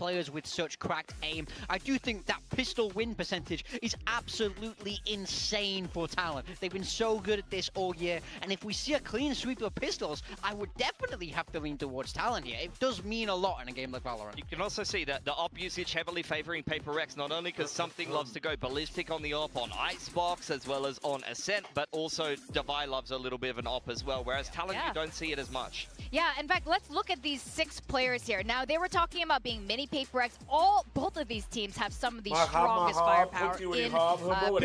players with such cracked aim. I do think that pistol win percentage is absolutely insane for Talon. They've been so good at this all year, and if we see a clean sweep of pistols, I would definitely have to lean towards Talon here. It does mean a lot in a game like Valorant. You can also see that the op usage heavily favoring Paper Rex, not only because something loves to go ballistic on the op on Icebox as well as on Ascent, but also Devi loves a little bit of an op as well, whereas Talon, you don't see it as much. Yeah, in fact, let's look at these 6 players here. Now, they were talking about being mini Paper X. Both of these teams have some of the strongest firepower in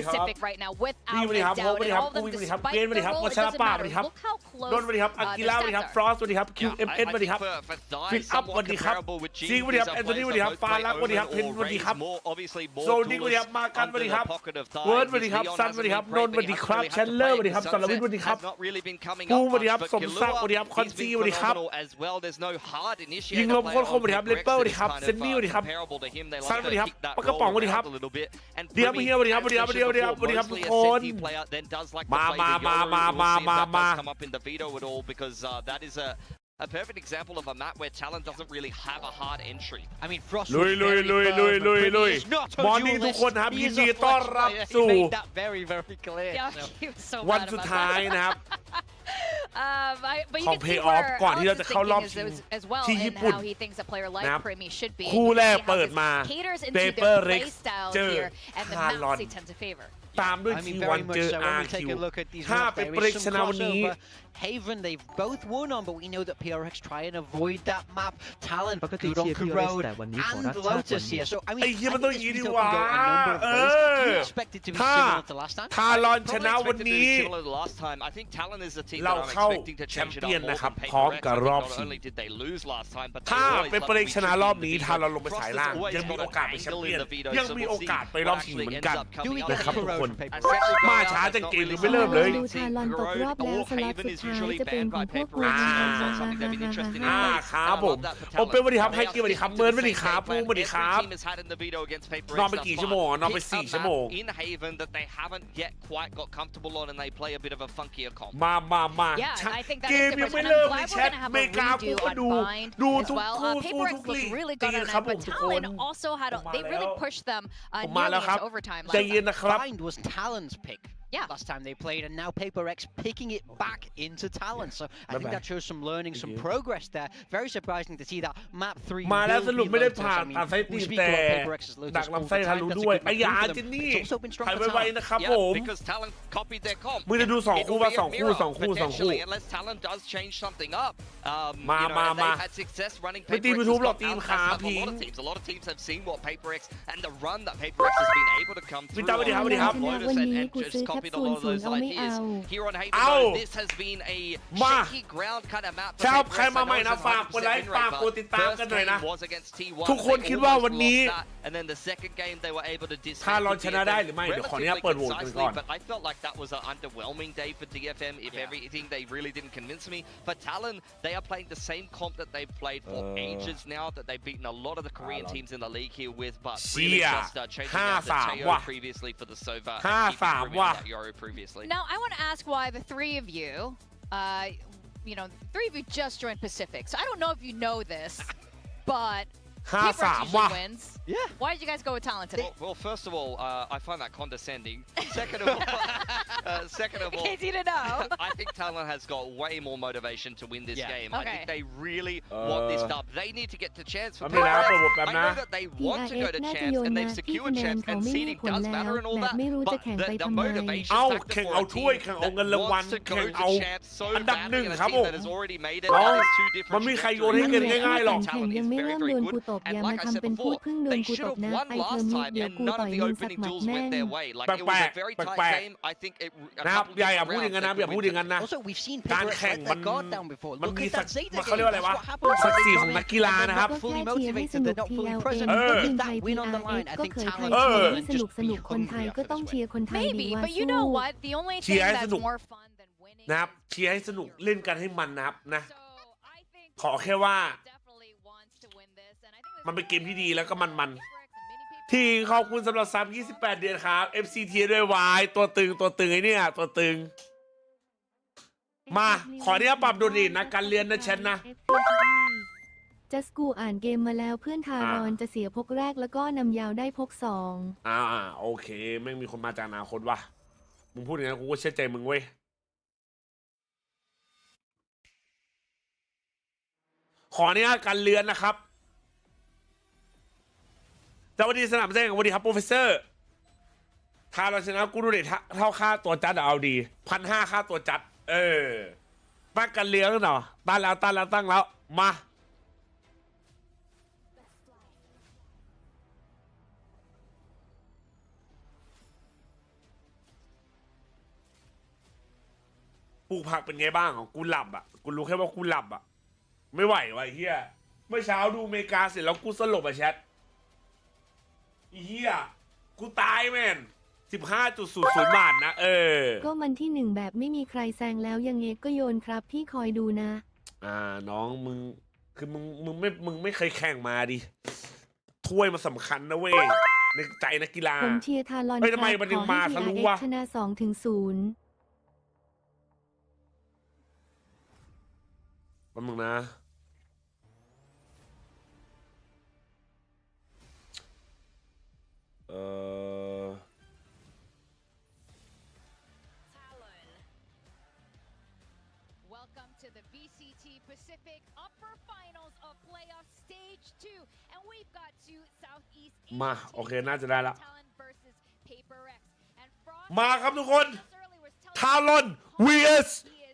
Pacific right now, without a doubt. And all of them, despite their role, it doesn't matter. Look how close the stats are. Frost สวัสดีครับ QMN สวัสดีครับ ฟิลอัพสวัสดีครับซีสวัสดีครับแอนโทนีสวัสดีครับฟาลักสวัสดีครับเพนสวัสดีครับโซนิกสวัสดีครับมากันสวัสดีครับเวิร์ดสวัสดีครับซันสวัสดีครับนนท์สวัสดีครับแชนเลอร์สวัสดีครับสรวิทย์สวัสดีครับภูมิสวัสดีครับสมศักดิ์สวัสดีครับคอนซีสวัสดีครับยิงลมโคตรคมสวัสดีครับเลเปอร์สวัสดีครับเซนนี่สวัสดีครับซันสวัสดีครับปากกระป๋องสวัสดีครับเดียบเฮียสวัสดีครับสวัสดีครับสวัสดีครับสวัสดีครับทุกคนมา A perfect example of a map where Talon doesn't really have a hard entry. I mean, Frost ลุยมอร์นิ่งทุกคนครับยินดีต้อนรับสู่ very clear. วันสุดท้ายนะครับ ของ Pay Off ก่อนที่เราจะเข้ารอบชิงที่ญี่ปุ่นนะครับคู่แรกเปิดมา Paper Rex เจอ Talon ตามด้วย T1 เจอ RQ ถ้าเป็นPaper Rex ชนะวันนี้ Haven, they've both won on, but we know that PRX try and avoid that map. Talon, good on Road, and Lotus here. So, I mean, I think this Veto can go a number of ways. Do you expect it to be similar to last time? Talon ชนะวันนี้ Similar to last time. I think Talon is the team เรา that I'm เข้า expecting to แชม change it เปี้ยน up นะครับ more พร้อม than กับ Paper ร Rex. อบ Not ชิง only did they lose last time, but ถ้า they always เป็น love Paper Rex ชนะรอบนี้ Veto. ทาเราลงไปสายล่างยังมีโอกาสไปแชมเปี้ยนยังมีโอกาสไปรอบชิงเหมือนกันนะครับทุกคนมาช้าจังเกมหรือไม่เริ่มเลย ดูทารอนตกรอบแล้วสล็อตสุดท้ายจะเป็นของพวกคุณครับผมผมเป็นสวัสดีครับไฮกี้สวัสดีครับเมิร์นสวัสดีครับภูมิสวัสดีครับนอนไปกี่ชั่วโมงนอนไป4 ชั่วโมงมาเกมยังไม่เริ่มเลยแชทเมกากูก็ดูทุกคู่สู้ทุกลีกตีกันครับผมทุกคนผมมาแล้วครับใจเย็นนะครับ Find was Talon's pick. Last time they played, and now Paper X picking it back into Talon. So I think that shows some learning, some progress there. Very surprising to see that map 3. มาแล้วสรุปไม่ได้ผ่านตัดไส้ตีแต่ดักลำไส้ทะลุด้วยไอ้ยาจินนี่ถ่ายไวๆนะครับผมมึงจะดู2 คู่ป่ะ2 คู่มาไม่ตียูทูบหรอกตีมขาพิงพี่ตาสวัสดีครับสวัสดีครับ วันนี้กูซื้อแคปซูลสูงเอาไม่เอา มาชาวใครมาใหม่นะฝากกดไลค์ฝากกดติดตามกันหน่อยนะทุกคนคิดว่าวันนี้ถ้าเราชนะได้หรือไม่เดี๋ยวขออนุญาตเปิดโหวตกันก่อน I felt like that was an underwhelming day for DFM. If everything, they really didn't convince me. For Talon, they are playing the same comp that they've played for ages now, that they've beaten a lot of the Korean teams in the league here with, but really just changing out the Teo previously for the Sova and keeping that Yoru previously. Now, I want to ask why the 3 of you, 3 of you just joined Pacific. So I don't know if you know this, but Paper X usually wins. Yeah. Why did you guys go with Talon today? Well, first of all, I find that condescending. Second of all, Easy to know. I think Talon has got way more motivation to win this game. I think they really want this dub. They need to get to chance for Paper X. I know that they want to go to chance and they've secured chance and seeding does matter and all that, but the motivation factor for a team that wants to go to chance so badly and a team that has already made it is two different trajectories. Talon is very, very good. And like I said before, they should have won last time and none of the opening duels went their way. Like it was a very tight game. I think it นะครับอย่าพูดอย่างนั้นนะอย่าพูดอย่างนั้นนะ Also, we've seen การ Paper X แข่ง let มัน their guard down before. มัน Look มี at ศัก that ดิ์ Zeta เขาเรียกว่าอะไร game. วะ That's what happens ศัก when ดิ์ศรี they ของ come นั in กกีฬา and นะครับ they're not fully ก็แค่เชียร์ให้ motivated. สนุ They're ก not fully TLA present. ก็ขึ้น That ไทย win on the PRX line, I ก็ think เคยใคร Talon เชียร์ให้ is สนุก just คนไทยก็ต้องเชียร์คนไทยดี Maybe, ว่า but you สู้ know what? The only เชี thing ยร์ให้ส that's นุก more fun than winning นะครับ is เชียร์ให้สนุกเล่นกันให้มันนะครับนะ So I think ขอแค่ว่า definitely wants to win this, and I think มันเป็นเกมที่ดีแล้วก็มัน Paper X and many people ที่ขอบคุณสำหรับซับ28 เดือนครับ FC เทียด้วยวายตัวตึงไอ้เนี่ยตัวตึงมาขออนุญาตปรับโดดเด่นนะการเรียนนะแชทนะ จ จัสกูอ่านเกมมาแล้วเพื่อนทารอนจะเสียพกแรกแล้วก็นำยาวได้พกสองโอเคแม่งมีคนมาจากอนาคตว่ะมึงพูดอย่างนั้นกูก็เชื่อใจมึงเว้ยขออนุญาตการเลือนนะครับสวัสดีสนามแจ้งสวัสดีครับโปรเฟสเซอร์ถ้าเราชนะกูดูเด็ดเท่าค่าตัวจัดเอาดี1,500ค่าตัวจัดตั้งกันเลี้ยงหน่อยตั้งแล้วมาปลูกผักเป็นไงบ้างกูหลับกูรู้แค่ว่ากูหลับไม่ไหววะเฮียเมื่อเช้าดูอเมริกาเสร็จแล้วกูสลบแชทเฮียกูตายแม่น15.00 บาทนะก็มันที่1แบบไม่มีใครแซงแล้วยังเงก็โยนครับพี่คอยดูนะน้องมึงคือมึงไม่เคยแข่งมาดิถ้วยมันสำคัญนะเว้ยในใจนักกีฬาผมเชียร์ทารอนทำไมมันถึงมาทะลุวะชนะ2-0แป๊บนึงนะWelcome to the VCT Pacific Upper Finals of Playoff Stage 2 and we've got two Southeast มาโอเคน่าจะได้ละ Talon versus Paper-X and มาครับทุกคน Talon vs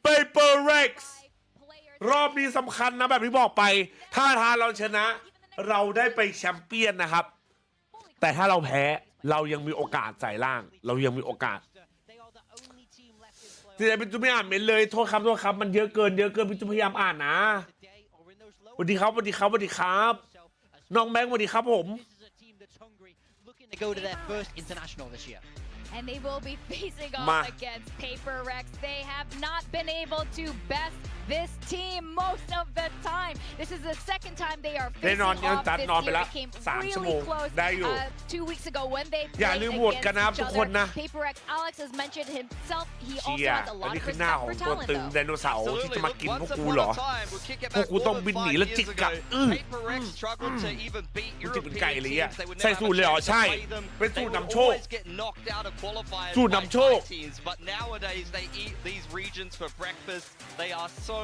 Paper-X รอบนี้สำคัญนะแบบที่บอกไปถ้าTalonชนะเราได้ไปแชมเปี้ยนนะครับแต่ถ้าเราแพ้เรายังมีโอกาสใส่ล่างเรายังมีโอกาสที่ไหนพี่จุ๊บไม่อ่านเมนเลยโทษครับมันเยอะเกินพี่จุ๊บพยายามอ่านนะสวัสดีครับน้องแบงค์สวัสดีครับผมAnd they will be facing off against Paper-X. They have not been able to best this team most of the time. This is the second time they are facing off this year. It came really close 2 weeks ago when they played against each other. Paper-X, Alex has mentioned himself. He also has a lot of respect for Talon, though. ไดโนเสาร์ที่จะมากินพวกกูเหรอพวกกูต้องบินหนีแล้วจิกกัดจิกเป็นไก่เลยใส่สูตรเลยเหรอใช่เป็นสูตรนำโชคสูตรนำโชค But nowadays they eat these regions for breakfast. They are so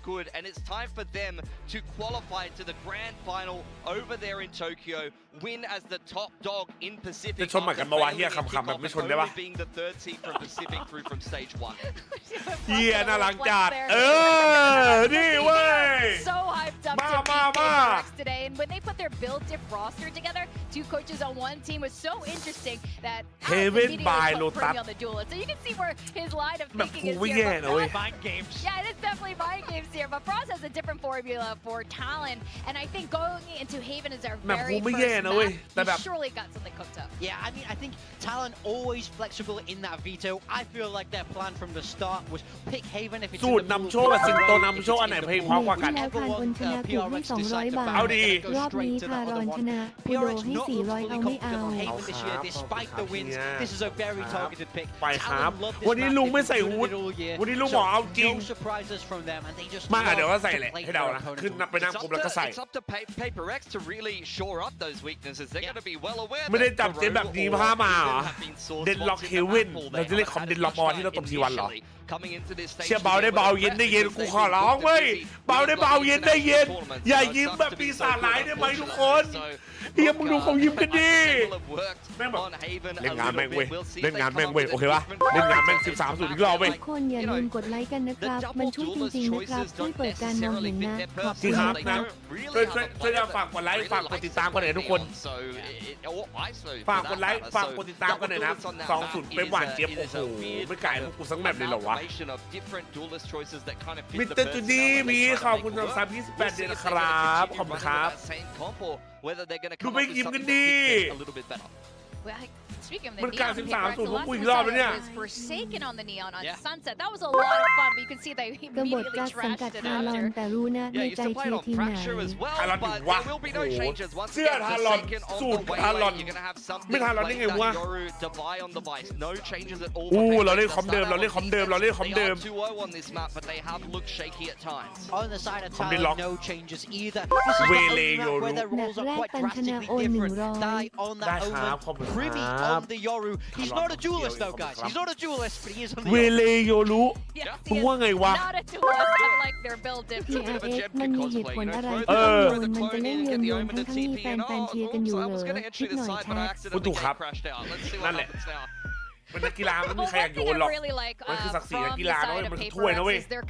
good, and it's time for them to qualify to the grand final over there in Tokyo. Win as the top dog in Pacific. จะชนหมายกันมาวะเฮียคำแบบไม่ชนได้ปะ Being the third seed from Pacific through from stage 1. เฮียน่ารักจัดนี่เว้ย So hyped up to beat Paper-X today, and when they put their build diff roster together, two coaches on one team was so interesting that Heaven by Lotus on the duel. So you can see where his line of thinking is here. Mind games. Yeah, it is definitely mind games here, but Frost has a different formula for Talon, and I think going into Haven is our very first match. He surely got something cooked up. Yeah, I mean, I think Talon always flexible in that veto. I feel like their plan from the start was pick Haven if it's สูตรนำโชคกับสิงโตนำโชคอันไหนเพลงเพราะกว่ากัน แล้วทานคนชนะถูกให้200 บาท เอาดี รอบนี้ทารอนชนะกูโดให้400เอาไม่เอา Despite the wins, this is a very targeted pick. ไปครับวันนี้ลุงไม่ใส่ฮูดวันนี้ลุงบอกเอาจริงมาเดี๋ยวก็ใส่แหละให้เดานะขึ้นไปนั่งปุ๊บแล้วก็ใส่ It's up to Paper-X to really shore up those weaknesses. They're going to be well aware. ไม่ได้จับเจแบบนี้พามาเหรอเดนล็อกเฮเว่นเราจะเรียกคอมเดนล็อกบอลที่เราตบทีวันเหรอเชื่อเบาได้เบาเย็นได้เย็นกูขอร้องเว้ยเบาได้เบาเย็นได้เย็นอย่ายิ้มแบบปีศาจร้ายได้ไหมทุกคนเฮียมึงดูเขายิ้มกันดิแม่งแบบเล่นงานแม่งเว้ยโอเคปะเล่นงานแม่ง13 อีกรอบเว้ยทุกคนอย่าลืมกดไลค์กันนะครับมันช่วยจริงๆนะครับช่วยเปิดการมองเห็นนะขอบคุณนะช่วยฝากกดไลค์ฝากกดติดตามกันหน่อยทุกคนฝากกดไลค์ฝากกดติดตามกันหน่อยนะ20เป็นหวานเจี๊ยบโอ้โหไม่ไก่พวกกูสักแบบเลยเหรอวะมิสเตอร์จูดี้มีขอบคุณสำหรับ28 เดือนนะครับขอบคุณครับดูไปยิ้มกันดี Speaking of the มันกลาย neon 13 paper, 0 the ผม last กูอีกรอบแล้วเนี่ย was forsaken on the neon on Yeah. Sunset. That was a lot of fun, but you can see they กบฏ immediately จัดสังกัด trashed it ทารอน after. แต่รู้นะใน Yeah, you ใจ still play เชี it ย on ร์ทีมไหน Fracture as well, Talon but วะ there will be no โอ้โห changes. Once เสื้อ again, Talon forsaken on สูต the ร way Talon late. You're gonna have something ไม่ Talon ได้ like ไงวะ Yoru Divide on the vice. No changes at all. อู้เราเล่นคอมเดิมเราเล่นคอมเดิมเราเล่นคอม They เดิม are 2-0 on this map, but they have looked shaky at times. On the side of Combi Talon, lock. no changes either. This is the only Wele map where the Yoru. rules are quite Nak drastically Ratan Chana different. on Die on that ได้ครับ omen. ขอบคุณ Primi ครับ on the Yoru. He's Talon not a duelist though, ขอบคุณ guys. ครับ He's not a duelist, but he is on the เว Yoru. เลโยรุ Yes, มึง he ว่า is ไงวะ not a duelist, unlike their build dip. TRX มันมีเหตุผลอะไร เอ ที่ อ ต้องโยนมันจะเล่นโยนทั้งที่มีแฟนๆเชียร์กันอยู่เหรอคิดหน่อยแชท พูดถูกครับ นั่ นั่ น น แห แห ละ ละ เป็นนักกีฬาไม่มี Well, ใครอยาก one โย thing นหร I อก really like มันคือศักดิ์ศรีนัก from กี the ฬานะ side เว้ย of มันคือ Paper ถ้วยนะเว้ย X is their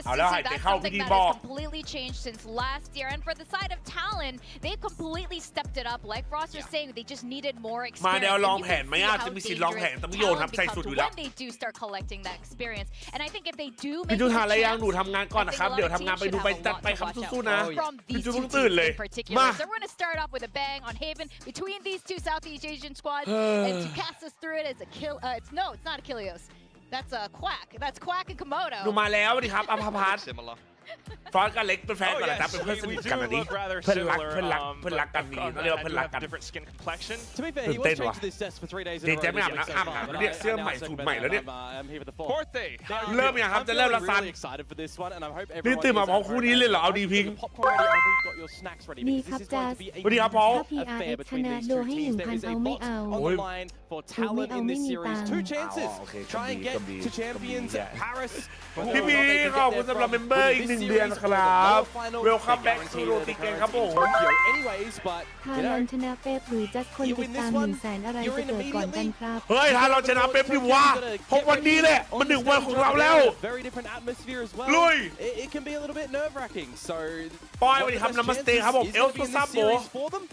เอาแล้ว consistency. หายใจ That's เข้า something พี่ that บอก has completely changed since last year. And for the side of Talon, they've completely stepped it up. Like Frost was saying, they just needed more มา experience. แนว And ลอง you แผ can นไหม see อ่ะ how จะมีสิทธิ์ลองแผน dangerous ต้องโยนครับ Talon ใส่สุด becomes อยู่แล้ว when they do start collecting that experience. And I think if they do พี่ make จุ it น a หาอะไรยัง chance, หนูทำงานก่อนนะครับ เดี๋ยวทำงานไปดูไปจัดไปครับสู้ๆนะ from พี่ these จุน two ต้องตื่น teams เลย in particular. มา So we're going to start off with a bang on Haven between these two Southeast Asian squads. And to cast us through it is a kill. It's not Achilleos. That's a Quack. That's Quack and หนู Komodo. มาแล้วสวัสดีครับอภพัฒน์ Similar. ฟรอนต์กับเล็กเป็นแฟน Oh กันนะ yes, จ๊ะเป็นเพื่อนส we นิท do กันอันนี้ look rather เพื่อนรัก similar. เพื่อนรักเพื่อนรักกันดีเขาเรียกว่าเพื่อนรักกัน Different skin complexion. To be fair, he wasตื่นเต้น trained ว่ะ to this test for 3 days in เด a เจ row. ไม่อาบน้ำอาบน้ำแล้วเนี่ยเสื้อใหม่สูตรใหม่แล้วเนี่ย I'm here for the fourth. Birthday. เริ่มยังครับจะเริ่มละซัน Really excited for this one, and I hope นี่ everyone ตื่นมา is พร้อม at คู่ home นี้เลยเหรอเอาดีพิง Got your popcorn ready, I hope you've got your snacks ready, ดี because ครับ this is จั going ส to be a สวัสดีครับพอล ถ้า affair PRX ช between นะ these โด two ให้ teams. 1,000 There is เอา a ไม่ lot เอา on the line for Talon in this series. 2 chances. โอเค Try and get ก็ดี to champions Paris. พี่บีขอบคุณสำหรับเมมเบอร์อีก1 เดือนครับ Welcome back to โรติเกนครับผม Anyways, but ทารอนชนะเป๊ปหรือจัดคนติดตาม100,000อะไรจะเกิดก่อนกันครับ เฮ้ยถ้าเราชนะเป๊ปดิวะเพราะวันนี้แหละมัน1 วันของเราแล้ว very different atmosphere as well. ลุย It can be a little bit nerve-wracking. So ปอยสวัสดีครับ Namaste ครับผม is gonna be in this Elsa Sabo series for them.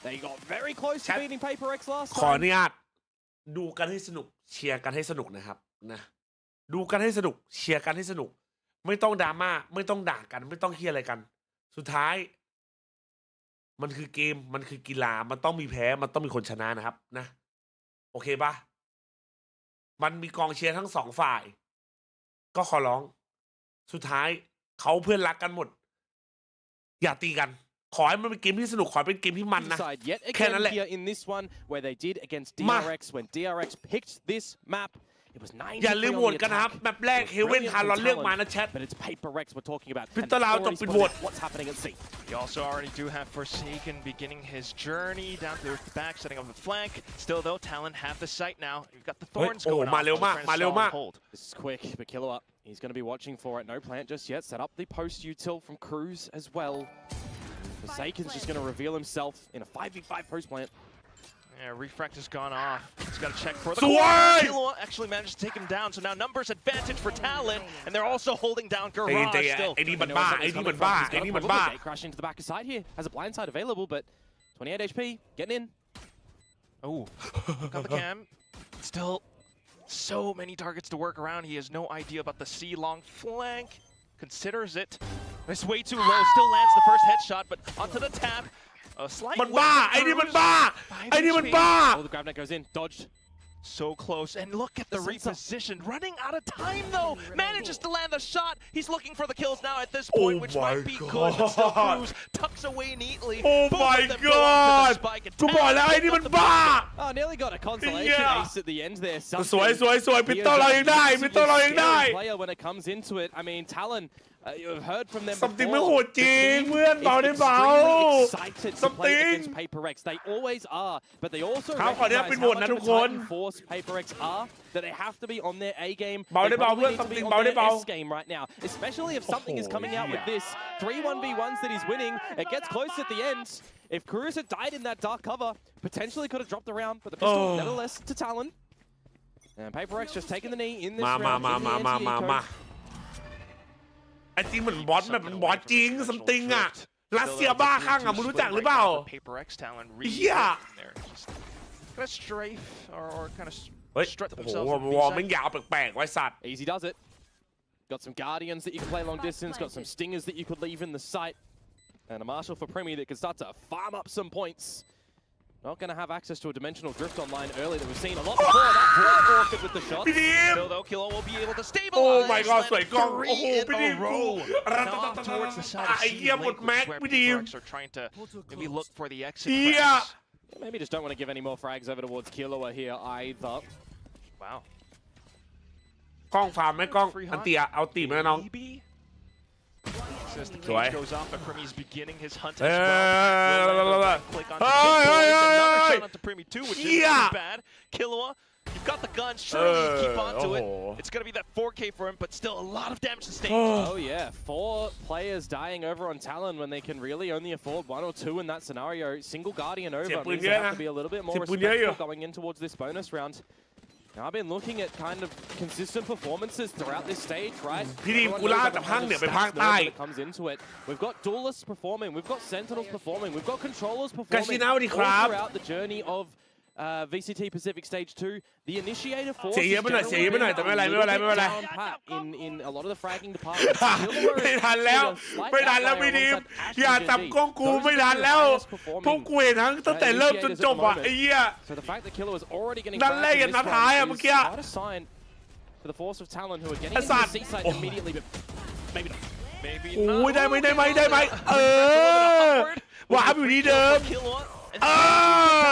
They got very close to Chat beating Paper X last ขออ time. นุญาตดูกันให้สนุกเชียร์กันให้สนุกนะครับนะดูกันให้สนุกเชียร์กันให้สนุกไม่ต้องดราม่าไม่ต้องด่ากันไม่ต้องเครียดอะไรกัน สุดท้าย มันคือเกมมันคือกีฬามันต้องมีแพ้มันต้องมีคนชนะนะครับนะโอเคปะมันมีกองเชียร์ทั้ง2 ฝ่าย ก็ขอร้อง สุดท้ายเขาเพื่อนรักกันหมด อย่าตีกัน ขอให้มันเป็นเกมที่สนุกขอให้เป็นเกมที่มันนะ Decide yet แค่นั้น again แหละ here in this one where they did against มา DRX when DRX picked this map. It was อย่าลืม 93 on โหวต the กันนะครับ attack. แมปแรกเฮเว่นทารอนเลือกมานะแชท But it's Paper X we're talking about. Pit and the loud already up in spotted vote. what's happening at C. You also already do have Forsaken beginning his journey down to the back, setting up the flank. Still though, Talon have the sight now. You've got the thorns oh, going มา off. เร็วมาก Trying to มาเร็ว stall มาก and hold. This is quick, but Killer Up. He's going to be watching for it. No plant just yet. Set up the post util from Cruz as well. Forsaken's just going to reveal himself in a 5v5 post plant. Yeah, Refract has gone off. He's got to check for the Sway! corner. Kilo actually managed to take him down, so now numbers advantage for Talon, and they're also holding down Garage still. ไอ้นี่มัน He knows บ้า that ไอ้ he's นี่ coming มัน from. บ้า He's ไอ้ got นี่ a มัน problem. บ้า They crash into the back side here. Has a blind side available, but 28 HP. Getting in. Oh, look on the cam. Still so many targets to work around. He has no idea about the C-long flank. Considers it. It's way too low. Still lands the first headshot, but onto the tap. A slight มันบ้า whip ไอ้นี่มัน from บ้า Cruz. ไอ้นี่มัน 5 HP. บ้า Oh, the grab net goes in. Dodged. So close, and look at the reposition. Running out of time though. Manages to land the shot. He's looking for the kills now at this point, which my might be good. But still, God. Cruz tucks away neatly. Oh Both my of them go onto God. the spike, and กูบอกแล้ว Talon ไอ้นี่ picked มัน up the บ้า Oh, nearly got a consolation Yeah. ace at the end there. สวยสวยสวยพิตเตอร์เรายังได้พิตเตอร์เรายังได้ Player when it comes into it. I mean, Talon, you've heard from them Something before. ไม่โหดจริง The team เพื่อนเบาได้เบา is extremely excited to play Something against Paper X. They always are, but they also ครับขออนุญาต recognize ปิด how โหวต much นะ of ทุ a กคน Titan force Paper X are. That they have to be on their A game. เบาได้ They เบา probably เพื่อน need to be Something on เบาได้ their เบา S game right now, especially if something is coming out with yeah. this 3-1v1s that he's winning. It gets close at the end. If Cruz had died in that dark cover, potentially could have dropped the round, but the pistol Oh. nevertheless to Talon. And Paper X just taking the knee in this มา round. มา in the มา anti-eco. มาไอ้จริงเหมือนบอสแบบมันบอสจริงซัมติงอะรัสเซียบ้าข้างอะมึงรู้จักหรือเปล่า Paper X Talon เหี้ย just gonna strafe or kind of เฮ้ย strut โอ้โห themselves. วอลมันยาวแปลกๆไว้สัตว์ Easy does it. Got some Guardians that you can play long distance, got some Stingers that you could leave in the site. And a Marshal for Premi that can start to farm up some points. Not going to have access to a dimensional drift online early that we've seen a lot before. That Orchid with the shot. Still though, Kilo will be able to stabilize. Oh my god, สวยกล้อง 3 โอ้โห in พี่ดี a มกู row. รัต Now off towards the side of ไอ้ C เหี้ยหมด link, แม็ก where พี่ดีม Paper X are trying to maybe look for the exit เหี้ย frags. Maybe just don't want to give any more frags over towards Killua here either. Wow. กล้องฟาร์มไหมกล้องอันเตียเอาตีมาน้อง Maybe. Says the สวย cage goes off, but Primi's beginning his hunt เฮ้ as ย well. Click on เฮ้ยเฮ้ย another เฮ้ย shot onto Primi too, which Yeah. isn't too bad. Killua, you've got the gun. Surely you keep onto it. โอ้โห It's gonna be that 4K for him, but still a lot of damage to stay. Oh yeah, 4 players dying over on Talon when they can really only afford 1 or 2 in that scenario. Single Guardian over means they have to be a little bit more respectful going in towards this bonus round. Now, I've been looking at kind of consistent performances throughout this stage, right? พี่ดีมกูล่าจากภาคเหนือไปภาคใต้ comes into it. We've got duelists performing, we've got sentinels performing, we've got controllers กา performing ชินาสวัสดีครับ all throughout the journey of VCT Pacific Stage 2. The initiator force เสียเยอะไปหน่อยเสียเยอะไปหน่อยแต่ไม่เป็นไรไม่เป็นไรไม่เป็นไร down pat in a lot of the fragging departments. ไม่ทันแล้วไม่ทันแล้วพี่ดีมอย่าจับกล้องกูไม่ทันแล้วพวกกูเห็นทั้งตั้งแต่เริ่มจนจบอ่ะไอ้เหี้ย So the fact that Killua is already getting นั่นแรกยันนัดท้ายอะเมื่อกี้ quite a sign for the force of Talon who are getting into the seaside immediately, but maybe not. Maybe โอ้ย not. ได้ไหมได้ไหมได้ไหมวาร์ปอยู่ที่เดิม Killua, and เอ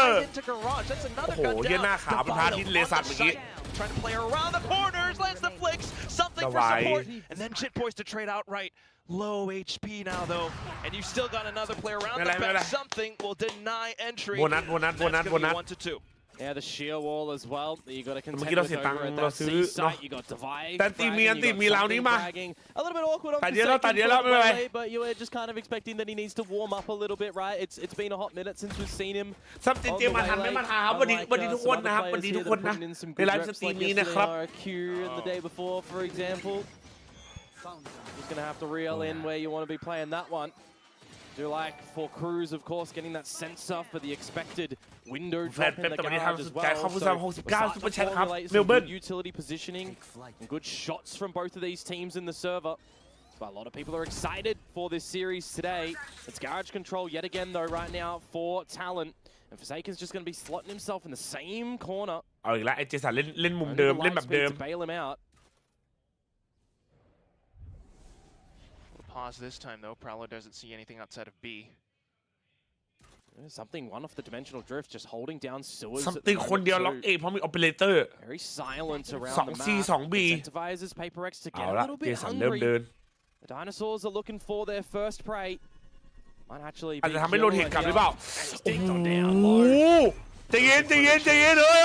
อ into garage. That's โอ้ another โห gun เหี้ย down. หน้าขาประทานที่เลสันเมื่อกี้ Trying to play around the corners, lands the flicks, something for Давай. support, and then Chit poised to trade outright. Low HP now though, and you still got another player around the back. Something will deny entry. โบนัสโบนัสโบนัส That's โบ gonna นั be ส 1 to 2. Yeah, the sheer wall as well that you got to contend เมื่อกี้เรา with เสียตังค์ over at เรา that ซื้อ C เนาะ site. You got Divide แต่ตีมีอันตีมีเรานี้มา a little bit awkward on ตัดเยอะแล้วตัดเยอะแล้วไม่เป็นไร but you were just kind of expecting that he needs to warm up a little bit, right? It's been a hot minute since we've seen him. ซับเจมาทันไม่มาทันครับวันนี้ทุกคนนะครับวันนี้ทุกคนนะในไลฟ์สตรีมนี้นะครับ Q and the day before, for example. Just gonna have to reel in where you want to be playing that one. Do like for Cruz, of course, getting that sense off for the expected window drop in the garage as well. So good utility positioning and good shots from both of these teams in the server. But a lot of people are excited for this series today. It's garage control yet again, though, right now for Talon. And Forsaken's just going to be slotting himself in the same corner. เอาอีกแล้วไอ้เจสันเล่นมุมเดิมเล่นแบบเดิม to bail him out. Pause this time though. Prowler doesn't see anything outside of B. Something one off the dimensional drift, just holding down sewers. something คนเดียวล็อกเอเพราะมี operator Very silent around 2 the C map. 2 B Incentivizes Paper X to get เอา a ละ little เจ bit สันเริ่ม hungry. เดิน The dinosaurs are looking for their first prey. Might actually อาจ be จะทำให้โดนเหตุกลับหรือเปล่า โอ้ Stinked on โห down low. ใจเย็นใจเย็นใจเย็นเฮ้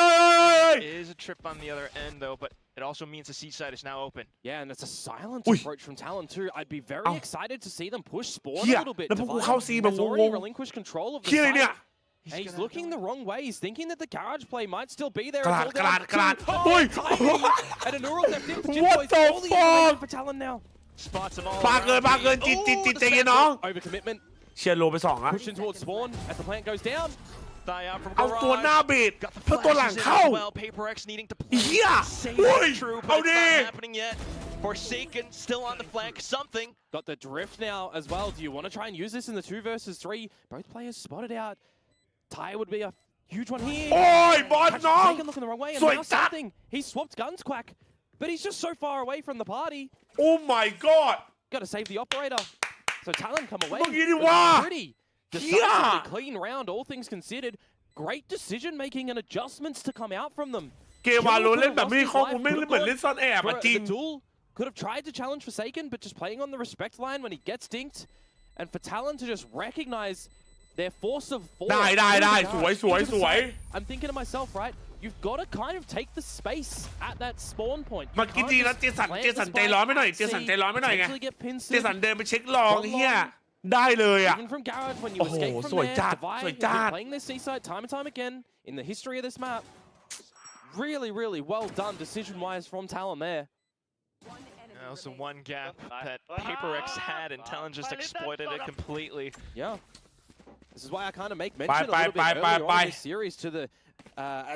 ย Is a trip on the other end though, but it also means the seaside is now open. Yeah, and it's a silent Ui. approach from Talon too. I'd be very excited to see them push Spawn a หี้ย little bit. แล้วพวกกู Divide เข้าซีแบบ has ง already ง relinquished control of ๆ the เหี้ยอะไรเนี่ย site. And he's looking the wrong way. He's thinking that the garage play might still be there. กระดาษกระดาษกระดาษ Oh, โอ้ย and a neural left in for Jim What Boys. the All the fuck? information for Talon now. Spots them all. ปาเกินปาเกินจิตใจเย็นน้อง Overcommitment. เชียร์โลไป2อะ Pushing towards Spawn as the plant goes down. Thigh out from เอาตัวหน้า garage. เบีด Got the เพื่อตัวหลัง flashes in เข้า as well. Paper X needing to play เหี้ย safe โอ้ย and true, เอา but it's ดิ not happening yet. Forsaken still on the flank. Something. Got the drift now as well. Do you want to try and use this in the 2 versus 3? Both players spotted out. Ty would be a huge one here. โอ้ยบอลน้อง Taken looking the wrong way, and สวย now จัด something. He swapped guns, Quack, but he's just so far away from the party. โอ้ my god Got to save the operator. So Talon come away. เมื่อกี้นี่ But ว่า pretty เหี้ย decisively clean round, all things considered. Great decision making and adjustments to come out from them. เกมวาโลเล่นแบบไม่มีข้อมูลไม่เหมือนเล่นซ่อนแอบ For อะจริง the duel, could have tried to challenge Forsaken, but just playing on the respect line when he gets dinked. And for Talon to just recognize their force of force. ได้สวย I'm thinking to myself, right? You've got to kind of take the space at that spawn point. เมื่อกี้ดีนะเจสันใจร้อนไม่หน่อยเจสันใจร้อนไม่หน่อยไง เจสันเดินไปเช็คลองเฮียได้เลยอะ Even from Garage, when you โอ้โห escape ส from วย there, จัด Divide สวย has จัด been playing this seaside time and time again in the history of this map. Really, really well done decision-wise from Talon there. That was the one gap that Paper X had, and Talon just exploited it completely. Yeah. This is why I kind of make mention a little bit earlier on in this series to the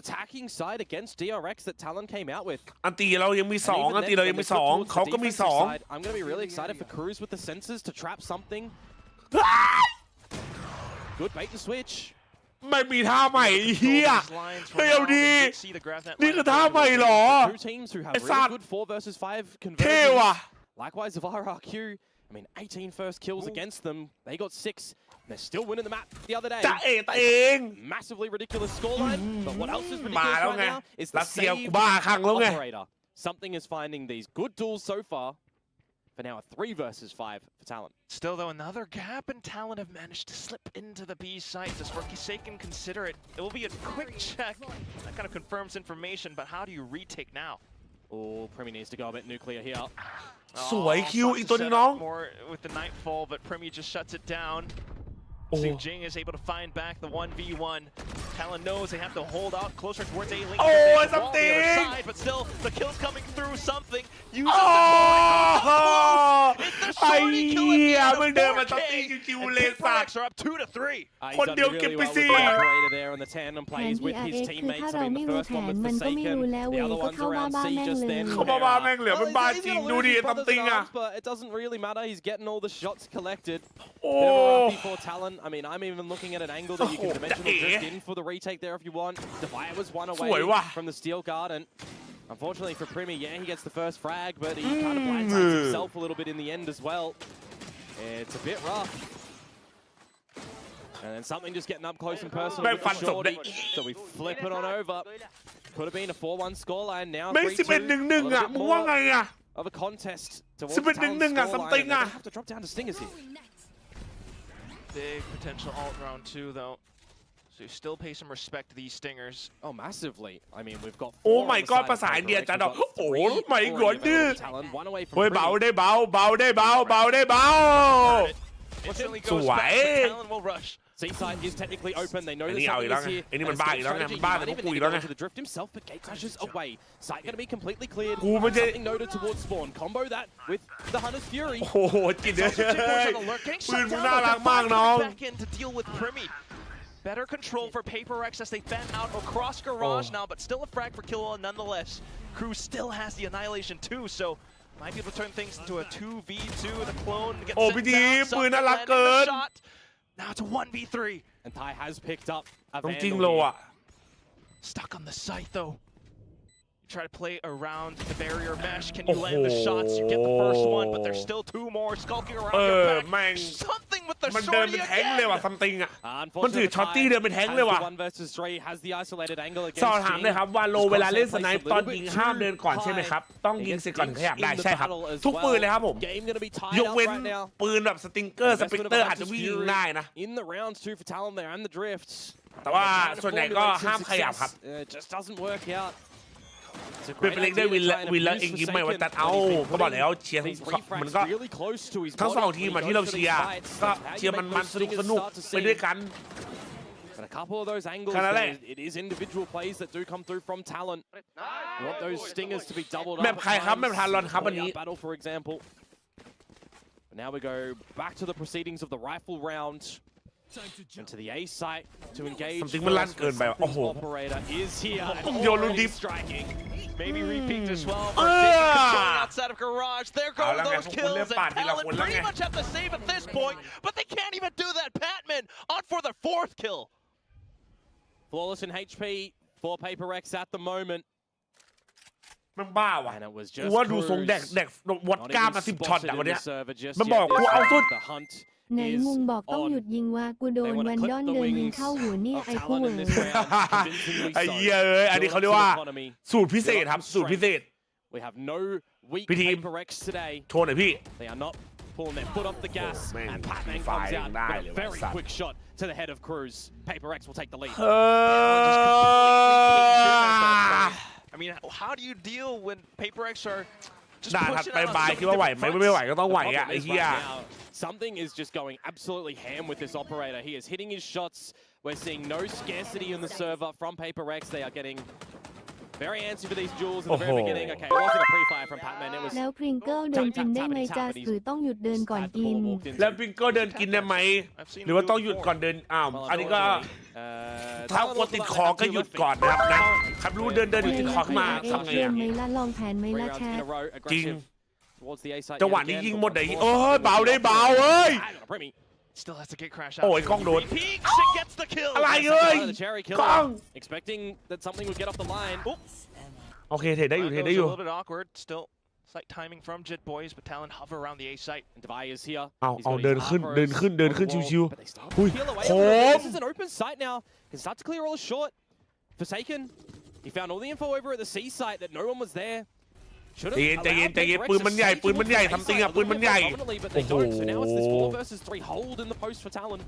attacking side against DRX that Talon came out with. อันตีเรายังมี And even 2 อัน then, ตีเรา when ยัง they มี flip 2 towards เขา the ก็มี defensive 2 side, I'm going to be really excited for Cruz with the sensors to trap something. Good bait and switch. ไม่มีท่าใหม่เฮียเฮ้ยเอาดีนี่คือท่าใหม่เหรอไอ้สัตว์เท่ว่ะ Likewise of RRQ, I mean 18 first kills against them, they got 6, and they're still winning the map the other day. จะเอง Massively ridiculous scoreline, but what else is ridiculous right now is the same operator. Something is finding these good duels so far, for now a 3 versus 5 for Talon. Still though, another gap and Talon have managed to slip into the B site. Does Forsaken consider it? It will be a quick check. That kind of confirms information, but how do you retake now? Oh, Premi needs to go a bit nuclear here. สวยคิวอีกตัวนึงน้อง More with the Nightfall, but Premi just shuts it down. Jing is able to find back the 1v1. Talon knows they have to hold out closer towards A-Link. Oh, something! The other side, but still, the kill's coming through something. Uses the It's the shorty kill at the end of 4K. Paperex are up 2-3. คนเดียวเก็บไปสิ Operator there on the tandem plays with his teammates. I mean, the first one was Forsaken. The other ones around C just then. เขาบ้าแม่งเหลือเป็นบ้าจริงดูดิซัมติงอะ But it doesn't really matter. He's getting all the shots collected. โอ้ for Talon. I mean, I'm even looking at an angle that you can dimensional drift in for the retake there if you want. Defire was one away from the Steel Garden. Unfortunately for Premi, yeah, he gets the first frag, but he kind of blindsides himself a little bit in the end as well. It's a bit rough. And then something just getting up close and personal with the shorty. So we flip it on over. Could have been a 4-1 scoreline now. ไม่11-1อ่ะมึงว่าไงอ่ะ of a contest towards 11-1อ่ะ something อ่ะ have to drop down to Stingers here. Big potential alt round 2 though. So you still pay some respect to these Stingers. Oh, massively. I mean, we've got โอ้ my god ภาษาอินเดียจัดดอกโอ้ my god ดื้อเฮ้ยเบาได้เบาได้เบาได้เบาสวย Seaside is technically open. They know this is here. ไอ้นี่มันบ้าอีกแล้วไงมันบ้าแต่พวกกูอีกแล้วไง The drift himself, but Gate crashes away. Site going to be completely cleared. กูมันจะ Something noted towards spawn. Combo that with the Hunter's Fury. โอ้โหจิตเลยปืนมึงน่ารักมากน้อง Back in to deal with Premi. Better control for Paperex as they fan out across Garage now, but still a frag for Killua nonetheless. Crew still has the Annihilation too, so might be able to turn things into a 2v2. The clone gets sent down. Something landing the shot. Now it's a 1v3. And Thai has picked up a ต้องจริงโลอ่ะ Stuck on the site though. You try to play around the barrier mesh. Can you land the shots? You get the first one, but there's still 2 more skulking around your back. Something with the มันเดิน shorty เป็นแทงเลย again. ว่ะซัมติงอ่ะมันถือช็อตตี้เดินเป็นแทงเลยว่ะ 1 versus 3 has the isolated angle สอบ against ถามเลยครับว่าโลเวลาเล่นสไนป์ตอนยิงห้ามเดินก่อนใช่ไหมครับต้องยิงเสร็จก่อนขยับได้ใช่ครับทุกปืนเลยครับผมยกเว้นปืนแบบสติงเกอร์สปริงเตอร์อาจจะวิ่งได้นะ In the rounds 2 for Talon there and the drifts. แต่ว่าส่วนใหญ่ก็ห้ามขยับครับ It just doesn't work out. เป็นไปเล่นได้วินแล้วเองยิงไม่ว่าตัดเอาก็บอกแล้วเชียร์มันก็ทั้ง2ทีมที่เราเชียร์ก็เชียร์มันสนุกไปด้วยกัน But a couple of those angles, it is individual plays that do come through from Talon. You want those stingers to be doubled up. แมปใครครับแมปทารอนครับวันนี้ Battle, for example. But now we go back to the proceedings of the rifle round. Into the A site to engage. Something มันลั่นเกินไปว่ะโอ้โห Operator is here. โยนลูกดิฟ striking. Maybe repeat as well. Controlling outside of Garage. There go those kills. And Talon pretty much have to save at this point, but they can't even do that. Patman on for their 4th kill. Flawless in HP for Paperex at the moment. มันบ้าว่ะ And it was กู just ว่าดูทรงแดกวอดก้ามา10ช็อตอะวันเนี้ยมันบอกกูเอาสุด ไหนมุงบอกต้องหยุดยิงว่ากูโดนวันดอนเดินยิงเข้าหัวเนี่ยไอ้คู่ ไอ้เหี้ยเอ้ยอันนี้เขาเรียกว่าสูตรพิเศษครับสูตรพิเศษ We have no weak พี่ทีม Paperex today. โชว์หน่อยพี่ They are not pulling their foot off the gas, and Patman comes out with a very quick shot to the head of Cruz. Paperex will take the lead. I mean, how do you deal when Paperex are just ด่าถัด pushing ไป out บาย on คิดว่าไหวไหมไม่ไหวก็ต้องไหว The อ่ะ problem ไอ้ is เหี้ย right now, something is just going absolutely ham with this operator. He is hitting his shots. We're seeing no scarcity in the server from Paperex. They are getting very antsy for these duels in the very beginning. Okay, it wasn't a pre-fire from Patman. It was แล้วพริงเกิลเดินกินได้ไหมจ๊ะหรือต้องหยุดเดินก่อนกิน แล้วปิงก็เดินกินได้ไหมหรือว่าต้องหยุดก่อนเดินอ้าวอันนี้ก็ถ้ากลัวติดคอก็หยุดก่อนนะครับนะครับรู้เดินอยู่ติดคอขึ้นมาทำไง เดิน อ่ะ ไหมล่ะลองแผนไหมล่ะแชท จริงจังหวะนี้ยิงหมดเลยโอ้ยเบาได้เบาเอ้ย Still has to get crash โอ้ out. ยกล้องโดน Peeks and gets the kill. อะไรเอ้ย The cherry กล้อง killer, expecting that something would get off the line. โอเคเทรดได้อยู่ That เทรด goes ได้ a อยู่ little bit awkward. Still slight timing from Jit Boys, but Talon hover around the A site. And Devi is here. เอา He's เอา got his เดินขึ้น armors เดินขึ้น on the wall, ชิว but they start ๆอุ้ย to peel away โค a little bit. ม This is an open site now. Can start to clear all short. Forsaken. He found all the info over at the C site that no one was there. ใจเย็นปืนมันใหญ่ทำจริงอ่ะปืนมันใหญ่ But they don't. So now it's this 4 versus 3 hold in the post for Talon.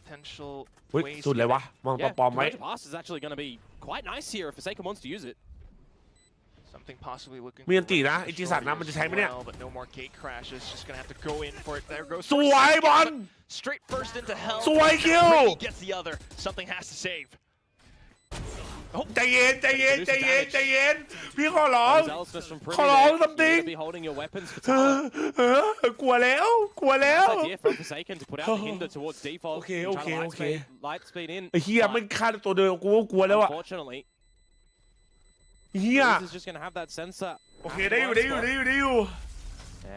Potential เฮ้ย ways สุด to เลยวะ get มองตัวปลอมไหม the pass is actually going to be quite nice here if Forsaken wants to use it. something possibly looking มีอันตีนะอิจิสันนะมันจะใช้ไหมเนี่ย but no more gate crashes. Just gonna have to go in for it. There goes สวยบอล straight first into hell. สวยคิว Ricky gets the other. Something has to save. ใจเย็นพี่ขอร้อง Zealousness from Privy ขอร้อง there. something You're gonna be holding your weapons for Talon. กลัวแล้ว Nice idea from Forsaken to put out the hinder towards default. Okay, and try to okay. light speed in. ไอ้เฮียมันฆ่าตัวเดิมกูก็กลัวแล้วอ่ะ Unfortunately, เฮีย this is just gonna have that sensor. โอเคได้อยู่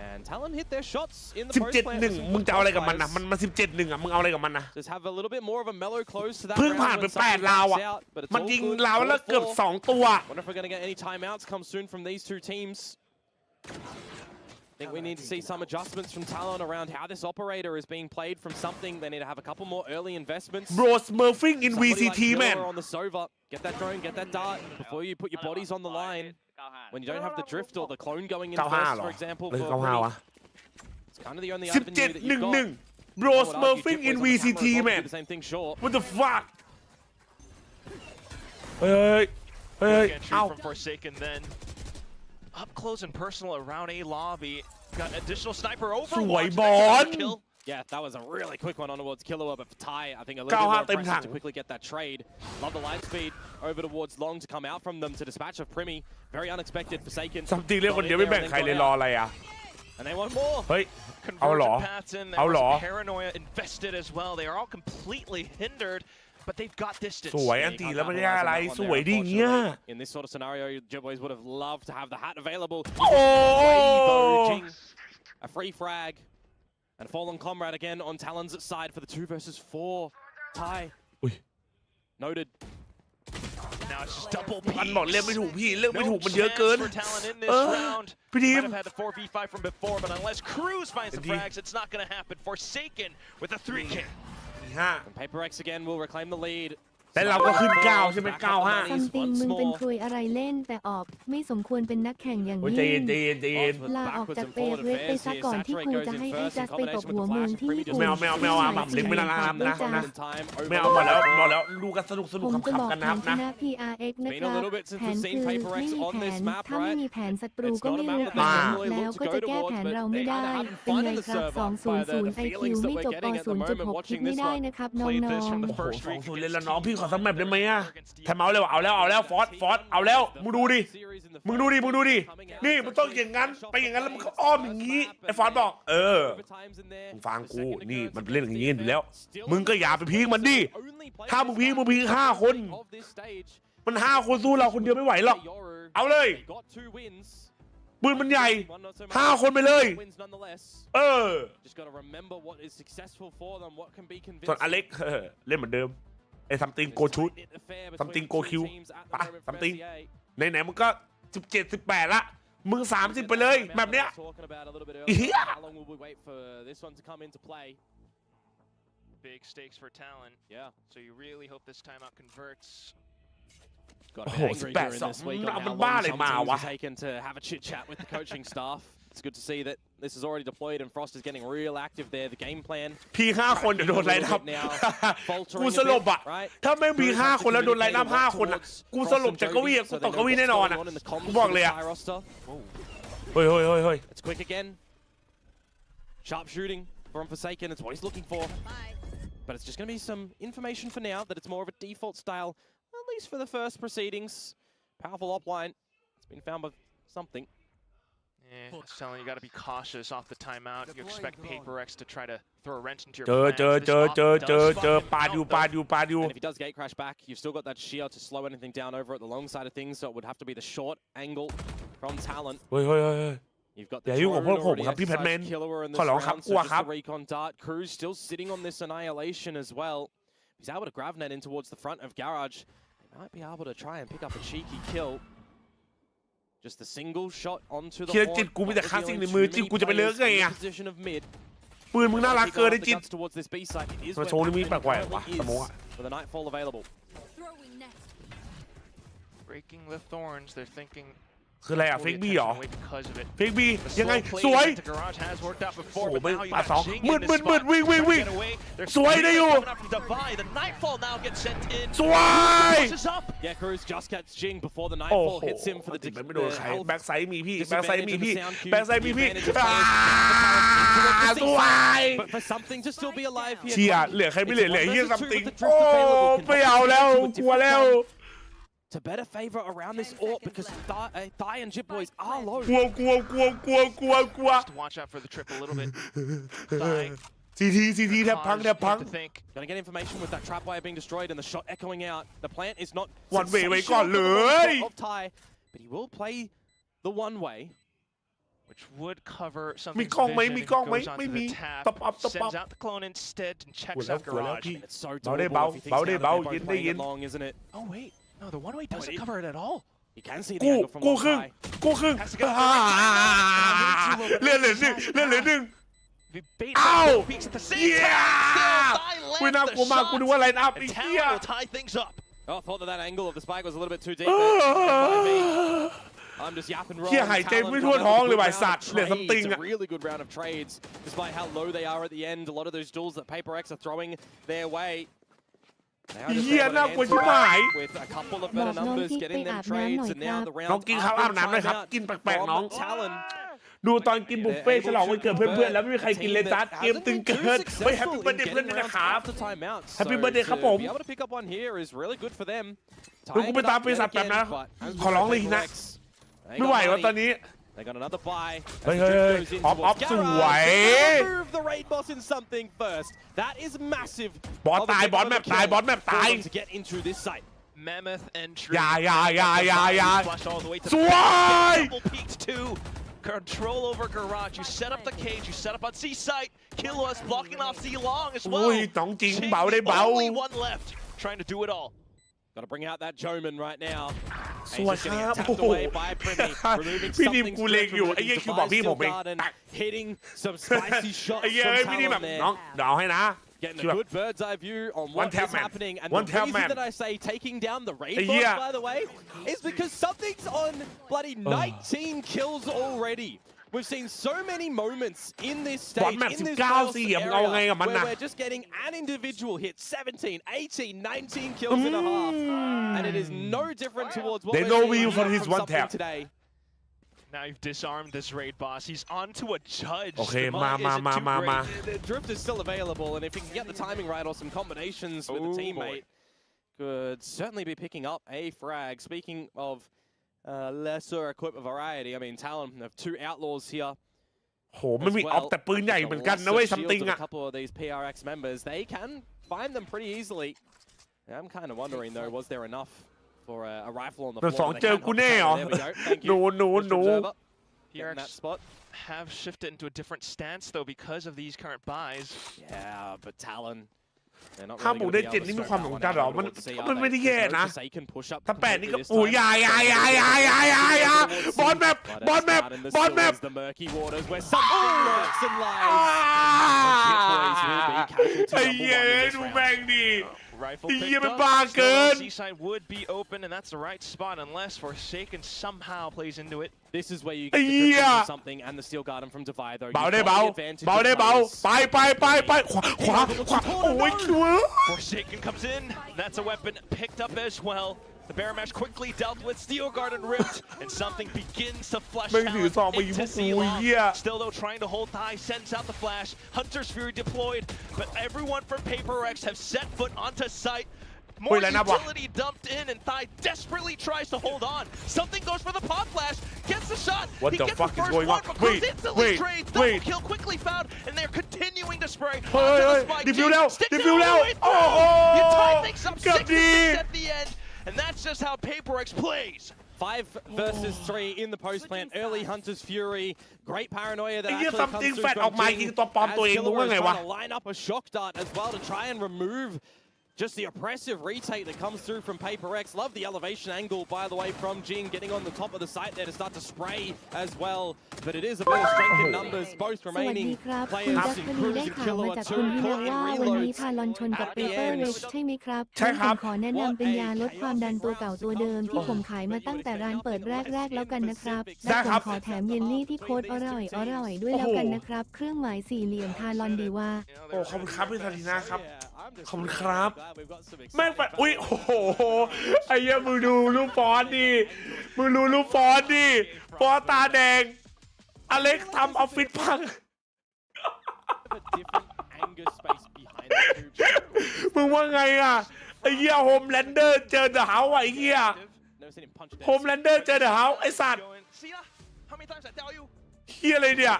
And Talon hit their shots in the 17 post หนึ่งมึงจะเอาอะไรกับมันนะมันมา17 1อ่ะมึงเอาอะไรกับมันนะ Just have a little bit more of a mellow close to that เพิ่ง round ผ่านไป when something 8 ราวอ่ะ backs out, but it's มัน all ยิง good. ราวแล้วเกือบ 4-4. 2 ตัว Wonder if we're gonna get any timeouts come soon from these two teams. I think we need to see some adjustments from Talon around how this operator is being played from something. They need to have a couple more early investments. bro smurfing in Somebody VCT like man Miller on the Sova. Get that drone, get that dart before you put your bodies on the line. When you don't have the drift or the clone going in 95 first, เหรอ for example, หรือ for 95 วะ it's kind of the only avenue that 17 you've got. 1 bro I would argue smurfing Jit in Boys on the VCT camera as well man do the same thing short. what the fuck เฮ้ย Quick entry เอ้า from Forsaken then. Up close and personal around A lobby. Got additional sniper over. สวยบอล Kill. Yeah, that was a really quick one on towards Killua, but for Ty, I think a 95 little bit more เต็มถัง impressive to quickly get that trade. Love the light speed over towards Long to come out from them to dispatch of Primi. Very unexpected. Forsaken. ซัมติงเรียกคนเดียวไม่แบ่งใครเลยรออะไรอ่ะ And they want more. เฮ้ย เอาเหรอ Convergent paths in. There เอาเหรอ was paranoia invested as well. They are all completely hindered, but they've got distance. สวยอันตีแล้วไม่ได้อะไรสวยดิเงี้ย In this sort of scenario, Jibboys would have loved to have the hat available. โอ้ Bravo-ing a free frag. And fallen comrade again on Talon's side for the 2 versus 4 tie. อุ้ย Noted. Now it's just double มันบอกเลือกไม่ถูกพี่เลือกไม่ถูก No มันเยอะเกิน chance for Talon in this เออ round. พี่ทีม Might have had the 4v5 from before, but unless Cruz finds the frags, it's not going to happen. Forsaken with a 3K. 5 And Paper X again will reclaim the lead. แต่เราก็ขึ้น 9 ใช่ไหม 9 5 ซัมติงมึงเป็นครุยอะไรเล่นแต่ออกไม่สมควรเป็นนักแข่งอย่าง โอ้ยใจ ยิ่ เย็ ง นใจเย็น ลาออกจากเปรเวทไปซะก่อนที่กูจะให้ไอ้จัสไปตบหัวมึงที่ญี่ปุ่น ไม่เอาอ่ะแบบลิงก์ไม่น่ารักนะ จ๊ะ ไม่เอาหมดแล้วดูกันสนุก ผมจะบอก ขำๆกัน แผ นะครับ นช นะ นะ PRX นะครับแผนคือไม่มีแผนถ้าไม่มีแผนศัตรูก็ไม่เลือกแผนแล้วก็จะแก้แผนเราไม่ได้เป็นไงครับ200 IQ ไม่จบป 0.6 คิดไม่ได้นะครับน้ Played อง this from ๆ the โอ้โห first 2-0เล่นแล้วน้องพี่ขอสักแมปได้ไหมอ่ะแทมเอาเลยว่ะเอาแล้วฟอสเอาแล้วมึงดูดิมึงดูดินี่มันต้องอย่างนั้นไปอย่างนั้นแล้วมันก็อ้อมอย่างนี้ไอ้ฟอสบอกมึงฟังกูนี่มันเล่นอย่างนี้อยู่แล้วมึงก็อย่าไปพีคมันดิถ้ามึงพีค5 คนมัน5 คนสู้เราคนเดียวไม่ไหวหรอกเอาเลยปืนมันใหญ่5 คนไปเลยส่วนอเล็กเล่นเหมือนเดิมไอ้ซัมติงโกชุดซัมติงโกคิวปะซัมติงไหนๆมึงก็17 18ละมึง30ไปเลยแบบเนี้ยเฮีย Big stakes for Talon. Yeah. So you really hope this timeout converts. Got a Oh, bit angry it's bad during this stuff. week Nah, on how man, long bale some ma, teams wa. are taken to have a chit chat with the coaching staff. It's good to see that this is already deployed and Frost is getting real active there. The game plan. พี่5 คนเดี๋ยวโดนไล่นับกูสลบอ่ะถ้าไม่มี5 คนแล้วโดนไล่นับ5 คนอ่ะกูสลบจากเก้าอี้กูตกเก้าอี้แน่นอนอ่ะกูบอกเลยอ่ะเฮ้ย It's quick again. Sharp shooting from Forsaken. It's what he's looking for. But it's just going to be some information for now that it's more of a default style, at least for the first proceedings. Powerful offline. It's been found by something. Yeah, Talon, you got to be cautious off the timeout. You expect Paper X to try to throw a wrench into your เจอปาดอยู่ And if he does gate crash back, you've still got that shear to slow anything down over at the long side of things, so it would have to be the short angle from Talon. เฮ้ย You've got อย่า the ยุ่งกับพวก drone ผม already ครับพี่แพทแมน excised killer in ขอ this ร้องครับ round, กลัว so ครับ just the recon dart. Cruz still sitting on this annihilation as well. He's able to grab net in towards the front of Garage. They might be able to try and pick up a cheeky kill. Just a single shot onto the เคียร์ horn. จิตกูมีแต่ Not คลาสสิก revealing ในมือ too จิต many กูจะไปเลิก players ไง in อะ the position of mid. ปืนมึงน่ารักเกินไอ้จิต Towards this B site. It is มา where โชว์นี่มี Batman แปลกแหวก currently วะ is สมองอะ with a Nightfall available. Breaking the thorns, they're thinking คืออะไรอะเฟกบี้เหรอ because of it. เฟกบี้ The ยังไง slow play สวย into Garage has worked out before, โอ้โห but now you มา got สอง Jing มืด in มื this ดมืด spot. วิ่งวิ่ง Trying to วิ่ง get away. There's สวยได้อยู่ coming up from Divide. The Nightfall now gets sent in. สวย Pushes up. Yeah, Cruz just gets Jing before the โอ้ Nightfall โห hits him for the มันไม่โดนใคร health แบ็กไซด์มีพี่ disadvantage แบ็กไซด์มีพี่ of the sound cube, แบ็กไซด์มีพี่ the advantage of อ่า players สวย But for something to still be alive here, เชียร์เหลือใครไม่เหลือเหลือ It's เฮีย one ซัม versus ติง two with the โอ้ drift available can ไม่เอาแล้ว help กลัวแล้ว to better favor around this AWP because Thai and Jip Boys are low. กลัวกลัวกลัวกลัวกลัวกลัว Just watch out for the trip a little bit. Thigh. ซีทีแทบพังแทบพัง To think. Gonna get information with that trap wire being destroyed and the shot echoing out. The plant is not วันเวไว้ก่อน sensational เล for the ย one of Thai, but he will play the one way. Which would cover มี something กล้องไหม vision มี and กล้องไหม goes onto ไม่ the มี tab, ตบอัพตบอัพ sends out the clone instead and กลัว checks แล้ว out กลัวแล้ว Garage. พี่ It's so เบาได้ doable เบา if he thinks เบาได้ now that เบา they've เย็ been นได้ playing เย็น it long, isn't it? Oh wait, no, the one way doesn't cover it at all. You can see the กู angle from กู Long ครึ่ง Thai. กูครึ่งเลือดเหลือหนึ่งเลือดเหลือหนึ่ง If he baits Ow! out both peaks at the same Yeah! time, still Thai กูน่า lands กลัว the มากกูนึกว่า shot. ไลน์อัพไอ้ And เหี้ย Talon will tie things up. Oh, I thought that angle of the spike was a little bit too deep. By me. I'm just yapping wrong. เหี้ยหายใจ Talon ไม่ got ทั่ว another ท้อง good เลยว่ะ round สั of ตว์เหลือซัมติง trades, อะ a really good round of trades, despite how low they are at the end. A lot of those duels that Paper X are throwing their way. Now just เหี้ย able to น่ากลัว answer ชิบหาย back with a couple of บอ better กน้อง numbers, กิ๊ก getting ไปอา them บน้ำหน่ trades, อย and ครั now บ the น้อง round กินข้าวอาบน้ำหน่อยครับ กินแปลกๆน้อง Talon. ดูตอนกินบุฟเฟ่ต์ฉลองวันเกิดเพื่อนๆแล้วไม่มีใครกินเลยจัดเกมตึงเกินเฮ้ยแฮปปี้เบิร์ดเดย์เพื่อนด้วยนะครับ Happy birthday ครับผม Be able to pick up one here is really good for them. เดี๋ยวกูไปตามปีศาจแป๊บนะ ขอร้องเลยนะ ไม่ไหววะตอนนี้ They got another buy. เฮ้ยเฮ้ยออฟสวย Move the raid boss in something first. That is massive. บอสตายบอสแมปตายบอสแมปตาย To get into this site. Mammoth entry. อย่า Flushed all the way to ส the วย double peaked too. Control over Garage. You set up the cage. You set up on C site. Kill us, blocking off C long as อุ้ well. ยน้องจริง Jing, เบาได้ the เบา only one left, trying to do it all. Got to bring out that Joman right now. สวยครับ Tapped โอ้โห away by Primi, removing พี่นิม something's กูเลงอยู่ good ไอ้ from เหี้ย Removing คิวบอกพี่ Device ผมเอง Still Garden, hitting some spicy ไอ้ shots เหี้ย from พี่นี่แบบ Talon น้อง there. เดาวให้นะ Getting คือ a แบบ good bird's eye view on One what tap is man. happening. And One the tap reason man. that I say taking down the raid Yeah. boss, by the way, is because something's on bloody 19 kills already. We've seen so many moments in this บอส stage, แมป in this 19 playoff สี่มึงเอาไงกับมัน area, นะ where we're just getting an individual hit, 17, 18, 19 kills in a half. And it is no different towards what They we're know seeing you for here his from one something tap. today. Now you've disarmed this raid boss. He's onto a judge. โอเค The มา money มา isn't มา too มา great. มา The drift is still available, and if he can get the timing right or some combinations with a Oh, teammate, could certainly be picking up a frag. Speaking of lesser equipment variety, I mean, Talon have two outlaws here. โหไม่มีออฟแต่ปืนใหญ่เหมือนกันนะเว้ยซัมติง A อะ couple of these PRX members, they can find them pretty easily. I'm kind of wondering though, was there enough for a rifle on the เดี๋ยว floor? สองเจอกูแน่เหรอ There we go. Thank โน you. โน Mr. โน Observer. Getting PRX that spot. have shifted into a different stance though because of these current buys. Yeah, but Talon. ถ้าหมูได้7นี่มีความสำคัญเหรอมันไม่ได้แย่นะ ถ้า8นี่ก็โอ้ยยายบอลแมปบอลแมปบอลแมป The murky waters where something lurks and lies. ไอ้เหี้ยดูแม่งดิ Rifle Yeah, picked but up. back Still, good. Seaside would be open, and that's the right spot unless Forsaken somehow plays into it. This is where you get the drift Yeah. from something and the Steel Garden from Divide though. เบา You've ได้ got เบา the advantage เบา of ได้เบา players. ไปขวาโอ้ยคิว Forsaken comes in. That's a weapon picked up as well. The Bear Mash quickly dealt with. Steel Garden ripped, and something begins to flush Maybe Talon it's all me, into you C-Long. yeah. Still though, trying to hold high, sends out the flash. Hunter's Fury deployed, but everyone from Paper X have set foot onto site. More utility dumped in, and Thai desperately tries to hold on. Something goes for the pop flash, gets the shot. What he the gets fuck the is first going one, on? but Cruz Wait, instantly wait, trades. Double wait. kill quickly found, and they're continuing to spray. เฮ้ย onto the spike. ดิฟิวแล้ว Sticks ดิ it ฟิว all แล้ว the way โอ้โห through. You tie things up เกือบ 6 to ดี 6 at the end, and that's just how Paper X plays. 5 versus 3 in the post plant. Early Hunter's Fury. Great paranoia that ไอ้เหี้ย actually comes something through fatออก from มา Jing. ยิงตัวปลอมตัวเองรู้ว่าไงวะ Trying to line up a shock dart as well to try and remove just the oppressive retake that comes through from Paper X. Love the elevation angle, by the way, from Jing getting on the top of the site there to start to spray as well. But it is a bit of strength in numbers. Both สวัส remaining ดีครับ players คุณ in ดักคดี Cruise ได้ and ข่าวมา Killer จาก 2 คุณฮินา caught in ว่าวันนี้ reloads. ทารอนชนกับเปเปอร์เรชใช่ไหมครับ ใช่ครับ ผมขอแนะนำเป็นยาลดความดันตัวเก่าตัวเดิมที่ผมขายมาตั้งแต่ร้านเปิดแรกๆแล้วกันนะครับและผมขอแถมเยลลี่ที่โค้ดอร่อยด้วยแล้วกันนะครับเครื่องหมายสี่เหลี่ยมทารอนดีว่า โอ้ขอบคุณครับพี่ธารินาครับขอบคุณครับแม่งแบบอุ้ยโอ้โหไอ้เหี้ยมึงดูรูปฟอนต์ดิมึงดูรูปฟอนต์ดิฟอนต์ตาแดงอเล็กทำออฟฟิศพัง มึงว่าไงอ่ะไอ้เหี้ยโฮมแลนเดอร์เจอเดอะเฮาส์ไอ้เหี้ยโฮมแลนเดอร์เจอเดอะเฮาส์ไอ้สัตว์เหี้ยอะไรเนี่ย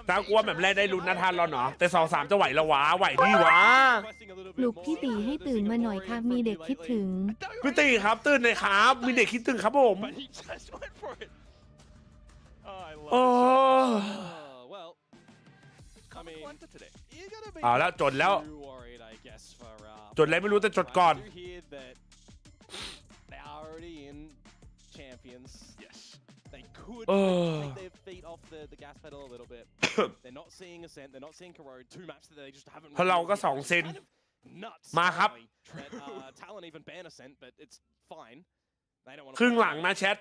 ตากลัวแบบแรกได้ลุ้นนะทานรอนเหรอแต่2-3จะไหวแล้ววะไหวดีวะ ปลุกพี่ตีให้ตื่นมาหน่อยครับมีเด็กคิดถึง พี่ตีครับตื่นเลยครับมีเด็กคิดถึงครับผมโอ้เอาแล้วจดแล้วจดแล้วไม่รู้แต่จดก่อนThey could take their feet off the gas pedal a little bit. They're not seeing Ascent, they're not seeing Corrode. 2 maps that they just haven't. เพราะเราก็2เซน nuts. มาครับ Talon even ban Ascent, but it's fine. They don't want ครึ่งหลังนะแชท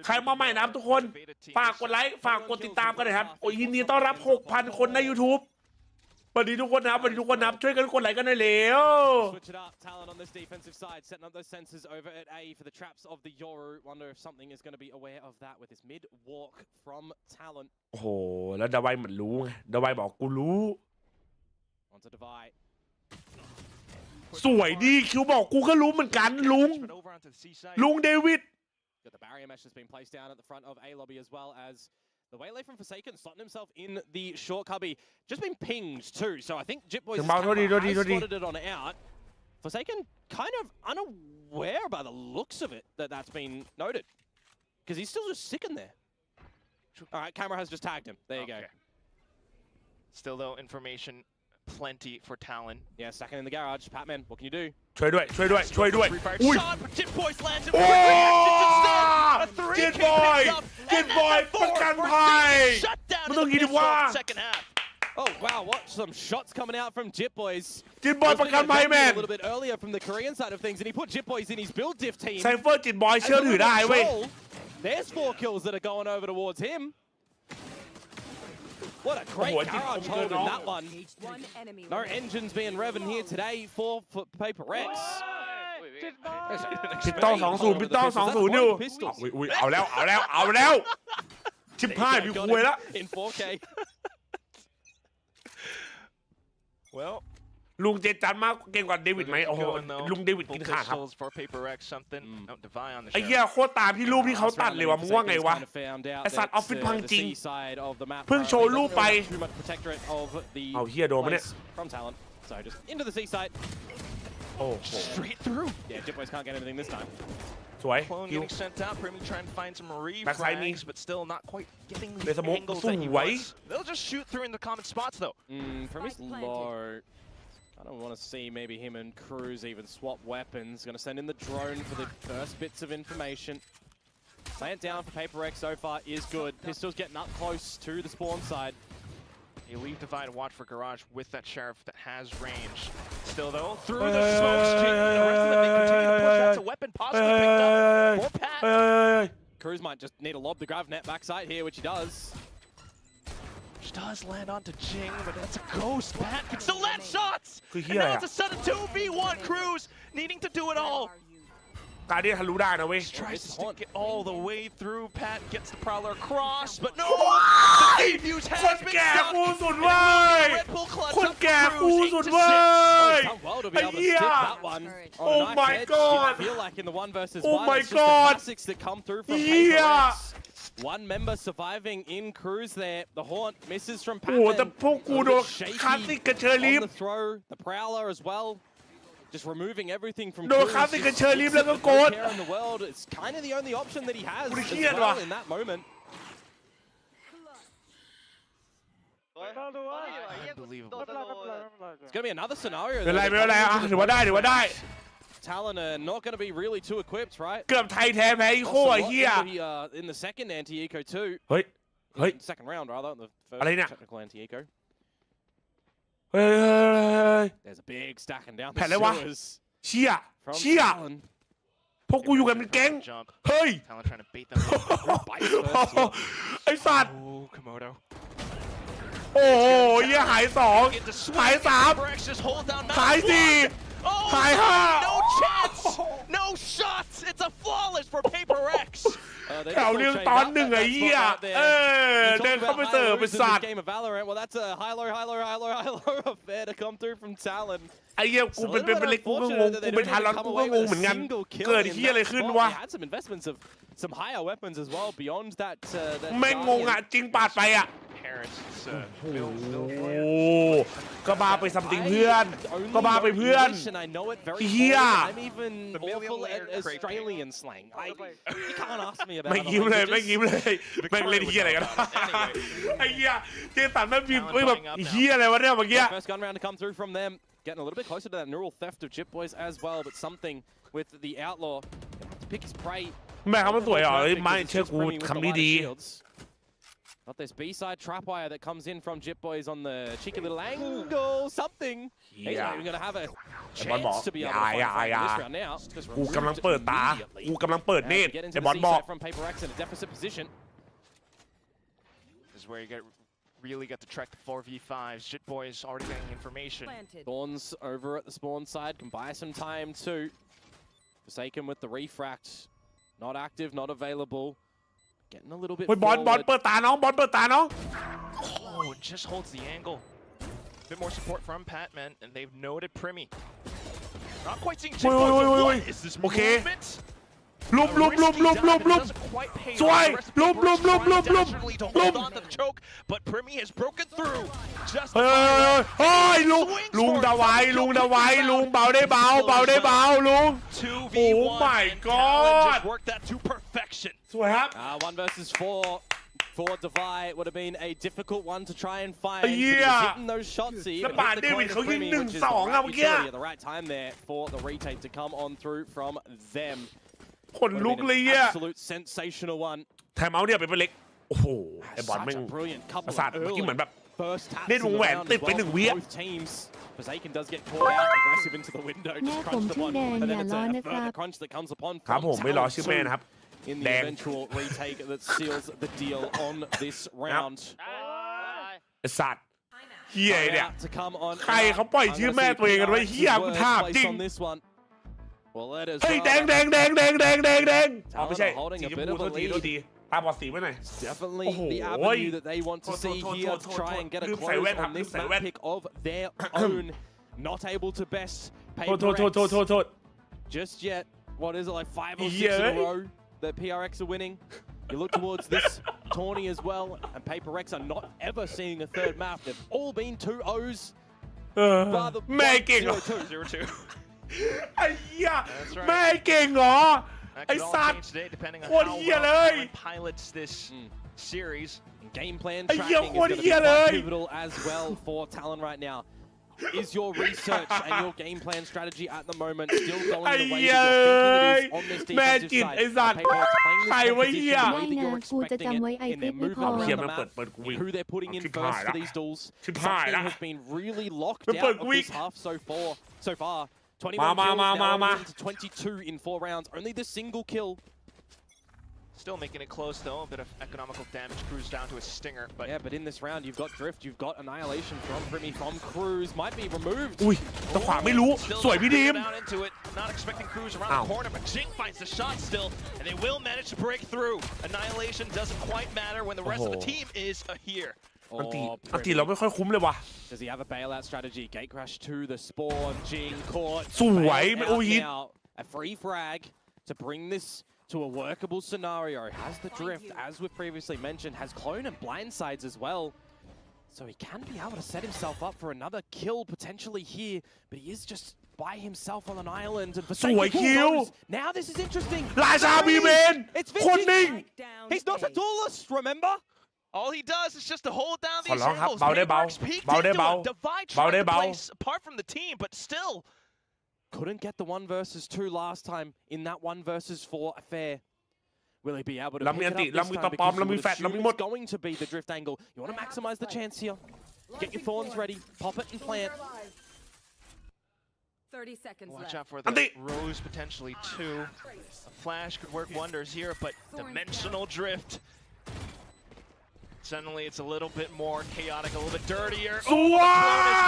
ใครมาใหม่นะครับทุกคนฝากกดไลค์ฝากกดติดตามกันนะครับโอ้ยยินดีต้อนรับ 6,000 คนใน YouTubeสวัสดีทุกคนนะครับสวัสดีทุกคนนะครับช่วยกันกดไลค์กันหน่อยเร็ว Switch it up. Talon on this defensive side, setting up those sensors over at A for the traps of the Yoru. Wonder if something is going to be aware of that with this mid walk from Talon. โอ้โหแล้วดาไวเหมือนรู้ไงดาไวบอกกูรู้ Onto Divide. สวยดีคิวบอกกูก็รู้เหมือนกันลุงเดวิด Got the barrier mesh has been placed down at the front of A lobby as well as the waylay from Forsaken slotting himself in the short cubby. Just been pinged too, so I think Jitboy's has spotted it on out. Forsaken kind of unaware by the looks of it that that's been noted. Because he's still just sitting there. Alright, camera has just tagged him. There you go. Still though, information plenty for Talon. Yeah, second in the garage. Patman, what can you do? ช่วยด้วยอุ้ย Jitboy lands it. โอ้จิตบอยประกันภัยมันต้องยินว่า Oh wow, what some shots coming out from Jitboys. จิตบอยประกันภัยแมน A little bit earlier from the Korean side of things, and he put Jitboys in his build diff team. ไซเฟอร์จิตบอยเชื่อถือได้เว้ย There's 4 kills that are going over towards him. What a great garage hold in that one. No engines being revving here today for Paper X. ปิดต้อง2-0ปิดต้อง2-0อยู่อุ้ยเอาแล้วชิบหายมีคุยแล้ว In 4K. Well, ลุงเจจันมากเก่งกว่าเดวิดไหมโอ้โหลุงเดวิดกินขาครับไอ้เหี้ยโคตรตามที่รูปที่เขาตัดเลยวะมึงว่าไงวะไอ้สัตว์ออฟฟิศพังจริงเพิ่งโชว์รูปไปเอาเหี้ยโดนมั้ยเนี่ย So just into the seaside. Oh, straight through. Yeah, Jitboys can't get anything this time. สวย Clone getting sent out. Premi trying to find some refrags, but still not quite getting the angles that he wants. They'll just shoot through in the common spots though. Premi's low. I don't want to see maybe him and Cruz even swap weapons. Going to send in the drone for the first bits of information. Plant down for Paper X so far is good. Pistol's getting up close to the spawn side. You leave Divide and watch for Garage with that Sheriff that has range. Still though, through the smoke screen, the rest of them may continue to push. That's a weapon possibly picked up for Pat. Cruz might just need to lob the grav net backside here, which he does. Which does land onto Jing, but that's a ghost. Pat can still land shots! And Yeah. now it's a sudden 2v1 Cruz, needing to do it all. การที่ทะลุได้นะเว้ย Tries to stick it all the way through. Pat gets the Prowler across, but no! The defuse ค has น been แก่ stopped. กูสุดเว้ย Red Bull clutch คน up แก่ for กู Cruz, สุด 8 to เว้ย He's done well to be ไอ้ able to เหี้ย stick that one. Oh On a my knife edge. God. Didn't feel like in the 1 versus Oh 1. my It's just the God. classics that come through from Yeah. Paper X. One member surviving in Cruz there. The Haunt misses from โอ้โห Patman. แต่พวกกูโดนคลาสสิกกับเชอร์ลีฟ On the throw, the Prowler as well. just removing everything from โดนคาสิกันเชอร์ลิฟแล้วก็โกด in the world. It's kind of the only option that he has as well in that moment. Unbelievable. It's going to be another scenario. ไม่เป็นไรถือว่าได้ Talon are not going to be really too equipped, right? เกือบไทยแท้แพ้อีโคไอ้เหี้ย In the second anti-eco too. เฮ้ย Second round rather. The first technical anti-eco. เฮ้ย There's a big stacking down แผ่นอะไรวะ เชี่ยพวกกูอยู่กันเป็นแก๊งเฮ้ย Talon trying to bait them. ไอ้สัตว์ Oh, Komodo. โอ้โหเหี้ยหาย2หาย3หาย4หาย5 No chance! No shots! It's a flawless for Paper X! แถวเรื่องตอน1ไอ้เหี้ยเดินเข้าไปเสิร์ฟเป็นสัตว์ Well, that's a high low affair to come through from Talon. ไอ้เหี้ยกูเป็นเล็กกูก็งงกูเป็นทารอนกูก็งงเหมือนกันเกิดเหี้ยอะไรขึ้นวะ Had some investments of some higher weapons as well beyond that. แม่งงงอ่ะจริงปาดไปอ่ะก็บ้าไปซัมติงเพื่อนก็บ้าไปเพื่อนเฮีย Australian slang. You can't ask me about. ไม่ยิ้มเลยแม่งเล่นเฮียอะไรกันไอ้เฮียเจสันแม่งพิมพ์แบบเฮียอะไรวะเนี่ยเมื่อกี้ First gun round to come through from them, getting a little bit closer to that neural theft of Chip Boys as well, but something with the outlaw gonna have to pick his prey. แม่เขามันสวยเหรอไม่เชื่อกูคำนี้ดี Got this B-side trapwire that comes in from Jip Boys on the cheeky little angle, something. He's not even going to have a chance to be able to fight this round now. กูกำลังเปิดตากูกำลังเปิดเนตรไอ้บอลบอก from Paper X in a deficit position. This is where you really get to track the 4v5s. Jit Boys already getting information. Thorns over at the spawn side can buy some time too. Forsaken with the refract. Not active, not available. Getting a little bit บอลเปิดตาน้องบอลเปิดตาน้อง Oh, just holds the angle. A bit more support from Patman, and they've noted Primi. Not quite seeing Jit Boys. What is this movement? ลุมสวยลุม Hold on to the choke, but Primi has broken through. Just เฮ้ยลุงดาไว้ลุงเบาได้เบาลุง 2v1 Oh my and God. Talon just worked that to perfection. สวยครับ 1 versus 4 for Divide would have been a difficult one to try and find. Yeah. But he's hitting those shots. He even hit the coin to Primi, which is the right utility at the right time there for the retake to come on through from them. ขนลุกเลยอ่ะ Absolute sensational one. ไทม์เอาท์เนี่ยเป็นเล็กโอ้โหไอ้บอลแม่งประสาทเมื่อกี้เหมือนแบบเล่นวงแหวนติดไป1วิอ่ะ Forsaken does get caught out, aggressive into the window, just crunch the one, and then it's a further crunch that comes upon ครับผมไม่รอชื่อแม่นะครับ in the eventual retake that seals the deal on this round. ไอ้สัตว์เฮียเนี่ย To come on. ใครเขาปล่อยชื่อแม่ตัวเองกันไว้เฮียกูถามจริง Well, let us. เฮ้ยแดงอ๋อไม่ใช่สีชมพูตัวทีตาบอดสีไว้หน่อย Definitely the avenue that they want to see here to try and get a close on this map pick of their own. Not able to best Paper X โทษ just yet. What is it, like 5 or 6 in a row that PRX are winning? You look towards this tourney as well, and Paper X are not ever seeing a third map. They've all been 2-0s. แม่เก่งเหรอ 0-2. ไอ้เหี้ยแม่เก่งเหรอไอ้สัตว์โคตรเหี้ยเลย pilots this series. Game plan ไอ้เหี้ย tracking โค is ตร going to เหี้ย be เลย pivotal as well for Talon right now. Is your research and your game plan strategy at the moment still going the way that you're thinking it is on this defensive side? ไอ้สัตว์ Paper X playing this ใครวะเหี้ย competition the way that you're expecting it in their movement around the map, เปิดกูวิ่ง who they're putting in first for these duels. ชิบหายละ Something has been really locked เปิด out กู of วิ่ง this half so far. 21 มา kills now into 22 in 4 rounds. Only the single kill. Still making it close though. A bit of economical damage. Cruz down to a stinger. But yeah, but in this round you've got Drift, you've got Annihilation from Primi, from Cruz. Might be removed. อุ้ยตะขวาไม่รู้สวยพี่ดีม down into it. Not expecting Cruz around the corner, but Jing finds the shot still, and they will manage to break through. Annihilation doesn't quite matter when the rest of the team is here. อันตีเราไม่ค่อยคุ้มเลยว่ะ Does he have a bailout strategy? Gate crash to the spawn. Jing caught. สวยไม่โอฮิต A free frag to bring this to a workable scenario. Has the drift, as we've previously mentioned, has clone and blindsides as well. So he can be able to set himself up for another kill potentially here, but he is just by himself on an island. And for สวยคิว now this is interesting. ราชาบีเบน It's คนนิ่ง He's not a duelist, remember? All he does is just to hold down ขอ these ร้องครับ angles. เบาได้เบา Paperwork's peeked เบาได้ into เบา it. Divide เบา tried ได้ to เบา place apart from the team, but still. Couldn't get the 1 versus 2 last time in that 1 versus 4 affair. Will he be able to เรามี pick อั it นติ up เรา this มี time? ตัวปลอม Because เรา you มี would แฟลช assume เรามีหมด it's going to be the drift angle. You want to maximize the chance here. Get your thorns ready. Pop it and plant. 30 seconds Watch left. out for Anti. the Rose potentially too. A flash could work wonders here, but dimensional drift. Suddenly it's a little bit more chaotic, a little bit dirtier. สว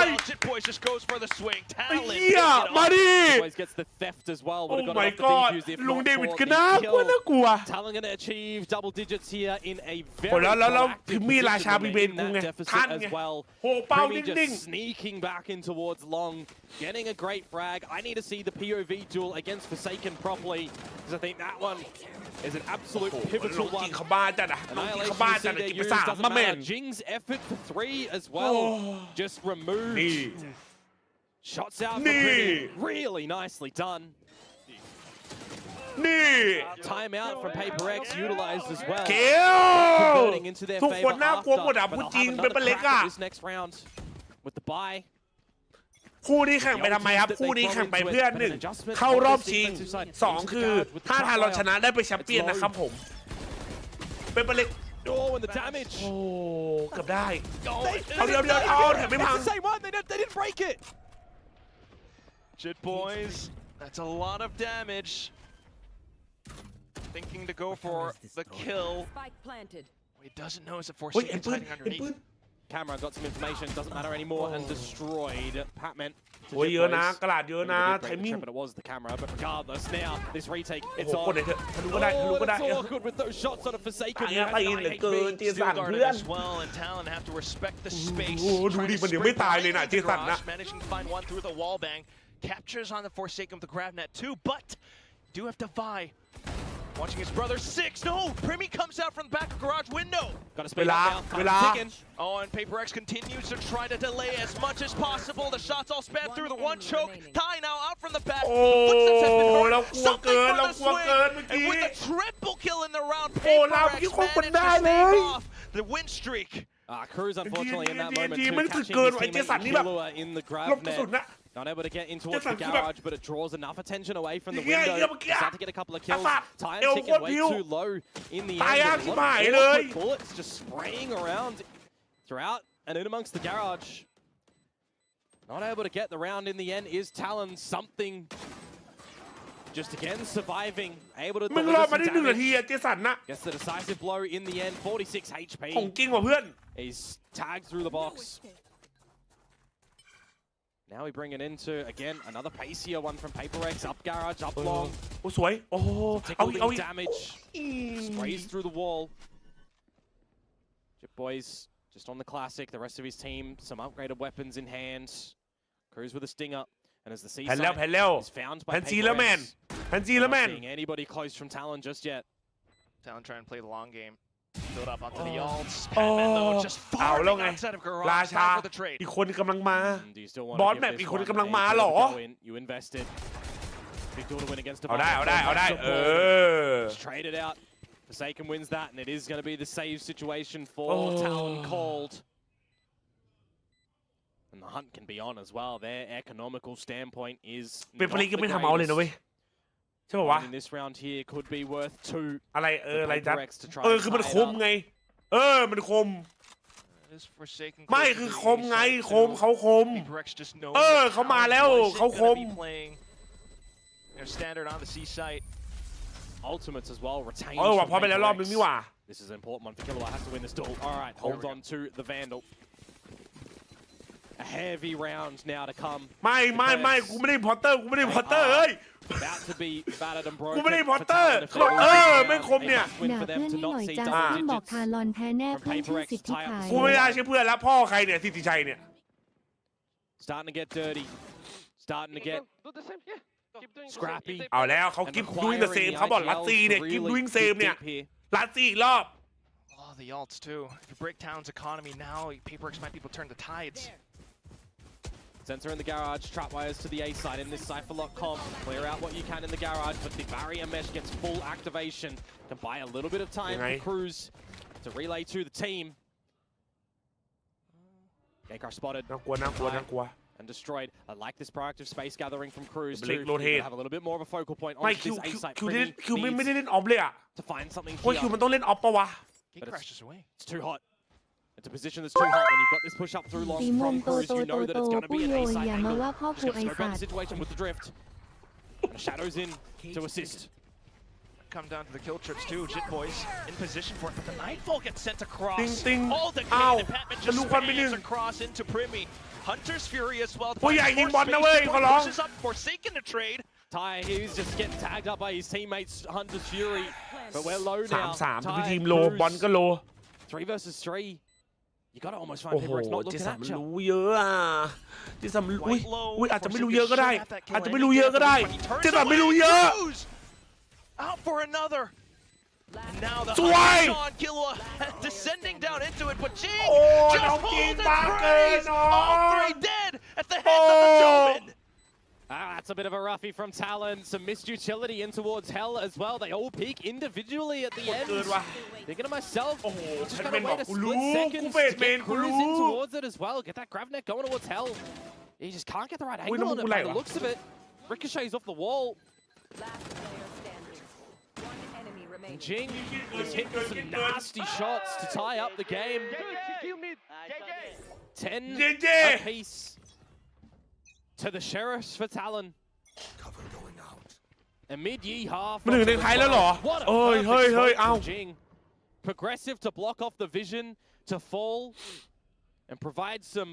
ย Jit Boys just goes for the swing. ไอ้ Talon เหี้ย picks it มา off. ดิ Always gets the theft as well. Oh Would have got my it off the god defuse if ลุง not เดวิด for ก็ the น่ากลัว kill. น่ากลัว Talon going to achieve double digits here in a โอ้ very แล้ว proactive คือมีราชา position บีเบน in กูไง that ทัน deficit ไง as well. โหเป้า Primi นิ่ง just sneaking back in towards Long, getting a great frag. I need to see the POV duel against Forsaken properly, because I think that one is an absolute ๆ pivotal ลงจริ one. งเขาบ้าจัดอะลงจริงเขา Annihilation บ้า you จัด see อะ their กินไป use สาม doesn't มาแมน matter. Jing's effort for 3 as well, just removed. นี่ Shots out for Nee. Primi. Really nicely done. นี่ Timeout from Paper X utilized as well. เกล Converting into their ทุกคน favor น่ากลัว after, หมดอะ but พูด they'll จริง have เป็น another ปลาเล็ก crack อะ at this next round with the bye. คู่นี้แข่งไปทำไมครับ คู่นี้แข่งไปเพื่อหนึ่งเข้ารอบชิงสองคือถ้าทารอนชนะได้ไปแชมเปี้ยนนะครับผม เป็นปลาเล็ก Oh, and the damage. โอ้เกือบได้ They เอาเดียวเอาแถมไม่พัง It's the same one. They didn't break it. Jit Boys, that's a lot of damage. Thinking to go for the kill. Spike planted. What he doesn't know is that เฮ้ยเอ็น Forsaken's ปืน hiding เอ็นปืน underneath. Camera got some information. Doesn't matter anymore, and destroyed. Patman. โอ้ยเยอะนะกระดาษเยอะนะ ไท Maybe they มิ่ง did break the trip, but it was the camera. But regardless, now this retake, โอ้ it's โหกด on. เลยเถอะทะลุก็ได้ทะลุก็ได้ It's all good with those shots on a Forsaken. ตายอะตายเหลือเกินเจสัน Still เพื่ guarded อน as well, and Talon have to respect the space. โอ้โหดูดิ Trying to มันยังไม่ sprint ตายเลยนะ right เจ into สันนะ garage, managing to find one through the wall bang. Captures on the Forsaken with the grab net too, but do have to vie. Watching his brother 6. No! Primi comes out from the back of garage window. Got to speed Vela, up now. Vela. Time's ticking. Oh, and Paper X continues to try to delay as much as possible. The shots all spam through the one enemy choke. remaining. Ty now out from the back. โอ้ Footsteps have been heard. เรากลัว Something เกิน for เรา the กลัว swing. เกินเมื่อ And กี้ with the triple kill in the round, โอ้เรา Paper เมื่อ X กี้คงคน managed ได้ to เล stave ย off the win streak. Cruz, unfortunately, in that moment, TNT too, มันสึก catching เกิน his ไอ้เจ teammate สันนี่แบบ Killua in the หลบ grab กระสุน net. นะ Not able to get in towards the Just like garage, but it draws enough attention away from the เนี่ย window. เมื่อกี้ Start to get a couple of kills. ประสาท Time เอว ticking โคตร way พิ้ว too low in the ตาย end. ยาก A ชิบ lot หาย of เลย awkward bullets just spraying around throughout and in amongst the garage. Not able to get the round in the end is Talon. Something just again surviving, able to มึง deliver รอมา some ได้1 นาที damage. อะเจสันนะ Gets the decisive blow in the end. 46 ของ HP. จริงว่ะเพื่อน He's tagged through the box. Now we bring it into, again, another pacier one from Paper X. Up garage, up long. โอ้สวย โอ้เอาอีก Tickling เอาอีก damage. Sprays through the wall. Jit Boys just on the classic. The rest of his team, some upgraded weapons in hand. Cruz with a stinger. And as the แผ่นแล้ว seaside แผ่นแล้ว is found by แผ่นจี Paper แล้วแมน X. แผ่นจีแล้วแม Not น seeing anybody close from Talon just yet. Talon trying to play the long game. Build up onto the ults. Patman, though, just เอา farming แล้วไง outside of รา garage. ชา Time for the trade. อีกคนกำลังมา Do you still want Boss to map give อี this กคน one กำลังมา a เหรอ go in? You invested. Big deal to win against เอาได้ เอาได้ เอาได้ เออ Just trade it out. Forsaken wins that, and it is going to be the save situation for Oh. Talon called. And the hunt can be on as well. Their economical standpoint is เป็น not ปลีก็ the ไม่ทำเอาเลยนะเว้ย greatest. ใช่ป่าวะ In this round here could be worth 2. อะไรอะไร for จัด Paper X to try คือ and มัน tie ค it ม up. ไง มันคม This Forsaken ไม่ close คือ to the คมไง side คม too. เขาคม Paper X just knowing เขามาแล้ว Talon เขา wasn't คม gonna be playing their standard on the C site. Ultimates as well retained. ว่ะ from พอไปแล้ว Paper รอบนึง X. นี่หว่า This is an important one for Killua. Has to win this duel. All right, hold on to the Vandal. A heavy round now to come. ไม่กูไม่ได้พอตเตอร์ กูไม่ได้พอตเตอร์เอ้ย About to be battered and กู broken. ไม่ได้พอ for ตเตอร์ Talon if they เอ lose ไม่ now. คม A เนี่ย must win ด่า for เพื่ them อน to ให้หน่ not อย see จ้า double เพื่อนบอก digits. ทารอนแพ้แน่เพื่อนชื่อสิทธิชัย กูไม่ได้ใช่เพื่อนแล้วพ่อใครเนี่ยสิทธิชัยเนี่ย Starting to get dirty. Starting to get scrappy. เอาแล้วเขา And กิฟ requiring ดูอิงเดอะเซม the เขาบอก IGLs ลัดซีเนี่ย to กิฟ really ดูอิงเซม dig เนี่ย deep here. ลัดซีอีกรอบ Oh, the ults too. If you break Talon's economy now, Paper X might be able to turn the tides. It's Sensor in the garage, trap wires to the A side in this Cypher lock comp. Clear out what you can in the garage, but the barrier mesh gets full activation. Can buy a little bit of time for Cruz to relay to the team. Gaker spotted. น่ากลัว And destroyed. I like this proactive space gathering from Cruz too. Have a little bit more of a focal point on this A site. คิวไม่ได้เล่นออฟเลยอ่ะ To find something เพราะคิว here. มันต้องเล่นออฟปะวะ He crashes away. It's too hot. It's a position that's too hot when you've got this push up through long สีม่วง from โต Cruz. โต You โต know that โต it's going to ผู้ be โย an A อย่า site มาว่า angle. พ่อครู Just ไอ gonna scope สั out ต the ว์ situation with the drift. And Shadows in to assist. Come down to the kill trips too. Jit boys in position for it, but the Nightfall gets sent across. Ting. All the Ow. Patman just spans across into Primi. Hunter's Fury as well. ผู้ใหญ่ยิงบอลนะเว้ยขอร้อง Pushes up, Forsaken to trade. Ty, he's just getting tagged up by his teammates, Hunter's Fury. But we're low now. 3-3 Ty, คือทีมโลบอลก็โล 3 versus 3. You gotta almost find โอ้โห Paper X not เจ looking สัน at มัน you. รู้เยอะอ่ะเจสันมันอุ้ยอาจจะไม่รู้เยอะก็ได้อาจจะไม่รู้เยอะก็ได้เจสันไม่รู้เยอะ Out for another. And now the Sway! Sean Killua descending down into it, but Jing Oh, just no, holds King and Barker, prays. no. All three dead at the hands of the Doman. That's a bit of a roughie from Talon. Some missed utility in towards Hell as well. They all peak individually at the end. Thinking to myself, just gotta wait a split second to get Cruz in towards it as well. Get that grab net going towards Hell. He just can't get the right angle on it by the looks of it. Ricochets off the wall. And Jing is hitting some nasty shots to tie up the game. 10 apiece to the Sheriffs for Talon. And mid-ye half. มันถึงในท้ายแล้วเหรอเฮ้ยเอา Jing. Progressive to block off the vision to fall and provide some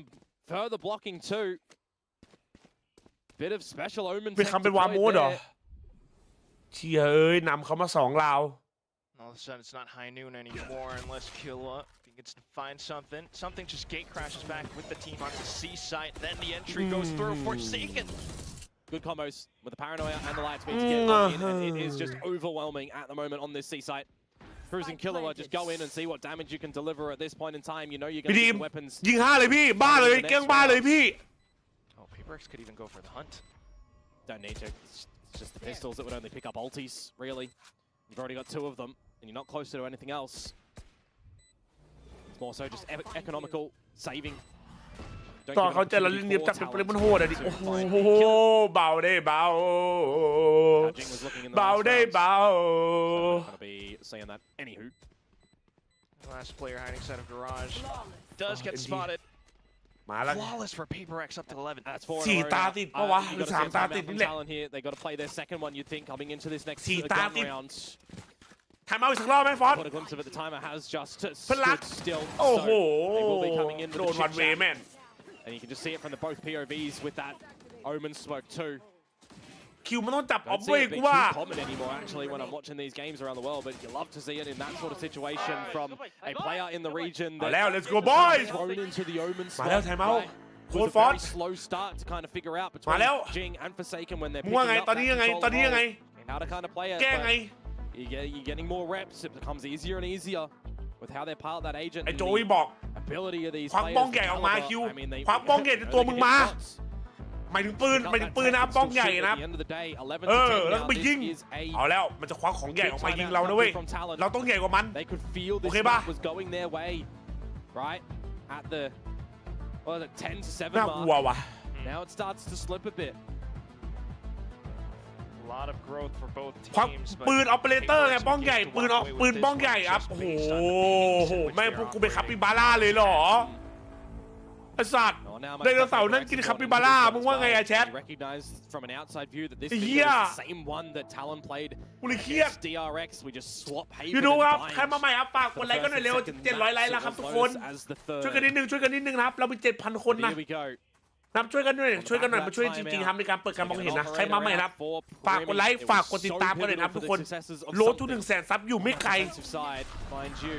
further blocking too. Bit of special omen เป็นคำเป็นวาโมดเหรอเชี่ยนำเขามา2 ราว All of a sudden, it's not high noon anymore unless Killua gets to find something. Something just gate crashes back with the team onto C site. Then the entry goes through. Forsaken. Good combos with the paranoia and the light speed to get in, and it is just overwhelming at the moment on this C site. Cruz and Killua just go in and see what damage you can deliver at this point in time. You know you're going to get weapons. ยิง5เลยพี่บ้าเลยเกี้ยงบ้าเลยพี่ Oh, Paper X could even go for the hunt. Don't need to. It's just the pistols that would only pick up ultis, really. You've already got 2 of them, and you're not closer to anything else. It's more so just economical saving. ตอนเขาเจอเราเล่นเนียบจับเป็นมันโหดอ่ะดิโอ้โหเบาได้เบาเบาได้เบา Gonna be saying that. Anywho, Last player hiding side of garage does get spotted. มาแล้ว Flawless for Paper X up to 11. that's 4 4 ตาติดปะวะหรือ3 ตาติดนี่แหละ Talon here. They got to play their second one. You'd think coming into this next 4 ตา gun ติด rounds. ทำเอาอีกสักรอบไหมฟอส Caught a glimpse of it. The timer has just Black. stood still. โอ้โห So they will be coming in โด with น the วันเว chit-chat. แมน And you can just see it from the both POVs with that Omen smoke too. คิวมันต้องจับออฟ Don't เว้ย see it กู being ว่า too common anymore actually when I'm watching these games around the world, but you love to see it in that sort of situation from a player in the region เอา that แล้ว let's go boys thrown into the Omen มาแล้ว spot. timeout Right? โค Was ตร a ฟอส very slow start to kind of figure out มา between แล้ว Jing and Forsaken when they're มึงว่า picking ไง up ตอนนี้ that ยังไง control ตอนนี้ยังไง and how to kind of play it. แก้ไง You're getting more reps. It becomes easier and easier with how they pilot that agent. ไอ้ and โจ the ยบอก ability of these ควัก players บ้อง to ใหญ่ออกมา caliber. คิว I mean, they ควักบ้องใหญ่ในตัวมึงมา shots. หมายถึงปืนหมายถึงปืนนะบ้องใหญ่นะ At the end of the day, 11 เอ to อ 10 แล้ว now. ไปยิง This is a เอาแล้วมันจะควักของใหญ่ออกมายิงเรานะเว้ย เราต้องใหญ่กว่ามัน They could feel this Okay, map ba? was going their way, right? At the 10 to 7 น่ากลัว mark. ว่ะ Now it starts to slip a bit. A lot of growth for both ควัก teams. ปืนออเปอเรเตอร์ไงบ้องใหญ่ปืนปืนบ้องใหญ่ครับโอ้โหแม่งพวกกูเป็นคาปิบาร่าเลยเหรอไอ้สัตว์ Oh, now ไดโนเสาร์นั่งกินคาปิบาร่ามึงว่าไงอะแชท You recognize from an outside view that this Yeah. video is the same one that Talon played กูเลยเครียด against DRX. We just swap ยู Haven ดูครับ and ใครมาใหม่ครับฝากกดไลค์กันหน่อยเร็ว 700 ไลค์แล้วครับทุกคน as the third. ช่วยกันนิดนึงนะครับเรามี 7,000 คนนะ Here we go. นับช่วยกันด้วยช่วยกันหน่อยมาช่วยจริงๆครับในการเปิดการมองเห็นนะใครมาใหม่นะครับฝากกดไลค์ฝากกดติดตามกันหน่อยนะครับทุกคนโลดทุก100,000 ซับอยู่ไม่ไกล Defensive side, mind you.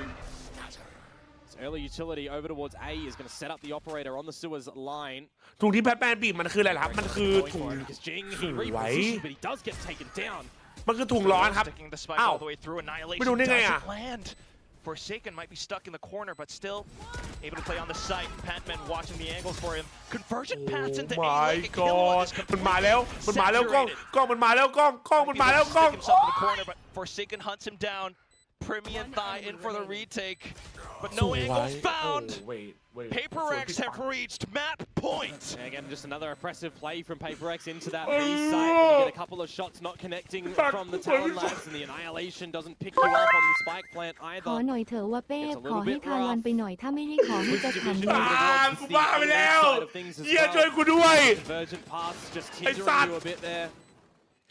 So early utility over towards A is going to set up the operator on the sewers line. ถุงที่แพทแมนบีบมันคืออะไรล่ะครับมันคือถุง Because Jing, he repositions, but he does get taken down. มันคือถุงร้อนครับ Sticking the spike อ้าว all the way through. Annihilation ไม่รู้ได้ไงอะ doesn't land. Forsaken might be stuck in the corner, but still able to play on the site. Patman watching the angles for him. Conversion paths into A. My God มันมาแล้วกล้องมันมาแล้วกล้องมันมาแล้วกล้อง Himself in the corner, but Forsaken hunts him down. Premium Thigh in for the retake, but no angles found. Paper X have reached map point. And again, just another oppressive play from Paper X into that B site. You get a couple of shots not connecting from the Talon lads, and the Annihilation doesn't pick you up on the spike plant ขอ either. หน่อยเถอะว่าเป้ขอให้ทารอนไปหน่อยถ้าไม่ให้ขอให้จะขำเลย กูบ้าไปแล้วเฮียช่วยกูด้วย Convergent paths just hindering you a bit there.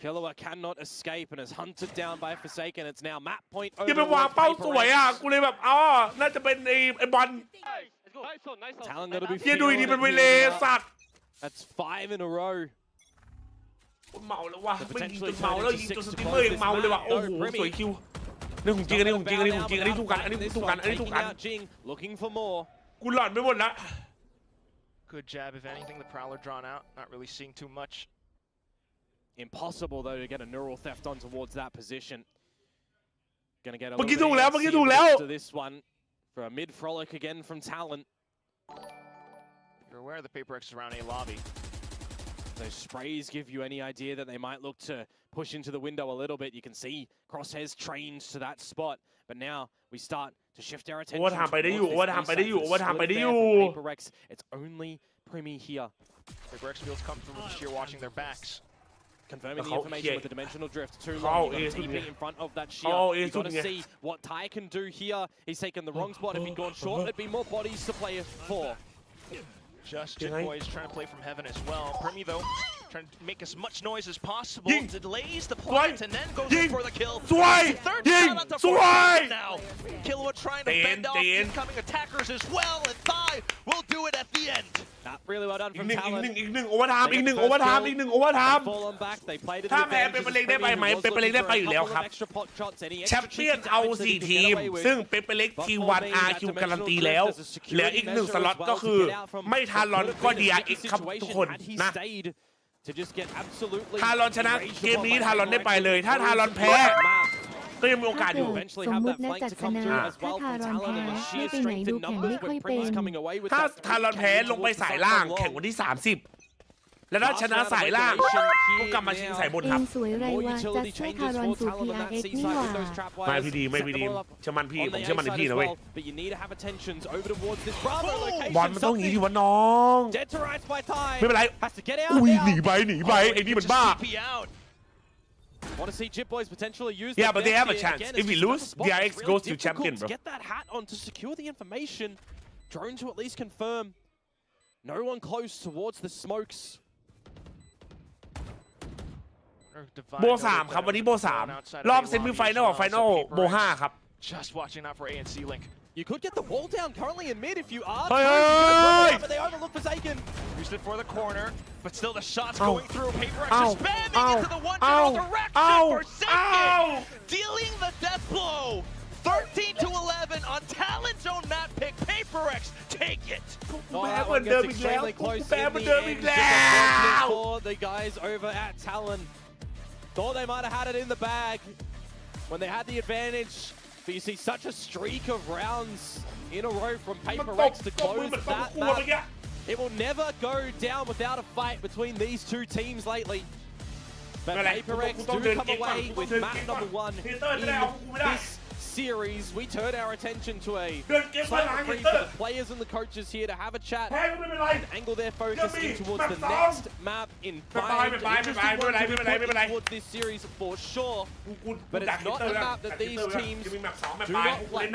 Killua cannot escape and is hunted down by Forsaken. It's now map point over ยังไปวางเป้าสวยอ่ะกูเลยแบบน่าจะเป็นไอ้บอล Talon gotta be เฮียดูดิมันเวเลสัตว์ That's 5 in a row. เมาแล้วว่ะไม่ยิงจนเมาแล้วยิงจนสตรีมเมอร์ยังเมาเลยว่ะโอ้โหสวยคิวนี่ของจริงอันนี้ของจริงอันนี้ถูกกันอันนี้ถูกกัน Looking for more. กูหลอนไปหมดละ Good jab, if anything. The Prowler drawn out. Not really seeing too much. Impossible though to get a neural theft on towards that position. Gonna get a เมื่อกี้ little ถู bit กแล้วเมื่อกี้ถูกแล้ว to this one for a mid frolic again from Talon. You're aware the Paper X is around A lobby. Those sprays give you any idea that they might look to push into the window a little bit. You can see Crosshairs trained to that spot, but now we start to shift our attention. Paper X, it's only Primi here. Paper X feels comfortable just here watching their backs. Confirming the information with the dimensional drift. Too long. TP in front of that shield. You've got to see what Ty can do here. He's taken the wrong spot. If he'd gone short, it'd be more bodies to play for. Just Boys trying to play from heaven as well. Primi though, trying to make as much noise as possible. Delays the plant and then goes in for the kill. Third shot onto Forsaken now. Killua trying to fend off incoming attackers as well, and Thai will do it at the end. Not really well done from Talon. อีกหนึ่งโอเวอร์ไทม์ Fall on back. They played it. ถ้าแพ้เป็นไปเล็กได้ไปไหมเป็นไปเล็กได้ไปอยู่แล้วครับแชมเปี้ยนเอา4ทีมซึ่งเป็นไปเล็กทีวัน RQ การันตีแล้วเหลืออีก1สล็อตก็คือไม่ทารอนก็ DRX ครับทุกคนนะทารอนชนะเกมนี้ทารอนได้ไปเลยถ้าทารอนแพ้ก็ยังมีโอกาสอยู่ สมมุตินะจัดชนะถ้าทารอนแพ้ไม่ไปไหนดูแข่งไม่ค่อยเป็น ถ้าทารอนแพ้ลงไปสายล่างแข่งวันที่30แล้วถ้าชนะสายล่างก็กลับมาชิงสายบนครับ สวยไรวะจัดใช้ทารอนสู่ PRX นี่หว่า ไม่พี่ดีเชื่อมันพี่ผมเชื่อมันในพี่นะเว้ยบอลมันต้องอย่างนี้ดิวะน้องไม่เป็นไรอุ้ยหนีไปไอ้นี่มันบ้า Want to see Jip Boys potentially use Yeah, but they have a chance. If we lose, DRX goes to champion, bro. Get that hat on to secure the information. Drone to at least confirm. No one close towards the smokes. โบ3ครับวันนี้โบ3รอบเซมิไฟแนลกับไฟนอลโบ5ครับ Just watching out for A and C Link. You could get the wall down currently in mid if you are. But they overlook Forsaken. Used it for the corner, but still the shots going through. Paper X is spamming into the one-channel direction. Forsaken dealing the death blow. 13 to 11 on Talon's own map pick. Paper X take it. That one gets extremely close in the end. For the guys over at Talon. Thought they might have had it in the bag when they had the advantage. But you see such a streak of rounds in a row from Paper X to close that map. It will never go down without a fight between these two teams lately. But Paper X do come away with map number 1 in this series. We turn our attention to a slight reprieve for the players and the coaches here to have a chat and angle their focus in towards the next map in mind. Towards this series for sure. But it's not a map that these teams do not play.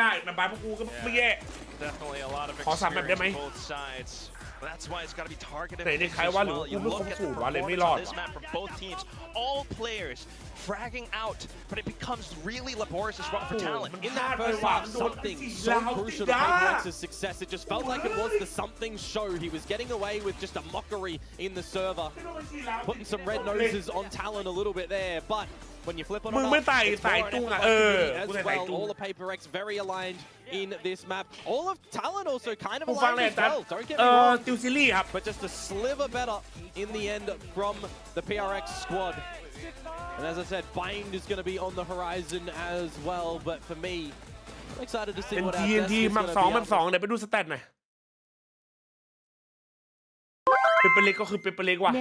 Definitely a lot of experience on both sides. That's why it's got to be targeted as well. You look at this map from both teams. All players fragging out, but it becomes really laborious as well for Talon. In that first half, something so crucial to Paper X's success. It just felt like it was the something show. He was getting away with just a mockery in the server. Putting some red noses on Talon a little bit there, but when you flip it on up, it's more an effort as well. All the Paper X very aligned in this map. All of Talon also kind of aligned as well. Don't get me wrong. But just a sliver better in the end from the PRX squad. And as I said, Bind is going to be on the horizon as well. But for me, excited to see เป็น what our TNT Destiny is มัก gonna 2 be มัก able to 2เดี๋ยวไปดูสแตทหน่อยเปเปอร์เล็กก็คือเปเปอร์เล็กว่ะเ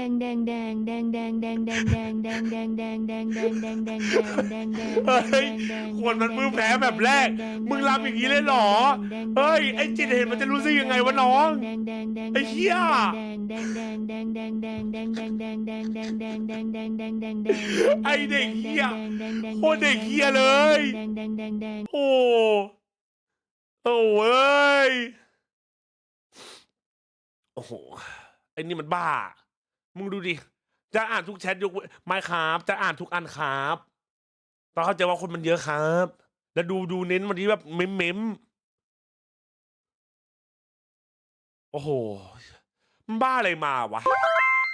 ฮ้ยคนมันมือแพ้แบบแรกมึงรับอย่างนี้เลยเหรอเฮ้ยไอ้จิตเห็นมันจะรู้สึกยังไงวะน้องไอ้เหี้ยไอ้เด็กเหี้ยโคตรเด็กเหี้ยเลยโอ้โอ้เว้ยโอ้โหไอ้นี่มันบ้ามึงดูดิจะอ่านทุกแชทยกไม่ครับจะอ่านทุกอันครับต้องเข้าใจว่าคนมันเยอะครับแล้วดูเน้นวันนี้แบบเม้มโอ้โหมันบ้าอะไรมาวะ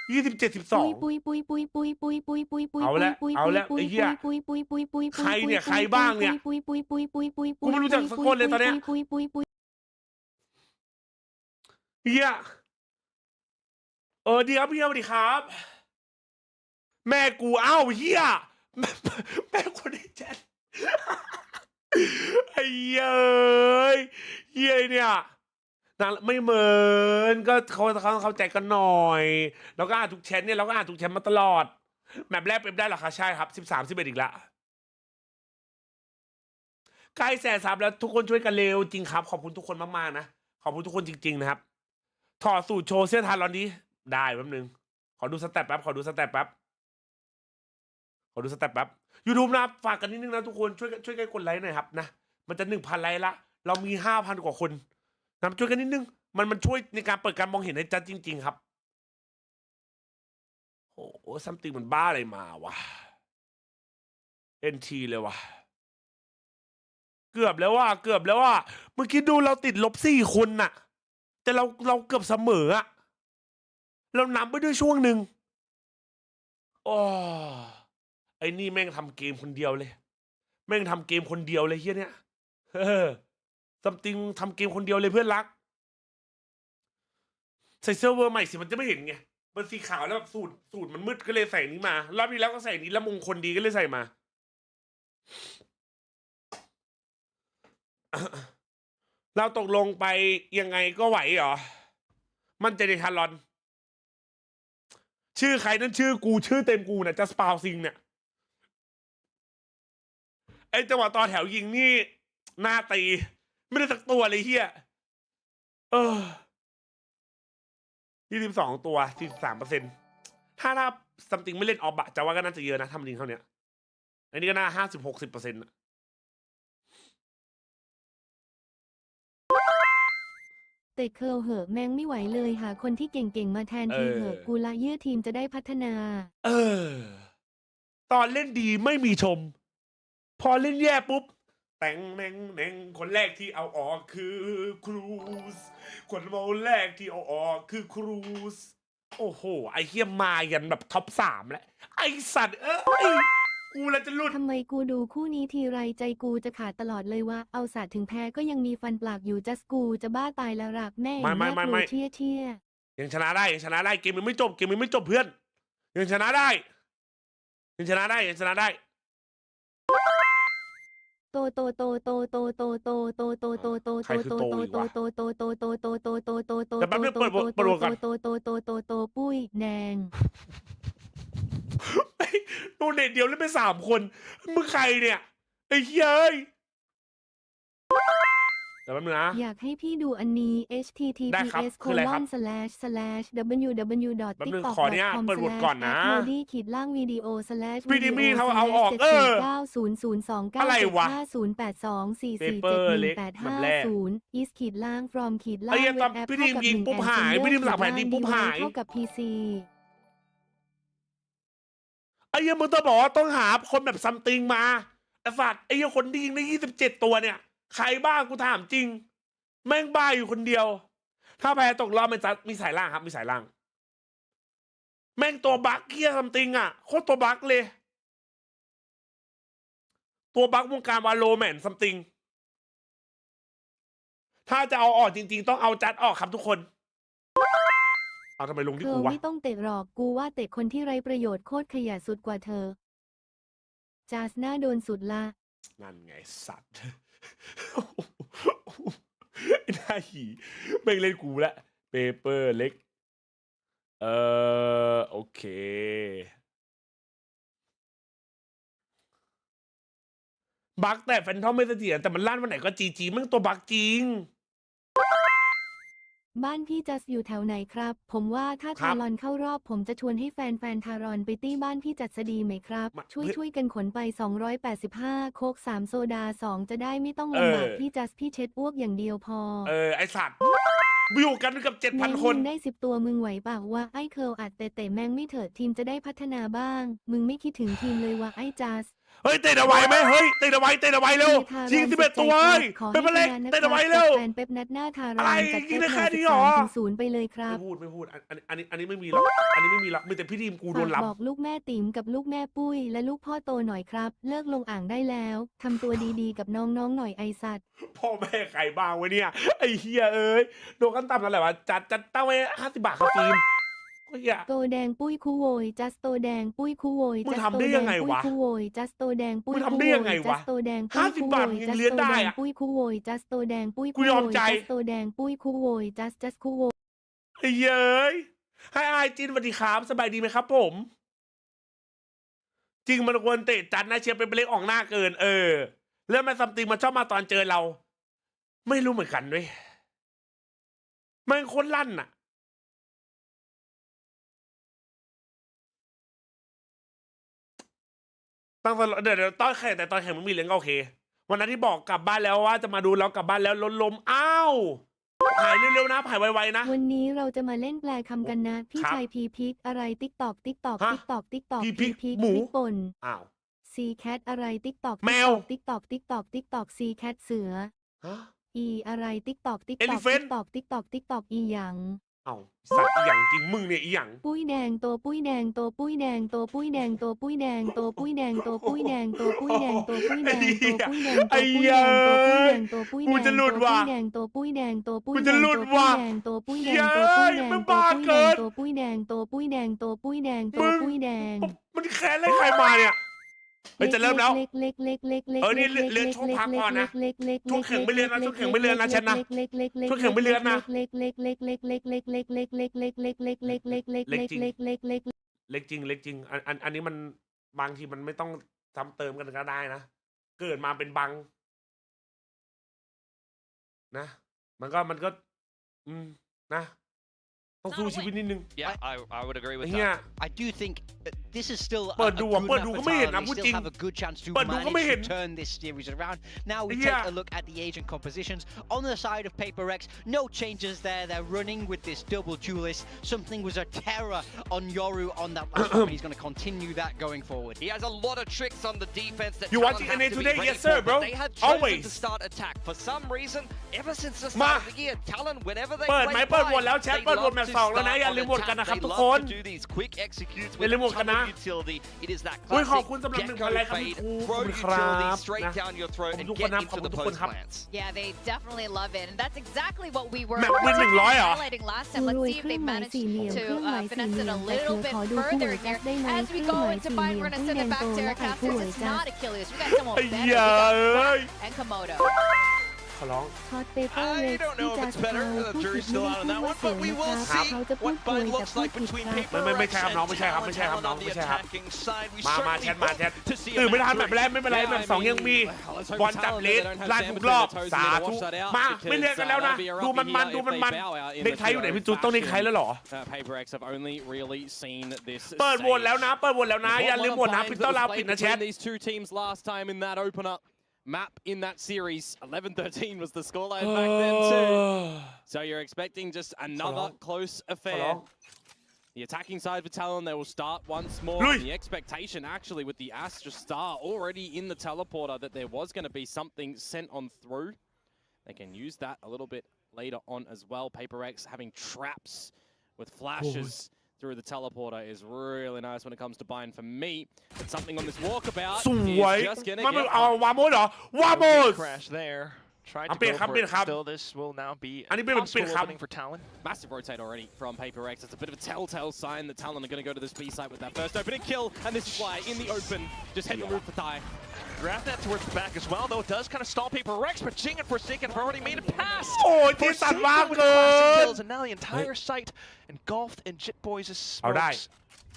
27-12เอาละไอ้เหี้ยใครเนี่ยใครบ้างเนี่ยกูไม่รู้จักสักคนเลยตอนเนี้ยเหี้ยดีครับพี่สวัสดีครับแม่กูเอ้าเหี้ยแม่คนนี้แชทไอ้เหี้ยเหี้ยเนี่ยนางไม่เหมือนก็เขาเข้าใจกันหน่อยแล้วก็อ่านทุกแชทเนี่ยเราก็อ่านทุกแชทมาตลอดแบบแรกเป็นได้หรอคะใช่ครับ13-11อีกละใกล้100,000แล้วทุกคนช่วยกันเร็วจริงครับขอบคุณทุกคนมากๆนะขอบคุณทุกคนจริงๆนะครับถอดสูตรโชว์เสื้อทานร้อนนี้ได้แป๊บนึงขอดูสแตทแป๊บYouTube นะฝากกันนิดนึงนะทุกคนช่วยกันกดไลค์หน่อยครับนะมันจะ 1,000 ไลค์ละเรามี 5,000 กว่าคนนะช่วยกันนิดนึงมันช่วยในการเปิดการมองเห็นให้ชัดจริงๆครับโอ้โหซัมติงมันบ้าอะไรมาวะ NT เลยวะเกือบแล้วว่าเมื่อกี้ดูเราติดลบ4 คนน่ะแต่เราเกือบเสมออะเรานำไปด้วยช่วงหนึ่งโอ้ไอ้นี่แม่งทำเกมคนเดียวเลยเฮียเนี่ยซัมติงทำเกมคนเดียวเลยเพื่อนรักใส่เซิร์ฟเวอร์ใหม่สิมันจะไม่เห็นไงมันสีขาวแล้วแบบสูตรมันมืดก็เลยใส่นี้มารอบนี้แล้วก็ใส่นี้แล้วมงคลดีก็เลยใส่มาเราตกลงไปยังไงก็ไหวเหรอมันจะในทารอนชื่อใครนั่นชื่อกูชื่อเต็มกูนะจัสปาวซิงเนี่ยไอ้จังหวะต่อแถวยิงนี่หน้าตีไม่ได้สักตัวเลยเฮีย22 ตัว 43%ถ้าซัมติงไม่เล่นออฟอะจะว่าก็น่าจะเยอะนะทำจริงเท่านี้อันนี้ก็น่า50-60%แต่เคิลเหอะแม่งไม่ไหวเลยหาคนที่เก่งๆมาแทนทีเหอะกูละเยื่อทีมจะได้พัฒนาตอนเล่นดีไม่มีชมพอเล่นแย่ปุ๊บแต่งแม่งคนแรกที่เอาออกคือครูสคนแรกที่เอาออกคือครูสโอ้โหไอ้เฮียมายันแบบท็อป 3แล้วไอ้สัตว์กูละจะหลุดทำไมกูดูคู่นี้ทีไรใจกูจะขาดตลอดเลยว่าเอาศาสตร์ถึงแพ้ก็ยังมีฟันปลากอยู่จัสกูจะบ้าตายแล้วรักแม่ไม่เชี่ยยังชนะได้เกมมันไม่จบเพื่อนยังชนะได้โตปุ้ยแดงโดนเด็ดเดียวเล่นไป3 คนมึงใครเนี่ยไอ้เฮ้ยแต่แป๊บนึงนะอยากให้พี่ดูอันนี้ https://www.tiktok.com/modi-video/video/PDMI เขาเอาออก790029820 is-ล่าง from ล่าง เวทแอปพี่ดิมยิงปุ๊บหายพี่ดิมสั่งแผนยิงปุ๊บหายเท่ากับ PCไอ้ยังมึงต้องบอกว่าต้องหาคนแบบซัมติงมาไอ้สัตว์ไอ้ยังคนที่ยิงได้27 ตัวเนี่ยใครบ้างกูถามจริงแม่งบ้าอยู่คนเดียวถ้าแพ้ตกรอบมันจะมีสายล่างครับมีสายล่างแม่งตัวบั๊กเฮียซัมติงอ่ะโคตรตัวบั๊กเลยตัวบั๊กวงการวาโลแมนซัมติงถ้าจะเอาออกจริงๆต้องเอาจัดออกครับทุกคนเอาทำไมลงที่กูวะไม่ต้องเตะหรอกกูว่าเตะคนที่ไร้ประโยชน์โคตรขยะสุดกว่าเธอจาสหน้าโดนสุดละนั่นไงสัตว์ หน้าหีไม่เล่นกูละเปเปอร์เล็กโอเคบักแต่แฟนทอมไม่เสถียรแต่มันลั่นวันไหนก็จีมันตัวบักจริงบ้านพี่จัสอยู่แถวไหนครับผมว่าถ้าทารอนเข้ารอบผมจะชวนให้แฟนทารอนไปตี้บ้านพี่จัดจะดีไหมครับช่วยกันขนไป285โคก3โซดา2จะได้ไม่ต้องลำบากพี่จัสพี่เช็ดอ้วกอย่างเดียวพอไอสัตว์อยู่กันกับ 7,000 คนได้10ตัวมึงไหวป่าวว่าไอ้เคิร์ลอัดแต่แม่งไม่เถิดทีมจะได้พัฒนาบ้างมึงไม่คิดถึงทีมเลยว่าไอ้จัสเฮ้ยเตะเอาไว้ไหมเฮ้ยเตะเอาไว้เร็วยิง11ตัวเป็นมาเล็กเตะเอาไว้เร็วแฟนเป๊ปนัดหน้าทารอนอะไรยิงได้แค่นี้หรอ0ไปเลยครับไม่พูดอันนี้ไม่มีหรอกมีแต่พี่ทีมกูโดนรับบอกลูกแม่ติ๋มกับลูกแม่ปุ้ยและลูกพ่อโตหน่อยครับเลิกลงอ่างได้แล้วทำตัวดีๆกับน้องๆหน่อยไอสัตว์พ่อแม่ใครบ้างวะเนี่ยไอเฮียโดนกันต่ำนั่นแหละวะจัดตั้งไว้50 บาทครับทีมโตแดงปุ้ยคูโวยจัสโตแดงปุ้ยคูโวยจัสโตแดงปุ้ยคูโวยจัสโตแดงปุ้ยคูโวยจัสโตแดง50 บาทยังเลี้ยงได้อะปุ้ยคูโวยจัสโตแดงปุ้ยกูยอมใจจัสโตแดงปุ้ยคูโวยจัสคูโวยไอ้เย้ยให้อายจินสวัสดีครับสบายดีไหมครับผมจริงมันควรเตะจัดนะเชียร์เป็นเล็กออกหน้าเกินเรื่องมันซัมติงมันชอบมาตอนเจอเราไม่รู้เหมือนกันด้วยมันคนลั่นอะเดี๋ยวตอนแข่งแต่ตอนแข่งมันมีเลี้ยงโอเควันนั้นที่บอกกลับบ้านแล้วว่าจะมาดูแล้วกลับบ้านแล้วลมอ้าวหายเร็วๆนะหายไวๆนะวันนี้เราจะมาเล่นแปลคำกันนะพี่ชายพีพิกอะไรติ๊กตอกพีพิกหมูป่นอ้าวซีแคทอะไรติ๊กตอกแมวติ๊กตอกซีแคทเสืออีอะไรติ๊กตอกอีหยังเอาสัตว์อีหยังจริงมึงเนี่ยอีหยังปุ้ยแดงตัวปุ้ยแดงตัวปุ้ยแดงตัวปุ้ยแดงตัวปุ้ยแดงตัวปุ้ยแดงตัวปุ้ยแดงตัวปุ้ยแดงตัวปุ้ยแดงตัวปุ้ยแดงไอ้เหี้ยตัวปุ้ยแดงจะหลุดว่ะตัวปุ้ยแดงตัวปุ้ยแดงตัวปุ้ยจะหลุดว่ะตัวปุ้ยแดงตัวปุ้ยแดงตัวปุ้ยแดงตัวปุ้ยแดงตัวปุ้ยแดงตัวปุ้ยแดงตัวปุ้ยแดงมันแค้นเลยใครมาเนี่ยจะเริ่มแล้วนี่เลื่อนช่วงพักก่อนนะช่วงแข่งไม่เลื่อนนะช่วงแข่งไม่เลื่อนนะฉันนะช่วงแข่งไม่เลื่อนนะเล็กจริงอันนี้มันบางทีมันไม่ต้องซ้ำเติมกันก็ได้นะเกิดมาเป็นบังนะมันก็นะต้องสู้ชีวิตนิดนึง I would agree with that. I do think this is still เปิดดูก็ไม่เห็นนะพูดจริง have a good chance to manage to turn this series around. Now we take a look at the Asian compositions on the side of Paper Rex. No changes there. They're running with this double duelist. Something was a terror on Yoru on that last one. He's going to continue that going forward. He has a lot of tricks on the defense that you watching NA today? Yes, sir, bro. They had chosen to start attack for some reason. Ever since the start of the year, Talon, whenever they เปิดวนแล้วแชทเปิดวนแมตช์ 2แล้วนะอย่าลืมโหวตกันนะครับทุกคนอย่าลืมโหวตกันนะอุ้ยขอบคุณสำหรับ1,000 ไลค์ครับขอบคุณครับผมทุกคนนะขอบคุณทุกคนครับ Yeah, they definitely love it, and that's exactly what we were แมตช์วิน100เหรอ highlighting last time. Let's see if they manage to finesse it a little bit further here. As we go into fight, we're gonna send it back to Gastopup. It's not Achilles. We got someone better. We got and Komodo. ขอร้อง I don't know if it's better. The jury's still out on that one, but we will see what fight looks like between Paper Rex and Talon on the attacking side. We certainly hope to see ตื่นไม่ทันแบบแรกไม่เป็นไรแบบ2ยังมีบอลจับเลสลากทุกรอบสาธุมาไม่เลือกกันแล้วนะดูมันเด็กไทยอยู่ไหนพี่จูต้องเด็กไทยแล้วหรอเปิดโหวตแล้วนะอย่าลืมโหวตนะปิดต้อนรับปิดนะแชท Map in that series, 11-13 was the scoreline back then too. So you're expecting just another close affair. The attacking side for Talon, they will start once more. The expectation actually with the Astra Star already in the teleporter that there was going to be something sent on through. They can use that a little bit later on as well. Paper Rex having traps with flashes through the teleporter is really nice when it comes to buying for me. But something on this walkabout is just gonna get Vamos! Crash there. Tried to go for it. Still, this will now be a possible opening for Talon. Massive rotate already from Paper X. It's a bit of a telltale sign that Talon are going to go to this B site with that first opening kill, and this is why in the open, just hitting the roof for Thai. Grab that towards the back as well, though it does kind of stall Paper Rex, but Jing and Forsaken have already made it past. Oh, this is kills, and now the entire site engulfed in Jit Boys' smokes.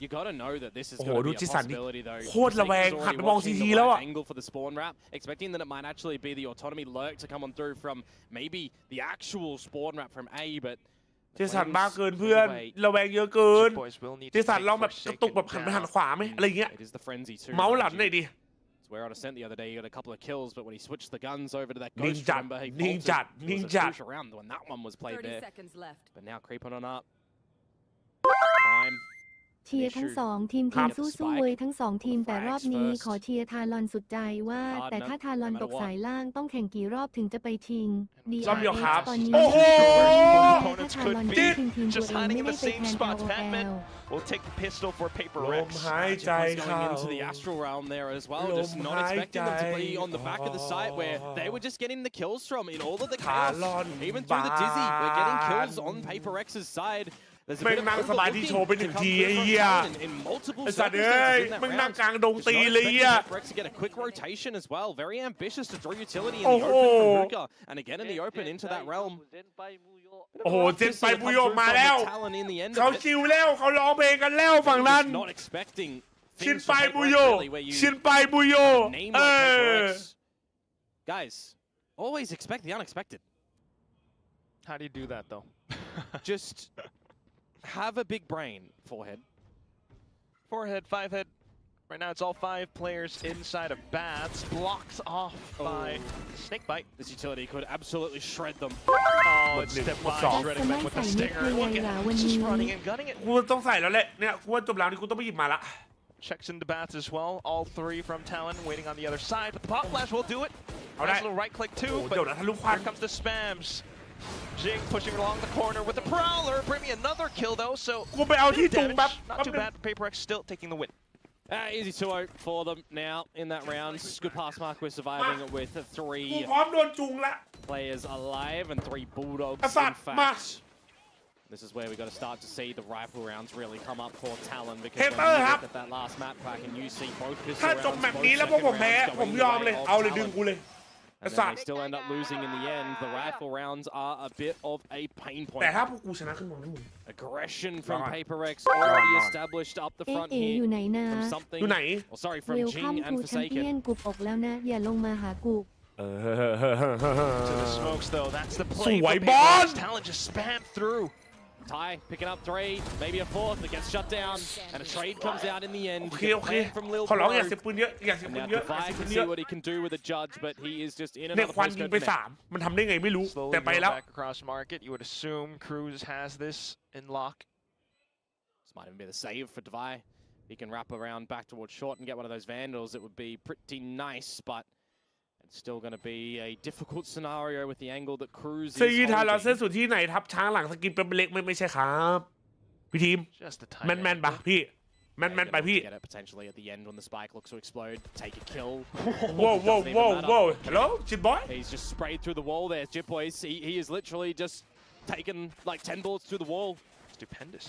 You gotta know that this is going to be a possibility though. โคตรระแวงหันไปมองซีทีแล้วอ่ะ angle for the spawn wrap, expecting that it might actually be the autonomy lurk to come on through from maybe the actual spawn wrap from A, but เจสันบ้าเกินเพื่อนระแวงเยอะเกินเจสันลองแบบกระตุกแบบหันไปหันขวาไหมอะไรเงี้ยเมาส์หลันหน่อยดิ Where on Ascent the other day, he got a couple of kills, but when he switched the guns over to that Ghost member, he Ninja around when that one was played there. But now creeping on up. Time. เชียร์ทั้งสองทีมสู้ๆเว้ยทั้งสองทีมแต่รอบนี้ขอเชียร์ทารอนสุดใจว่าแต่ถ้าทารอนตกสายล่างต้องแข่งกี่รอบถึงจะไปชิงดีอาร์ตอนนี้ถ้าทารอนที่ทีมตัวเองไม่ได้ไปแทนLOL We'll take the pistol for Paper ล Rex. มหายใจ Going into the astral realm there as well, just not expecting them to be on the back of the site where they were just getting the kills from in all of the chaos, even through the dizzy. We're getting kills on Paper X's side. แม่งนั่งสมาธิโชว์ไปหนึ่งทีไอ้เหี้ยไอ้สัตว์เอ้ยแม่งนั่งกลางดงตีเลยอ่ะ to get a quick rotation as well, very ambitious to draw utility in the open from Ruka, and again in the open into that realm. โอ้โหเจนไปบุโยมาแล้วเขาชิวแล้วเขาร้องเพลงกันแล้วฝั่งนั้นชินไปบุโยชินไปบุโยGuys, always expect the unexpected. How do you do that though? Just have a big brain. Forehead, 5 head. Right now it's all 5 players inside of Bats, blocked off by Snakebite. This utility could absolutely shred them. Oh, it's Divine shredding them with the stinger. Look at him, just running and gunning it. กูต้องใส่แล้วแหละเนี่ยกูว่าจบแล้วนี่กูต้องไปหยิบมาละ Checks into Bats as well. All 3 from Talon waiting on the other side, but the pop flash will do it. Nice little right click too, but here comes the spams. Jing pushing along the corner with the Prowler. Bring me another kill though, so damage, not too bad. Paper X still taking the win. Easy 2-0 for them now in that round. Good pass mark. We're surviving it with 3 players alive and 3 Bulldogs in fact. This is where we got to start to see the rifle rounds really come up for Talon because when you look at that last map pack and you see both pistol rounds, both second rounds and then they still end up losing in the end. The rifle rounds are a bit of a pain point. Aggression from Paper X already established up the front here from something. Well, sorry, from Jing and Forsaken. To the smokes though, that's the play for Paper X. Talon just spammed through. Thai picking up 3, maybe a 4th that gets shut down, and a trade comes out in the end. โอเค ขอร้องอย่าเสียปืนเยอะอย่าเสียปืนเยอะ Divine can see what he can do with a judge, but he is just in เนี่ย another ควัน place ยิงไป 3มันทำได้ไงไม่รู้แต่ไปแล้ว Back across market, you would assume Cruz has this in lock. This might even be the save for Divine. He can wrap around back towards short and get one of those vandals. It would be pretty nice, but it's still going to be a difficult scenario with the angle that Cruz is ซีทาเรา holding. เส้นสุดที่ไหนทับช้างหลังสกินเป็นเล็กไม่ใช่ครับพี่ทีมแมนปะพี่แมนไปพี่ Get it potentially at the end when the spike looks to explode. Take a kill. Whoa hello Jit boy He's just sprayed through the wall there, Jit boys. He is literally just taken like 10 bullets through the wall. Stupendous.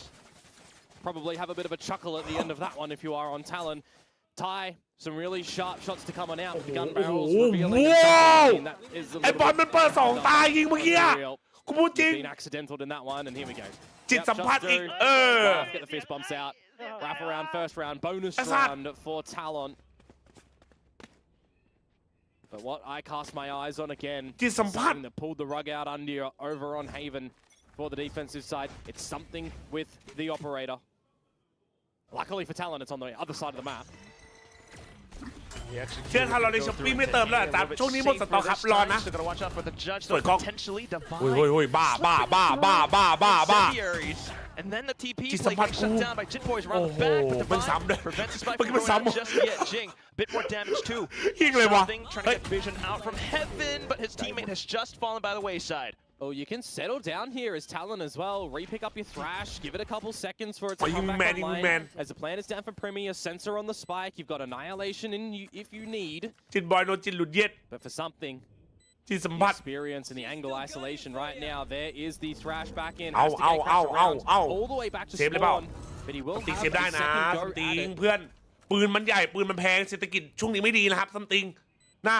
Probably have a bit of a chuckle at the end of that one if you are on Talon. Thai, some really sharp shots to come on out with the gun barrels revealing something that is a ไอ้บอลมันเปิด2 ตายิงเมื่อกี้กูพูดจริง been accidental in that one, and here we go. จิตสัมผัสอีกGet the fist bumps out. Wrap around first round, bonus round for Talon. But what I cast my eyes on again, จิตสัมผัส that pulled the rug out under over on Haven for the defensive side. It's something with the operator. Luckily for Talon, it's on the other side of the map. เชื่อทาเราในช้อปปี้ไม่เติมแล้วอาจารย์ช่วงนี้หมดสต็อกครับรอนะสวยกล้องโอ้ยบ้า And then the TP จิตสัมผัสกู shut down by Jit Boys around the back, butมันซ้ำด้วย prevents the spike เมื่อ from กี้มัน going ซ้ำ just yet. Jing, bit more damage too. ยิงเลยวะ Trying to get vision out from heaven, but his teammate has just fallen by the wayside. Oh, you can settle down here as Talon as well. Re-pick up your Thrash. Give it a couple seconds for it to come back online. As the plan is down for Premier, sensor on the spike. You've got Annihilation in you if you need. จิตบอยโดนจิตหลุดเย็ด But for something, จิตสัมผัส experience in the angle isolation right now. There is the thrash back in. เอา all the way back to เซฟเลยเปล่า spawn. But he will ติง have เซฟ a ได้นะ second ซั go มติง at it. เพื่อนปืนมันใหญ่ปืนมันแพงเศรษฐกิจช่วงนี้ไม่ดีนะครับซัมติงนะ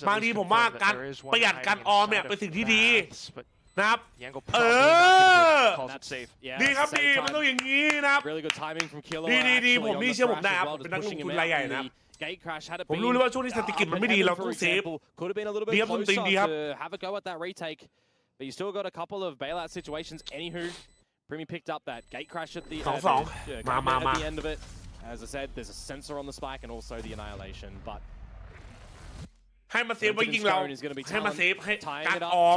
บางทีผมว่าการประหยัดการออมเนี่ยเป็นสิ่งที่ดีนะครับดีครับดีมันต้องอย่างนี้นะครับ Really good timing from Kilo. ดีผมนี่เชื่อผมได้ครับผมเป็นนักลงทุนรายใหญ่นะครับ Gate crash had it ผมรู้เลยว่าช่วงนี้เศรษฐกิจมันไม่ดีเราต้องเซฟ could have been a little bit closer to have a go at that retake, but you still got a couple of bailout situations. Anywho, Primi picked up that gate crash at the end of it. As I said, there's a sensor on the spike and also the annihilation, but ให้มาเซฟไว้ยิงเราให้มาเซฟให้การออ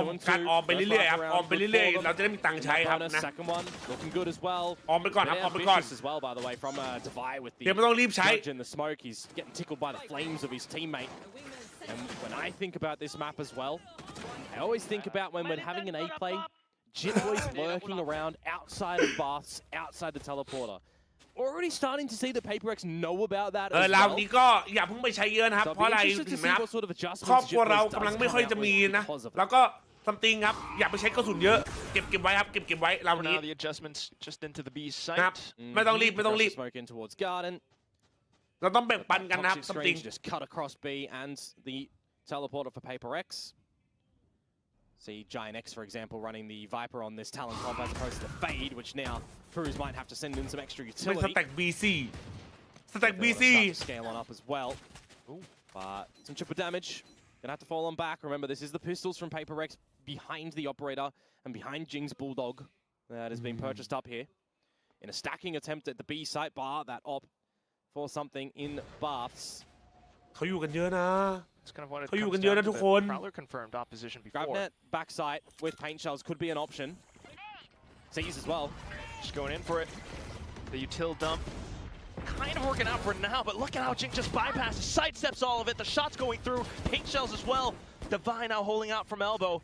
มไปเรื่อยๆครับออมไปเรื่อยๆเราจะได้มีตังค์ใช้ครับนะ second one looking good as well. ออมไปก่อนครับออมไปก่อน as well, by the way, from Divide with the เดี๋ยวไม่ต้องรีบใช้ in the smoke. He's getting tickled by the flames of his teammate. And when I think about this map as well, I always think about when we're having an A play, Jitboy's lurking around outside of baths, outside the teleporter. Already starting to see the PaperX know about that as เรา well. นี้ก็อย่าเพิ่งไปใช้เยอะนะครับเพราะอะไรถึงแม้ครอบครัวเรากำลังไม่ค่อยจะมีนะแล้วก็ซัมติงครับอย่าไปใช้กระสุนเยอะเก็บไว้ครับเก็บไว้เรานี้ the adjustments just into the B ครับ site ไม่ต้องรีบ Smoke in towards Garden. เราต้องแบ่งปันกันนะครับ Toxic ซัมติง Strange just cut across B and the teleporter for PaperX. See Giant X, for example, running the Viper on this Talon comp as opposed to the Fade, which now Cruz might have to send in some extra เป็น utility. สแต็ก BC สแต็ก BC Scale on up as well. But some triple damage. Gonna have to fall on back. Remember, this is the pistols from PaperX behind the operator and behind Jing's Bulldog that has been purchased up here. In a stacking attempt at the B site bar, that op for something in baths. เขาอยู่กันเยอะนะ It's kind of what it เขาอยู่ comes กันเยอะ down นะ to. ทุก The คน Prowler confirmed opposition before. Grabnet backside with paint shells could be an option. Seize as well. Just going in for it. The util dump. Kind of working out for now, but look at how Jing just bypasses, sidesteps all of it. The shot's going through. Paint shells as well. Divine now holding out from elbow.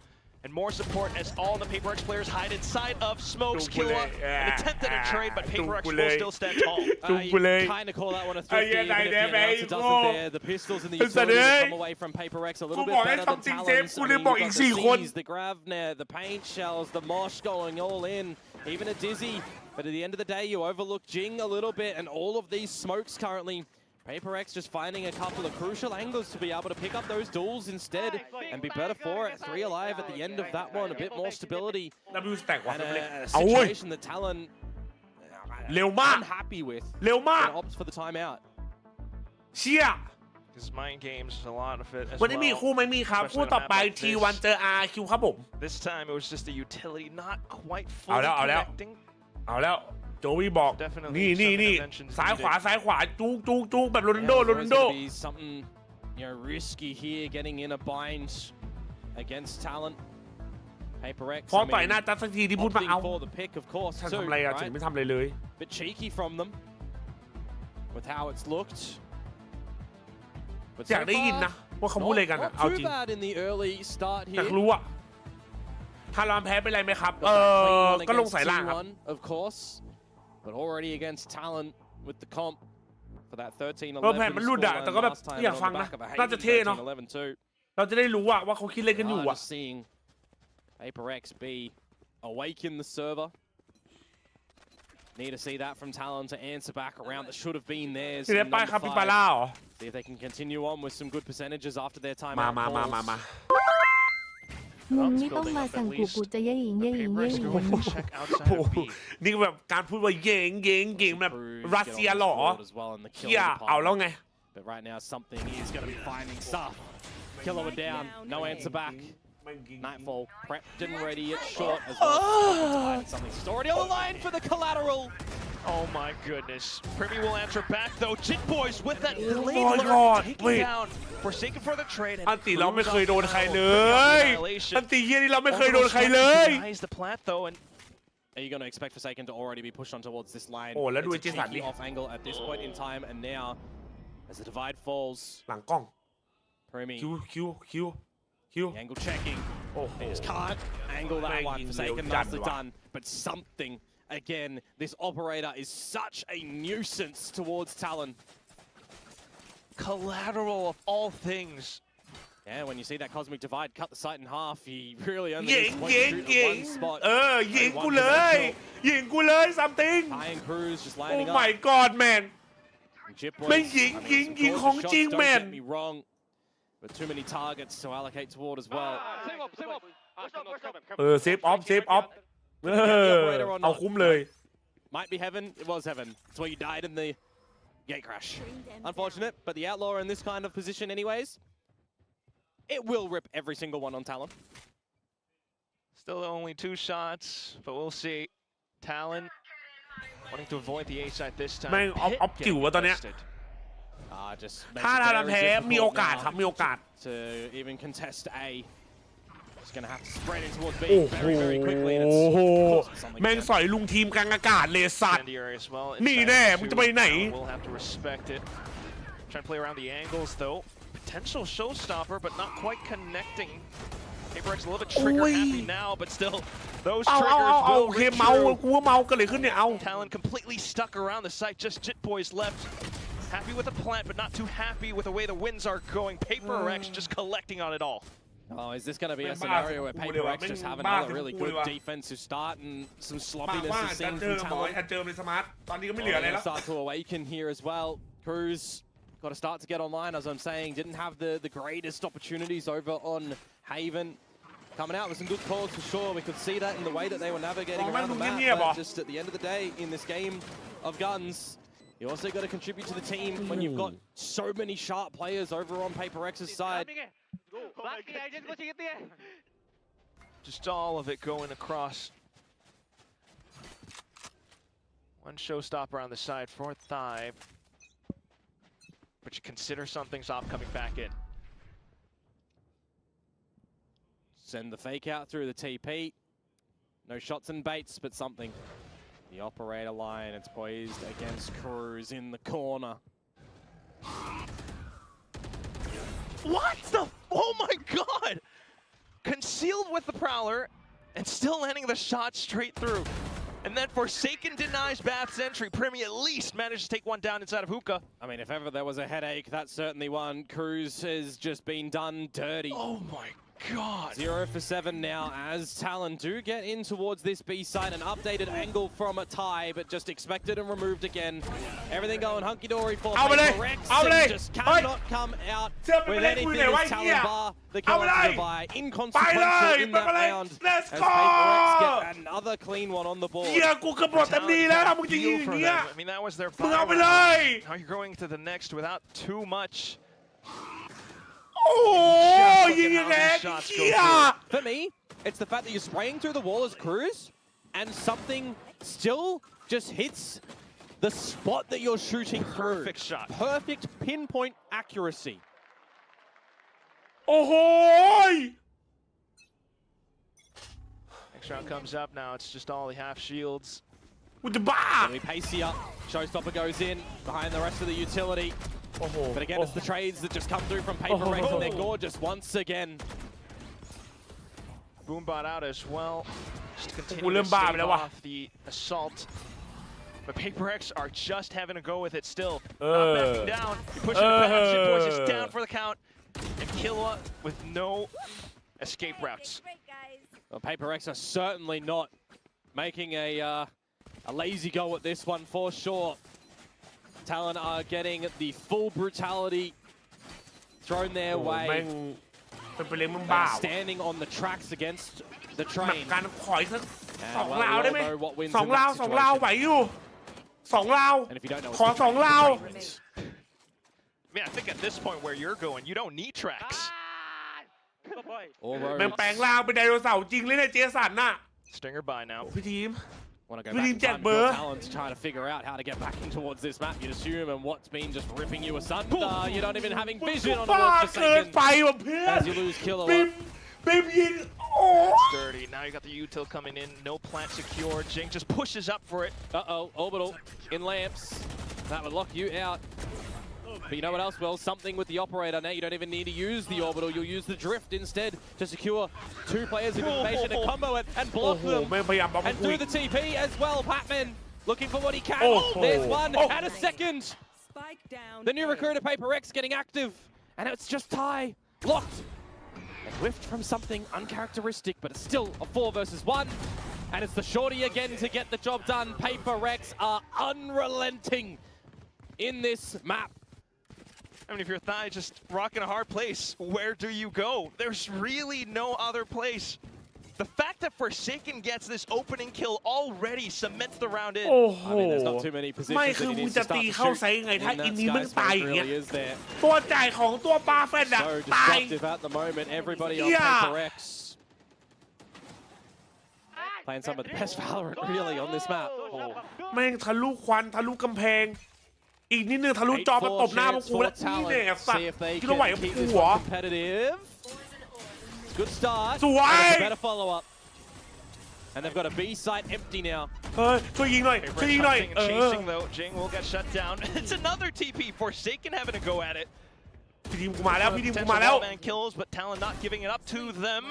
And more support as all the PaperX players hide inside of Smokes. Killa an attempted a trade, but PaperX will still stand tall. You kind of call that one a thrifty, even if the announcer doesn't there. The pistols and the utility come away from PaperX a little bit better than Talon's. I mean, you've got the C's, the Gravnet, the paint shells, the Mosh going all in, even a Dizzy. But at the end of the day, you overlook Jing a little bit, and all of these smokes currently. PaperX just finding a couple of crucial angles to be able to pick up those duels instead and be better for it. 3 alive at the end of that one, a bit more stability. And a situation that Talon เร็วมาก unhappy with. เร็วมาก And opts for the timeout. เชี่ย Because mind games, a lot of it as วันนี้มี well. คู่ไหมมีครับคู่ต่อไป T1 เจอ RQ ครับผม This time it was just a utility, not quite เอา fully แล้ว connecting. เอาแล้วโจวี่บอก Definitely นี่ some interventions ซ้ายขวา needed. ซ้ายขวาจู๊กแบบโรนัลโด Yeah, there's always gonna be something, you know, risky here, getting in a bind against Talon. PaperX. พอต่อยหน้าจัดสักทีที่พูดมาเอา opting for the pick, of course, ท่าน too, ทำอะไรอะถึง right? ไม่ทำอะไรเลย Bit cheeky from them with how it's looked. But อยากได้ยินนะว่าเขาพูดอะไรกันอะ not เอาจ too ริง bad in the early start อยาก here. รู้อะถ้าเราแพ้เป็นไรไหมครับ Got that clean one ก็ลง against สายล่างครับ T1, of course, but already against Talon with the comp for that 13-11 แผนมันหลุดอะแต่ก็แบบ last time อยาก on ฟัง the นะ back of a น่าจะเท่เนาะ 13-11 too. เราจะได้รู้ว่าเขาคิดอะไรกันอยู่อะ Just seeing PaperX be awaken the server. Need to see that from Talon to answer back around that should have been theirs. ที่ได้ป้ายคาปิบาร่าเหรอ See if they can continue on with some good percentages after their time มา out calls. มึงนี่ต้องมาสั่งกูจะเย่หญิง PaperX going to check outside โอ้ of โห B. นี่แบบการพูดว่าเย่งแบบ Cruz รัส get เซีย on เหรอ this board as well in the เฮีย kill เอาแล้ว department. ไง But right now something is going to be finding stuff. Killer were down, no answer back. Nightfall prepped and ready at short as well. Something already on the line for the collateral. Oh my goodness. Primi will answer back though. Jit Boys with that Oh lead my lurk God, taken wait. down. Forsaken for the trade. อันติเราไม่เคยโดนใครเลย Annihilation. อันติเฮียนี่เราไม่เคยโดนใครเลย Denies the plant though, and Are you going to expect Forsaken to already be pushed on towards this line? โอ้แล้วดู It's a เจสัน cheeky ดิ off angle at this point in time, and now as the divide falls, หลังกล้อง Primi คิว the angle checking. โอ้โห They just can't angle that one. Forsaken nicely done, but something again. This operator is such a nuisance towards Talon. collateral of all things. Yeah, when you see that cosmic divide cut the site in half, he really only needs one spot. ยิงกูเลยยิงกูเลยซัมติง Iron Cruz just โอ้ lining up. my god man Chip ไม่ Boys, ยิงของจริง don't แมน get me wrong, but too many targets to allocate toward as well. เซฟออฟเอาคุ้มเลย Might be heaven. It was heaven. It's where you died in the gate crash. Unfortunate, but the Outlaw are in this kind of position anyways. It will rip every single one on Talon. Still only 2 shots, but we'll see. Talon wanting to avoid the A side this time. แม่งออฟจิ๋ววะตอนเนี้ย Just ถ้าทำแพ้มีโอกาสครับมีโอกาส to even contest A. Just gonna have to spread in towards B โอ้โห very quickly. แม่งสอยลุงทีมกลางอากาศเลยสัตว์ นี่แน่มึงจะไปไหน We'll have to respect it. Trying to play around the angles though. Potential showstopper, but not quite connecting. Paper X a little bit trigger happy now, but still, those triggers will โอเคเมากูว่าเมากันเลยขึ้นเนี่ยเอา Talon completely stuck around the site, just Jit Boys left. Happy with the plant, but not too happy with the way the winds are going. Paper X just collecting on it all. Oh, is this going to be a scenario where Paper X just have another really good defensive start and some sloppiness is seen from Talon? เจอในสมาร์ทตอนนี้ก็ไม่เหลืออะไรแล้ว Start to awaken here as well. Cruz got to start to get online, as I'm saying. Didn't have the greatest opportunities over on Haven. Coming out with some good calls for sure. We could see that in the way that they were navigating around the map. But just at the end of the day, in this game of guns, you also got to contribute to the team when you've got so many sharp players over on Paper X's side. Just all of it going across. One showstopper on the side for Thigh. But you consider something's off coming back in. Send the fake out through the TP. No shots and baits, but something. The operator line, it's poised against Cruz in the corner. What the? Oh my god! Concealed with the Prowler and still landing the shot straight through. And then Forsaken denies Bath's entry. Primi at least managed to take one down inside of Hookah. I mean, if ever there was a headache, that's certainly one. Cruz has just been done dirty. Oh my god. 0 for 7 now as Talon do get in towards this B side. An updated angle from a tie, but just expected and removed again. Everything going hunky-dory for Paper X and just cannot come out with anything as Talon bar the collective by inconsequential in that round as Paper X get another clean one on the board. กูกระโดดเต็มที่แล้วมึงจะยิงอย่างเงี้ย I mean, that was their มึงเอาไปเลย Now you're going to the next without too much. โอ้ยิงยังไงเชี่ย For me, it's the fact that you're spraying through the wall as Cruz and something still just hits the spot that you're shooting through. Perfect shot. Perfect pinpoint accuracy. โอ้โห Next round comes up now. It's just all the half shields. กูจะบ้า We pace you up. Showstopper goes in behind the rest of the utility. But again, it's the trades that just come through from Paper X and they're gorgeous once again. Boombot out as well. Just to continue to stave off the assault. But Paper X are just having to go with it still. Not backing down. You push it back. Shit Boys is down for the count. And Killa with no escape routes. Well, Paper X are certainly not making a lazy go at this one for sure. Talon are getting the full brutality thrown their way. Standing on the tracks against the train. การขออีกสัก2 ราวได้ไหม2 ราวไหวอยู่2 ราวขอ2 ราว I mean, I think at this point where you're going, you don't need tracks. แม่งแปลงร่างเป็นไดโนเสาร์จริงเลยเนี่ยเจสันน่ะ Stinger by now. พี่ทีม Want to go back in time for Talon to try to figure out how to get back in towards this map, you'd assume, and what's been just ripping you asunder. You're not even having vision on the Forsaken as you lose Killer. Dirty. Now you got the util coming in. No plant secured. Jing just pushes up for it. Uh-oh. Orbital in lamps. That would lock you out. But you know what else? Well, something with the operator. Now you don't even need to use the orbital. You'll use the drift instead to secure 2 players of information and combo it and block them. And do the TP as well. Patman looking for what he can. There's one and a second. The new recruiter Paper X getting active. And it's just tie. Locked They whiffed from something uncharacteristic, but it's still a 4 versus 1. And it's the shorty again to get the job done. Paper Rex are unrelenting in this map. I mean, if you're Thai just rocking a hard place, where do you go? There's really no other place. The fact that Forsaken gets this opening kill already cements the round in. I mean, there's not too many positions ไม่ that คือ he มึง needs จะ to start ตี to เข้า shoot. ไซส์ยังไงถ้า And อิน that นี้มึง Sky ตาย Smash อย่างเงี้ย really is there. ตัวจ่ายของตัวปลาแฟนอะ So ตาย disruptive at the moment. Everybody on Yeah. Paper Rex playing some of the best Valorant really on this map. แม่งทะลุควันทะลุกำแพง อีกนิดนึงทะลุจอมาตบหน้าพวกกูแล้วนี่เนี่ยสัตว์ See if they คิดว่าไหว can กับ keep กู this เหรอ one competitive. Good start. สวย It's a better follow up. And they've got a B site empty now. เฮ้ยช่วยยิงหน่อย Paper ช่วย Rex ยิงหน่อย hunting and chasing though. Jing will get shut down. It's another TP. Forsaken having to go at it. พี่ทีมกูมาแล้วพี่ทีมกู Potential มาแล้ว wall-man kills, but Talon not giving it up to them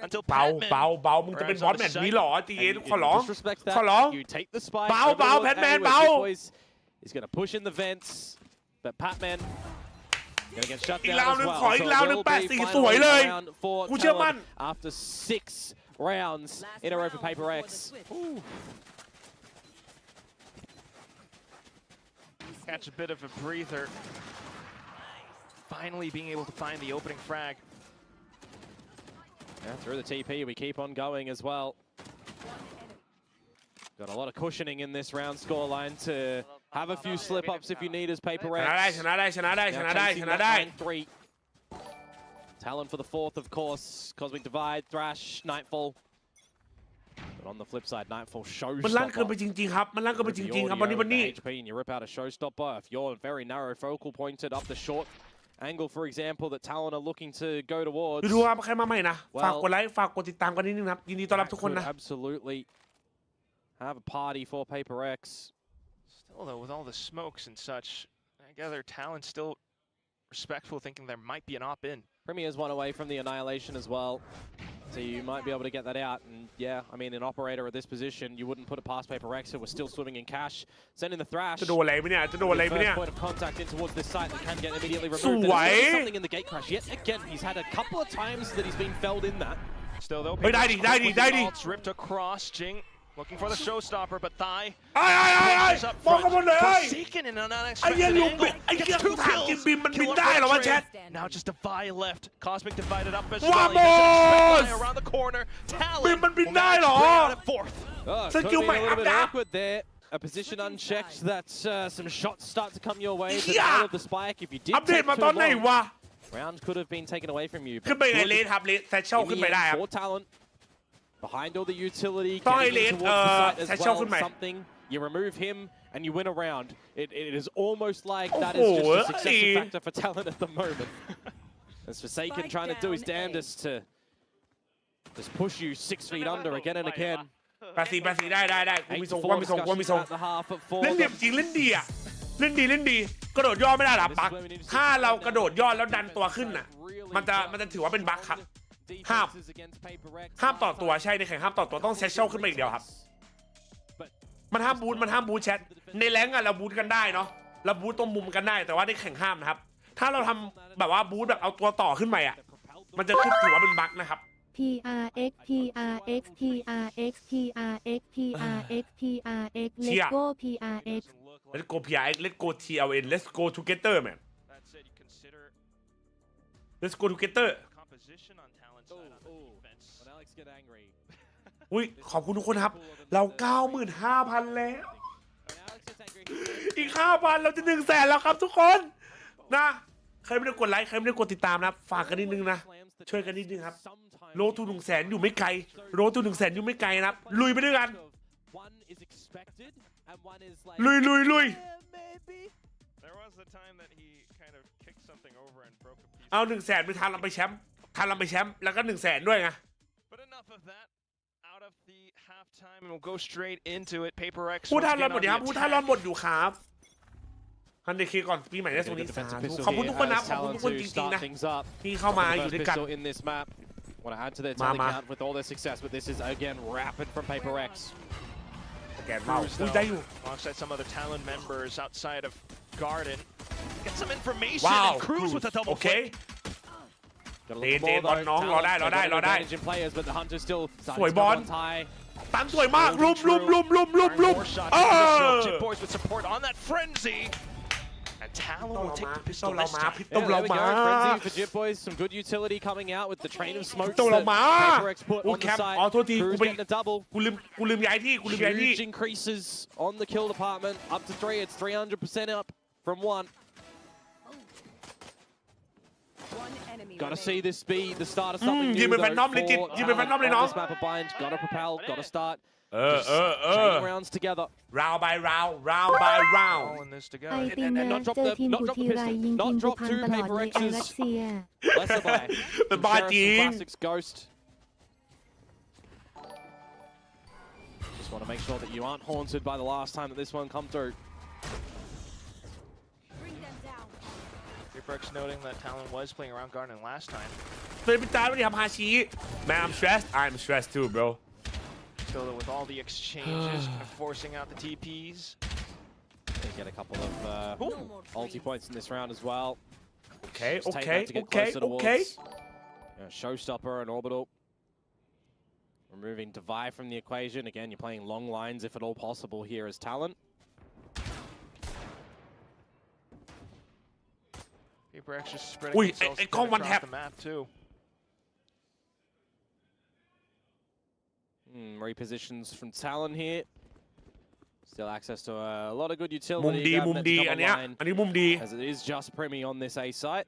until เบา Patman เบาเบามึงจะเป็นบอสแบบนี้เหรอจีเอ And ขอร้อง disrespect ขอ that. ร้อง You take the spike. เบาเบา overlook Patman anyway. เบา Big Boys is going to push in the vents, but Patman going to get shut อีก down ราว as หนึ่ง well. ขออี So ก it ราวหนึ่ง will be 8-4 สวยเลย finally round for กูเชื่อมั่น Talon after 6 rounds in a row for Paper Rex. catch a bit of a breather. Finally being able to find the opening frag. Yeah, through the TP, we keep on going as well. Got a lot of cushioning in this round scoreline to have a few slip-ups if you need as Paper ช Rex. นะได้ชนะได้ชนะได้ช Now นะได้ chasing ชนะ that ได้ round 3. Talon for the 4th, of course. Cosmic Divide, Thrash, Nightfall. But on the flip side, Nightfall มันลั่นเกินไป showstopper. จริงๆครับ มันลั่นเกินไป Rip จ the ริงๆครับ audio วันนี้ of the HP and you rip out a showstopper. If you're very narrow focal pointed up the short angle, for example, that Talon are looking to go towards. ดูว่าใครมาใหม่นะ ฝากกดไลค์ฝากกดติดตามกันนิดนึงนะครับ ยินดีต้อนรับ That ทุกคน could นะ absolutely have a party for Paper Rex. Still though, with all the smokes and such, I gather Talon's still respectful, thinking there might be an op-in. Premier's one away from the annihilation as well. So you might be able to get that out. And yeah, I mean, an operator at this position, you wouldn't put it past Paper Rex, who was still swimming in cash. Sending the Thrash. จะโดนอะไรไหมเนี่ย จะโดนอะไรไหมเนี่ย First point of contact in towards this site that can get immediately ส removed. วย There's something in the gate crash. Yet again, he's had a couple of times that he's been felled in that. Still though, เฮ้ยได้ดิได้ดิได้ดิ ults ripped across. Jing looking for the showstopper, but Thai ไอ้ pushes up มองกันหมด front. เลย Forsaken in an ไอ้เหี้ย unexpected ลูกบิ angle. ไอ้เหี้ย Gets กู two ถามกิน kills. บินมันบิน Kill ได้เหรอวะ on แชท Now just a Vi left. Cosmic divided up as Vamos! well. He gets a around the corner. Talon บินมันบิน will ได้ manage เหร to อ bring out at 4th. Oh, So could you be a might little have bit that. awkward there. A position unchecked that some shots start to come your way. Yeah. Denial of the spike. If you did อัปเดต take มา too ตอนไหน long, วะ round could have been taken away from you. ขึ้นไปไงเลนครับเลนแซชเชล In ขึ้น the ไปได้ end, ครับ for Talon, behind all the utility, Sorry, getting Lid, towards the site as Satchel well,ขึ้นไป something, you remove him and you win a round. It is almost like that โอ้ is โห just a success เอ้ย factor for Talon at the moment. As Forsaken trying to do his damnedest to just push you 6 feet under again and again. 84ได้กูมี 8 ทรง to กู 4 มีทรงกูมีทรง discussions at the half at เล่น 4. เดียจริงเล่นดีอ่ะเล่นดีกระโดดย่อไม่ได้หรอบักถ้าเรากระโดดย่อแล้วดันตัวขึ้นน่ะมันจะถือว่าเป็นบักครับ ห้ามต่อตัวใช่ในแข่งห้ามต่อตัวต้องเซชเชลขึ้นมาอีกเดียวครับมันห้ามบูทแชทในแรงก์อะเราบูทกันได้เนาะเราบูทตรงมุมกันได้แต่ว่าในแข่งห้ามนะครับถ้าเราทำแบบว่าบูทแบบเอาตัวต่อขึ้นไปอ่ะมันจะขึ้นถือว่าเป็นบักนะครับ PRX PRX PRX PRX PRX PRX Let's go PRX Let's go PRX Let's go TLN Let's go together man That said, you consider Let's go together composition on Talon's side on the defense. When Alex get angry. อุ้ยขอบคุณทุกคนครับเรา 95,000 แล้ว When Alex gets angry, อีก 5,000 เราจะ 100,000 แล้วครับทุกคนนะใครไม่ได้กดไลค์ใครไม่ได้กดติดตามนะฝากกันนิดนึงนะช่วยกันนิดนึงครับโลทู 100,000 อยู่ไม่ไกลโลทู 100,000 อยู่ไม่ไกลนะครับลุยไปด้วยกัน one is expected and one is like ลุย yeah, maybe. There was a time that he kind of kicked something over and broke a piece. เอา 100,000 ไปทานเราไปแชมป์แล้วก็ 100,000 ด้วยไง But enough of that. Out of the halftime, and we'll go straight into it. Paper X. พูด once ท่านรอ again นหมด on ดี the ครับพูดท่านรอน attack. หมดอยู่ครับ100K ก่อนปีใหม่ได้ตรงนี้ Defensive สาธุ pistol ขอบคุณทุกคนนะ here ขอบคุณ as ทุกคน Talon จ to ริงๆ start นะ things up. ที่เข้ามาอยู่ First ด้วยกัน pistol in this map. Want to add to their Ma, tally ma. count with all their success, but this is again rapid from Paper X. แกนเมาอุ้ยได้อยู่ Alongside some other Talon members outside of Garden. Get some information Wow, and Cruz with a double โอเค flip. เจนบอลน้องรอได้สวยบอลตั้งสวยมากลุม Boys with support on that frenzy. And Talon will take the pistol this time. พิษต้องเรามา Frenzy for Jip Boys, some good utility coming out with the train of smoke ต้องเรามา PaperX put โอ้ on แค the ป side. อ๋อโทษที Cruz กู getting a double. ลืมย้ายที่ Huge increases on the kill department. Up to 3, it's 300% up from 1. Gotta see this be the start of something new ยิงเป็นแฟนนอมเลยจิตยิงเป็นแฟนนอมเลยน้อง This map of bind, gotta propel, gotta start. chain rounds together. round by round All in this ไอ together. ติมนะเจอทีมกูทีไรยิงทีมกูพังตลอดเลยไอรัสเซีย Lesser by. เป็นบ้าจริง Classics Ghost. Just want to make sure that you aren't haunted by the last time that this one come through. PaperX noting that Talon was playing around Garden last time. เป็นพิจารณ์ไม่ได้ทำฮาชิ Man I'm stressed too bro. Still with all the exchanges, forcing out the TPs. They get a couple of ulti points in this round as well. Okay. Showstopper and Orbital. Removing Divide from the equation. Again, you're playing long lines if at all possible here as Talon. PaperX just spreading themselves across the map too. Repositions from Talon here. Still access to a lot of good มุม utility. ดีอันนี้มุมดี As it is just Premi on this A site.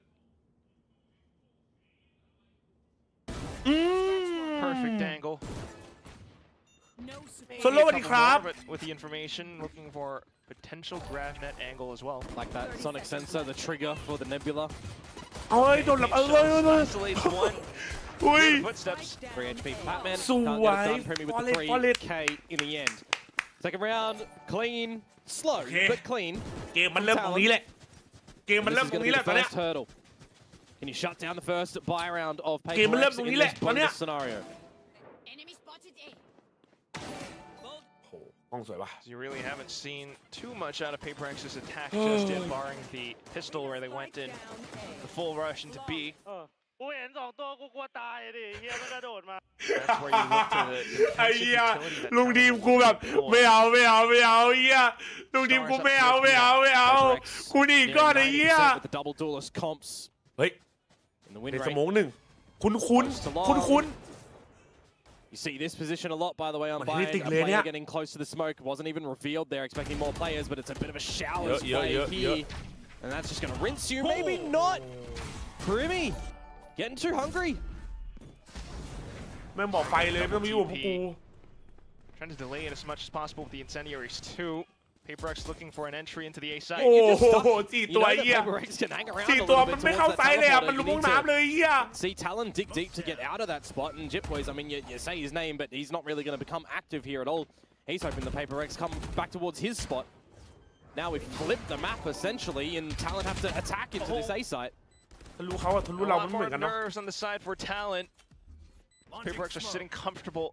Perfect angle. Solo สวัสดีครับ With the information, looking for potential grab net angle as well. Like that sonic sensor, the trigger for the nebula. เอ้ยโดนหลับIsolates one. อุ้ย Footsteps. 3 HP Batman. สวย Can't get it done. Premi with the 3K in the end. Second round, clean, slow, but clean. เกมมันเริ่มตรงนี้แหละ This is going to be the first hurdle. Can you shut down the first buy round of PaperX in this scenario? You really haven't seen too much out of PaperX's attack just yet, barring the pistol where they went in the full rush into B. กูเห็น2 ตัวกูกลัวตายดิเฮียมันกระโดดมา That's where you look to the ไอ้เหี้ย utility that ลุงทีมกูแบบไม่เอาเหี้ยลุงทีมกูไม่เอากูหนีก่อนไอ้เหี้ย With the double duelist comps. เฮ้ย In the win ในส rate. มองหนึ่งคุ้น You see this position a lot, by the way, on Man, Bayern. hitting A lane, player yeah. getting close to the smoke. Wasn't even revealed. They're expecting more players, but it's a bit of a shower's play here. And that's just going to rinse you. Maybe not. Primi getting too hungry. แม่งบอกไฟเลยไม่ต้องมายุ่งกับพวกกู Trying to delay it as much as possible with the incendiaries too. PaperX looking for an entry into the A site. โอ้โห4 ตัวเหี้ย PaperX can hang around 4 a ตัว little มัน bit ไม่เข้า towards ไซ that ส์เลยอ่ะ teleporter. มันล You ง need น้ำเลยเหี้ย See Talon dig deep to get out of that spot, and Jip Boys, I mean, you say his name, but he's not really going to become active here at all. He's hoping the PaperX come back towards his spot. Now we've flipped the map essentially, and Talon have to attack into this A site. ทะลุเขาอะทะลุ A เรา lot มันเหมื more อนกันเนาะ nerves on the side for Talon. PaperX are sitting comfortable.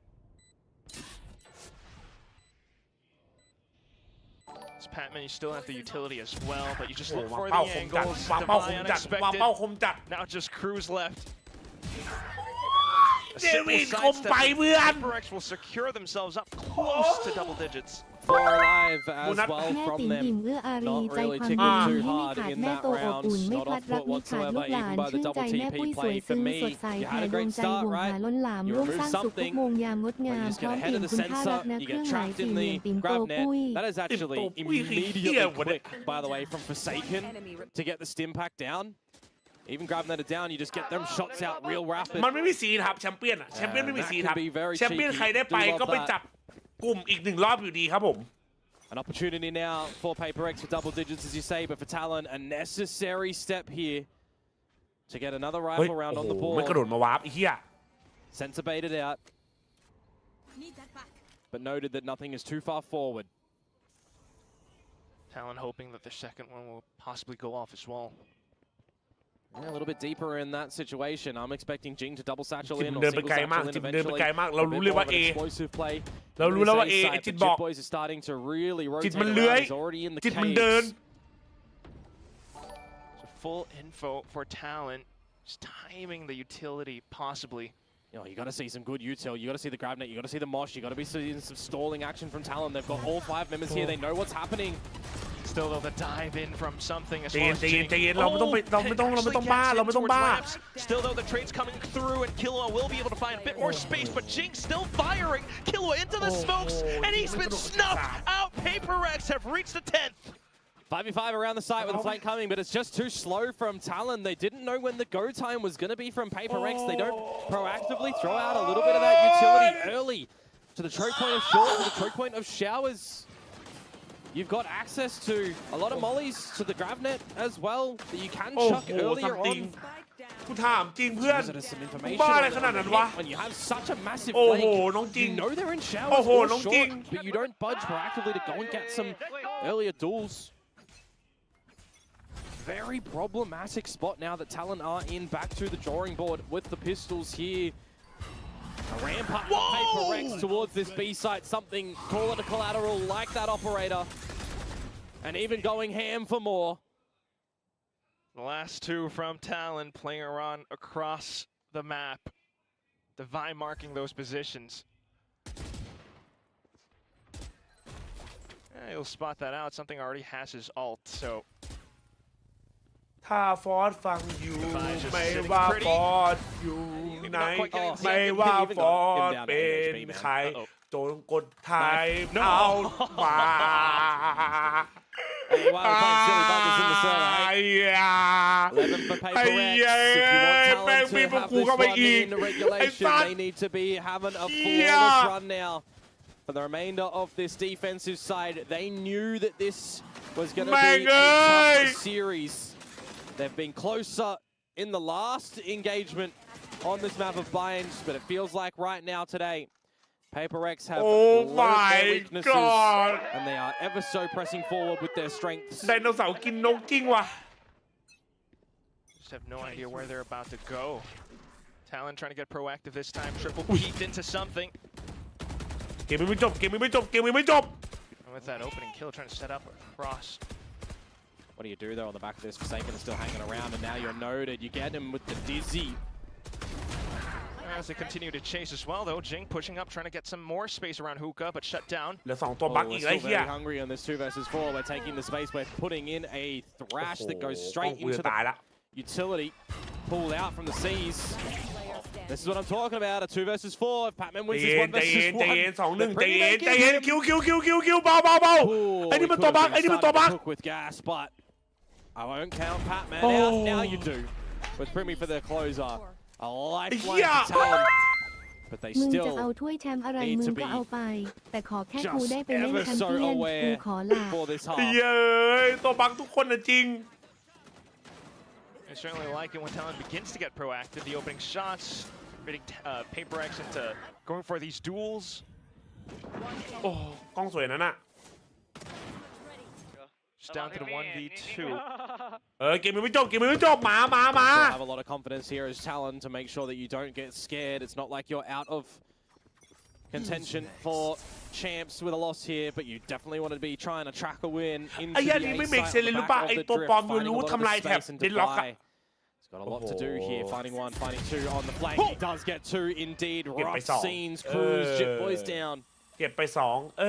As Patman, you still have the utility as well, but you just look for the วางเป้าคมจัด angles. วางเป้าค Divine มจัดวางเป้าคมจัด Now just Cruz left. A เจ simple วินคม sidestep. ไปเพื่อน PaperX will secure themselves up close to double digits. 4 alive as Munat. well แม่ from ติ๋ม them. อิ่มเอื้ออารี Not ใจ really ความ ticking ดี too ให้ไม่ hard ขาด in แม่ that โตอบ round. อุ่นไม่ Not พลัด off รัก foot มิขาด whatsoever, ลูกหลาน even by the ชื่น double ใจแม่ TP ปุ้ยสวย play ซึ้ for ง me. สดใส You แผ่ had a ดวง great ใจ start, ห่วง right? หาล้นหลาม You ร่วม remove สร้างสุขทุ something. กโมงยามงดงาม You just พร้อ get ม ahead ติ่ of ม the คุณค่ารั sensor, กนะ you เครื่อ get งหมาย trapped สี่ in เหลี่ย the มติ่มโต grab ปุ้ย net. That is actually immediately quick, by the way, from Forsaken to get the stim pack down. Even grabbing that down, you just get them shots out real rapid. มันไม่มีสีครับแชมเปี้ยนอะแชมเปี้ยนไม่มีสีครับแชมเปี้ยนใครได้ไปก็ไปจับกลุ่มอีก1 รอบอยู่ดีครับผม An opportunity now for PaperX for double digits, as you say, but for Talon, a necessary step here to get another เฮ้ย rifle round โอ้ on โห the board. ไม่กระโดดมาวาร์ปไอ้เหี้ย Sensor baited out, but noted that nothing is too far forward. Talon hoping that the second one will possibly go off as well. Yeah, a little bit deeper in that situation. I'm expecting Jing to double satchel จิ in ม or เดินไป single ไกลมาก satchel in จิมเดินไป eventually. ไกลมากเรา A รู้ bit เลย more ว่า of เอ an explosive play. เรารู้แล้วว่า This เอ A ไอ site, จิต but บอก Jip Boys is starting to really จิต rotate มัน around. เลื้อย He's already in the จิตมันเดิน caves. So full info for Talon. Just timing the utility possibly. You know, you got to see some good util. You got to see the grab net. You got to see the mosh. You got to be seeing some stalling action from Talon. They've got all 5 members here. They know what's happening. Still though, the dive in from something as ใจ far เย็น as ใจเย็น Jing. ใจเย็นเราไม่ต้องบ้า Still though, the trade's coming through and Killua will be able to find a bit more space, but Jing still firing Killua into the smokes, and he's been snuffed out. Paper Rex have reached the 10th. 5v5 around the site with the flank coming, but it's just too slow from Talon. They didn't know when the go time was going to be from Paper Rex. They don't proactively throw out a little bit of that utility early to the choke point of short, to the choke point of showers. You've got access to a lot of mollies to the grab net as well that you can chuck earlier on. กูถามจริงเพื่อน So there's some มึง information บ้าอะไร on ขนาดนั้นวะ when you have such a massive โอ้โห flank. น้องจริง You know they're in showers โอ้โห or น้องจริง short, but you don't budge proactively to go and get some earlier duels. Very problematic spot now that Talon are in, back to the drawing board with the pistols here. A ramp up from Paper Rex towards this B site, something, call it a collateral like that operator. And even going ham for more. The last 2 from Talon playing around across the map. Divine marking those positions. He'll spot that out. Something already has his ult, so ถ้าฟอสฟังอยู่ไม่ว่าฟอสอยู่ไหนไม่ว่าฟอสเป็นใครจงกดไทยเอามา Hey, wow, we're playing silly buggers in the server, hey? 11 for Paper Rex. If you want Talon to have this one in regulation, they need to be having a flawless run now. For the remainder of this defensive side, they knew that this was going to be a tough series. They've been closer in the last engagement on this map of binds, but it feels like right now today, Paper Rex have learned their weaknesses, and they are ever so pressing forward with their strengths. ไดโนเสาร์กินนกกิ้งว่ะ just have no idea where they're about to go. Talon trying to get proactive this time. Triple peeked into something. เกมไม่จบ And with that opening kill, trying to set up across. What do you do though on the back of this? Forsaken is still hanging around, and now you're noted. You get him with the dizzy. As they continue to chase as well, though, Jing pushing up, trying to get some more space around Hookah, but shut down. เหลือ2ตัวบักอีกไอ้ We're เหี้ย still very hungry on this 2 versus 4. We're taking the space. We're putting in a thrash that goes straight into the utility, pulled out from the seas. This is what I'm talking about. A 2 versus 4. If Patman wins this 1 versus 1. ใจเย็นคิวเบาไอ้นี่มันตัวบัก With gas, but I won't count Patman out. Now you do. With Primi for their closer. A lifeline to Talon. But they มึง still จะเอาถ้วยแชมป์อะไร need มึ to งก็ be เอาไป แต่ขอแค่กูได้ไปเล่น ever แชม so เปี้ยนกู aware ขอลา for this half. เย้ยตัวบักทุกคนนะจริง I certainly like it when Talon begins to get proactive. The opening shots, getting Paper Rex into going for these duels. โอ้กล้องสวยนั่นน่ะ Just down to the 1v2. เกมไม่จบมา Still have a lot of confidence here as Talon to make sure that you don't get scared. It's not like you're out of contention for champs with a loss here, but you definitely want to be trying to track a win into ไอ้ the ยั A นนี่ไม่ site เมก on เซน the เลยหรือ back เปล่า of ไอ้ the ตัว drift, ปลอม finding a รู้ lot of ทำลายแถบ space and เดนล็อก Dubai. He's got a lot to do here, finding 1, finding 2 on the flank. He does get 2 indeed. Rough scenes, Cruz, Jip Boys down. เก็บไป2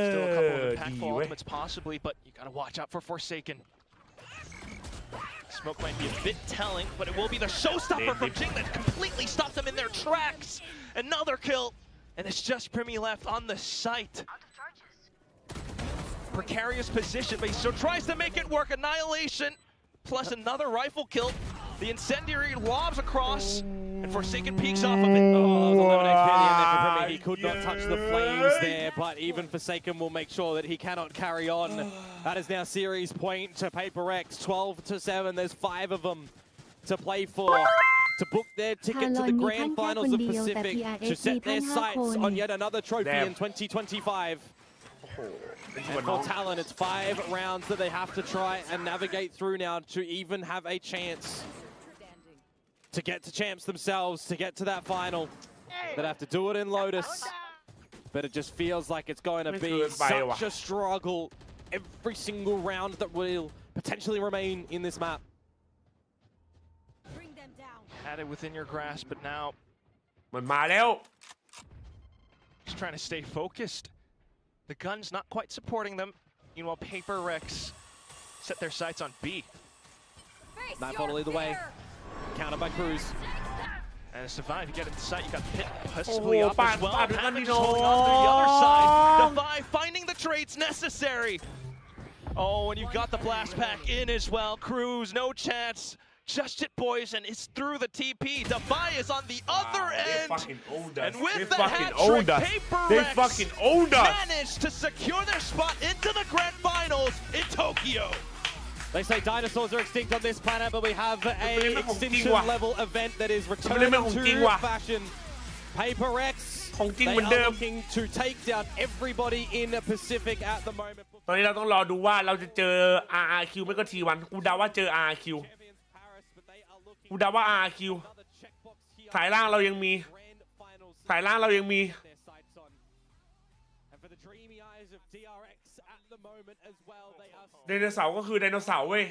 Still a couple of ดี impactful เว้ย ultimates possibly, but you gotta watch out for Forsaken. Smoke might be a bit telling, but it will be the showstopper from Jing that completely stopped them in their tracks. Another kill, and it's just Primi left on the site. Precarious position, but he still tries to make it work. Annihilation, plus another rifle kill. The incendiary lobs across, and Forsaken peeks off of it. Oh, that was 11 HP at the end there for Primi. He could not touch the flames there, but even Forsaken will make sure that he cannot carry on. That is now series point to Paper Rex, 12-7. There's 5 of them to play for, to book their ticket to the grand finals of Pacific, to set their sights on yet another trophy in 2025. And for Talon, it's 5 rounds that they have to try and navigate through now to even have a chance to get to champs themselves, to get to that final. They'd have to do it in Lotus. But it just feels like it's going to be such a struggle every single round that will potentially remain in this map. had it within your grasp, but now มันมาแล้ว just trying to stay focused. The gun's not quite supporting them. Meanwhile, Paper Rex set their sights on B. Nightfall to lead the way. Counter by Cruz. And to survive, you get into sight, you got Pit possibly up as well. Patrick's no. holding on to the other side. Defy finding the trades necessary. Oh, and you've got the blast pack in as well. Cruz, no chance. Just hit boys, and it's through the TP. Defy is on the other end. And with the hat trick, Paper Rex managed to secure their spot into the grand finals in Tokyo. They say dinosaurs are extinct on this planet, but we have a extinction level event that is returning to fashion. Paper Rex, they are looking to take down everybody in the Pacific at the moment. ตอนนี้เราต้องรอดูว่าเราจะเจอ RRQ ไม่ก็ T1 กูเดาว่าเจอ RRQ กูเดาว่า RRQ สายล่างเรายังมีสายล่างเรายังมีไดโนเสาร์ก็คือไดโนเสาร์เว้ย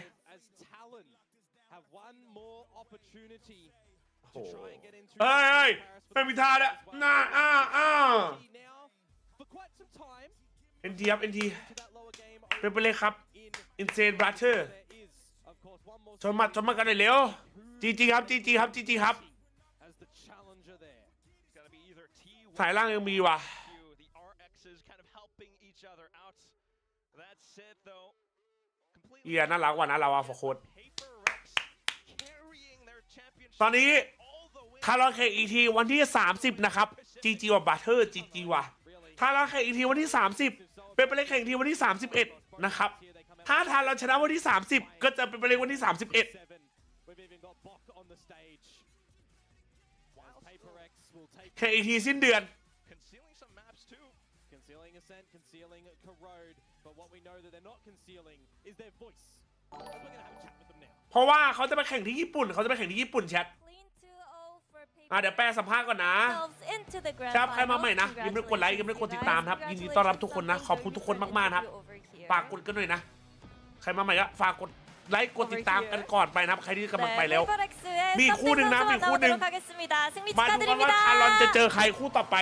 เฮ้ยไม่มีท่าแล้วน่าเอ็นทีครับเอ็นทีเป็นไปเลยครับอินเซนบราเธอร์ชนมากันหน่อยเร็วจีครับครับสายล่างยังมีว่ะเอียน่ารักว่ะนะเราอะฟอร์โคดตอนนี้ทารอนเคอีทีวันที่30นะครับจีว่ะบัตเทอร์จีว่ะทารอนเคอีทีวันที่30เป็นไปเลยแข่งทีวันที่31นะครับถ้าทารอนชนะวันที่30ก็จะเป็นไปเลยวันที่31แข่งอีทีสิ้นเดือน concealing corrode, but what we know that they're not concealing is their voice. We're going to have a chat with them now. เพราะว่าเขาจะไปแข่งที่ญี่ปุ่นแชทเดี๋ยวแปลสัมภาษณ์ก่อนนะครับใครมาใหม่นะอย่าลืมกดไลค์อย่าลืมกดติดตามครับยินดีต้อนรับทุกคนนะขอบคุณทุกคนมากๆครับฝากกดกันหน่อยนะใครมาใหม่ก็ฝากกดไลค์กดติดตามกันก่อนไปนะครับใครที่กำลังไปแล้วมีคู่หนึ่งนะมาดูกันว่าทารอนจะเจอใครคู่ต่อไป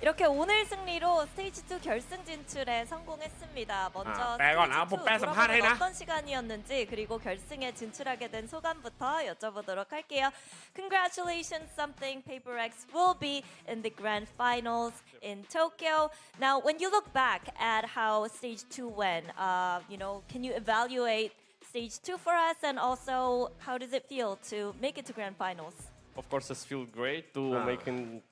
이렇게 오늘 승리로 스테이지 2 결승 진출에 성공했습니다. 먼저 스테이지 2 어떤 시간이었는지 그리고 결승에 진출하게 된 소감부터 여쭤보도록 할게요. Congratulations, something Paper Rex will be in the grand finals in Tokyo. Now, when you look back at how stage 2 went, can you evaluate stage 2 for us, and also how does it feel to make it to grand finals? Of course, it feels great to make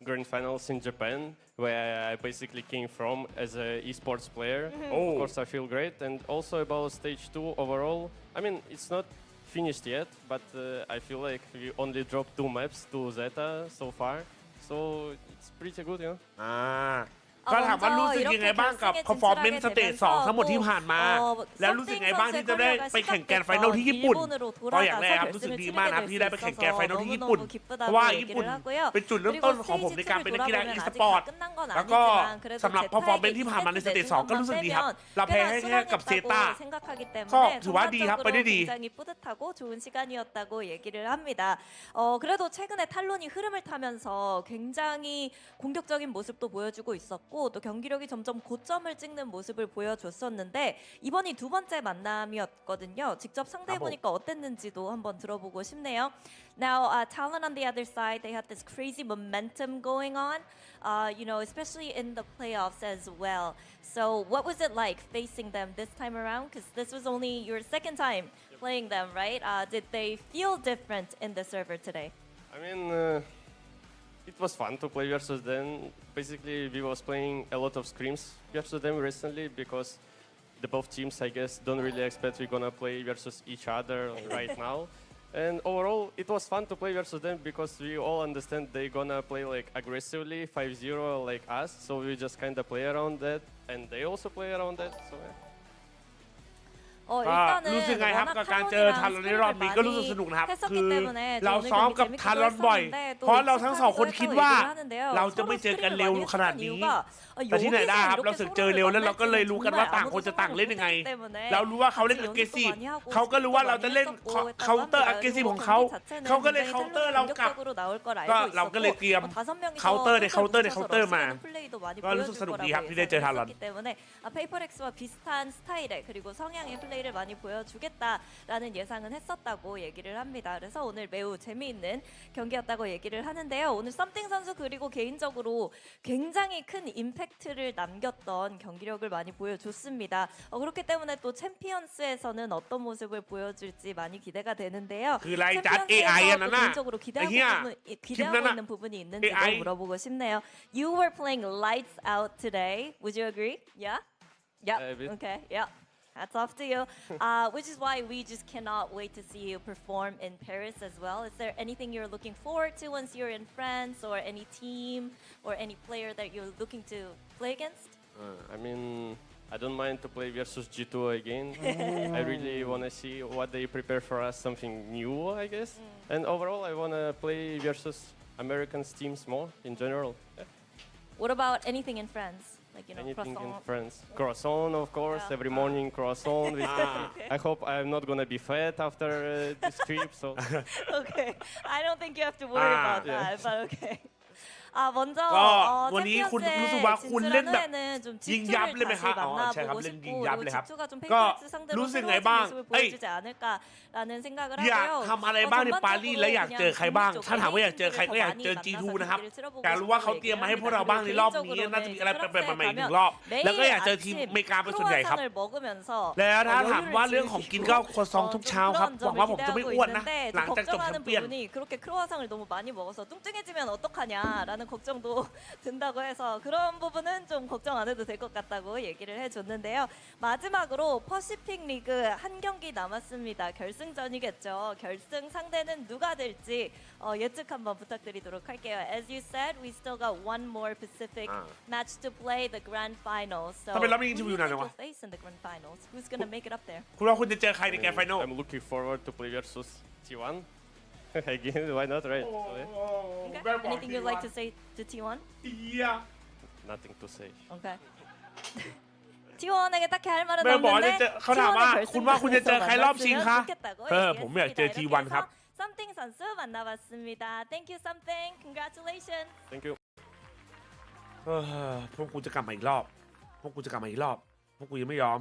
grand finals in Japan, where I basically came from as an esports player. Of course, I feel great. And also about stage 2 overall, I mean, it's not finished yet, but I feel like we only dropped 2 maps to Zeta so far. So it's pretty good, you know? ก็ถามว่ารู้สึกยังไงบ้างกับ performance stage 2ทั้งหมดที่ผ่านมาแล้วรู้สึกยังไงบ้างที่จะได้ไปแข่งแกรนด์ไฟนอลที่ญี่ปุ่นก็อย่างแรกครับรู้สึกดีมากนะครับที่ได้ไปแข่งแกรนด์ไฟนอลที่ญี่ปุ่นเพราะว่าญี่ปุ่นเป็นจุดเริ่มต้นของผมในการเป็นนักกีฬาอีสปอร์ตแล้วก็สำหรับ performance ที่ผ่านมาในสเตจ 2ก็รู้สึกดีครับเราแพ้แค่กับเซต้าก็ถือว่าดีครับไปได้ดี 뿌듯하고 좋은 시간이었다고 얘기를 합니다. 그래도 최근에 탈론이 흐름을 타면서 굉장히 공격적인 모습도 보여주고 있었고 또 경기력이 점점 고점을 찍는 모습을 보여줬었는데 이번이 두 번째 만남이었거든요. 직접 상대해보니까 어땠는지도 한번 들어보고 싶네요. Now, Talon on the other side, they had this crazy momentum going on, especially in the playoffs as well. So what was it like facing them this time around? Because this was only your second time playing them, right? Did they feel different in the server today? I mean, it was fun to play versus them. Basically, we was playing a lot of scrims versus them recently because the both teams, I guess, don't really expect we're gonna play versus each other right now. And overall, it was fun to play versus them because we all understand they're gonna play like aggressively 5-0 like us. So we just kind of play around that, and they also play around that. So. Yeah. รู้สึกไงครับกับการเจอทารอนในรอบนี้ก็รู้สึกสนุกนะครับคือเราซ้อมกับทารอนบ่อยเพราะเราทั้งสองคนคิดว่าเราจะไม่เจอกันเร็วขนาดนี้แต่ที่ไหนได้ครับเราสึกเจอเร็วแล้วเราก็เลยรู้กันว่าต่างคนจะต่างเล่นยังไงเรารู้ว่าเขาเล่น aggressive เขาก็รู้ว่าเราจะเล่น counter aggressive ของเขาก็เลย counter เรากลับก็เราก็เลยเตรียม counter ใน counter ใน counter มาก็รู้สึกสนุกดีครับที่ได้เจอทารอน페이퍼렉스와 비슷한 스타일의 그리고 성향의 플레이를 많이 보여주겠다라는 예상은 했었다고 얘기를 합니다. 그래서 오늘 매우 재미있는 경기였다고 얘기를 하는데요. 오늘 썸띵 선수 그리고 개인적으로 굉장히 큰 임팩트를 남겼던 경기력을 많이 보여줬습니다. 그렇기 때문에 또 챔피언스에서는 어떤 모습을 보여줄지 많이 기대가 되는데요. 챔피언스에서 개인적으로 기대하고 있는 부분이 있는지도 물어보고 싶네요. You were playing lights out today. Would you agree? Yeah? Yeah. Okay. Yeah. Hats off to you. Which is why we just cannot wait to see you perform in Paris as well. Is there anything you're looking forward to once you're in France, or any team or any player that you're looking to play against? I mean, I don't mind to play versus G2 again. I really want to see what they prepare for us, something new, I guess. And overall, I want to play versus American teams more in general. Yeah. What about anything in France? Like, you know, anything croissant. in France. Croissant, of course. Yeah. Every morning, croissant. I hope I'm not gonna be fat after this trip. So. Okay, I don't think you have to worry about that. But okay. 먼저 챔피언스의 진출하는 좀 집중을 다시 만나보고 싶고 그리고 집중가 좀 페이퍼렉스 상대로 새로운 모습을 보여주지 않을까라는 생각을 하고요. อยากทำอะไรบ้างในปารีสและอยากเจอใครบ้างถ้าถามว่าอยากเจอใครก็อยากเจอ G2 นะครับแต่รู้ว่าเขาเตรียมมาให้พวกเราบ้างในรอบนี้น่าจะมีอะไรแปลกๆใหม่ๆอีกหนึ่งรอบแล้วก็อยากเจอทีมอเมริกาเป็นส่วนใหญ่ครับแล้วถ้าถามว่าเรื่องของกินก็ครัวซองทุกเช้าครับหวังว่าผมจะไม่อ้วนนะหลังจากจบแชมเปี้ยน 그렇게 크로와상을 너무 많이 먹어서 뚱뚱해지면 어떡하냐라는 걱정도 든다고 해서 그런 부분은 좀 걱정 안 해도 될 것 같다고 얘기를 해줬는데요. 마지막으로 퍼시픽 리그 한 경기 남았습니다. 결승전이겠죠. 결승 상대는 누가 될지 예측 한번 부탁드리도록 할게요. As you said, we still got one more Pacific match to play, the grand finals. So who do you think you'll face in the grand finals? Who's gonna make it up there? คุณว่าคุณจะเจอใครในแกรนด์ไฟนอล I'm looking forward to play versus T1. Again, why not, right? Okay. Anything you'd like to say to T1? Nothing to say. Okay. T1에게 딱히 할 말은 แม่บอกจะ 없는데 เจอเขาถามว่าคุณว่าคุณจะเจอใครรอบชิงคะ 좋겠다고 ผมอยากเจอ 얘기했습니다. T1 ครับ Something 선수 만나봤습니다. Thank you, Something. Congratulations. Thank you. พวกกูจะกลับมาอีกรอบพวกกูจะกลับมาอีกรอบพวกกูยังไม่ยอม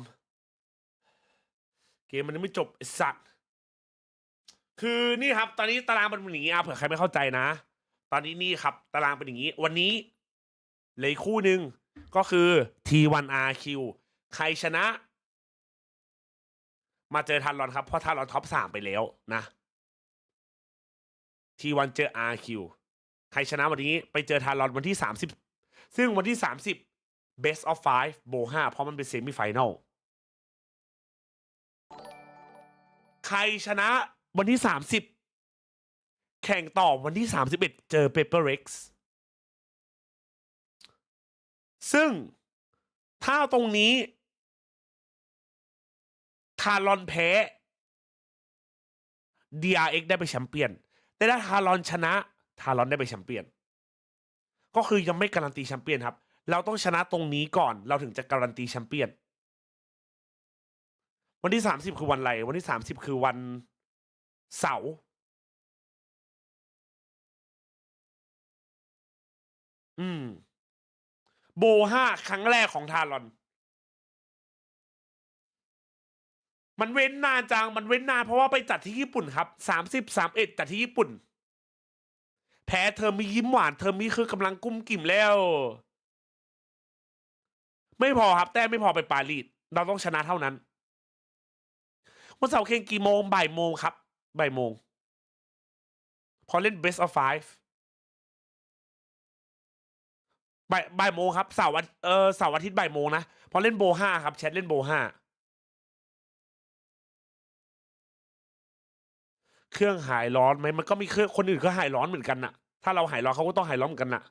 เกมมันยังไม่จบไอ้สัตว์คือนี่ครับตอนนี้ตารางมันเป็นอย่างนี้เผื่อใครไม่เข้าใจนะตอนนี้นี่ครับตารางเป็นอย่างนี้วันนี้เลยคู่หนึ่งก็คือ T1RQ ใครชนะมาเจอทันรอนครับเพราะทันรอนท็อป3ไปแล้วนะ T1 เจอ RQ ใครชนะวันนี้ไปเจอทันรอนวันที่30ซึ่งวันที่30 Best of 5 โบ5เพราะมันเป็นเซมิไฟแนลใครชนะวันที่30แข่งต่อวันที่31เจอ Paper Rex ซึ่งถ้าตรงนี้ทารอนแพ้ DRX ได้ไปแชมเปี้ยนแต่ถ้าทารอนชนะทารอนได้ไปแชมเปี้ยนก็คือยังไม่การันตีแชมเปี้ยนครับเราต้องชนะตรงนี้ก่อนเราถึงจะการันตีแชมเปี้ยนวันที่30คือวันอะไรวันที่30คือวันเสาร์โบ5ครั้งแรกของทารอนมันเว้นนานจังมันเว้นนานเพราะว่าไปจัดที่ญี่ปุ่นครับ30-31จัดที่ญี่ปุ่นแพ้เธอมียิ้มหวานเธอมีคือกำลังกุ้มกิ่มแล้วไม่พอครับแต่ไม่พอไปปารีสเราต้องชนะเท่านั้นวันเสาร์แข่งกี่โมงบ่ายโมงครับบ่ายโมงพอเล่น best of 5บ่ายโมงครับเสาร์อาทิตย์บ่ายโมงนะพอเล่นโบ5ครับแชทเล่นโบ5เครื่องหายร้อนไหมมันก็มีเครื่องคนอื่นก็หายร้อนเหมือนกันน่ะถ้าเราหายร้อนเขาก็ต้องหายร้อนเหมือนกันน่ะ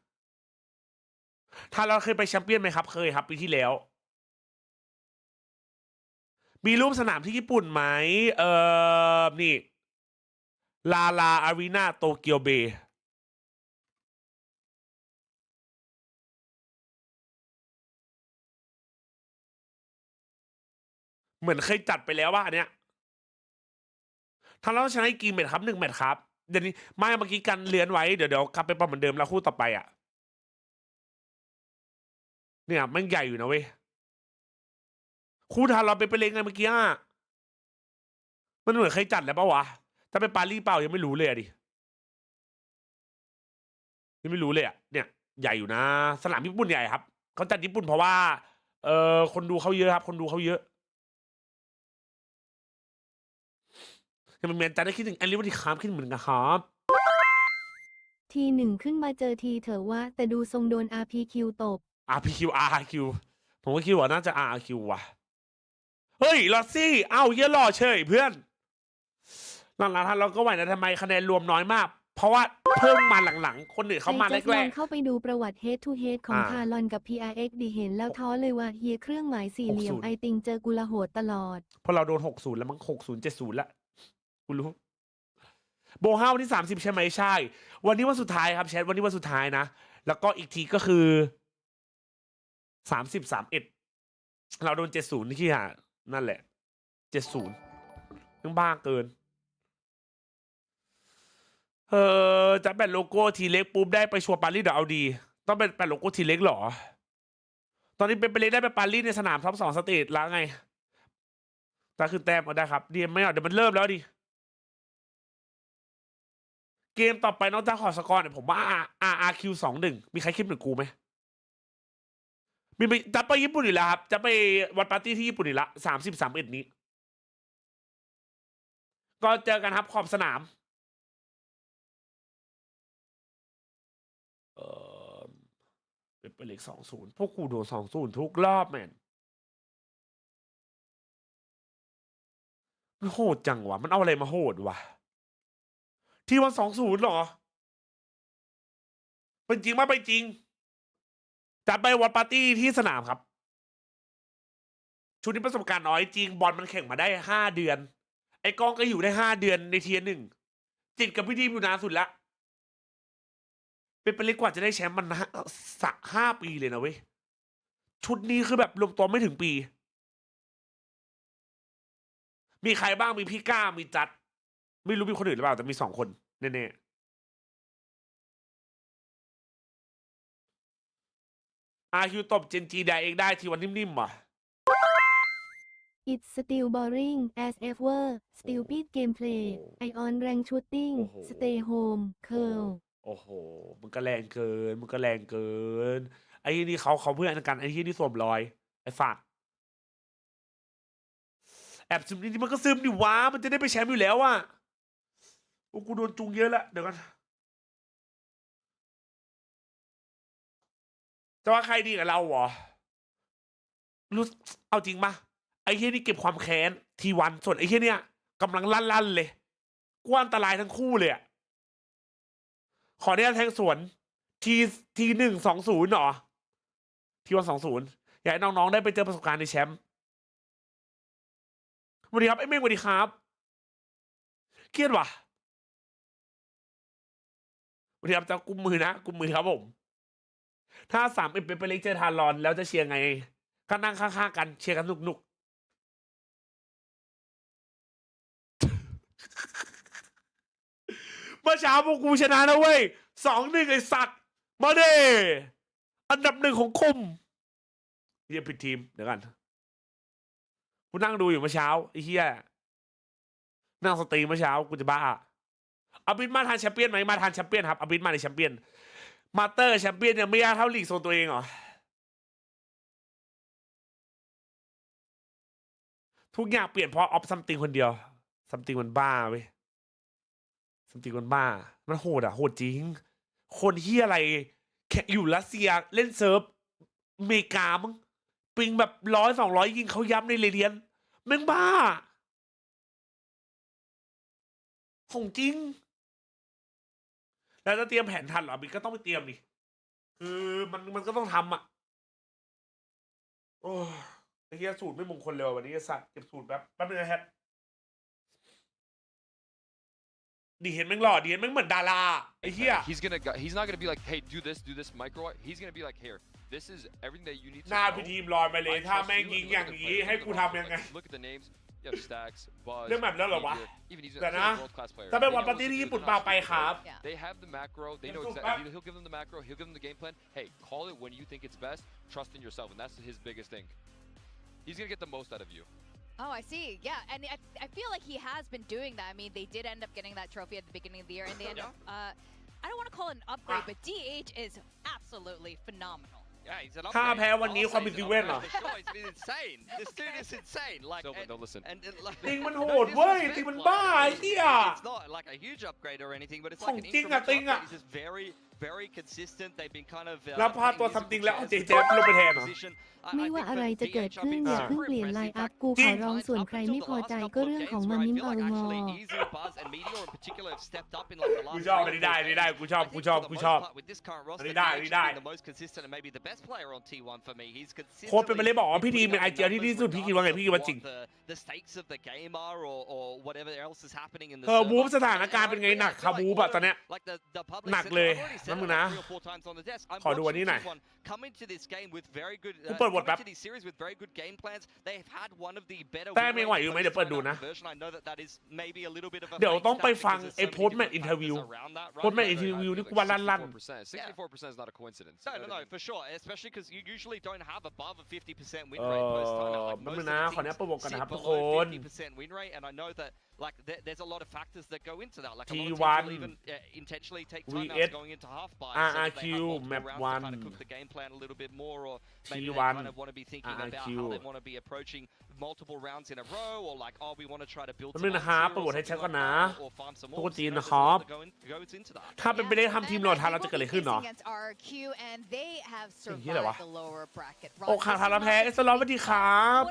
ถ้าเราเคยไปแชมเปี้ยนไหมครับเคยครับปีที่แล้ว มีรูปสนามที่ญี่ปุ่นไหมนี่ลาอารีนาโตเกียวเบย์เหมือนเคยจัดไปแล้วว่าอันเนี้ยถ้าเราชนะกี่แมตช์ครับ1 แมตช์ครับเดี๋ยวนี้ไม่เมื่อกี้กันเลื่อนไว้เดี๋ยวกลับไปปรับเหมือนเดิมแล้วคู่ต่อไปอ่ะเนี่ยมันใหญ่อยู่นะเว้ยคู่ทานเราไปเล่นไงเมื่อกี้มันเหมือนเคยจัดแล้วปะวะถ้าเป็นปารีสเปล่ายังไม่รู้เลยดิยังไม่รู้เลยเนี่ยใหญ่อยู่นะสนามญี่ปุ่นใหญ่ครับเขาจัดญี่ปุ่นเพราะว่าคนดูเขาเยอะครับคนดูเขาเยอะยังเป็นแมนจัดได้คิดถึงแอนลิวดีคามคิดเหมือนกันครับทีหนึ่งขึ้นมาเจอทีเถอะว่าแต่ดูทรงโดน RPQ ตบ RPQ ผมว่าคิดว่าน่าจะ RQ ว่ะเฮ้ยลอสซี่เอ้าเยี่ยหล่อเฉยเพื่อนหลังๆเราก็ไหวนะทำไมคะแนนรวมน้อยมากเพราะว่าเพิ่มมาหลังๆคนอื่นเขามาแรกๆเข้าไปดูประวัติ Head to Head ของทารอนกับ PRX ดีเห็นแล้วท้อเลยว่าเฮียเครื่องหมายสี่เหลี่ยมไอติงเจอกุลาโหดตลอดเพราะเราโดน60แล้วมั้ง60 70ละกูรู้โบห้าวันที่30ใช่ไหมใช่วันนี้วันสุดท้ายครับแชทวันนี้วันสุดท้ายนะแล้วก็อีกทีก็คือ30 31เราโดน70นี่ที่นั่นแหละ70ยังบ้าเกินจะแปะโลโก้ทีเล็กปุ๊บได้ไปชัวร์ปารีสเดี๋ยวเอาดีต้องเป็นแปะโลโก้ทีเล็กหรอตอนนี้เป็นไปเล็กได้ไปปารีสในสนามท็อป2สเตจแล้วไงแต่คือแต้มเอาได้ครับดีไม่เอาเดี๋ยวมันเริ่มแล้วดิเกมต่อไปนอกจากขอสกอร์เนี่ยผมว่า RRQ21 มีใครคิดเหมือนกูไหมมีจะไปญี่ปุ่นอยู่แล้วครับจะไปวันปาร์ตี้ที่ญี่ปุ่นอีกละ30-31นี้ก็เจอกันครับขอบสนามเป็นไปเลข20พวกกูโดน20ทุกรอบแมนมันโหดจังวะมันเอาอะไรมาโหดวะที่วัน20หรอเป็นจริงไหมไปจริงจะไปวันปาร์ตี้ที่สนามครับชุดนี้ประสบการณ์น้อยจริงบอลมันแข่งมาได้5 เดือนไอ้กองก็อยู่ได้5 เดือนในเทียร์1จิตกับพี่ดีมอยู่นานสุดละเป็นไปเล็กกว่าจะได้แชมป์มัน5 ปีเลยนะเว้ยชุดนี้คือแบบรวมตัวไม่ถึงปีมีใครบ้างมีพี่ก้ามีจัดไม่รู้มีคนอื่นหรือเปล่าแต่มี2 คนแน่ๆRQ ตบเจนจีได้เองได้ทีวันนิ่มๆว่ะIt's still boring as ever stupid gameplay I on rank shooting stay home curl โอ้โหมึงก็แรงเกินไอ้นี่เขาเพื่อนกันไอ้ที่นี่สวมรอยไอ้ฝากแอบซึมนี่มันก็ซึมดิวะมันจะได้ไปแชมป์อยู่แล้วอ่ะโอ้กูโดนจุงเยอะละเดี๋ยวกันจะว่าใครดีกับเราเหรอรู้เอาจริงปะไอ้เฮียนี่เก็บความแค้นทีวันส่วนไอ้เฮียเนี่ยกำลังลั่นเลยกว้านอันตรายทั้งคู่เลยอ่ะขอเนี่ยแทงสวนที1-20หรอทีวัน20อยากให้น้องๆได้ไปเจอประสบการณ์ในแชมป์สวัสดีครับไอ้เมฆสวัสดีครับเครียดว่ะสวัสดีครับจะกุมมือนะกุมมือครับผมถ้า3เป็นไปเล็กเจอทารอนแล้วจะเชียร์ไงก็นั่งข้างๆกันเชียร์กันหนุกเมื่อเช้าพวกกูชนะนะเว้ย2-1ไอ้สัตว์มาเด้อันดับ1ของคุมเฮียผิดทีมเดี๋ยวกันกูนั่งดูอยู่เมื่อเช้าไอ้เฮียนั่งสตรีมเมื่อเช้ากูจะบ้าอาบินมาทานแชมเปี้ยนไหมมาทานแชมเปี้ยนครับอาบินมาในแชมเปี้ยนมาเตอร์แชมเปี้ยนยังไม่ยากเท่าลีกโซนตัวเองเหรอทุกอย่างเปลี่ยนเพราะออฟซัมติงคนเดียวซัมติงมันบ้าเว้ยซัมติงมันบ้ามันโหดอ่ะโหดจริงคนเฮียอะไรแค่อยู่รัสเซียเล่นเซิร์ฟอเมริกามั้งปิงแบบ100-200ยิงเขาย้ำในเรเดียนแม่งบ้าของจริงแล้วจะเตรียมแผนทันเหรอบิ๊กก็ต้องไปเตรียมดิคือมันก็ต้องทำอ่ะโอ้ ไอ้เหี้ยสูตรไม่มงคลเลยวันนี้สัตว์เก็บสูตรแป๊บนึงนะฮะดีเห็นแม่งหล่อดีเห็นแม่งเหมือนดาราไอ้เหี้ย He's not gonna be like, hey, do this micro. He's gonna be like, here, this is everything that you need to หน้า know. พี่ทีมลอยไปเลยถ้าแม่งยิงอย่างนี้ให้กูทำยังไง Look at the names. You have Stacks, Buzz. เรื่องแบบนั้นเหรอวะ Even he's แต่ a นะ world-class player. ถ้าเป็นวันปาร์ตี้ที่ญี่ปุ่นเปล่าไปครับ They have the macro. They know exactly. He'll give them the macro. He'll give them the game plan. Hey, call it when you think it's best. Trust in yourself, and that's his biggest thing. He's gonna get the most out of you. Oh, I see. Yeah, and I feel like he has been doing that. I mean, they did end up getting that trophy at the beginning of the year, and they end up. I don't want to call it an upgrade, but DH is absolutely phenomenal. Yeah, he's an upgrade. ถ้าแพ้วันนี้ความเป็นซีเว่นเหรอ It's been insane. This dude is insane. Like, don't listen. ติงมันโหดเว้ยติงมันบ้าไอ้เหี้ย It's not like a huge upgrade or anything, but it's ของ like an จริงอะ incremental ติงอะ upgrade. He's just very consistent. They've been kind of แล้วพาตัวทำติงแล้วเอาเจเจลงไปแทนเหรอ ไม่ว่าอะไรจะเกิดขึ้นอย่าเพิ่งเปลี่ยนไลน์อัพกูขอร้องส่วนใครไม่พอใจก็เรื่องของมามิมเอางอ กูชอบอันนี้ได้กูชอบอันนี้ได้โค้ชเป็นมาเลยบอกว่าพี่ทีมเป็นไอเจียที่ดีสุดพี่คิดว่าไงพี่คิดว่าจริงบูฟสถานการณ์เป็นไงหนักครับบูฟอะตอนเนี้ยหนักเลยนั่นมึงนะขอดูอันนี้หน่อยกูเปิดบทแป๊บแต้มยังไหวอยู่ไหมเดี๋ยวเปิดดูนะเดี๋ยวต้องไปฟังไอ้โพสต์แมตช์อินเทอร์วิวนี่กูว่าลั่น 64% is not a coincidence. No, for sure. Especially because you usually don't have above a 50% win ๆ rate post time. Like มัน most นะ of ขอ the เนี้ย teams เปิดบทกัน sit นะครับทุกค below น 50% win rate, and I know that like there's a lot of factors that go into that. Like a T1 lot of teams will even intentionally take timeouts VS going into half buy, RRQ so that they have multiple map rounds to kind 1 of cook the game plan a little bit more, or maybe T1 they kind of want to be thinking about RRQ how they want to be approaching multiple rounds in a row, or like, oh, we want to try to build แป๊บนึงนะครับ some เปิดบทให้เช็คก่อนนะ or farm some ป more. กติ So there's นะ a ครับ lot that goes into that. ถ้าเป็นไปได้ทำทีมหลอดทานเราจะเกิดอะไรขึ้นเนาะ Against RRQ, and they have ที่อะไรวะ survived the lower bracket. โอ้ขาดทานเราแพ้เอสลอสวัสดีครับ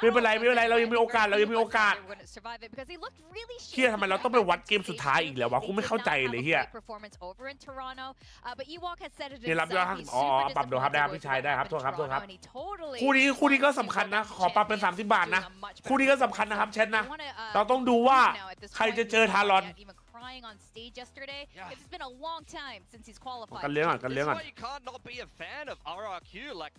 ไม่เป็นไรเรายังมีโอกาสเฮียทำไมเราต้องไปวัดเกมสุดท้ายอีกแล้ววะกูไม่เข้าใจเลยเฮียเนี่ยรับยอดปรับโดนครับได้ครับพี่ชายได้ครับโทษครับคู่นี้ก็สำคัญนะขอปรับเป็น30 บาทนะคู่นี้ก็สำคัญนะครับเชนนะเราต้องดูว่าใครจะเจอทารอน crying on stage yesterday. It's been a long time since he's qualified. กันเลี้ยงก่อน That's why you can't not be a fan of RRQ. Like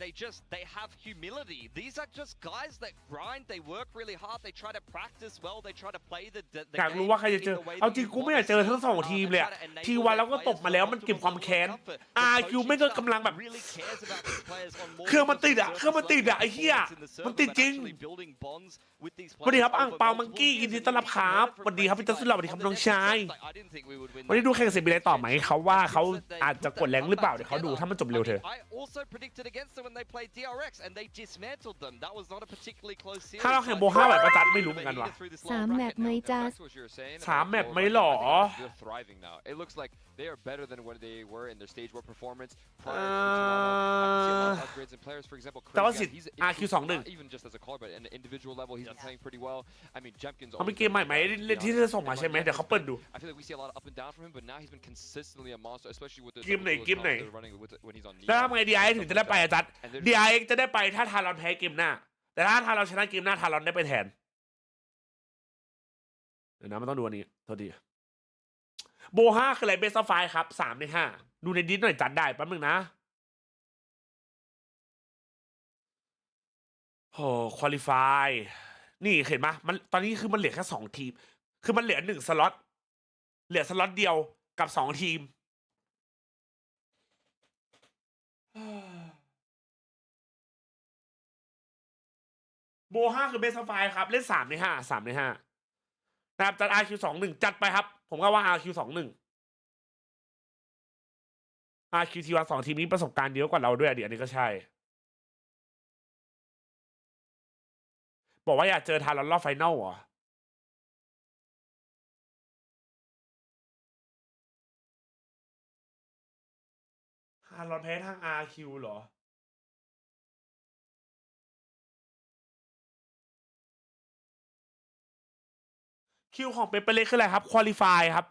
they have humility. These are just guys that grind. They work really hard. They try to practice well. They try to play the อยากรู้ว่าใครจะเจอเอาจริงกูไม่อยากเจอทั้ง2ทีมเลยทีวันเราก็ตกมาแล้วมันเก็บความแค้น RRQ ไม่ก็กำลังแบบเครื่องมันติดอะไอ้เหี้ยมันติดจริงสวัสดีครับอ่างเปามังกี้ยินดีต้อนรับครับสวัสดีครับพี่ตั๊ดสุดหล่อสวัสดีครับน้องชายวันนี้ดูแข่งเสร็จมีอะไรต่อไหมเขาว่าเขาอาจจะกดแรงหรือเปล่าเดี๋ยวเขาดูถ้ามันจบเร็วเถอะถ้าเราแข่งโบ5แบบประจัดไม่รู้เหมือนกันวะ3 แมปไหมจ๊ะ3 แมปไหมหรอ It looks like they are better than when they were in their stage war performance. แต่ว่าสิทธิ์ RQ21 even just as a caller, but at an individual level, he's been playing pretty well. I mean, Jemkin's เขามีเกมใหม่ไหมที่จะส่งมาใช่ไหมเดี๋ยวเขาเปิดดู I feel like we see a lot of up and down from him, but now he's been consistently a monster, especially with the เกมไหน they're running when he's on knee. แล้วทำไง DIX ถึงจะได้ไปอาจัด DIX จะได้ไปถ้าทารอนแพ้เกมหน้าแต่ถ้าทารอนชนะเกมหน้าทารอนได้ไปแทนเดี๋ยวนะมันต้องดูอันนี้โทษทีโบ5คืออะไรเบสไฟครับ3 ใน 5ดูในดิสหน่อยจัดได้แป๊บนึงนะโอ้ควอลิฟายนี่เห็นไหมมันตอนนี้คือมันเหลือแค่2 ทีมคือมันเหลือ1 สล็อตเหลือสล็อตเดียวกับ2 ทีมโบ5คือเบสไฟครับเล่น3 ใน 5นะครับจัด RQ21 จัดไปครับผมก็ว่า RQ21 RQT1 2 ทีมนี้ประสบการณ์เยอะกว่าเราด้วยอันนี้ก็ใช่บอกว่าอยากเจอทารอนรอบไฟนอลเหรอทารอนแพ้ทาง RQ เหรอคิวของเปเปอร์เล็กคืออะไรครับควอลิฟายครับ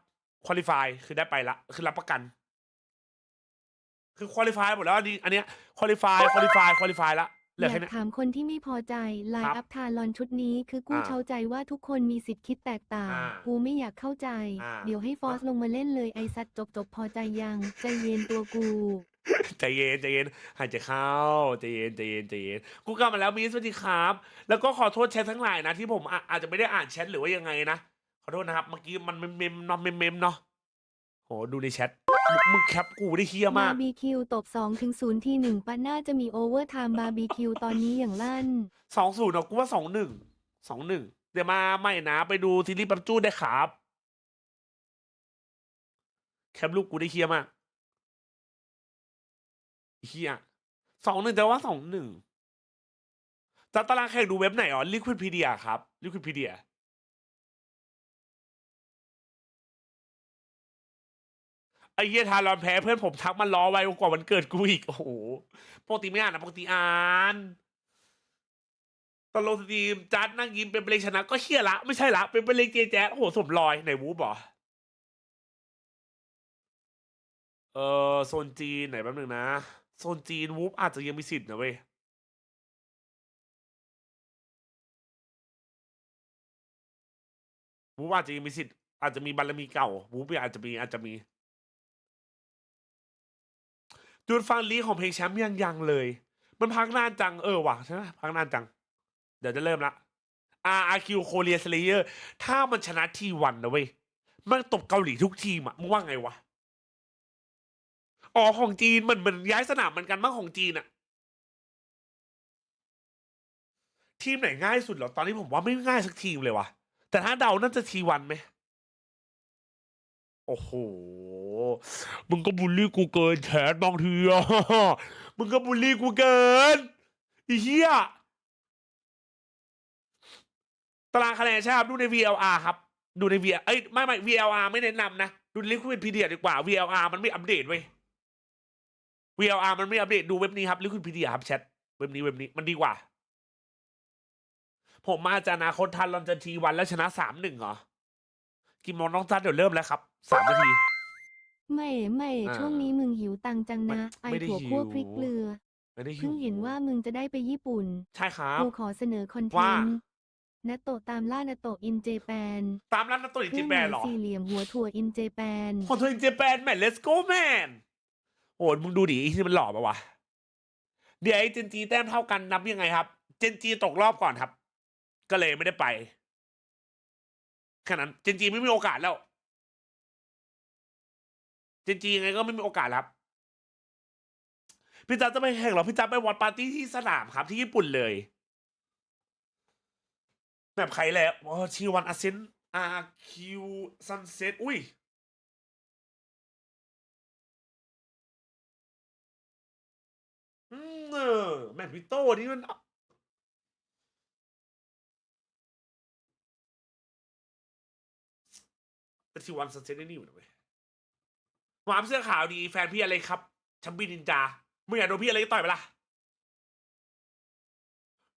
ควอลิฟายคือได้ไปละคือรับประกันคือควอลิฟายหมดแล้วอันนี้ควอลิฟายละ อยากถามคนที่ไม่พอใจไลน์อัพทารอนชุดนี้คือกูเข้าใจว่าทุกคนมีสิทธิ์คิดแตกต่างกูไม่อยากเข้าใจเดี๋ยวให้ฟอสลงมาเล่นเลยไอซัดจบพอใจยังใจเย็นตัวกูใจเย็นหายใจเข้าใจเย็นกูกลับมาแล้วมีสวัสดีครับแล้วก็ขอโทษแชททั้งหลายนะที่ผมอาจจะไม่ได้อ่านแชทหรือว่ายังไงนะขอโทษนะครับเมื่อกี้มันเมมเนาะโหดูในแชทมึงแคปกูได้เฮี้ยมากบาร์บีคิวตบ2-0ที1ปะน่าจะมีโอเวอร์ไทม์บาร์บีคิวตอนนี้อย่างลั่น2-0เนาะกูว่า2-1เดี๋ยวมาใหม่นะไปดูซีรีส์ปั๊บจู้ได้ครับแคปรูปกูได้เฮี้ยมากเฮี้ย2-1แต่ว่า2-1ตารางแข่งดูเว็บไหนอ๋อลิควิดพีเดียครับลิควิดพีเดียไอ้เหี้ยทารอนแพ้เพื่อนผมทักมันล้อไว้กว่าวันเกิดกูอีกโอ้โหปกติไม่อ่านนะปกติอ่านตอนลงสตรีมจัดนั่งยิ้มเป็นเพลงชนะก็เฮี้ยละไม่ใช่ละเป็นเพลงเจแจ๊ดโอ้โหสมรอยไหนวูบเหรอโซนจีนไหนแป๊บนึงนะโซนจีนวูบอาจจะยังมีสิทธิ์นะเว้ยวูบอาจจะยังมีสิทธิ์อาจจะมีบารมีเก่าวูบอาจจะมีดูฟังลีของเพลงแชมป์ยังเลยมันพักนานจังว่ะใช่ไหมพักนานจังเดี๋ยวจะเริ่มละRRQ โคเรียสเลเยอร์ถ้ามันชนะทีวันนะเว้ยมันตบเกาหลีทุกทีมอ่ะมึงว่าไงวะอ๋อของจีนมันย้ายสนามมันกันมากของจีนอะทีมไหนง่ายสุดเหรอตอนนี้ผมว่าไม่ง่ายสักทีมเลยวะแต่ถ้าเดาน่าจะทีวันไหมโอ้โหมึงก็บูลลี่กูเกินแฉบางทีอ่ะมึงก็บูลลี่กูเกินไอ้เหี้ยตารางคะแนนใช่ครับดูใน VLR ครับดูใน ไม่ VLR ไม่แนะนำนะดูลิควิดพีเดียดีกว่า VLR มันไม่อัปเดตเว้ยVLR มันไม่อัปเดตดูเว็บนี้ครับลิควิดพีเดียครับแชทเว็บนี้มันดีกว่าผมมาจากอนาคตทันลอนจะทีวันแล้วชนะ3-1เหรอกี่โมงน้องจัดเดี๋ยวเริ่มแล้วครับ3 นาทีไม่ช่วงนี้มึงหิวตังจังนะไอถั่วคั่วพริกเกลือเพิ่งเห็นว่ามึงจะได้ไปญี่ปุ่นใช่ครับกูขอเสนอคอนเทนต์นาโตะตามล่านาโตะอินเจแปนตามล่านาโตะอินเจแปนหรอสี่เหลี่ยมหัวถั่วอินเจแปนหัวถั่วอินเจแปนแมน let's go man โอ้มึงดูดิที่มันหล่อปะวะเดี๋ยวไอ้เจนจีแต้มเท่ากันนับยังไงครับเจนจีตกรอบก่อนครับก็เลยไม่ได้ไปแค่นั้นเจนจีไม่มีโอกาสแล้วเจนจียังไงก็ไม่มีโอกาสครับพี่จ๊าจะไปแข่งหรอพี่จ๊าไปวอตปาร์ตี้ที่สนามครับที่ญี่ปุ่นเลยแบบใครแล้วชีวันอาเซนRQ Sunset อุ้ยแมตช์วิโต้นี่มันแต่ชีวันซันเซ็ตนี่อยู่นะเว้ยหวามเสื้อขาวดีแฟนพี่อะไรครับชัมบี้นินจามึงอยากโดนพี่อะไรก็ต่อยไปละ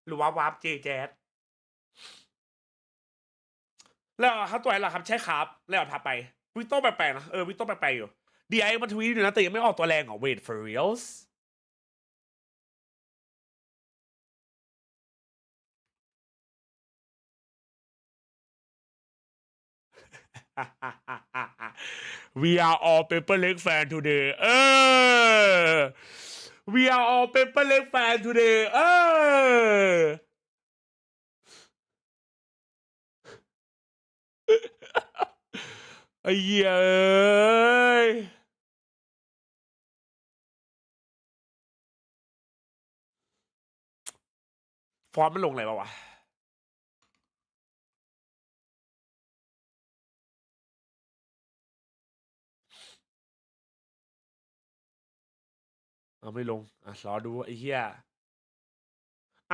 หรือวาร์ปเจแจ๊ดแล้วเขาต่อยเหรอครับใช่ครับแล้วทับไปวิโต้แปลกๆนะวิโต้แปลกๆอยู่ดีไอมันทวีตอยู่นะแต่ยังไม่ออกตัวแรงเหรอ wait for reals We are all Paper Leg fan today We are all Paper Leg fan todayไอ้เหี้ยฟอร์มมันลงไหนวะไม่ลงรอดูไอ้เหี้ย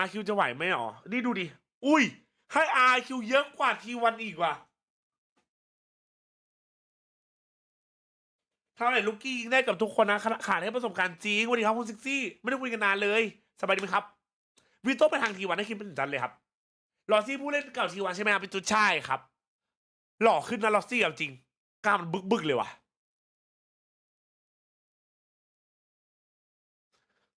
RQจะไหวไหมอ๋อนี่ดูดิอุ้ยให้ RQ เยอะกว่าT1อีกว่ะเท่าไหร่ลูกกี้ยิงได้กับทุกคนนะขาดให้ประสบการณ์จริงวันนี้ครับคุณซิกซี่ไม่ได้คุยกันนานเลยสบายดีไหมครับวิโต้ไปทางT1ให้คิดเป็นจันเลยครับลอซี่ผู้เล่นเก่าT1ใช่ไหมครับเป็นจุดใช่ครับหล่อขึ้นนะลอซี่จริงกล้ามมันบึกเลยว่ะ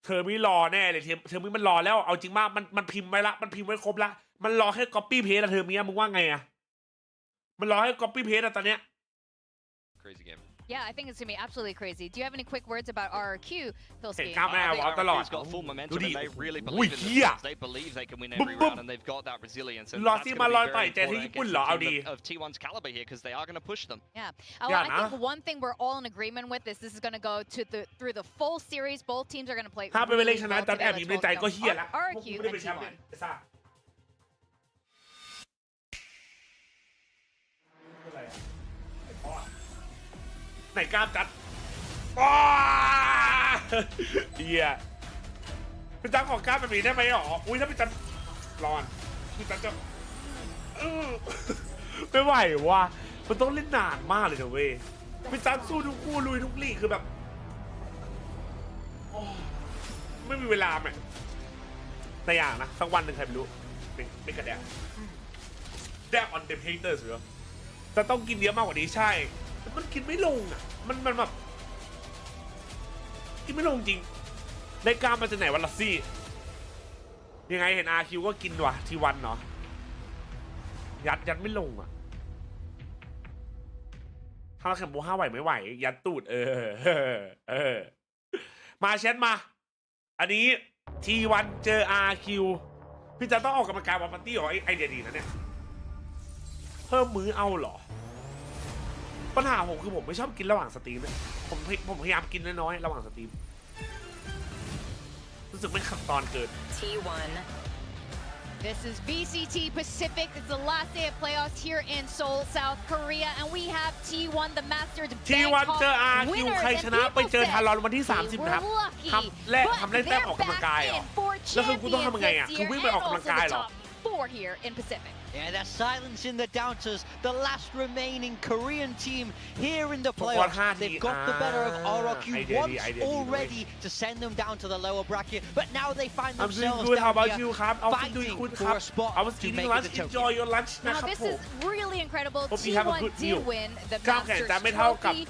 เธอไม่รอแน่เลยเธอไม่มันรอแล้วเอาจริงมากมันพิมพ์ไว้ละมันพิมพ์ไว้ครบละมันรอให้ copy paste อะเธอเมียมึงว่าไงอะมันรอให้ copy paste อะตอนเนี้ย Crazy game. Yeah, I think it's gonna be absolutely crazy. Do you have any quick words about RRQ, Philski? ก้าวแม่วอลตลอด RRQ's got full momentum ดูดิ and they really อุ้ย believe in เหี้ย themselves. They believe they can win every round and they've got that resilience. And รอ that's ที่ going มา to ล be อยต่อย very เจที่ important ญี่ปุ่น against เหรอ a เอาดี team of T1's caliber here because they are going to push them. Yeah. Yeah, I think one thing we're all in agreement with is this is going to go to through the full series. Both teams are going to play ถ้าเป็นเวล really ชนะ well จัดแอบ together. อยู่ในใจก็เฮียละ RRQ พวกกูไม่ได้ and เป็นแชมป์ T1. เนี่ยไอ้ซ่าไหนกล้ามจัดอ้าเฮียพี่จังของกล้ามแบบนี้ได้ไหมหรออุ้ยถ้าพี่จังร้อนพี่จังจะไม่ไหวว่ะมันต้องเล่นนานมากเลยนะเว้ยพี่จังสู้ทุกคู่ลุยทุกลีกคือแบบไม่มีเวลาแม่แต่อย่างนะสักวันหนึ่งใครไม่รู้เป็นกระแดกแดกออนเดมเฮเตอร์เหรอจะต้องกินเยอะมากกว่านี้ใช่มันกินไม่ลงอ่ะมันแบบกินไม่ลงจริงได้กล้ามมาจากไหนวันละซี่ยังไงเห็นRQก็กินว่ะทีวันเนาะยัดไม่ลงอ่ะถ้าแข่งโบ5ไหวไม่ไหวยัดตูดมาแชทมาอันนี้T1เจอRQพี่จะต้องออกกำลังกายวันปาร์ตี้เหรอไอเดียดีนะเนี่ยเพิ่มมื้อเอาเหรอปัญหาผมคือผมไม่ชอบกินระหว่างสตรีมเนี่ยผมพยายามกินน้อยๆระหว่างสตรีมรู้สึกไม่ขั้นตอนเกิน T1. This is VCT Pacific. It's the last day of playoffs here in Seoul, South Korea, and we have T1, the Masters T1 เจอ RQ winners. ใครชนะไปเจอทารอนวันที่ 30 นะครับทำเล่นแต้มออกกำลังกายเหรอแล้วคือกูต้องทำยังไงอ่ะคือวิ่งไปออกกำลังกายเหรอ 4 here in Pacific. Yeah, that's silence in the doubters. The last remaining Korean team here in the playoffs. They've got the better of RRQ once already to send them down to the lower bracket, but now they find themselves down here fighting for a spot to make it the Tokyo. Now this is really incredible. T1 did win the Masters Trophy.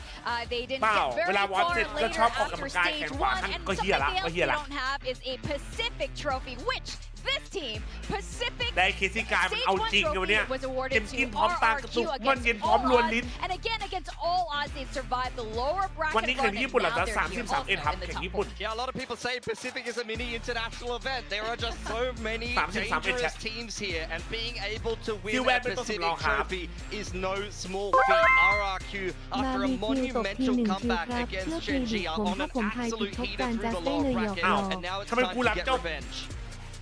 They didn't get very far later after stage 1, and something else they don't have is a Pacific Trophy, which this team, Pacific Stage 1 Trophy, was awarded to RRQ against all odds, and again against all odds, they survived the lower bracket run, and now they're here also in the top 4. Yeah, a lot of people say Pacific is a mini international event. There are just so many dangerous teams here, and being able to win a Pacific Trophy is no small feat. RRQ, after a monumental comeback against JJaz, are on an absolute heater through the lower bracket, and now it's time to get revenge.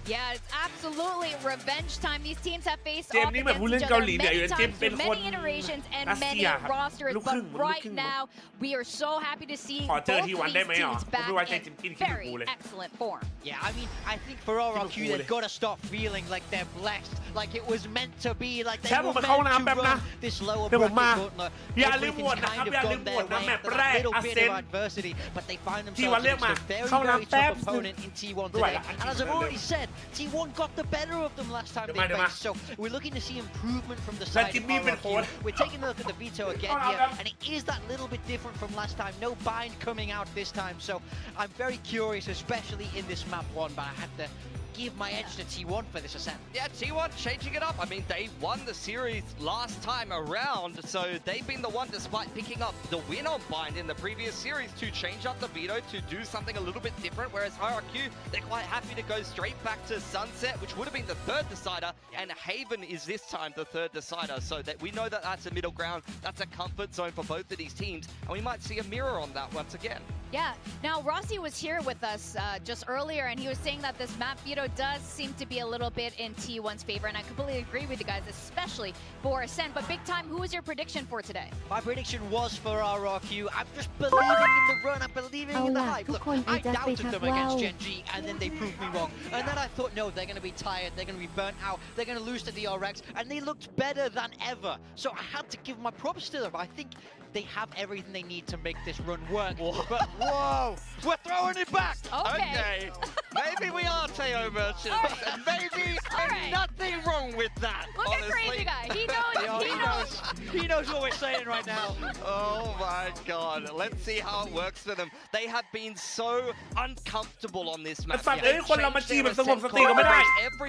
Yeah, it's absolutely revenge time. These teams have faced off against each other many times through many iterations and many rosters, but right now we are so happy to see both of these teams back in very excellent form. Yeah, I mean, I think for RRQ they've got to stop feeling like they're blessed, like it was meant to be, like they were meant to run this lower bracket gauntlet. Everything's kind of gone their way after that little bit of adversity, but they find themselves against a very, very tough opponent in T1 today. And as I've already said, T1 got the better of them last time they faced, so we're looking to see improvement from the side of RRQ. We're taking a look at the Veto again here, and it is that little bit different from last time. No bind coming out this time, so I'm very curious, especially in this map 1, but I have to give my edge to T1 for this ascent. Yeah, T1 changing it up. I mean, they won the series last time around, so they've been the one, despite picking up the win on Bind in the previous series, to change up the Veto to do something a little bit different, whereas RRQ, they're quite happy to go straight back to Sunset, which would have been the third decider, and Haven is this time the third decider, so that we know that that's a middle ground, that's a comfort zone for both of these teams, and we might see a mirror on that once again. Yeah, now Rossi was here with us just earlier, and he was saying that this map Veto does seem to be a little bit in T1's favor, and I completely agree with you guys, especially for Ascent. But Big Time, who was your prediction for today? My prediction was for RRQ. I'm just believing in the run, I'm believing in the hype. Look, I doubted them against Gen G, and then they proved me wrong. And then I thought, no, they're going to be tired, they're going to be burnt out, they're going to lose to the RX, and they looked better than ever. So I had to give my props to them. I think they have everything they need to make this run work. But whoa, we're throwing it back. Okay. Maybe we are Teo merchants, and maybe there's nothing wrong with that. Look honestly. at Crazy Guy. He knows. He knows what we're saying right now. Oh my god. Let's see how it works for them. They have been so uncomfortable on this map. Every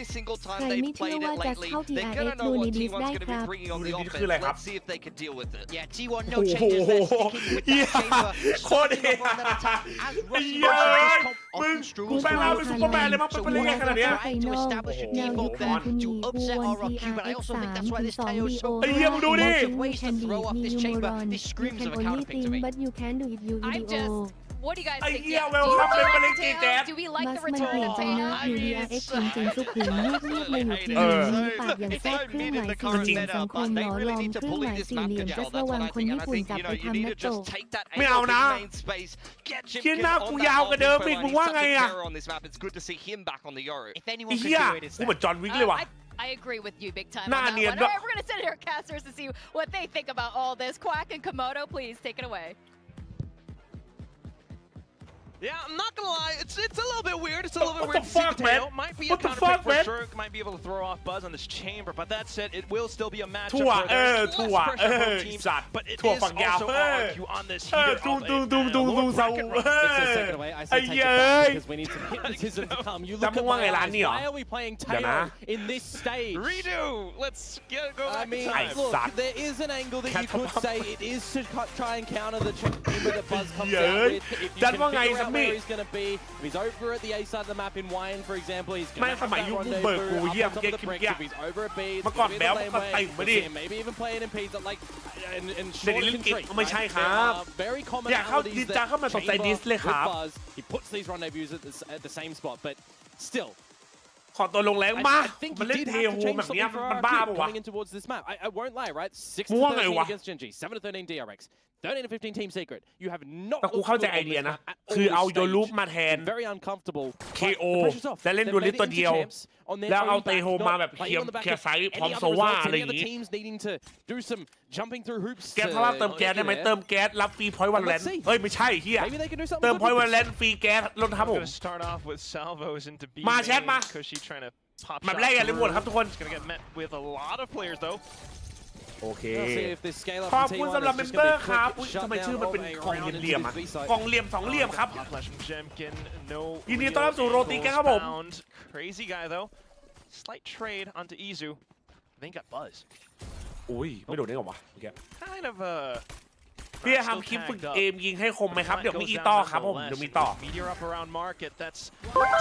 single time they've played it lately, they're going to know what T1's going to be bringing on the offense. Let's see if they can deal with it. Yeah, T1 no changes. They're sticking with that chamber. Starting off on that attack as Rossi mentioned, justแปลว่าเป็นซุปเปอร์แมนเลยมั้งเป็นเล่นขนาดเนี้ย trying to establish a game mode there to upset RRQ, but I also think that's why this Teo is so ไอ้เหี้ยมึงดูดิ lots of ways to throw off this chamber. This screams of a counter pick to me. but you can do it you I video just. What do you guys ไอ้ think? เหี้ย Yeah, เวลคัมเป็นมะเร็งจีแจ๊ด do we like มั the สมัน return เปลี่ยน of ใจนะ Teo? อยู่ดีอาร์เอ็กซ์จริงๆสุขุมเงียบๆเลยอยู่ทีมมีปากอย่างแทรกเครื่องหมายสี่เหลี่ยมสังคมหล่อหลอมเครื่องหมายสี่เหลี่ยมจะระวังคนญี่ปุ่นจับไปทำนักโต ไม่เอานะคิดหน้ากูยาวกว่าเดิมอีกมึงว่าไงอะ If anyone ไอ้ can เหี้ย do it, it's กูเหมือนจอห์นวิกเลยว่ะ I agree with you big time. หน้า On that เนียน one. ด้วย All right, we're gonna sit here, casters, to see what they think about all this. Quack and Komodo, please take it away. Yeah, I'm not gonna lie, it's a little bit weird. It's a little bit What weird. the fuck, man? Might be What a the counter pick fuck, for man? sure. Might be able to throw off Buzz on this chamber, but that said, it will still be a matchup ทั่ว where there's less ทั่ว pressure from teams, สัตว์ but it ทั่ว is ฝั่งยาว also เฮ้ย RRQ on this เออ heater ดู of ดู a ดูดูดู Lord เสา bracket เฮ้ Takes a ย second away. I ไอ้ say take เหี้ it ย back because we need some hypnotism to come. You แล้ว look มึ at งว่าไง my ร้าน eyes. นี่เหรอ Why are we playing เดี๋ยวนะ Talon in this stage? Redo. Let's go back I mean, in time. look, Suck. there is an angle that you could Gastopup. say it is to try and counter the chamber that Buzz comes Yeah. out with. If you That can one guy figure is a out where mate. he's going to be, if he's over at the A side of the map in Wine, for example, he's ไม่ going to ส have มัย that ยุคมึงเบิกกู rendezvous เยี่ยม up on เก๊ top ก of the คิม bricks. เกี้ย If he's over at B, it's เมื่อก่อน going to แบ be ล the มัน lane ก็ way. ติ่งมาดิ Maybe even playing in P's like and Để short đi lính kịp, retreat, không sai right? khá. There are very Dạ, không, commonalities đi that ra không mà tụi tay chamber diss lên with khá. Buzz, he puts these rendezvous at the same spot, but still. ขอตัวลงแรงมา I think มัน he เล่น did เท have โฮ to change แบบเนี้ย something for มันบ้า RRQ ปะวะ coming in towards this map. I won't lie, right? 6 to มึงว่าไง 13 วะ against Genji, 7 to 13 DRX, 13 to 15 Team Secret. You have not แต่กู looked เข้าใจ good ไอ on เดีย this นะ map at คือ all เอา this โยลูป stage. มาแทน Been very uncomfortable. KO But the pressure's off. และเล่น They've ดูลิ made ส it ตัว into เดียว champs on their แล้วเอา own เต back, โฮ not มาแบบ playing เคลีย on the ร์ back เคลีย of ร์ไซส์พ any ร้อม other โซว่า results, อะไร any อย่าง other งี้ teams needing to do some jumping through hoops. แกถ้าว่าเติมแก๊สได้ไหมเติมแก๊สรับฟรีพอยต์วันแลน Let's see. เฮ้ยไม่ใช่เฮีย Maybe they can do something เติม good พอยต์ with วัน this. แลนฟรีแก๊สลดครับ I'm ผม gonna start off with salvos into B มาแชทมา Cushy trying to pop แบบ shot แรกอย่าลืมโหวต through. ครับทุกคน It's gonna get met with a lot of players though. โอเค We'll see if this scale up ข from อบคุณ T1 สำหรับ is เม just มเบอ gonna ร์ be ครับ quick อุ๊ย shut ทำไม down ชื่อมัน of เป็น a กล่อง round เหลี่ยม into ๆอ่ะ this B side. กล่องเหลี่ยมสองเหลี่ยมครับ Hot flash from Jemkin. No ยินดีต้อนรับสู่โรตีกันครับผม real found. Crazy guy though. Slight trade onto Izu. Then got Buzz. อุ้ยไม่โดนได้ไงวะเมื่อกี้ Kind of a พี่จะทำคลิปฝึกเอมยิงให้คมไหมครับ เดี๋ยวมีอีต่อครับผม เดี๋ยวมีต่อ Meteor up around market. That's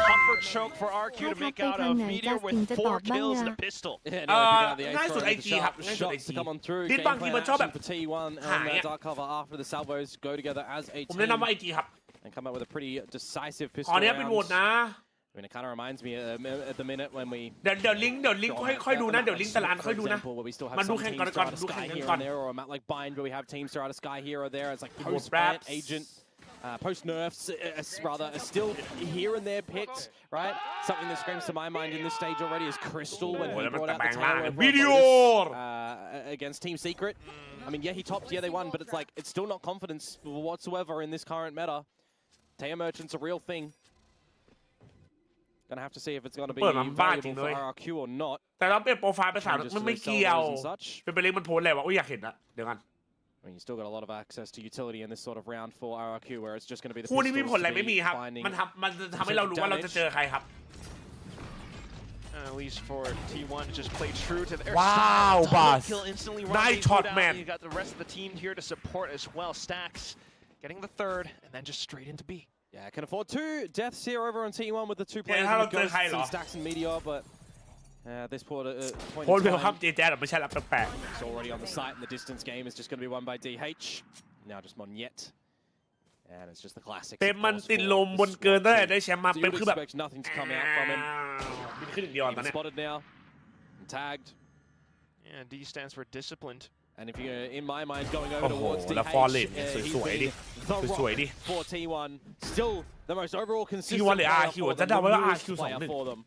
tougher choke for RQ to make out of Meteor with 4 kills and a pistol. Yeah, no, picking out the A ง่ายสุด side, IG the ครับ sharp ง่ายสุด shots IG to come on through. ดิด Game บางที plan มันชอบแบบ action for T1 หา and ยอะ dark cover after the salvos go together as a ผมแนะ team นำว่า IG ครับ and come out with a pretty decisive ข pistol อเนี้ยเป็นโหวต round. นะ I mean, it kind of reminds me at the minute when we เดี๋ยวลิงก์ค่อยดูนะ เดี๋ยวลิงก์ตารางค่อยดูนะ where we still have มันดู some แข่ง teams ก่อน throughout the ดูแข่ sky งกัน here ก่อน and there, or a map like Bind where we have teams throughout the sky here or there. It's like Keyboard post ban raps. agent. Post nerfs, rather, are still here and there picked, right? Something that screams to my mind in this stage already is Crystal when he brought out the Talon over Meteor! against Team Secret. I mean, yeah, he topped, yeah, they won, but it's like, it's still not confidence whatsoever in this current meta. Taya Merchant's a real thing. Gonna have to see if it's gonna be valuable for RRQ or not. แต่เราเปลี่ยนโปรไฟล์ไป3มันไม่เกี่ยวเป็นไปเล็กมันโพสอะไรวะอุ้ยอยากเห็นนะเดี๋ยวกัน I mean, you still got a lot of access to utility in this sort of round for RRQ, where it's just going to be the คู่นี้ pistols มีผลอะไรไม่มีครับ finding มันทำให้เรารู้ว่าเราจะเจอใครครับ At least for T1 to just play true to their Wow, style. boss. Double kill instantly Nice running shot, out. man. You got the rest of the team here to support as well. Stacks getting the third, and then just straight into B. Yeah, can afford 2 deaths here over on T1 with the 2 players how in the long Ghosts does it and Stacks and Meteor, but this point โพส in เวลคัม time, เจแจ๊ดไม่ใช่รับแปลก it's already on the site, and the distance game is just going to be won by DH. Now just Monyet. And it's just the classics. เป๊ปมันติดลมบนเกินตั้งแต่ได้แชมป์มา So เป๊ you ป would คือแบบ expect nothing to come out from him. บินขึ้นอย่างเดียวตอน Even นี้ spotted now, and tagged. Yeah, D stands for disciplined. And if you're in my mind going over โอ้โห towards แล้ว DH, ฟอร์เรน he's สวยๆดิ been the สวยๆดิ rock for T1. Still the most overall consistent T1 หรือ player RQ for จะ them, เดา the ว่า newest RQ player 2-1 for them.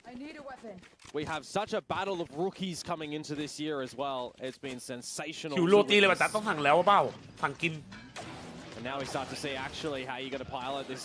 We have such a battle of rookies coming into this year as well. It's been sensational. คิวโรตีเลยว่าแต่ต้องสั่งแล้วเปล่าสั่งกิน And now we start to see actually how you're going to pilot this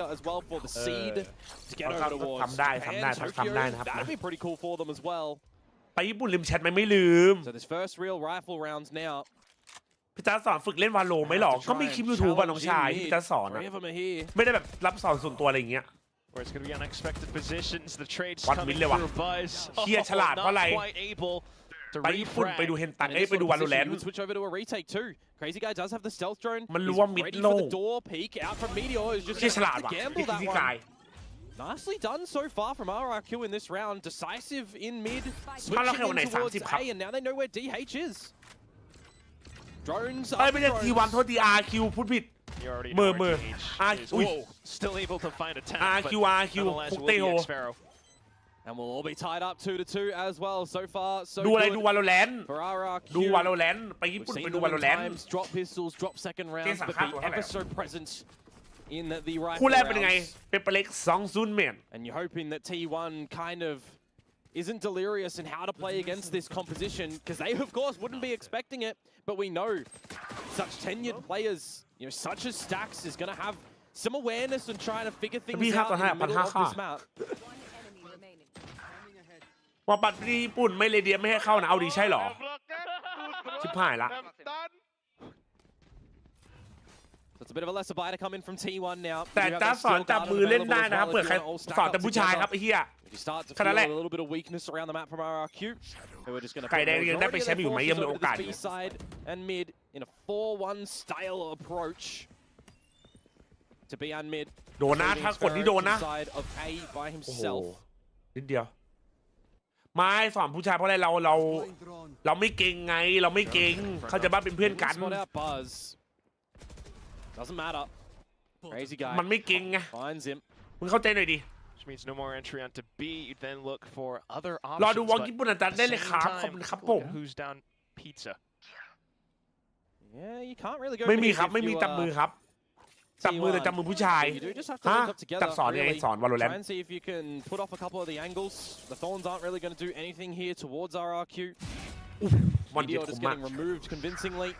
here as well for the seed to get over towards ทำได้นะครับ That'd be pretty cool for them as well ไปญี่ปุ่นลืมแชทไหมไม่ลืม So this first real rifle rounds now พี่จ๊าสอนฝึกเล่นวาโลไหมหรอก็มีคลิป YouTube ป่ะน้องชายพี่จ๊าสอนนะไม่ได้แบบรับสอนส่วนตัวอะไรอย่างเงี้ย Where it's going to be unexpected positions, the trades วัด coming มิดเลยว่ะ through Buzz. เฮียฉลาดเพราะอะไร Not quite able to ไปญี่ปุ่น ไปดูเฮนตันไปดูวาโลแรนต์ switch over to a retake too Crazy Guy does have the stealth drone มันรู้ว่ามิด ready โล่ for the door peek out from Meteor is just เฮียฉลาด gonna ว่ะ gamble พี่ that กาย one Nicely done so far from RRQ in this round decisive in mid ถ้าเรา switching แค่วันไหน in towards 30 ครับ A and now they know where DH is drones เอ้ยไม่ใช่ทีวันโทษที RQ พูดผิด You already เม know อ where ร์ DH is. Whoa, still able to find a tap, RQ but RQ nonetheless คุก will เต be โฮ X-Pharaoh. and we'll all be tied up 2-2 as well so far so ดูอะไร good ดูวาโลแรนต์ for RRQ ดูวาโลแรนต์ไปญี่ We've ปุ่น seen ไป them ดูวาโล in แรนต์ times drop pistols drop second rounds but be ever so present in the คู่ rifle แรกเป็นยังไง rounds เปเปอร์เล็ก2-0 แมน and you're hoping that T1 kind of isn't delirious in how to play against this composition because they of course wouldn't be expecting it but we know such tenured players you know such as Stacks is going to have some awareness and trying to figure things out in the middle of this map ว่าปัดที่ญี่ปุ่นไม่เลยเดียไม่ให้เข้านะเอาดีใช่หรอ ชิบหายละ So it's a bit of a lesser buy to come in from T1 now แต่จ้าสอนจับมือเล่นได้นะครับเปิดใครสอนแต่ผู้ชายครับไอ้เหี้ย You start to แค่นั้นแหละ feel a little bit of weakness around the map from RRQ who are just going to ไก่แดงยังได้ไปแชมป์อยู่ไหมยังมีโอกาสอยู่ B side and mid in a 4-1 style approach to be on mid โดนนะถ้ากดนี่โดนนะ side of A by โอ้โห himself นิดเดียวไม่สอนผู้ชายเพราะอะไรเราไม่เก่งไงเราไม่เก่งเขาจะบ้าเป็นเพื่อนกัน Spot out Buzz doesn't matter Crazy Guy มันไม่เก่งไง finds him มึงเข้าใจหน่อยดิ Which means no more entry onto B. You then look for other รอดู options. วอล but ญี่ปุ่นอาจารย์ได้เลยครับ same ขอบคุณ time, ครับผม who's down pizza? Yeah you can't really go ไม่มี mid ครับ if ไม่มี you จับมือครับจับมือแต่จับมือผู้ชาย You do just have to ฮะ link up together จับสอนยังไง really. สอนวาโลแรน Try ต์ and see if you can put off a couple of the angles. The Thorns aren't really going to do anything here towards RRQ. บอลเจ็บ Meteor ผม just มาก getting removed convincingly.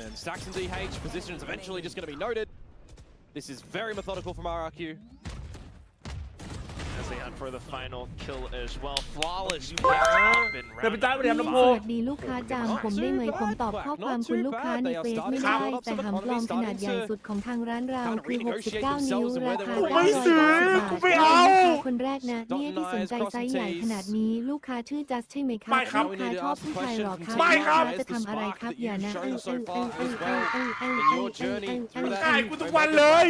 And Stacks and DH position is eventually just going to be noted. This is very methodical from RRQ. as they hunt for the final kill as well. Flawless สวัสดีลูกค้าจามผมได้ไหมผมตอบข้อความคุณลูกค้าในเฟซไม่ได้แต่หำกลอมขนาดใหญ่สุดของทางร้านเราคือ69นิ้วราคา900 บาทคนแรกนะเนี่ยที่สนใจไซส์ใหญ่ขนาดนี้ลูกค้าชื่อจัสใช่ไหมครับลูกค้าชอบผู้ชายหรอครับลูกค้าจะทำอะไรครับอย่านะขายกูทุกวันเลย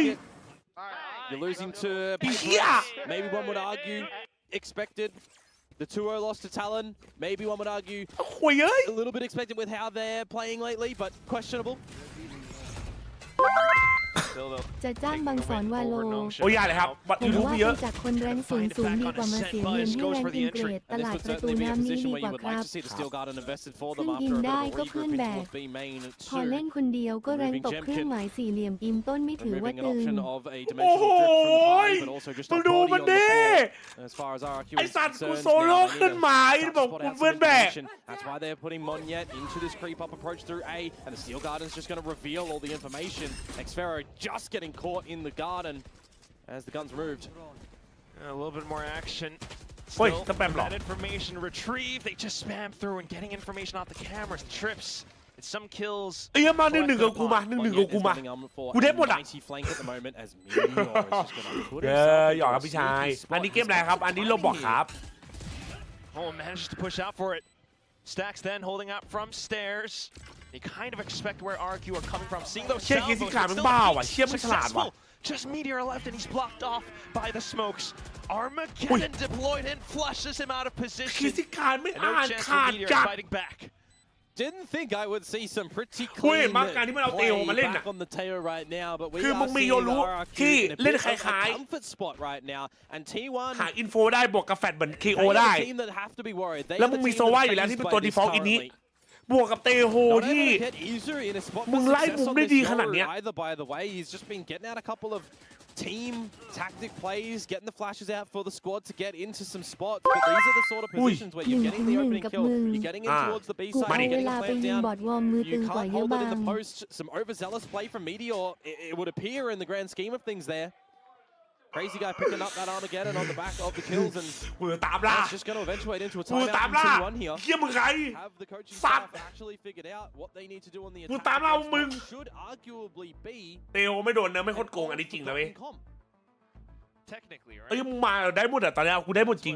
You're losing to maybe one would argue expected. The 2-0 loss to Talon, maybe one would argue a little bit expected with how they're playing lately, but questionable. จะจ้างบางสอนวาโล โอ้ยอย่าเลยครับบัตร ผ ยู ม ทูบ ว่า มีเยอะ ไปจากคนแรงสูงดีกว่ามาเสียเงินให้แรงอินเกรดตลาดประตูน้ำนี้ดีกว่าครับขึ้นอินได้ก็เพื่อนแบกพอเล่นคนเดียวก็แรงตกเครื่องหมายสี่เหลี่ยมอิมต้นไม่ถือว่าตึง โอ้โหมึงดูมันดิไอสัตว์กูโซโล่ขึ้นหมายบอกกูเพื่อนแบก That's why they're putting Monyet into this creep-up approach through A, and the Steel Garden's just going to reveal all the information. Xfero just getting caught in the garden as the gun's moved. A little bit more action. Still, that information retrieved. They just spam through and getting information off the cameras. Trips. It's some kills. เอ้ยมา1-1กับกูมา1-1กับกูมากูได้หมดอ่ะหยอกครับพี่ชายอันนี้เกมอะไรครับอันนี้โรบอกครับ Oh, manages to push out for it. Stacks then holding out from stairs. You kind of expect where RQ are coming from. Seeing those salvos, just Meteor left and he's blocked off by the smokes. Armageddon deployed in, flushes him out of position. And no chance for Meteor fighting back. Didn't think I would see some pretty clean play back on the Teo right now, but we are seeing RQ in a bit of a comfort spot right now. And T1 หาอินโฟได้บวกกับแฟดเหมือน KO ได้ แล้วมึงมีโซว่าอยู่แล้วที่เป็นตัว default อินนี้บวกกับเตโฮที่มึงไล่มุมได้ดีขนาดเนี้ย By the way, he's just been getting out a couple of team tactic plays, getting the flashes out for the squad to get into some spots. But these are the sort of positions where you're getting the opening kill, you're getting in towards the B side, you're getting a plant down. You can't hold it in the post. Some overzealous play from Meteor, it would appear in the grand scheme of things there. Crazy guy picking up that Armageddon on the back of the kills, and that's just going to eventuate into a timeout from T1 here. Have the coaching staff actually figured out what they need to do on the attack? Should arguably be เตโฮไม่โดนนะไม่โคตรโกงอันนี้จริงนะเว้ย Technically, right? เอ้ยมึงมาได้หมดอ่ะตอนนี้กูได้หมดจริง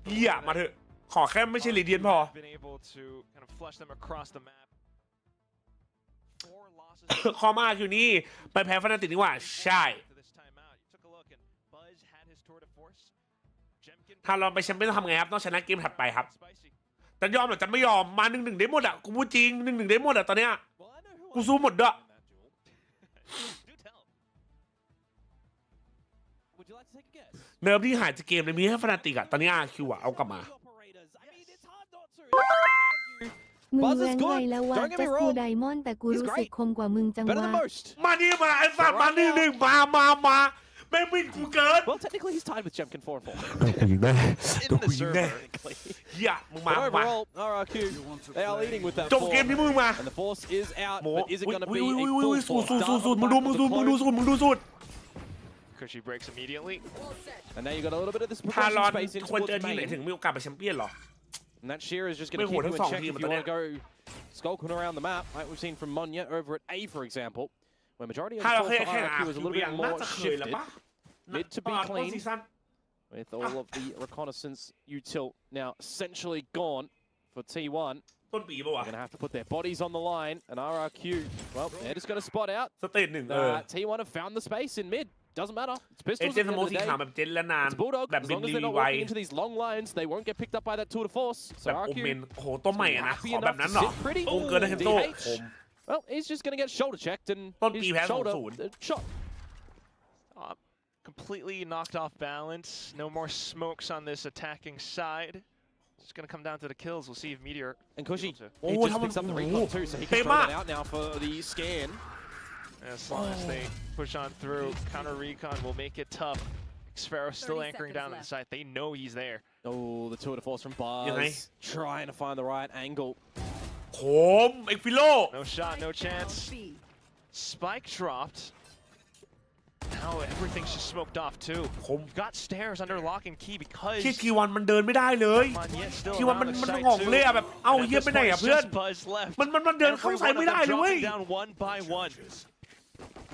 เหี้ยมาเถอะขอแค่ไม่ใช่ลีเดียนพอ คอมาอยู่นี่ไปแพ้ฟนาติกดีกว่าใช่ถ้าเราไปแชมเปี้ยนทำไงครับต้องชนะเกมถัดไปครับจะยอมหรือจะไม่ยอมมา1-1ได้หมดอ่ะกูพูดจริง1-1ได้หมดอ่ะตอนเนี้ยกูสู้หมดด้วยเนิร์ฟที่หายจากเกมเลยมีแค่ฟนาติกอ่ะตอนนี้RQอ่ะเอากลับมามึงแรงไงแล้ววะจัสกูไดมอนด์แต่กูรู้สึกคมกว่ามึงจังวะมานี่มาไอ้สัตว์มา1-1มาแม่งวิ่งกูเกิน Well, technically he's tied with Jemkin 4-4. กูยิงแน่ตัวกูยิงแน่เหี้ยมึงมา Overall, RRQ, they are leading with that จบเกมที่มึงมา and the force is out, but is it going to be a full สูตรมึงดูสูตร Cushy breaks immediately. And now you got a little bit of this ทารอน space in ควร towards เจอที่ไหน main. ถึงมีโอกาสไปแชมเปี้ยนหรอ And that shear is just going to keep you in check if you want to go skulking around the map, like we've seen from Monyet over at A, for example, where majority of the force for RRQ is a little bit more shifted. Mid to be clean, with all of the reconnaissance util now essentially gone for T1. ต้นปีป่ะวะ They're going to have to put their bodies on the line, and RRQ, well, they're just going to spot out. สเตจ1 T1 have found the space in mid. Doesn't matter. It's pistols เจนสโมสีขาวแบบเจนและนาน It's Bulldog. แบบ As บิ long น as รี they're not ไว walking into these long lines, they won't get picked up by that tour de force. แบ So บโอ RRQ เมนโอ้โหต้นใหม่อะนะข happy อแบบ enough นั้น to หรอ sit pretty. โกงเกินนะเฮนโต้ Well, he's just going to get shoulder checked and ต้นปี his แพ้ shoulder 2-0 shot. Completely knocked off balance. No more smokes on this attacking side. It's going to come down to the kills. We'll see if Meteor. And Cushy, Oh, he just picks up the recon too, so he can throw that out now for the scan. As long as they push on through, counter recon will make it tough. Xfero still anchoring down on the side. They know he's there. Oh, the tour de force from Buzz. Trying to find the right angle. โคมเอ็กฟิโล No shot, no chance. Spike dropped. Now now everything's just smoked off too. Got stairs under lock and key because ที่ทีวันมันเดินไม่ได้เลยทีวันมันงงเลยอะแบบเอ้าเฮียไปไหนอะเพื่อนมันเดินเข้าใส่ไม่ได้เลยเว้ย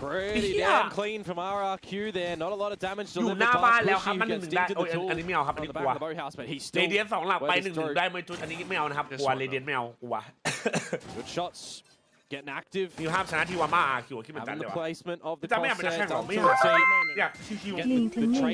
Pretty damn clean from RRQ there. Not a lot of damage อยู่ delivered หน้าบ้าน by แล้วครับ Pushy มัน who 1-1 gets ได้ into โอ้ the ย tool อันนี้ไม่เอาครับอัน on นี้ the กลั back ว of the boathouse, but he's เร still เดียน2 หลังไป 1-1 through. ได้ไม่จุดอันนี้ไม่เอานะครับกลัวเรเดียนไม่เอากลัว Good shots. Getting active. มีภาพชนะทีวามาอาคิวที่มันจัด Having เล the ยวะ placement of the จะไม่อยากเป็นนัก crosshair แข่งหรอ down ไม่ to อยาก rotate. อยากชิว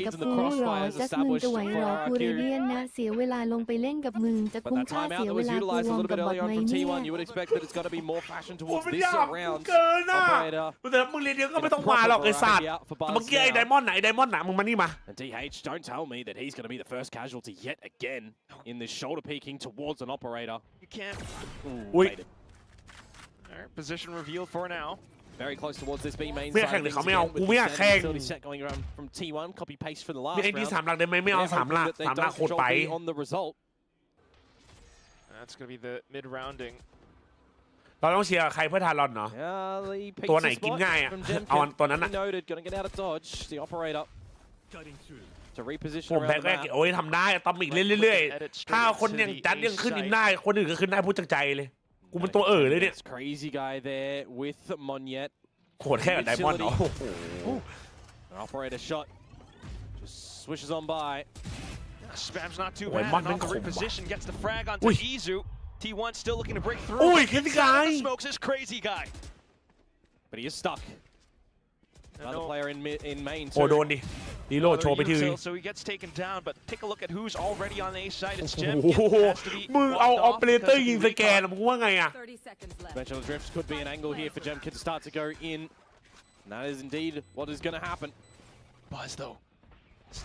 1-1 กับกูไม่รอจัสมึงจะไหวรอกูเรเดียนนะเสียเวลาลงไปเล่นกับมึงจะ But คุ้ม that ค่า timeout เสีย that เว was ลากู utilized ว a อร์ม little กับ bit บอท earlier ไหม on from เนี่ย T1. You would expect that it's got to be more fashion ๆ towards ไม่ this อยาก round. เกินอ่ะ Operator แต่มึงเรเดียนก็ไม่ต้องมาหรอกไอ้สัตว์แต่เมื่อกี้ไอ้ไดมอนด์ไหนไดมอนด์ไหนมึงมานี่มา And DH, don't tell me that he's going to be the first casualty yet again in this shoulder peeking towards an operator. You can't. Ui. Baited. Alright, position revealed for now. Very close towards this B main ไม่อยาก side แข่ง of เลย things เขาไม่เอา again กู with ไม่ the อยาก Sen แข่ง facility set going around from T1. Copy paste for the มี last ไอ้ดี round. 3 หลักได้ไหมไม่เอา They're 3 หลัก hoping that they 3 หลัก don't โคตรไป control B on the result. That's going to be the mid-rounding. เราต้องเชียร์ใครเพื่อทารอนเนาะ The ตัวไหน pizza กิน spot ง่ายอ่ะ from เอา Jemkin. ตัวนั้นอ่ะ Noted, going to get out of dodge. The operator to reposition ผม around แพ้ the ก็ map. โอ้ยทำได้ตอมอีกเรื่อยๆถ้าคนอย่างจัดยังขึ้นอีกได้คนอื่นก็ขึ้นได้พูดจากใจเลยกูเป็นตัวเลยเนี่ย It's crazy guy there with Monyet. โหดแค่กับไดมอนด์เนาะ An operator shot just swishes on by. Spam's not too Oh, bad. man, And on the man, reposition gets the frag onto Ui. Izu. T1 still looking to break through. Ui, crazy Inside of guy. the smokes is crazy guy. But he is stuck. Another player in main โอ้ too. โดนดิดีโลโชว์ไปที่ So he gets taken down, but take a look at who's already on the A side. It's โอ้ Jem. โห Has to be มึงเอา walked ออ off เปอเรเตอร์ because of ยิง the สแกน recon. มึงว่าไงอ่ะ Dimensional drift could be an angle here for Jemkin to start to go in. And that is indeed what is going to happen. Buzz though.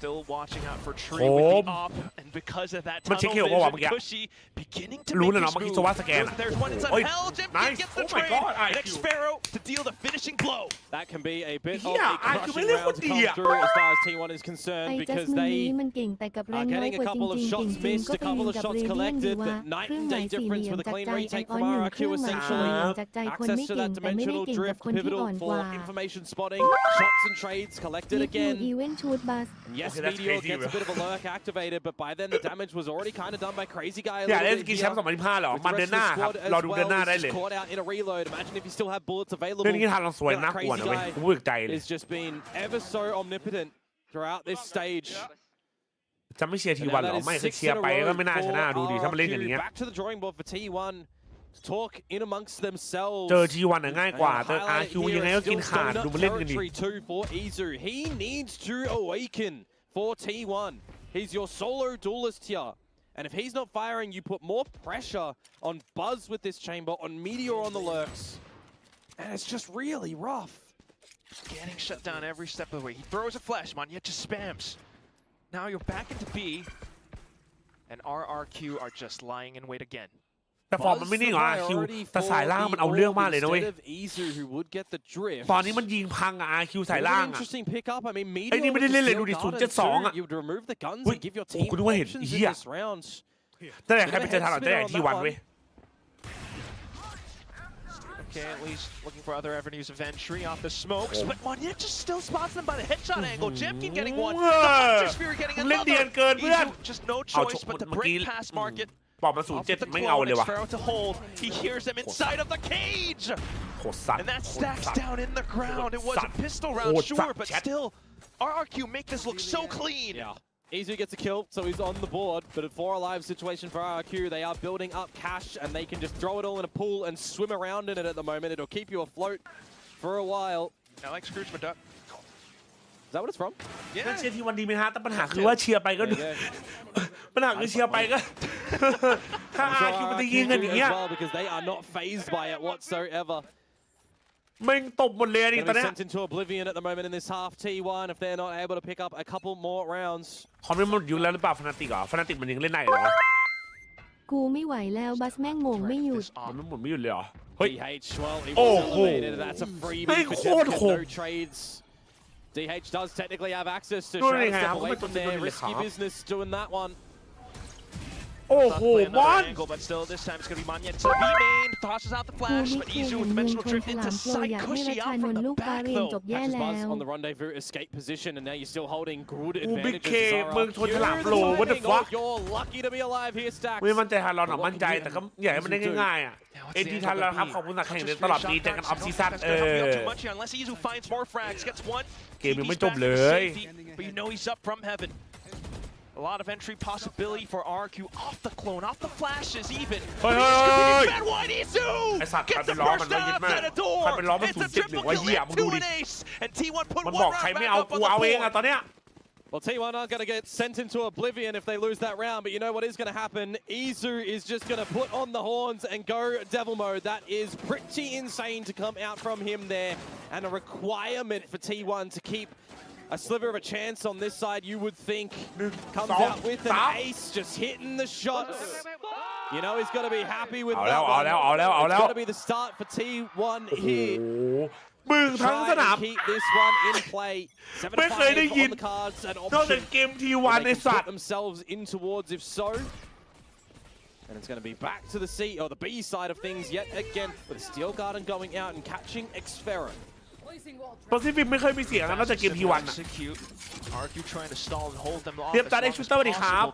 Still watching out for Tree with the op, and because of that tunnel vision, Pushy beginning to make his move. There's one inside hell. Jemkin gets the trade. Next Sparrow to deal the finishing blow. That can be a bit of a crushing round to come through as far as T1 is concerned, ไอ้จัส because มึง they นี้มันเก่งแต่กับแรง are น้อย getting ก a ว่าจ couple of ริงๆ shots เก่ง missed, ๆก็ a ไปยิง couple of กับ shots เรเดียนดี collected, ว่า but night เครื่อง and หมาย day สี่เห difference ลี่ย for ม the จาก clean ใจไอ retake ออน from หนึ่ง RRQ เครื่องหมาย essentially. จากใจคนไม่ Access to เก่ง that แต่ไม่ได้ dimensional เก่งกับ drift, คนที่อ่ pivotal อนก for ว่า information spotting, shots and trades collected อี again. เวนต์ชูดบัส And yes, Okay, that's Meteor crazy, gets a bro. bit of a lurk activated, but by then the damage was already kind of done by Crazy Guy a อยาก little เล่น bit กีแช here. มป์2025เหรอ With มา the เดือ rest นหน้า of the ครับ squad as รอดูเดือนหน้า well, ได้ he's เลย caught out in a reload. Imagine if you still have bullets เรื่อง available. นี้ทางลองสวยน่ากลัวนะเว้ยกูพูดจากใจเลย It's just been ever so omnipotent throughout this stage. จะไม่เชียร์ที And วัน now เหรอ that ไม่ is คือ six เชีย in ร์ a ไปก็ row ไม่น่าชนะดูดิถ้ามันเล่นอย่าง for เงี้ย RRQ. Back to the drawing board for T1. Talk in amongst themselves. เจอทีวันง่ายกว่าแต่อาร์คิวยังไงก็กินขาดดูมันเล่นกันดิ Territory 2 for Izu. He needs to awaken for T1. He's your solo duelist here. And if he's not firing, you put more pressure on Buzz with this chamber, on Meteor on the lurks. And it's just really rough. Getting shut down every step of the way. He throws a flash, Monyet just spams. Now you're back into B. And RRQ are just lying in wait again. แต่ฟอร์มมันไม่นิ่งหรออาร์คิวแต่สายล่างมันเอาเรื่องมากเลยนะเว้ย ตอนนี้มันยิงพังอะอาร์คิวสายล่างอะไอ้นี่ไม่ได้เล่นเลยดูดิ072อะอุ้ยโอ้คุณนึกว่าเห็นเหี้ยตั้งแต่ใครไปเจอทางหลังตั้งแต่ทีวันเว้ย Okay, at least looking for other avenues of entry off the smokes, but Monyet just still spots them by the headshot angle. Jemkin getting one, the Hunter Sphere getting another. Izu, just no choice but to break past market. บอกมา07ไม่เอาเลยว่ะ to hold. He hears them inside of the cage. โคตรสัตว์ And that stacks down in the ground. It was a pistol round, sure, but still, RRQ make this look so clean. Yeah. Izu gets a kill, so he's on the board. But a 4-alive situation for RRQ. They are building up cash, and they can just throw it all in a pool and swim around in it at the moment. It'll keep you afloat for a while. I like Scrooge McDuck. Is that what it's from? เชียร์ทีวันดีไหมฮะแต่ปัญหาคือว่าเชียร์ไปก็ดูปัญหาคือเชียร์ไปก็ถ้าอาร์คิวมันจะยิงกันอย่างเงี้ย because they are not phased by it whatsoever. แม่งตบหมดเลยนี่ตอนนี้ Sent into oblivion at the moment in this half T1 if they're not able to pick up a couple more rounds. คอมเมนต์มันอยู่แล้วหรือเปล่าฟนาติกเหรอฟนาติกมันยังเล่นได้เหรอ กูไม่ไหวแล้วบัสแม่งโง่ไม่หยุด มันหมุนไม่หยุดเลยเหรอเฮ้ย DH, well, he โอ้ was โห elevated. That's a freebie แม่ง for โคตร Jemkin. คม No trades. DH does technically have access to ดู try ได้ to ไงค step รับ away ไม่ต from กใจ their เลยครั risky บ business doing that one. โอ้โหมอน but still this time it's going to be Manya to B main tosses out the flash but Izu with dimensional drift into side cushy out from the back though catches Buzz on the rendezvous escape position and now you're still holding good อูบิ๊ก advantage เคเมืองชนฉลามโล what the fuck you're lucky to be alive here Stacks ไม่มั่นใจทันเราหน่อมั่นใจแต่ก็อย่าให้มันได้ง่ายๆอ่ะเอ็นทีทันแล้วครับขอบคุณนักแข่งเดินตลอดปีเจอกันออฟซีซั่นunless Izu finds more frags gets one เกมยังไม่จบเลย but you know he's up from heaven a lot of entry possibility for RQ off the clone off the flashes even เฮ้ย Izu ไอสัตว์ใคร gets เป็น the ล้อมัน first ไม่ยึด down แม่ at a door ใครเป็นล้อมัน it's 0-7 a หรือ triple ว่า kill เหี้ยมึงดู to ดิ an ace and T1 put มัน one บอก round ใครไม่ back เอา up กู on the เอาเองอะ board ตอนเนี้ย Well, T1 aren't going to get sent into oblivion if they lose that round, but you know what is going to happen? Izu is just going to put on the horns and go devil mode. That is pretty insane to come out from him there, and a requirement for T1 to keep a sliver of a chance on this side, you would think, comes out with an ace, just hitting the shots. You know he's got to be happy with that one. It's got to be the start for T1 here. มึงทั้งสนาม Keep this one in play. ไม่เคยได้ยิน on the cards, an นอกจาก option. เกมทีวันไอสัต Put ว์ themselves in towards if so. And it's going to be back to the C or the B side of things yet again with Steel Garden going out and catching Xfero. แปซิฟิกไม่เคยมีเสียงนะนอกจากเกมทีวันอะ RQ trying to stall and hold them off เตรียมตัด X Shooter ดีครับ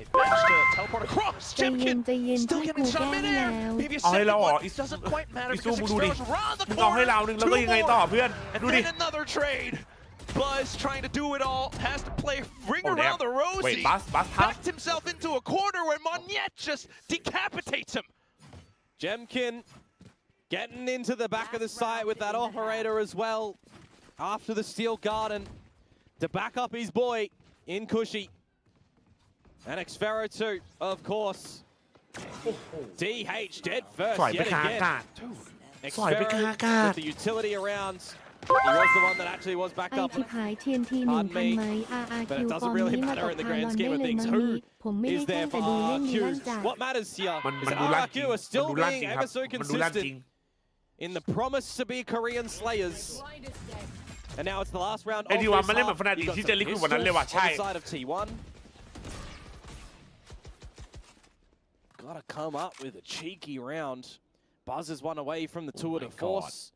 It managed to teleport across. ใจเย็น Still ให้กู getting แก้ shot ให้ mid-air. แล้ว Maybe a เอาให้ second เราเหรอ one. Doesn't quite matter อิซู because มึงดูดิ Xfero's around the มึงเอาให้ corner. เราหนึ่งแล้วก็ยังไงต่อเพื่อน And ดูดิ then another trade. Buzz trying to do it all, has to play ring Oh, around damn. the rosy. Wait, Buzz tough. Backed himself into a corner where Monyet just decapitates him. Jemkin getting into the back of the site with that operator as well after the Steel Garden to back up his boy in Cushy. And Xfero too, of course. DH dead first ปล่อยไป yet กลางอา again. กาศ ปล่อยไปกลางอากาศ With the utility around. He was the one that actually was backed ไอ up. ชิบหาย TNT 1,000 ไหม But RRQ it ฟอ doesn't ร์ม really นี้มาต matter ก in the ทาร grand อน scheme ได้ of เลย things. มั้ง Who นี้ผมไม่ได้ is แกล้ there ง for แต่ดูเล่นดี RQ? ลั่นจัด What matters here มัน is that ดูลั่นจ RQ ริง are still มันดูลั่นจริ being งครั ever บ so มันดูลั่นจริง consistent in the promise to be Korean Slayers. And now it's the last round ไอ้ of ทีวัน this มันเล่นเหมือ half. นฟนาติ You got ที่ some จะลิควิดวันนั้นเลยว่ะ pistols ใช่ on the side of T1. Gotta come up with a cheeky round. Buzz is one away from the tour de force.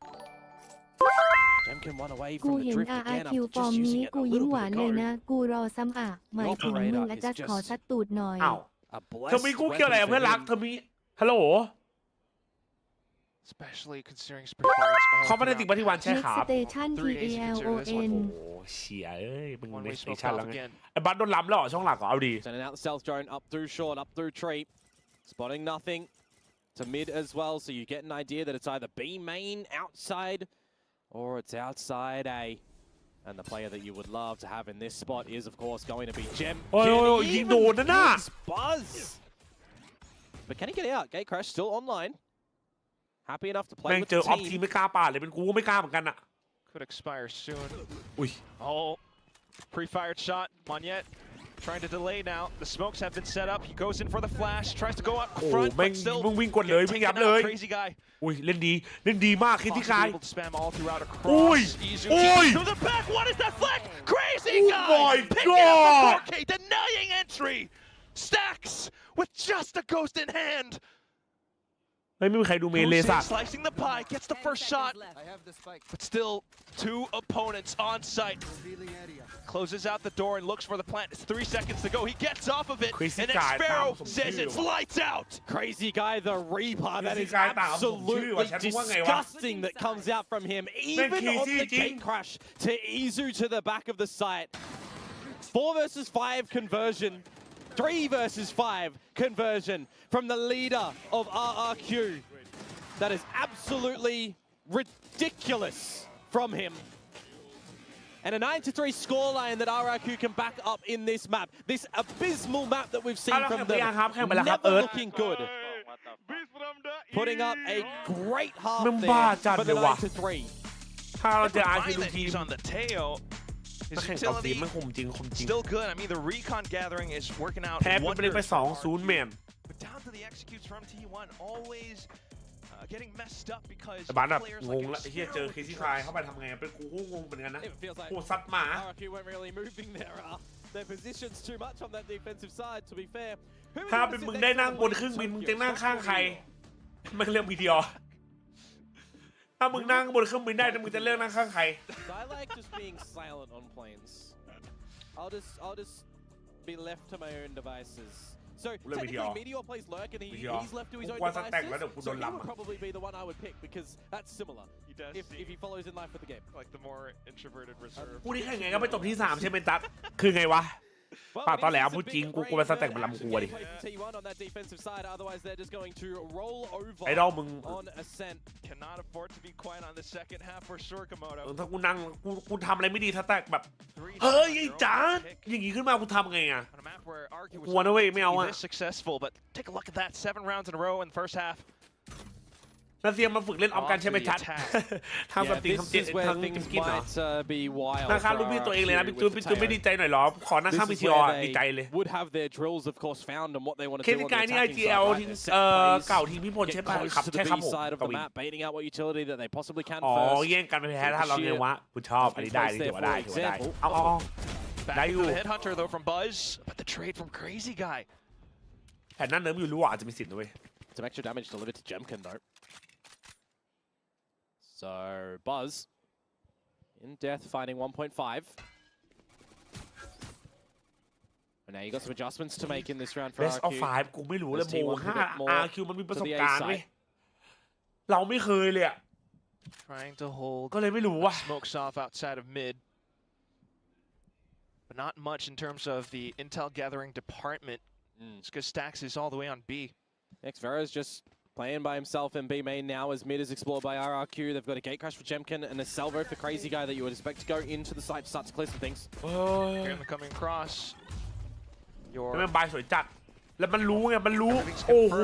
Jemkin one away กู from the เห็น drift again RRQ after ฟอร์ just ม using นี้ it กู a ยิ้ม little ห bit วานเลย ago. นะ กูรอซ้ำอ่ะหมายถึงมึงและจัสขอซัดตูดหน่อย อ้าว A เธอมี blessed กูเกี่ยวอะไร weapon เพื่อน for รัก him. เธอมีฮัลโหล Especially considering his performance all เขาไม่ได้ติด throughout. ปฏิวันใช่ครับ Next Station TALON โอ้เชียเอ้ยมึง One ใน way สเต smoke ชัน off แล้วไง again. ไอ้บัสโดนล้ำแล้วเหรอช่องหลักเหรอเอาดี Sending out the stealth drone up through short, up through tree. Spotting nothing to mid as well, so you get an idea that it's either B main outside or it's outside A. And the player that you would love to have in this spot is, of course, going to be Jem. โอ้ยยิงโดนนะน่ะ Buzz. But can he get out? Gate Crash still online. Happy enough to แม่ play ง with เจอ the ออฟที team. ไม่กล้าป่าเลยเป็นกูก็ไม่กล้าเหมือนกันอ่ะ Could expire soon. อุ้ย Oh, pre-fired shot. Monyet trying to delay now. The smokes have been set up. He goes in for the flash. Tries to go up โอ้ front, แม่ง but still มึงวิ่งกดเลย getting วิ่งยับ taken เล out. ย Crazy guy. อุ้ยเล่นดีมากคิดที่กาย Possibly able to spam all throughout อุ้ย across. Izu อุ้ย to the back. What is that flag? Crazy Oh guy. my Picking up God. the 4K, denying entry. Stacks with just a ghost in hand. ไม่มีใครดูเม Goes เล in, สัต slicing the pie, gets the first shot. But still, two opponents on site. Closes out the door and looks for the plant. It's 3 seconds to go. He gets off of it. Crazy And guy, Xfero tao says không it's chịu. lights out. Crazy guy, the Reaper. That Crazy is guy, tao không absolutely chịu. Chẳng muốn ngày quá. disgusting that comes out from him. Even Crazy on the chính. gate crash to Izu to the back of the site. 4 versus 5 conversion. 3 versus 5 conversion from the leader of RRQ. That is absolutely ridiculous from him. And a 9-3 scoreline that RRQ can back up in this map. This abysmal map that we've seen from them. Never looking good. Putting up a great half there for the 9-3. ถ้าเราจะอาร์คิว Fine that ทีม he's on the tail. ถ้า His แข่งกับทีม utility มันคมจริง still good. I mean, the recon gathering is working out แพ้เป็นไป wonders 2-0 แมน But down to the executes from T1, always getting messed up because แต่บ้านแบบ players ง like งละเฮีย Xfero เจอ with เคซี่ the คาย trust. เข้าไปทำไงเป็นกูงงเหมือนกันนะ It feels like โหซัดหมา RRQ weren't really moving their positions too much on that defensive side, to be fair. ถ้าเป็นมึงได้นั่งบนเครื่องบินมึงจะนั่งข้างใครมันเรื่องวิดีโอถ้ามึงนั่งบนเครื่องบินได้มึงจะเลือกนั่งข้างใคร I like just being silent on planes. I'll just be left to my own devices. So technically, Meteor plays lurk and he's left to his own devices. So he would probably be the one I would pick because that's similar. If he follows in line with the game. Like the more introverted reserve. กูนี่แข่งไงก็ไปจบที่3ใช่ไหมตั๊ดคือไงวะปากตอนแล้วพูดจริงกูไปสแต็กมันลำกูดิไอ้ดอมึง Cannot afford to be quiet on the second half for sure, Komodo. ถ้ากูนั่งกูทำอะไรไม่ดีสแต็กแบบเฮ้ยไอ้จ๋าอย่างงี้ขึ้นมากูทำไงอ่ะกลัวนะเว้ยไม่เอาอ่ะ Successful, but take a look at that 7 rounds in a row in the first half. นาเซียมาฝึกเล่นออฟกันใช่ไหมชัดทำแบบติงทำเจ็ดทั้งกินเหรอนะครับลูกพี่ตัวเองเลยนะพี่จูนไม่ดีใจหน่อยหรอขอหน้าข้ามพีซีออดีใจเลยเคสกายนี่ IGL ทีเก่าทีมพี่พลใช่ป่ะครับใช่ครับผมกวินอ๋อแย่งกันไปแพ้ถ้าเราเนี่ยวะกูชอบอันนี้ได้ถือว่าได้เอาได้อยู่ Headhunter though from Buzz, but the trade from Crazy Guy. แผ่นนั้นเนิร์มอยู่รู้ว่าอาจจะมีสิทธิ์ด้วย Some extra damage delivered to Jemkin though. So Buzz in death finding 1.5. And now you got some adjustments to make in this round for Best of 5 กูไม่รู้เลยโม5 RQ มันมีประสบการณ์ไหมเราไม่เคยเลยอ่ะ Trying to hold ก็เลยไม่รู้ว่ะ smokes off outside of mid. But not much in terms of the intel gathering department. It's because Stax is all the way on B. Next Vera's just playing by himself in B main now as mid is explored by RRQ. They've got a gate crash for Jemkin and a salvo for Crazy Guy that you would expect to go into the site to start to clear some things. Here coming across. มันบายสวยจัดแล้วมันรู้ไงมันรู้โอ้โห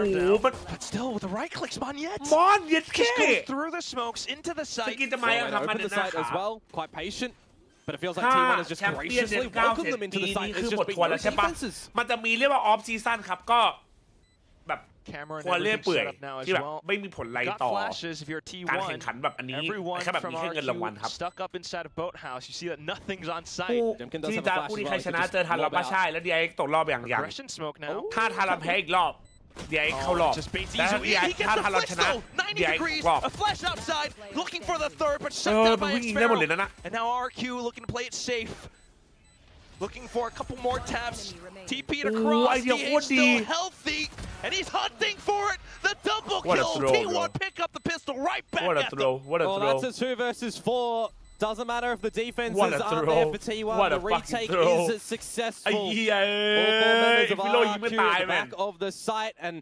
มัน But still with the right clicks Monyet. มอนเย็ดแค่ through the smokes into the site. กินจะมาครับมัน the site as well. Quite patient. But it feels like T1 has just graciously welcomed them into the site. It's just been no defenses. มันจะมีเรียกว่าออฟซีซั่นครับก็แบบควรเล่เปื่อยที่แบบไม่มีผลไรต่อการแข่งขันแบบอันนี้แค่แบบมีแค่เงินรางวัลครับ Stuck up inside a boathouse. You see that nothing's on site. ที่จะผู้ที่ใครชนะเจอทันเราไม่ใช่แล้วดีไอตกรอบอย่างถ้าทันเราแพ้อีกรอบดีไอเข้ารอบแล้วดีไอถ้าทันเราชนะดีไอรอบ A flash outside, looking for the third, but shut down by Sparrow. And now RQ looking to play it safe. Looking for a couple more taps. TP'd across. DH still healthy, and he's hunting for it. The double kill. T1 pick up the pistol right back at them. What a throw! Well, that's a 2 versus 4. Doesn't matter if the defenses aren't there for T1. The retake is successful. All 4 members of RRQ at the back of the site, and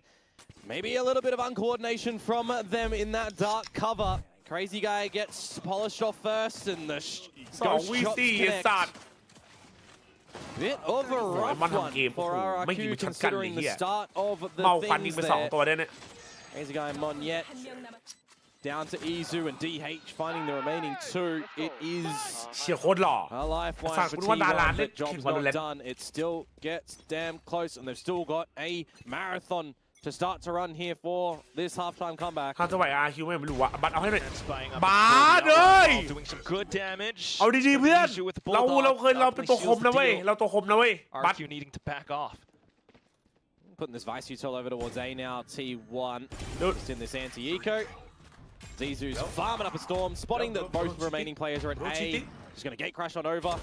maybe a little bit of uncoordination from them in that dark cover. Crazy Guy gets polished off first, and the ghost shots connect. Bit of a rough one for RRQ considering the start of the things there. Crazy Guy and Monyet down to Izu and DH finding the remaining 2. It is เชี่ยโคตรหล่อ a lifeline for T1, but job's not done. It still gets damn close, and they've still got a marathon to start to run here for this halftime comeback. ถ้าจะไหว RQ ไม่รู้ว่าบัตรเอาให้หน่อยบัตรเลย เอาดีๆเพื่อนเราเคยเราเป็นตัวคมนะเว้ยเราตัวคมนะเว้ยบัตร needing to back off. Putting this Vice Util over towards A now. T1 just in this anti-eco. Zizu's farming up a storm, spotting that both remaining players are at A. Just going to gate crash on over.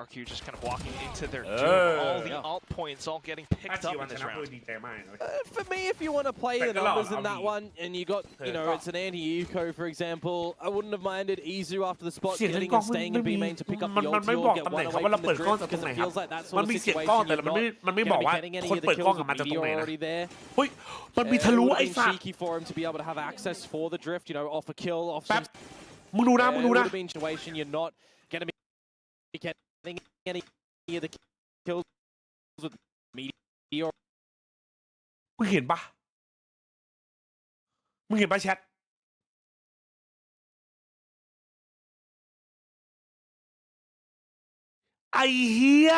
RQ just kind of walking into their doom. All the alt points all getting picked up in this round. For me, if you want to play the numbers in that one, and you got, it's an anti-eco, for example, I wouldn't have minded Izu after the spot getting and staying in B main to pick up the ulti or get one away from the drift, because it feels like that sort of situation you're not going to be getting any of the kills with Meteor already there. It would have been cheeky for him to be able to have access for the drift, off a kill, off some... It would have been a situation you're not going to be getting any of the kills with Meteor. มึงเห็นปะแชทไอ้เฮีย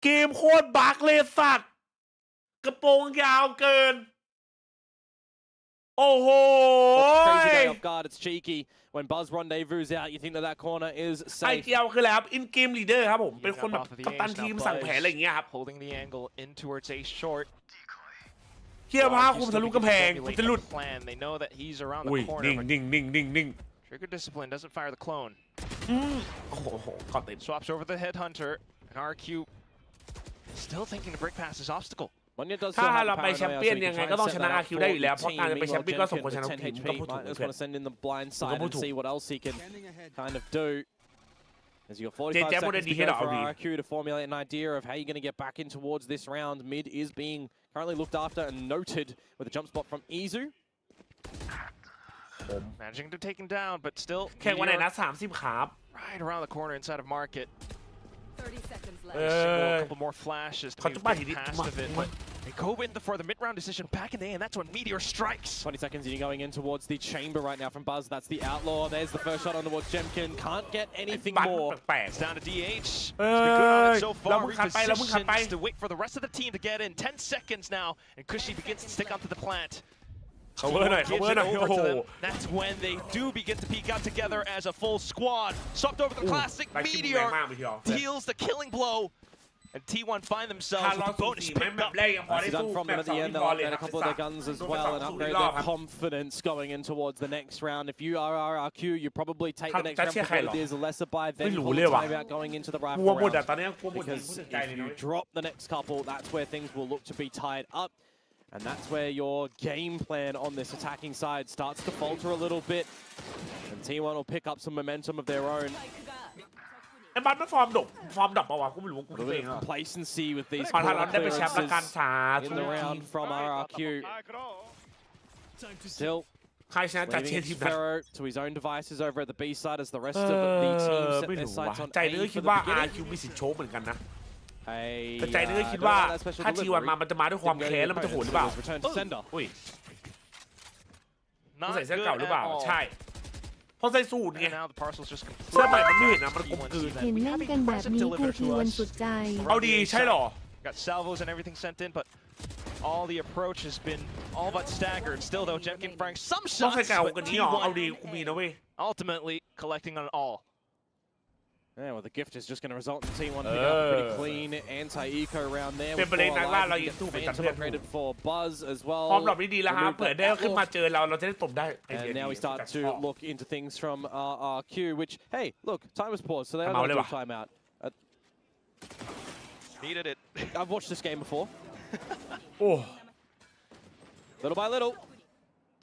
เกมโคตรบั๊กเลยสัตว์กระโปรงยาวเกิน โอ้โห Crazy day off guard. It's cheeky when Buzz rendezvous out. You think that corner is ไอ safe. เกียวคืออะไรครับอินเกมลีดเดอร์ครับผมเป็นคนแบบกัปตันทีมสั่งแผนอะไรอย่างเงี้ยครับ Holding the angle in towards a short. เที่ยวพาคุมทะลุกำแพงกูจะหลุด Plan. They know that he's around อุ้ย the corner. นิ่ง Trigger discipline doesn't fire the clone. โอ้โหก่อนติด Swaps over the headhunter. And RQ still thinking to break past his obstacle. ถ้าเราไปแชมเปี้ยนยังไงก็ต้องชนะ RQ ได้อยู่แล้วเพราะการไปแชมเปี้ยนก็สมควรชนะทีมก็พูดถูก Just want to send in the blind side and see what else he can kind of do. As you got 45 seconds to go for RQ to formulate an idea of how you're going to get back in towards this round. Mid is being currently looked after and noted with a jump spot from Izu. Managing to take him down, but still แข่งวันไหนนะ30ครับ right around the corner inside of Market. 30 seconds left. A couple more flashes to move past of it, but they go in for the mid-round decision back in the end. That's when Meteor strikes. 20 seconds and you're going in towards the chamber right now from Buzz. That's the outlaw. There's the first shot on towards Jemkin. Can't get anything more. It's down to DH. It's been good on it so far. Repositions to wait for the rest of the team to get in. 10 seconds now, and Cushy begins to stick onto the plant. That's when they do begin to peek out together as a full squad. Swapped over the classic Meteor. Deals the killing blow. And T1 find themselves with the bonus picked up. Nicely done from them at the end. They'll upgrade a couple of their guns as well and upgrade their confidence going in towards the next round. If you are RRQ, you probably take the next round for what it is, a lesser buy, then pull the timeout going into the rifle round. Because if you drop the next couple, that's where things will look to be tied up. And that's where your game plan on this attacking side starts to falter a little bit. And T1 will pick up some momentum of their own. ไอ้บัตไม่ฟอร์มดับป่าวะกูไม่รู้กู A little bit of complacency with these พอถ้าเราได้ไปแชมป์ละกันสา in the round from RRQ. Still, ใครชนะจากเชียร์ทีมนั้น Pharaoh to his own devices over at the B side as the rest of the team set ไม่ their รู้ว่ะ sights on ใจ A นึก for คิด the ว่า beginning. RQ มีสิทธิ์โชว์เหมือนกันนะ Hey, แต่ใจนึกคิดว่าถ้าทีวันมามันจะมาด้วยความแค้นแล้วมันจะโหดหรือเปล่า Return to sender. อุ้ย Not ใส่เสื้อ good เก่าหรือเปล่า at all. ใช่เพราะใส่สูทไง And now the parcel's just เสื้อใหม่มันไม่เห็นนะมันกลมกลืน เห็นเล่นกันแบบนี้กูทีวันสุดใจ เอาดีใช่หรอ Got salvos and everything sent in, but all the approach has been all but staggered. Still, though, Jemkin firing some ต้อง shots, ใส่เก่า but กันนี้หรอเอา T1 ดีกูมีนะเว้ย ultimately collecting on all. Yeah, well, the gift is just going to result in T1 picking up a pretty clean anti-eco round there. เป็นประเด็นนักล่าเรายิงสู้ไปกัน Phantom เพื่อน upgraded for Buzz as well. พร้อมหลบดีๆแล้วครับเผื่อได้ขึ้นมาเจอเราจะได้ตบได้ And now we start to look into things from RRQ, which, hey, look, time was paused, so they are going to do a timeout. Needed it. I've watched this game before. โอ้ Little by little.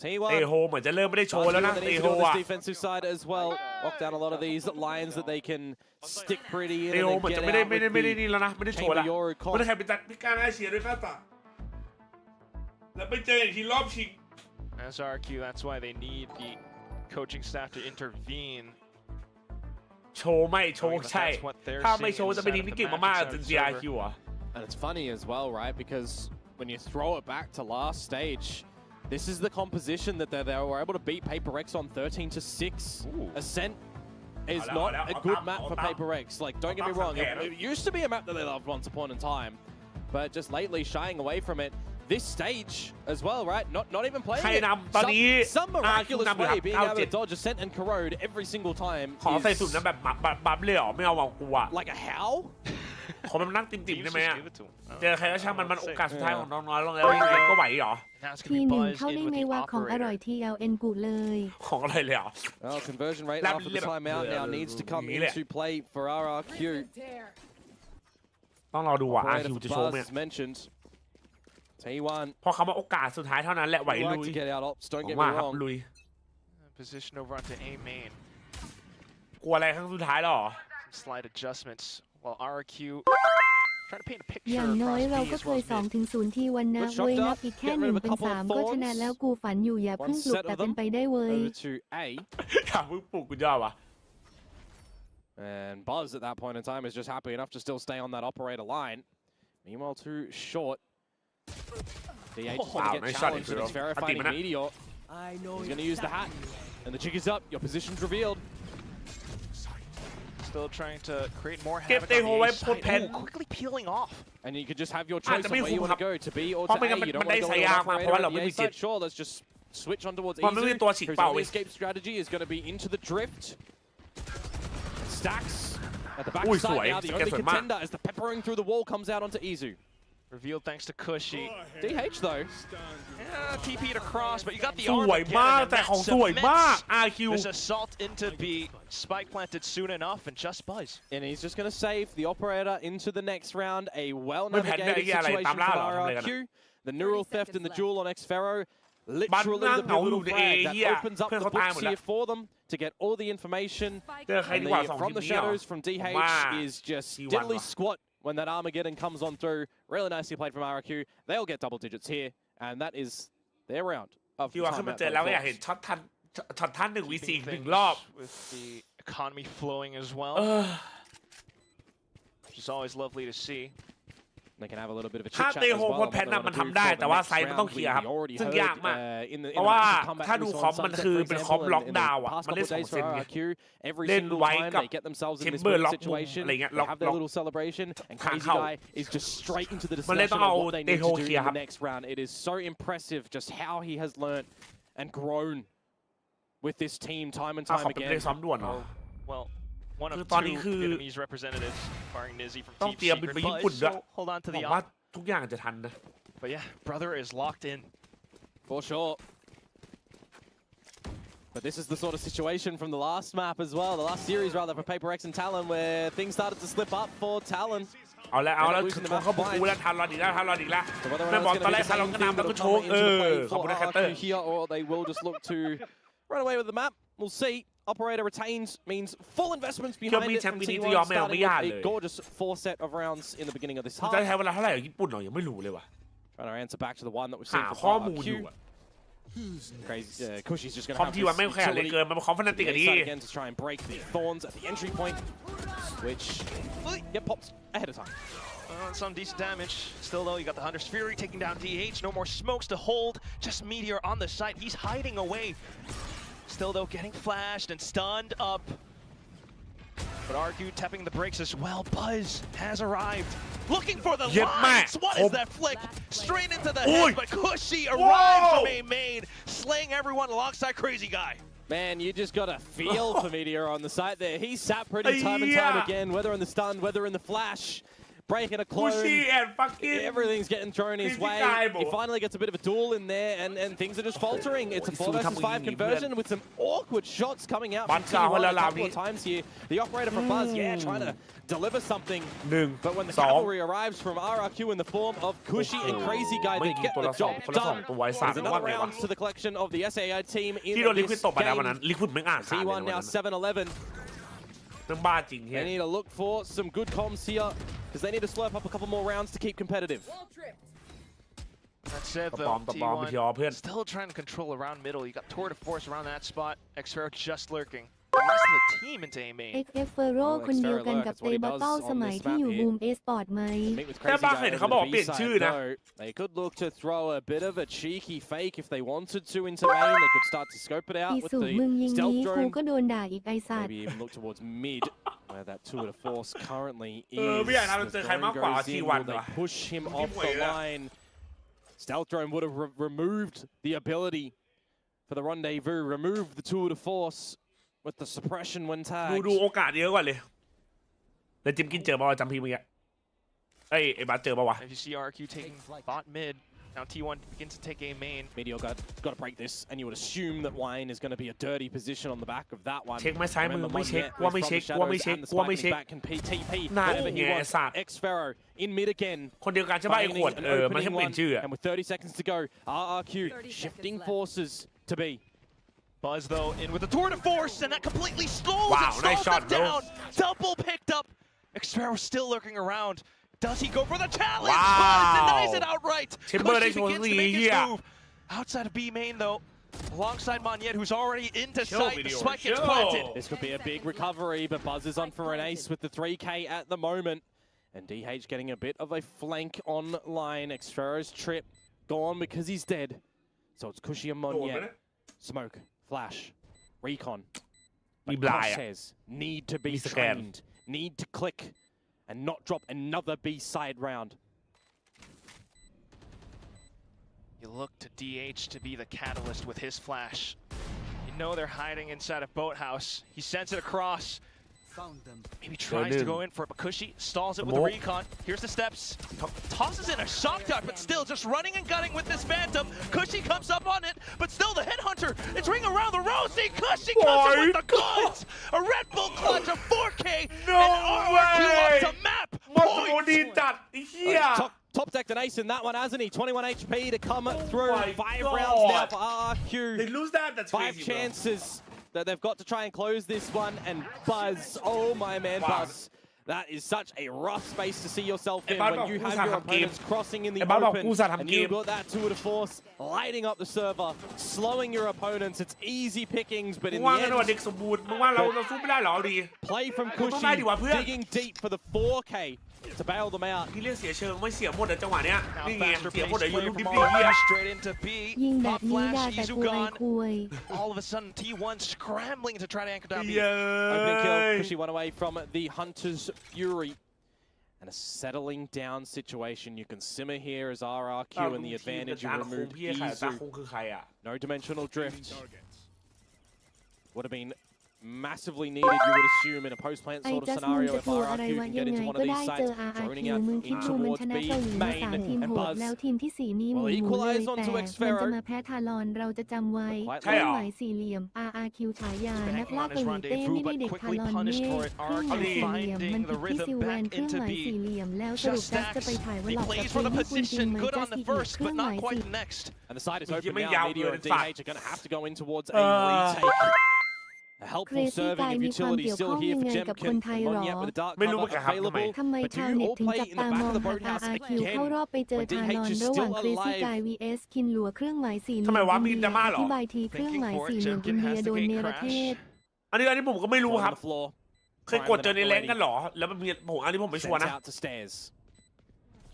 เต T1 โฮเหมือนจะเริ่มไม่ได้โชว์แล้วนะ they เต need to โฮ do on อ่ะ this defensive side as well. Lock down a lot of these lions that they can stick pretty in เตโฮ and เหมือน then จะ get ไม่ได้ out ไม่ได้ with ไม่ได้ the นี่แล้วนะไม่ได้โชว์แล้ว Chamber Yoru ไม่ได้ใครไปจัดพิการให้เชียร์ด้วยก็ต่อแล้วไปเจออีกทีรอบชิง As RQ, that's why they need the coaching staff to intervene. โชว์ไม่โชว์ใช่ถ้าไม่โชว์จะเป็นทีมที่เก่งมากๆจน GRQ อ่ะ And it's funny as well, right? Because when you throw it back to last stage, this is the composition that they were able to beat Paper X on 13-6. Ascent is not a good map for Paper X. Like, don't get me wrong, it used to be a map that they loved once upon a time, but just lately shying away from it. This stage as well, right? Not even playing it. Some miraculous way being able to dodge Ascent and Corrode every single time. ขอใส่สุดนะแบบบัฟเลยเหรอไม่เอาวางกูอ่ะ Like a how? ขอมันนั่งติ่มๆได้ไหมอ่ะเจอใครก็ช่างมันโอกาสสุดท้ายของน้องๆลงแล้วยังไงก็ไหวเหรอ ทีหนึ่งเข้าได้ไหมว่าของอร่อย TLN กูเลย ของอะไรเลยเหรอ Well, conversion rate after the timeout now needs to come into play for RRQ. ต้องรอดูว่า RQ จะโชว์ไหม mentioned. T1 พอคำว่าโอกาสสุดท้ายเท่านั้นแหละไหวลุย to get out ops. Don't get ว่า me ครับ wrong. ลุย Position over onto A main. กลัวอะไรครั้งสุดท้ายหรอ Some slight adjustments while RQ trying to paint a อ picture ย่างน้อย across เรา B ก็ as เค well ย as mid. 2-0ที่วันนะเว้ยนับอีกแค่1 เป็น 3 ก็ชนะแล้วกูฝันอยู่อย่าเพิ่งปลุกแต่เป็นไปได้เว้ย Over to A. อย่าเพิ่งปลุกกูยอดวะ And Buzz at that point in time is just happy enough to still stay on that operator line. Meanwhile, too short. DH is going to get challenged and it's verifying Meteor. He's going to use the hat. And the jig is up. Your position's revealed. Still trying to create more เก็บ havoc เตโฮ on ไว้ the พด A แผน side. Quickly peeling off. And you could just have your choice of where you want to go, to B or เพราะ to ไม่ A. งั้น You don't มัน want ได้ to go สาย with ยา an กมาเพ operator ราะว่าเรา at ไม่ the มี A จิต side. Sure, let's just switch on towards มันไม่มี Izu. ตัวฉีก Whose เป้า only เว้ย escape strategy is going to be into the drift. Stacks at the back อุ้ยส side วย now. The แก only สวยมาก contender as the peppering through the wall comes out onto Izu. Revealed thanks to Cushy. DH though. Yeah, TP'd across, but you got the ส arm วย again, มาก and แต่ that ของสวยมาก cements RQ this assault into B. Spike planted soon enough, and just Buzz. And he's just going to save the operator into the next round. A ไม่ well-navigated แพ้ได้อะไร situation ตาม from ล่าเหรอทำอะไรกัน RRQ. The neural theft in the duel on Xfero. มัน Literally นั่ง the เหงาอยู่ pivotal ใน frag เฮีย that opens up เพื่อน the เขาตายหม books ดแล้ว here for them to get all the information. เจอใคร And ดีกว่า the สอง from ทีม the นี้เหรอ shadows from ผม DH ว่า is just T1 diddly ว่ะ squat when that Armageddon comes on through. Really nicely played from RRQ. They'll get double digits here, and that is their round of ที่ว่าขึ้นมา timeout เจอแล้วก็อยาก goals. เห็นช็อตท่าน1 v 4 Keeping 1 รอบ things with the economy flowing as เอ well, อ which is always lovely to see. They can have a little bit of a ถ้า chit chat เต as โฮ well พ on ล what แพน they น่ะ want มัน to do ทำได้ for the แต่ว่า next ไซส์มันต้อง round. เคลียร์ครับ We already ซึ่ง heard, ยากมาก in the เพราะว่า combat ถ้า we ดู saw คอม on มัน Sunset, คือ for เป็นคอม example, ล็อก in ดาว the อ่ะ past มันเล่น couple 2 days เซ for นไง RRQ, every เล่น single ไว้ time กับ they get themselves in this Timber win ล็อกมุม situation, อะไรเงี้ย they ล็อก have their ล็อก little celebration, and ทาง Crazy เข้า Guy is just straight into the มันเลย discussion ต้อง of เอา what they เต need โฮ to เค do ลีย in ร์ครั the บ next round. It is so impressive just how he has learned and grown with this team time and ถ้า time ขอเป็นเพลง again. ซ้อมด่วนเหรอ Well, one of คือ two ตอนนี้คือ Vietnamese representatives, barring Nizzy from ต้อง Team เตรียมบิน Secret ไปญี่ปุ่น Buzz, ด้วย so hold on to หวั the งว่า op. ทุกอย่างจะทันนะ But yeah, brother is locked in. For sure. But this is the sort of situation from the last map as well, the last series rather for Paper X and Talon, where things started to slip up for Talon. เอาแล้วคือเขาบุกกูแล้วทันรอนอีกแล้วแม่บอกตอนแรกทันรอนก็นำแล้วก็โชกขอบคุณนะแคตเตอร์ here, or they will just look to run away with the map. We'll see. Operator retains means full investments behind it from T1, starting with a gorgeous 4 set of rounds in the beginning of this จะ half. ใช้เวลาเท่าไหร่ญี่ปุ่นเหรอยังไม่รู้เลยว่ะ Trying to answer back to the one that we've หา seen ข้อ from มูลอยู่ RRQ. อ่ะ Crazy, Cushy's just going ค to อม have ที่ว่าไม่ this แข่งเลย utility เกินมันคอมฟนันติกอันนี้ inside again to try and break the thorns at the entry point, which get popped ahead of time. Some decent damage. Still though, you got the Hunter's Fury taking down DH. No more smokes to hold. Just Meteor on the site. He's hiding away. Still though, getting flashed and stunned up. But RQ tapping the brakes as well. Buzz has arrived. Looking for the lines. What is that flick? Straight into the head, but Cushy arrives from a main, slaying everyone alongside Crazy Guy. Man, you just got a feel for Meteor on the site there. He sat pretty time and time again, whether in the stun, whether in the flash. Breaking a clone. Everything's getting thrown his way. He finally gets a bit of a duel in there, and things are just faltering. It's a 4 versus 5 conversion with some awkward shots coming out from T1 a couple of times here. The operator from Buzz, trying to deliver something. But when the cavalry arrives from RRQ in the form of Cushy and Crazy Guy, they get the job done. There's another round to the collection of the SAI team in this game. T1 now 7-11. They need to look for some good comms here, because they need to slurp up a couple more rounds to keep competitive. That said, though, T1 still trying to control around middle. You got Tour de Force around that spot. Xfero just lurking. The rest of the team into A main. Xfero คนเดียวกันกับเตบัตเต้าสมัยที่อยู่บูมเอสปอร์ตไหม They could look to throw a bit of a cheeky fake if they wanted to into main. They could start to scope it out with the stealth drone. ก็โดนด่าอีกไอสัตว์ Maybe even look towards mid, where that tour de force currently is. The drone goes in, will they push him off the line? Stealth drone would have removed the ability for the rendezvous, removed the tour de force with the suppression when tagged. ดูโอกาสเยอะกว่าเลยแล้วจิมกินเจอป่าวจำพี่เมื่อกี้ไอ้บัสเจอป่าวะ If you see RQ taking bot mid, now T1 begins to take A main. Meteor got to break this, and you would assume that Wine is going to be a dirty position on the back of that one. เช็คไหมซ้ายมือไม่เช็คว่าไม่เช็ค Can TP. นั่นเป็นไงไอ้สัตว์ Xfero in mid again. คนเดียวกันใช่ป่ะไอ้ขวดมันให้เปลี่ยนชื่อ And with 30 seconds to go, RRQ shifting forces to B. Buzz though in with the tour de force, and that completely slows them down. Double picked up. Xfero still lurking around. Does he go for the challenge? Buzz denies it outright. Cushy begins to make his move. Outside of B main though, alongside Moniette, who's already into sight. The spike gets planted. This could be a big recovery, but Buzz is on for an ace with the 3K at the moment. And DH getting a bit of a flank online. Xfero's trip gone because he's dead. So it's Cushy and Moniette. Smoke, flash, recon. But says need to be trained, need to click, and not drop another B side round. You look to DH to be the catalyst with his flash. You know they're hiding inside of Boathouse. He sends it across. Maybe tries to go in for it, but Cushy stalls it with the recon. Here's the steps. Tosses in a shock dart, but still just running and gunning with this Phantom. Cushy comes up on it, but still the Headhunter. It's ring around the rosy. Cushy comes in with the goods. A Red Bull clutch, a 4K, and RRQ up to map. Top decked an ace in that one, hasn't he? 21 HP to come through. 5 rounds now for RRQ. They lose that? That's 5 crazy, chances that they've got to try and close this one. And Buzz, oh my man, Buzz. That is such a rough space to see yourself in when you have your opponents crossing in the open and you've got that tour de force lighting up the server, slowing your opponents. It's easy pickings, but in the end, play from Cushy, digging deep for the 4K to bail them out. ที่เรียกเสียเชิงไม่เสียหมดแต่จังหวะเนี้ย นี่ไงเสียหมดแต่อยู่ริม straight into B. ยิงแบบนี้ด่าแต่ตัวไอ้คุย All of a sudden, T1 scrambling to try to anchor down B. Opening kill, Cushy one away from the Hunter's Fury. And a settling down situation. You can simmer here as RRQ and the advantage you removed Izu. No dimensional drift. Would have been massively needed, you would assume, in a post-plant sort of scenario if RRQ can get into one of these sites, droning out in towards B, main, and Buzz. แล้วทีมที่4นี้หมูเลยแต่มันจะมาแพ้ทารอนเราจะจำไว้เครื่องหมายสี่เหลี่ยม RRQ ฉายานักล่าเกาหลีเต้ไม่ได้เด็กทารอนเน่เครื่องหมายสี่เหลี่ยมมันผิดที่ซิลแวนเครื่องหมายสี่เหลี่ยมแล้วสรุปจัสจะไปถ่ายวันหลอกกับทีมที่คุณจริงไหมจัสอีกเครื่องหมายสี่ And the side is open now. Meteor and DH are going to have to go in towards a retake. A helpful serving of utility still here for Jemkin. Among yet with the dark cover available. ทำไม But ชาว do เน็ต all ถึง play จับ in ตา the ม back อง of the หา boathouse RRQ again. เข้ารอบไปเจอทานอนระหว่าง Crazy Guy vs คินหลัวเครื่องหมายสี่เหลี่ยมอธิบายทีเครื่องหมายสี่เหลี่ยมอินเดียโดนเนรเทศ อันนี้ผมก็ไม่รู้ครับเคยกดเจอในแรงกันหรอแล้วมันมีผมอันนี้ผมไม่ชัวร์นะ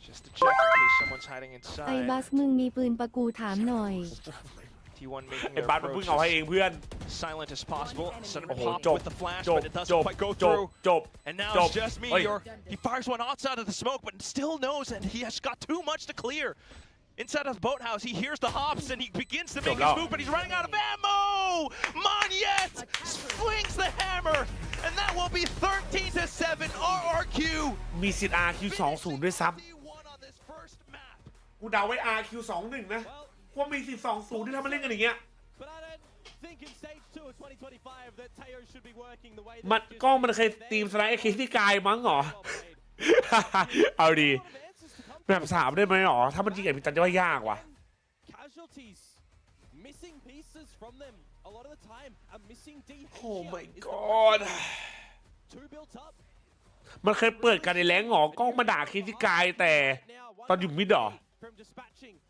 Just to check in case someone's hiding ไอ้ inside. บัสมึงมีปืนประกูถามหน่อย T1 making ไอ้ their บาสมันเพิ่งเอาให้เองเพื่อน silent as possible. Sudden โอ้โห pop จบ with the flash, จบ but it จ doesn't บ quite go จบ through. จบ And now จบ it's just Meteor. He fires one outside of the smoke, but still knows that he has got too much to clear. Inside of the boathouse, he hears the hops and he begins to make his move, but he's running out of ammo! Monyet flings the hammer, and that will be 13-7 RRQ. มีสิทธิ์ RQ 20ด้วยซ้ำกูเดาไว้ RQ 21นะว่ามีสิทธิ์20ที่ถ้ามาเล่นกันอย่างเงี้ยมันกล้องมันเคยทีมสไลด์ไอ้เคสที่กายมั้งเหรอ เอาดีแบบ3ได้ไหมหรอถ้ามันจริงไอ้พี่ตันจะว่ายากว่ะโอ้ my god มันเคยเปิดกันในแรงหรอกล้องมาด่าเคสที่กายแต่ตอนอยู่มิดหรอ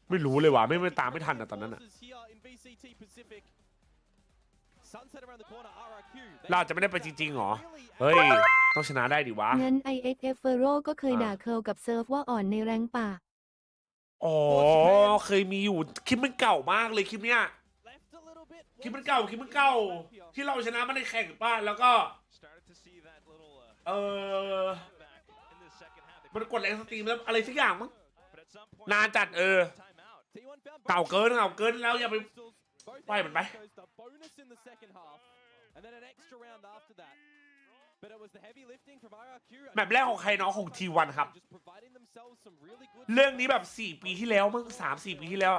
ไม่รู้เลยว่ะไม่ตามไม่ทันอะตอนนั้นอะเราจะไม่ได้ไปจริงๆหรอเฮ้ยต้องชนะได้ดิวะ งั้น IXF Fero ก็เคยด่าเคิลกับเซิร์ฟว่าอ่อนในแรงป่า อ๋อเคยมีอยู่คลิปมันเก่ามากเลยคลิปเนี้ยคลิปมันเก่าที่เราชนะมันในแข่งป้าแล้วก็มันกดแรงสตรีมแล้วอะไรสักอย่างมั้งนานจัดเก่าเกินแล้วอย่าไปไปมันไปแบบแรกของใครเนาะของ T1 ครับเรื่องนี้แบบ4 ปีที่แล้วมั้ง3-4 ปีที่แล้ว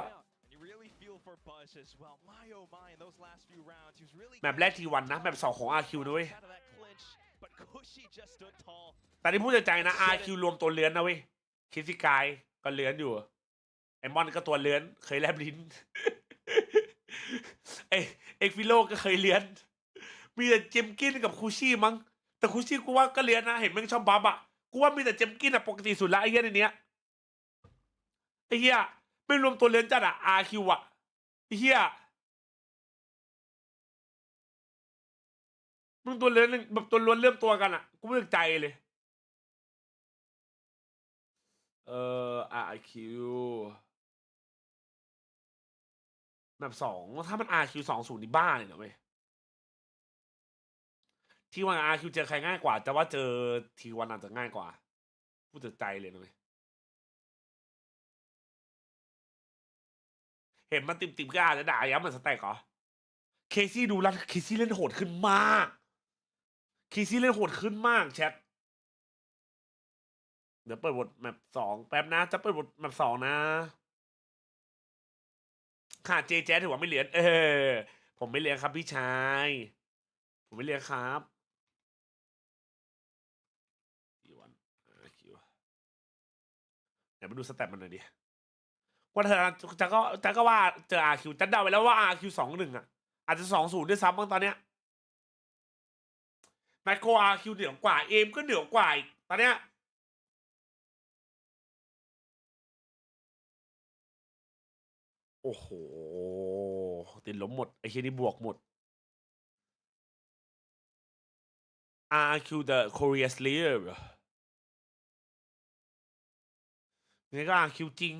แบบแรก T1 นะแบบ2ของ RQ ด้วยแต่ที่พูดใจนะ RQ รวมตัวเลื้อนนะเว้ยคิซิกายก็เลื้อนอยู่ไอมอนก็ตัวเลื้อนเคยแลบลิ้นเอ็กฟิโลก็เคยเลื้อนมีแต่เจมกินกับคูชี่มั้งแต่คูชี่กูว่าก็เลื้อนนะเห็นมึงชอบบัฟอ่ะกูว่ามีแต่เจมกินอ่ะปกติสุดละไอ้เหี้ยในเนี้ยไอ้เหี้ยไม่รวมตัวเลื้อนจัดอ่ะ RQ อ่ะไอ้เหี้ยมึงตัวเลื้อนแบบตัวล้วนเริ่มตัวกันอ่ะกูไม่สนใจเลยRQ แบบ2ถ้ามัน RQ 20นี่บ้าเลยนะเว้ยที่ว่า RQ เจอใครง่ายกว่าแต่ว่าเจอT1อาจจะง่ายกว่าพูดจากใจเลยนะเว้ย เห็นมันติ่มๆก็อาจจะด่าย้ำเหมือนสแต็กเหรอเคซี่ดูแล้วเคซี่เล่นโหดขึ้นมากเคซี่เล่นโหดขึ้นมากแชทเดี๋ยวเปิดบทแมป2แป๊บนะจะเปิดบทแมป2นะค่ะเจแจ๊ถือว่าไม่เลี้ยงผมไม่เลี้ยงครับพี่ชายผมไม่เลี้ยงครับไหนมาดูสแตทมันหน่อยดิว่าเธอจะก็ว่าเจอ RQ จะเดาไปแล้วว่า RQ 2-1อ่ะอาจจะ2-0ด้วยซ้ำบ้างตอนเนี้ยไมโคร RQ เหนือกว่าเอมก็เหนือกว่าอีกตอนเนี้ยโอ้โหติดล้มหมดไอ้เคียนี่บวกหมด RQ the Korea Slayer นี่ก็ RQ จริง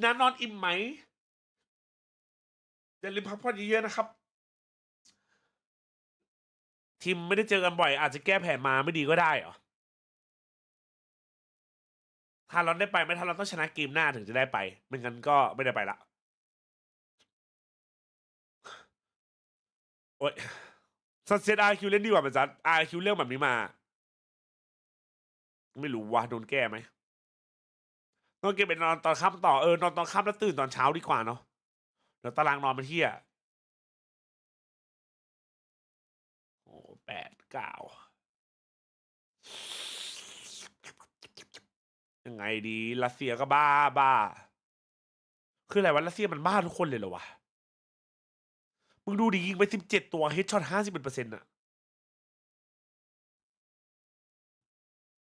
น้านอนอิ่มไหมอย่าลืมพักผ่อนเยอะๆนะครับทีมไม่ได้เจอกันบ่อยอาจจะแก้แผนมาไม่ดีก็ได้เหรอถ้าเราได้ไปไหมถ้าเราต้องชนะเกมหน้าถึงจะได้ไปไม่งั้นก็ไม่ได้ไปละโอ๊ยซันเซ็ต RQ เล่นดีกว่ามันจัด RQ เรื่องแบบนี้มาไม่รู้ว่าโดนแก้ไหมต้องเก็บไปนอนตอนค่ำต่อนอนตอนค่ำแล้วตื่นตอนเช้าดีกว่าเนาะเดี๋ยวตารางนอนมันเที่ยโอ้8-9ยังไงดีรัสเซียก็บ้าคืออะไรวะรัสเซียมันบ้าทุกคนเลยเหรอวะมึงดูดิยิงไป17ตัวเฮดช็อต51%อะ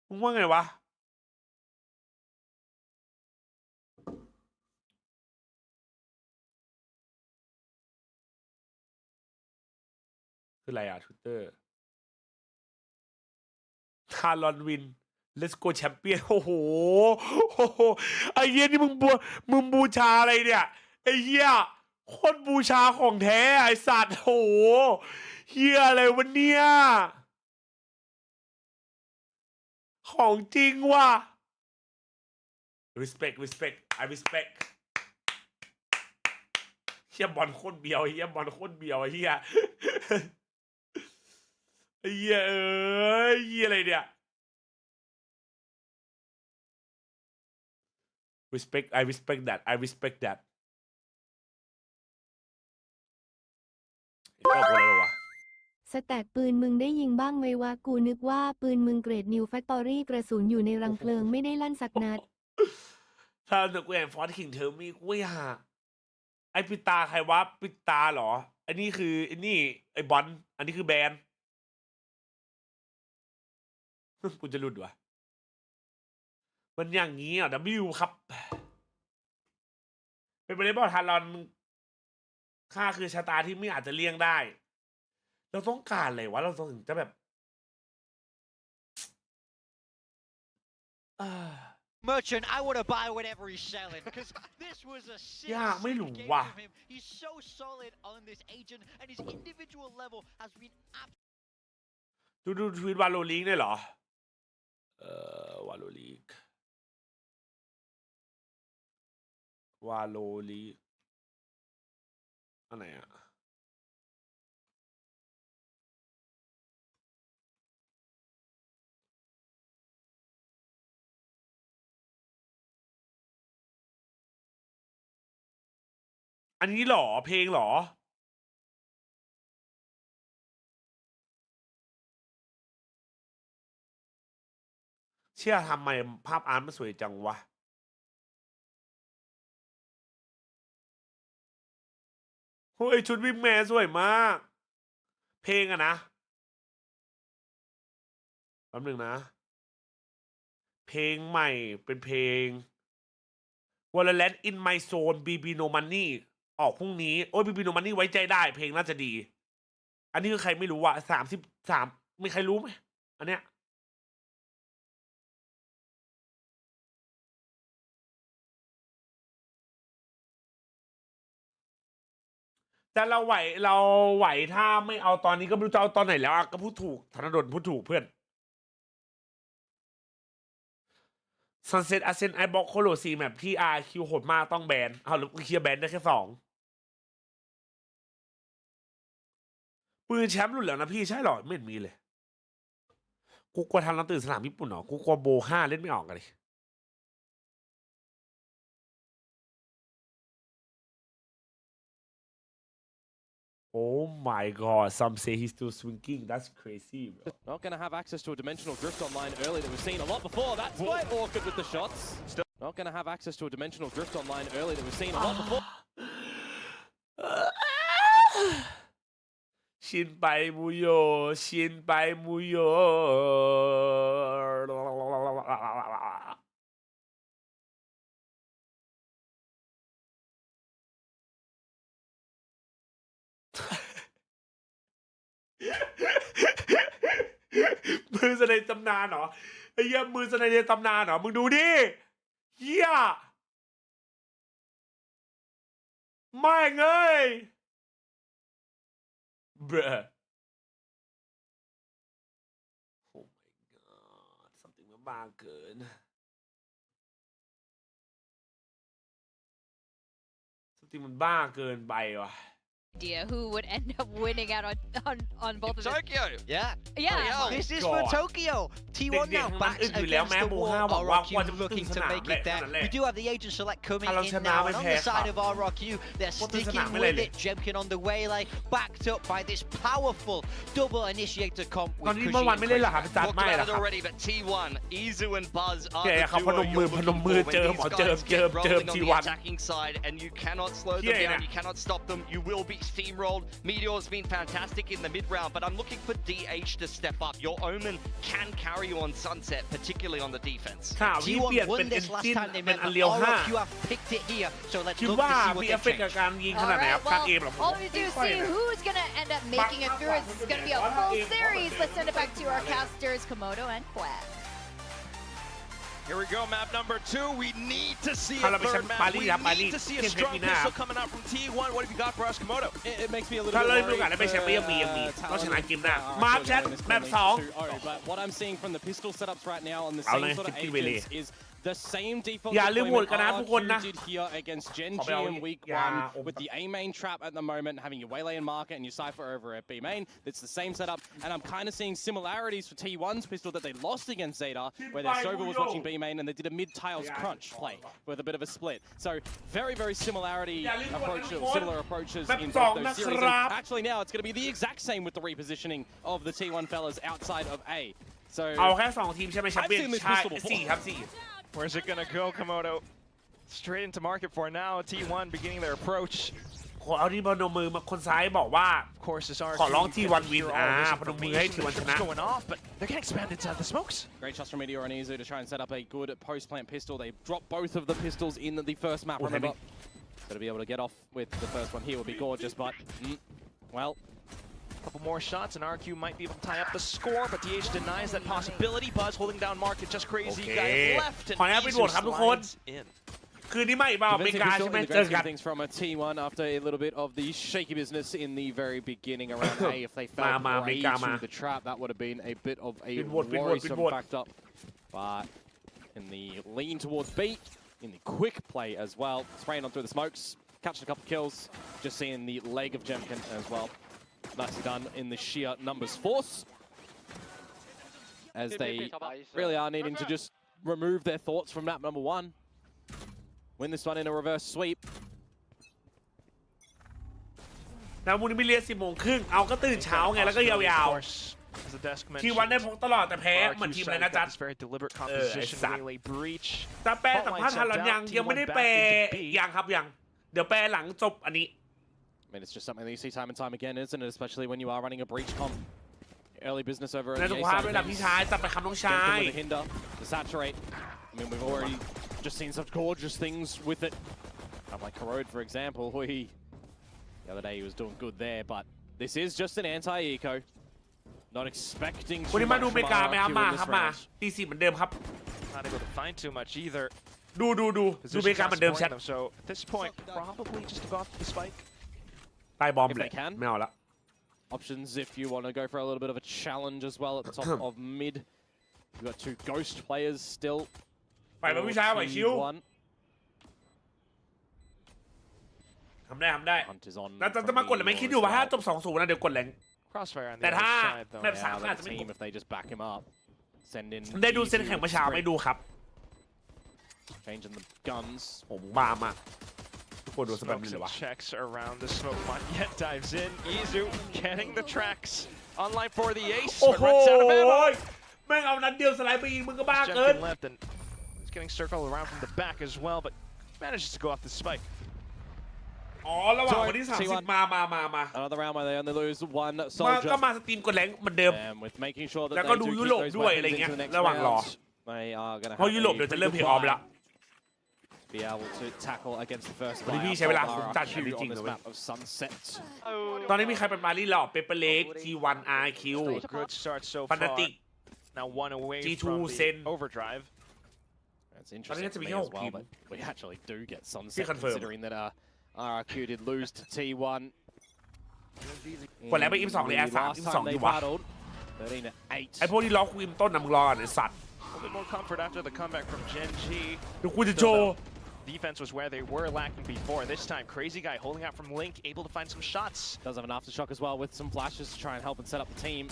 มึงว่าไงวะคืออะไรอะทวิตเตอร์ทารอนวิน Let's go แชมเปี้ยนโอ้โหไอ้เหี้ยนี่มึงบูชาอะไรเนี่ยไอ้เหี้ยโคตรบูชาของแท้ไอ้สัตว์โหเหี้ยอะไรวะเนี่ยของจริงว่ะ respect I respect เหี้ยบอลโคตรเบียวเหี้ยบอลโคตรเบียวไอ้เหี้ยไอ้เหี้ยเหี้ยอะไรเนี่ย I respect that เอาอะไรวะสแต็กปืนมึงได้ยิงบ้างไหมวะกูนึกว่าปืนมึงเกรดนิวแฟคตอรี่กระสุนอยู่ในรังเพลิงไม่ได้ลั่นสักนัดถ้ากูแอนฟอร์ดคิงเธอมีกูอยากไอปิตาใครวะปิตาเหรออันนี้คือไอ้นี่ไอบอลอันนี้คือแบนกูจะหลุดวะมันอย่างงี้อ่ะ W ครับเป็นไปได้ป่ะทารอนค่าคือชะตาที่ไม่อาจจะเลี่ยงได้เราต้องการอะไรวะเราถึงจะแบบMerchant, I want to buy whatever he's selling because this was a sick game from him. He's so solid on this agent, and his individual level has been ดูทวีตวาโลลีกได้เหรอวาโลลีกอันไหนอะอันนี้หรอเพลงหรอเชื่อทำไมภาพอาร์ตมันสวยจังวะโอ้ยชุดวิมแมนสวยมากเพลงอะนะแป๊บนึงนะเพลงใหม่เป็นเพลง Valorant in my zone BB no money ออกพรุ่งนี้โอ้ย BB no money ไว้ใจได้เพลงน่าจะดีอันนี้คือใครไม่รู้อะ33มีใครรู้ไหมอันเนี้ยแต่เราไหวถ้าไม่เอาตอนนี้ก็ไม่รู้จะเอาตอนไหนแล้วก็พูดถูกธนดลพูดถูกเพื่อน Sunset Ascent ไอบ็อกโคโลซีแมปที่ RQ โหดมากต้องแบนเอาหรือเคลียร์แบนได้แค่2ปืนแชมป์รุ่นแล้วนะพี่ใช่หรอไม่เห็นมีเลยกูกลัวทันเราตื่นสนามญี่ปุ่นเหรอกูกลัวโบ5เล่นไม่ออกกันเลยOh my god, some say he's still swinging. That's crazy, bro. Not going to have access to a dimensional drift online early that we've seen a lot before. That's quite awkward with the shots. Not going to have access to a dimensional drift online early that we've seen a lot before. ชินไปมูโยชินไปมูโยมือแสดงตำนานเหรอไอ้เหี้ยมือแสดงตำนานเหรอมึงดูดิเหี้ยไม่เงยBruh. Oh my god. Something มันบ้าเกิน Something มันบ้าเกินไปว่ะ Idea who would end up winning out on both of them. Tokyo. Yeah. This is for Tokyo. T1 now backs against the wall. RRQ looking to make it there. We do have the agent select coming in now, and on the side of RRQ, they're sticking with it. Jemkin on the way, like backed up by this powerful double initiator comp. ตอนนี้เมื่อวานไม่เล่นหรอครับจัดไม่หรอครับ already, but T1, Izu and Buzz are แกเขาพนมมือเจิมT1 attacking side, and you cannot slow them down. You cannot stop them. You will be steamrolled. Meteor's been fantastic in the mid round, but I'm looking for DH to step up. Your Omen can carry you on Sunset, particularly on the defense. T1 won this last time they met, but RRQ have picked it here, so let's look to see what they change. All we do is see who's going to end up making it through. It's going to be a full series. Let's send it back to our casters, Komodo and Quack. Here we go, map number 2. We need to see a third map. We need to see a strong pistol coming out from T1. What have you got for us, Komodo? It makes me a little bit worried but what I'm seeing from the pistol setups right now on the same sort of agents is the same default deployment RRQ did here against Gen G in week 1 with the A main trap at the moment, having your Waylay and Market and your Cypher over at B main. It's the same setup, and I'm kind of seeing similarities for T1's pistol that they lost against Zeta, where their Sova was watching B main and they did a mid-tails crunch play with a bit of a split. So very, very similar approaches in both those series. And actually now it's going to be the exact same with the repositioning of the T1 fellas outside of A. So เอาแค่2ทีมใช่ไหมแชมเปี้ยนใช่4ครับ4 Where's it gonna go, Komodo? Straight into market for now. T1 beginning their approach. เอาที่พนมมือมาคนซ้ายบอกว่า Of course, this RRQ ขอร้องT1 วินพนมมือให้T1 ชนะ going off, but they're getting spammed inside the smokes. Great shots from Meteor and Izu to try and set up a good post-plant pistol. They dropped both of the pistols in the first map. Remember, got to be able to get off with the first one here would be gorgeous, but well. Couple more shots and RQ might be able to tie up the score, but DH denies that possibility. Buzz holding down Market, just crazy. Guy left and Izu slides in. คืนนี้ไม่เปล่าอเมริกาใช่ไหมเจอกัน things from a T1 after a little bit of the shaky business in the very beginning around A. If they fell prey to the trap, that would have been a bit of a worrisome factor. But in the lean towards B, in the quick play as well, spraying on through the smokes, catching a couple kills, just seeing the leg of Jemkin as well. Nicely done in the sheer numbers force, as they really are needing to just remove their thoughts from map number 1. Win this one in a reverse sweep. แล้วมูลนิธิเรียน10 โมงครึ่งเอาก็ตื่นเช้าไงแล้วก็ยาวๆทีวันได้พกตลอดแต่แพ้เหมือนทีมอะไรนะจ๊ะแต่แปลสัมภาษณ์ทันหรือยังไม่ได้แปลยังครับยังเดี๋ยวแปลหลังจบอันนี้ I mean, it's just something that you see time and time again, isn't it? Especially when you are running a breach comp. Early business over at the hinder to saturate. I mean, we've already just seen such gorgeous things with it. Like Corrode, for example, the other day he was doing good there, but this is just an anti-eco. Not expecting too much from RRQ in this round. Not able to find too much either. ดูเมกาเหมือนเดิมแชท So at this point, probably just to go off the spike. ใต้บอมเลยไม่เอาละ Options if you want to go for a little bit of a challenge as well at the top of mid. You've got 2 ghost players still. ไปแบบพี่ชายไหวชิวทำได้แล้วจะมากดหรือไม่คิดอยู่ว่าถ้าจบ 2-0 นะเดี๋ยวกดแรงแต่ถ้าแบบ3อาจจะไม่กดได้ดูเซนแข่งเมื่อเช้าไม่ดูครับผมบ้ามากทุกคนดูสแปมเลยวะ checks around the smoke mine yet dives in Izu getting the tracks online for the ace โอ้โหแม่งเอานัดเดียวสไลด์ไปยิงมึงก็บ้าเกิน he's getting circled around from the back as well but manages to go off the spike อ๋อระหว่างวันที่30มา Another round where they only lose one ก็ soldier มาสตรีมกดแรงเหมือนเดิม with making sure that แล้ว they ก็ดู do ยุ keep โรป those ด้วยอะไร weapons เงี้ย into the next ระหว่างรอ round they are gonna เพราะยุโรปเดี๋ยวจะเริ่มเพย์ออฟแล้ว be able to tackle against the first วันนี้พี่ใช้เวลาคุ้มจัดจริงๆเลย of sunset ตอนนี้มีใครเป็นมารีหล่อเปเปอร์เล็ก G1 RQ good start so far Fnatic now one away G2 from Sen the overdrive It's interesting to me as well that we actually do get sunset considering that RRQ did lose to T1 กดแล้วไปอิม2เลยแอร์3อิม2อยู่วะ 13-8 ไอพวกที่ล็อกกูอิมต้นนะมึงรอก่อนไอสัตว์ a little bit more comfort after the comeback from Gen G เดี๋ยวกูจะโชว์ defense was where they were lacking before this time crazy guy holding out from Link able to find some shots does have an aftershock as well with some flashes to try and help and set up the team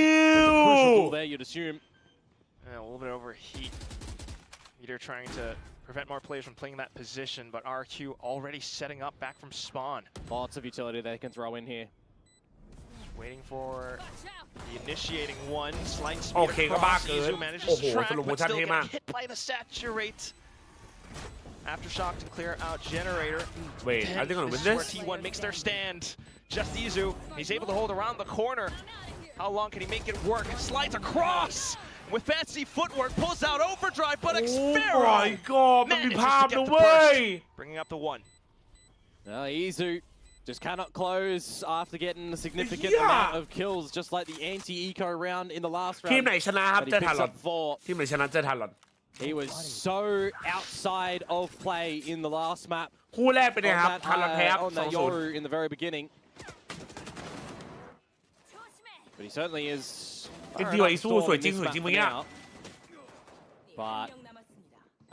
Ew there you'd assume a little bit overheat Meter trying to prevent more players from playing that position, but RQ already setting up back from spawn. Lots of utility they can throw in here. Waiting for the initiating one. Slight speed Okay, across. Izu manages to track, but still getting hit by the saturate. Aftershock to clear out generator. Wait, are they gonna win this? this? Where T1 makes their stand. Just Izu. He's able to hold around the corner. How long can he make it work? Slides across. With fancy footwork, pulls out overdrive, but Xpharaoh! Oh my god, manages to get the burst, bringing up the one. Izu just cannot close after getting a significant amount of kills, just like the anti-eco round in the last round. ทีมไหนชนะครับเจอทารอน ทีมไหนชนะเจอทารอน He was so outside of play in the last map. คู่แรกเป็นไงครับทารอนแพ้ครับ on that Yoru in the very beginning. But he certainly is. จริงๆไอ้สู้สวยจริงเมื่อกี้ But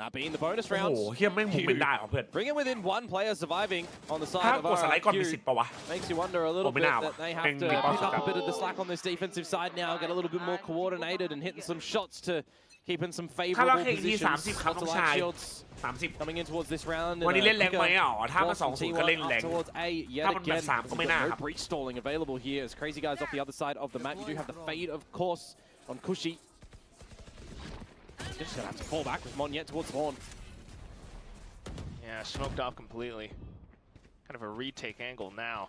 that being the bonus โอ้ round โหเฮียแม่งมุมเป็นได้เหรอเพื่อน bring it within one player surviving on the ถ้า side of กดสไลด์ก่อนมีสิท RRQ ธิ์ปะวะ makes you wonder a little bit that they have to pick up a bit of the slack on this defensive side now, get a little bit more coordinated and hitting some shots to keep in some favorable positions. Lots of light shields 30 coming in towards this round. วันนี้เล่นแรงไหมอ๋อถ้ามัน 2-0 ก็เล่นแรง towards A yet ถ้ามันแบบ again. 3 ก็ไม่น่าครับ No breach stalling available here as Crazy Guys off the other side of the map. You do have the fade, of course, on Kushi. Just gonna have to fall back with Mon yet towards spawn. Yeah, smoked off completely. Kind of a retake angle now.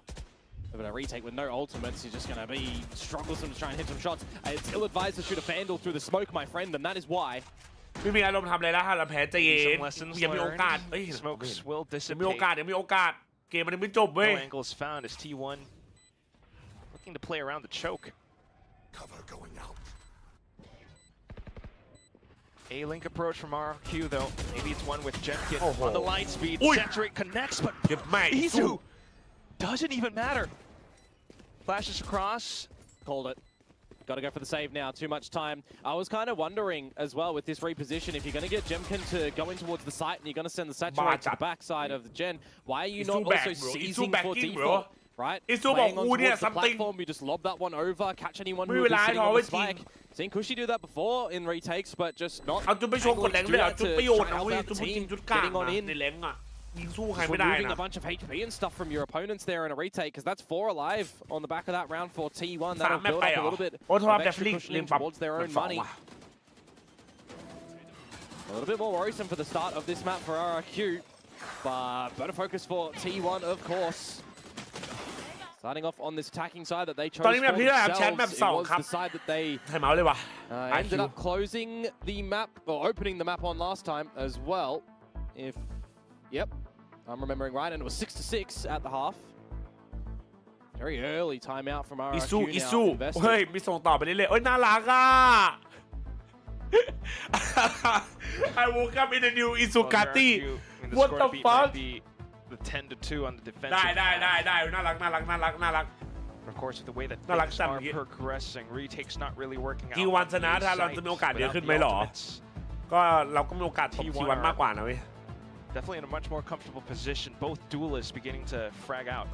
But a retake with no ultimates, he's just gonna be strugglesome to try and hit some shots. It's ill-advised to shoot a Vandal through the smoke, my friend, and that is why. ไม่มีอารมณ์ทำอะไรแล้วถ้าเราแพ้ใจเย็น Some lessons ยังมีโอกาส learned. Smokes will ยังมีโอกาส dissipate. ยังมีโอกาส เกมมันยังไม่จบเว้ย No angles found as T1 looking to play around the choke. Cover going out. A link approach from RQ though. Maybe it's one with Jenkins Oh, on the light speed. Oi. Saturate connects, but เก็บไม่ Izu doesn't even matter. Flashes across. Called it. Got to go for the save now. Too much time. I was kind of wondering as well with this reposition, if you're going to get Jemkin to go in towards the site and you're going to send the saturate to the backside of the gen, why are you not also seizing for default? Right? Playing on towards the platform, you just lob that one over, catch anyone who is sitting on the spike. Seen Kushi do that before in retakes, but just not เอาจุดไปโชว์กดแรงเลยเหรอจุดประโยชน์ try เอา and เว้ย help จุด the จริง team จุดกลาง getting on in. ในแรงอ่ะยิงสู้ใคร Just ไม่ได้ removing นะ a bunch of HP and stuff from your opponents there in a retake, because that's 4 alive on the back of that round for T1. That'll build up a little bit โอ้โทษ of แต่ extra ฟลิก cushioning ลืมปรับ towards their own 2 money. ว่ะ A little bit more worrisome for the start of this map for RRQ, but better focus for T1, of course. Starting off on this attacking side that they chose ตอนนี้ for แบบที่เราแชท themselves, แบบ it 2 was ครับ the side that they ไทม์เอาท์เลยว่ะ ended up closing the map, or opening the map on last time as well. If, yep, I'm remembering right, and it was 6-6 at the half. Very early timeout from RRQ อิซู now. อิซู invested. เฮ้ยมีส่งต่อไปเรื่อยๆเอ้ยน่ารักอ่ะ I woke up in a new Izukati What the fuck The 10-2 on the defense. ได้น่ารัก Of course, with the way that น่ารัก things จัง are progressing, retake's not really working out. G1 ชนะถ้าเราจะมีโอกาสเยอะขึ้นไหมหรอ ก็ ก็เราก็มีโอกาสตกทีวันมากกว่านะเว้ย Definitely in a much more comfortable position. Both duelists beginning to frag out.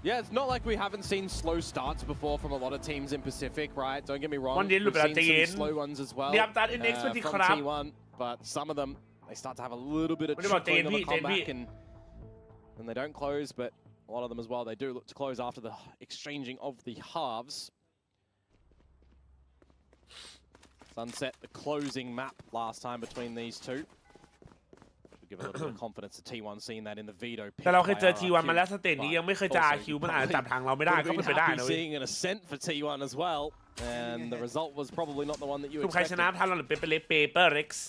Yeah, it's not like we haven't seen slow starts before from a lot of teams in Pacific, right? Don't get me wrong. We've seen some slow ones as well from T1, but some of them, they start to have a little bit of trickling of a comeback and they don't close, but a lot of them as well, they do look to close after the exchanging of the halves. Sunset, the closing map last time between these two. Give a little bit of confidence to T1 seeing that in the Veto. แต่เราเคยเจอ T1 มาแล้วสเตจนี้ยังไม่เคยเจอ RQ มันอาจจะจับทางเราไม่ได้ก็เป็นไปได้นะเว้ย seeing an ascent for T1 as well, and the result was probably not the one that you ใคร expected. ชนะทันเราหรือเป็นเปเปอร์เร็กซ์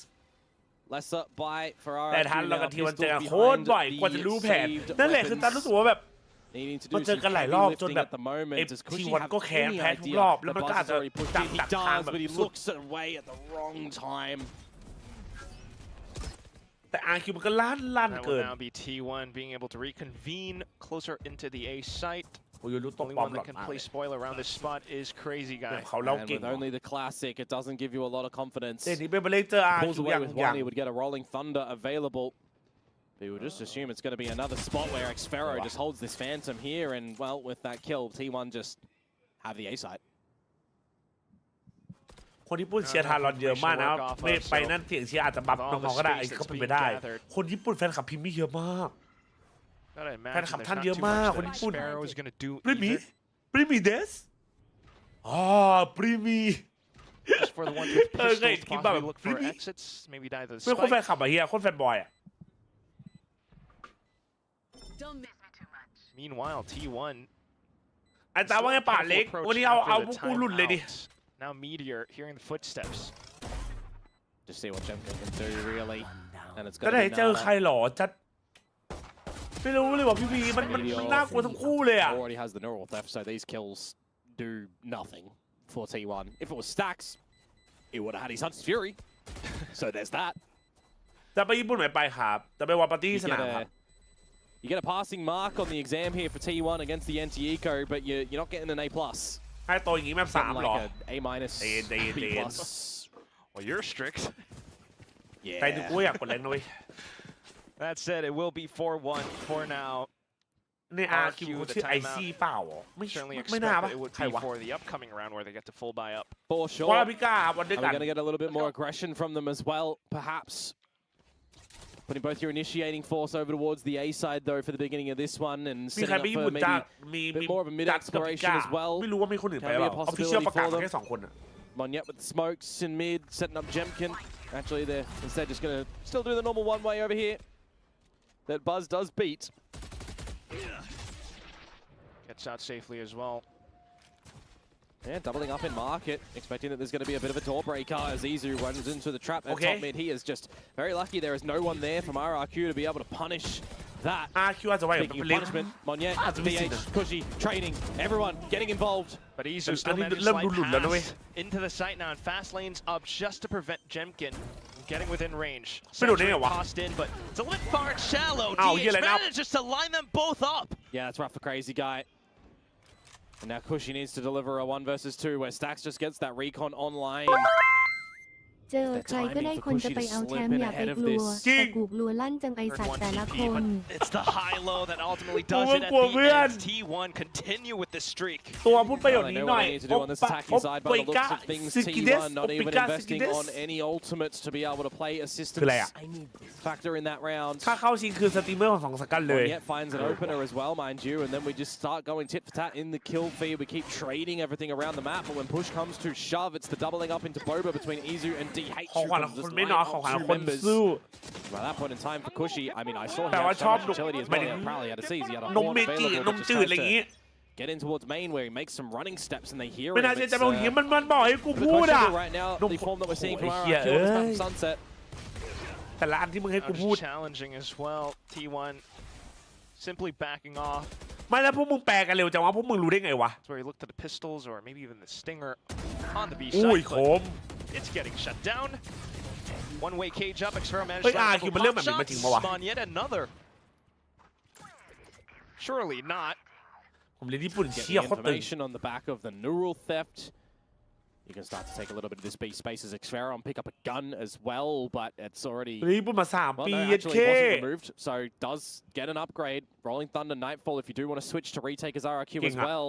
Lesser by Ferrari. แต่ทันเรากับ T1 เจอกันโคตรบ่อยกว่าจะรู้แผนนั่นแหละคือตันรู้สึกว่าแบบมันเจอกันหลายรอบจนแบบไอ้ T1 ก็แพ้ทุกรอบแล้วมันก็อาจจะจับดักทางแบบ but he สุด looks away at the wrong time. แต่ RQ มันก็ลั่น That เกิ will น now be T1 being able to reconvene closer into the A site. โอ้ยรู้ตก Only ปอม one หลอ that ด can มาก play spoiler around this spot is Crazy Guy. เขาเล่า And เก่ง with only the classic, it doesn't give you a lot of confidence. เตจนี้เป็นไปเลยเจอ Pulls RQ away อย่าง with one, he would get a rolling thunder available. But you would just assume it's going to be another spot where Xfero just holds this Phantom here, and well, with that kill, T1 just have the A site. คนญี่ปุ่นเชียร์ทารอนเยอะมากนะไม่ไปนั่นเสียงเชียร์อาจจะบัฟน้องๆก็ได้ก็เป็นไปได้ คนญี่ปุ่นแฟนคลับพิมพ์ไม่เยอะมาก แฟนคลับท่านเยอะมากคนญี่ปุ่นปริมีเดสอ๋อปริมี Just for the ones with pistols, keep possibly up. look for exits, maybe die to the เป็นคนแฟน spike. คลับอะเฮียคนแฟนบอยอะ Meanwhile, T1 อาจารย์ว่าไงป่าเล็กวันนี้เอาพวกกูหลุดเลยดิ Now Meteor hearing the footsteps. Just see what Jemkin can do, really. And it's ก็ going ได้ to be เจอ Nana. ใครหรอจัดไม่รู้เลยว่าพี่พีมันน่ากลัวทั้งคู่เลยอะ Already has the neural theft, so these kills do nothing for T1. If it was Stacks, he would have had his Hunter's Fury. So there's that. จะไปญี่ปุ่นไหมไปครับจะไปวอลปาร์ตี้สนามครับ You get a passing mark on the exam here for T1 against the NT-Eco, but you're not getting an A+. ให้ตัวอย่างนี้แมป3หรอ Like a A-, B+. Well, you're strict. ใครดูกูอยากกดแรงหน่อย That said, it will be 4-1 for now. ใน RQ ชื่อไอซีเปล่าไม่ Certainly ไม่น่า expect ปะ that it would ใคร be วะ for the upcoming round where they get to full buy up. For วอ sure. ลพิก้าวันด้วย And กั we're น going to get a little bit more aggression from them as well, perhaps. Putting both your initiating force over towards the A side, though, for the beginning of this one, and มีใคร setting ไป up ญี่ for ปุ่น maybe จ้า a bit more of a mid จัดกับพิ exploration ก้า as well. ไม่รู้ว่ามีคนอื่นไป Can เป be ล่า a ออฟฟิเชียล possibility ประกาศ for them. แค่2 คนอะ Monyet with the smokes in mid, setting up Jemkin. Actually, they're instead just going to still do the normal one-way over here. That Buzz does beat. Gets out safely as well. Yeah, doubling up in market, expecting that there's going to be a bit of a door breaker as Izu runs into the trap. At top mid, he is just very lucky there is no one there from RRQ to be able to punish that. RQ อาจจะไว้ Speaking of punishment, Monyet, BH, Cushy, training, everyone getting involved. But Izu still managed to slide past into the site now, and fast lanes up just to prevent Jemkin from getting within range. Century tossed in, but it's a little bit far and shallow. DH manages to line them both up. Yeah, that's rough for Crazy Guy. And now Cushy needs to deliver a 1 versus 2 where Stacks just gets that recon online. เจอใครก็ได้คนจะไปเอาแชมป์อย่าไปกลัวแต่กูกลัวลั่นจังไอสัตว์แต่ละคน It's the high-low that ultimately does it at the end. T1 continue with the streak. ตัวพูดประโยชน์นี้หน่อย โอปะก้าซึกิเดส not even investing on any ultimates to be able to play assistance factor in that round. ถ้าเข้าชิงคือสตรีมเมอร์ของ2 สกันเลย Yet finds an opener as well, mind you, and then we just start going tit for tat in the kill feed. We keep trading everything around the map, but when push comes to shove, it's the doubling up into Boba between Izu and DH. ของขวัญคนไม่น้อยของขวัญคนสู้ By that point in time for Cushy, I mean, I saw he แต่ว่า had ชอบ so much utility as well. He probably had a seize. He had a นม horn เมจิ available. นม Just จืด tries อะไรอย่างงี้ to get in towards main where he makes some running steps and they hear ไม่ him. น่าจะ It's, จะบอกอย่างนี้มันบอกให้กูพูดอ่ะ right now, the form that we're seeing from โอ้ยเหี้ย RRQ on this map Sunset. แต่ละอันที่มึงให้กูพูด Challenging as well. T1 simply backing off. ไม่แล้วพวกมึงแปลกันเร็วจังวะพวกมึงรู้ได้ไงวะ That's where he looked at the pistols or maybe even the stinger on the B อุ้ย side. โคม It's getting shut down. One-way cage up. Xfero managed เฮ้ย to RQ มันเรื่องแบบนี้มาจริงปะวะ spawn yet another. Surely not. ผมเรียนญี่ปุ่น Get เชี่ย the โคตรตึง information on the back of the neural theft. You can start to take a little bit of this B space as Xferon pick up a gun as well, but it's already... รีบมา3 ปี actually wasn't removed, so does get an upgrade. Rolling Thunder Nightfall if you do want to switch to retake as RRQ as well,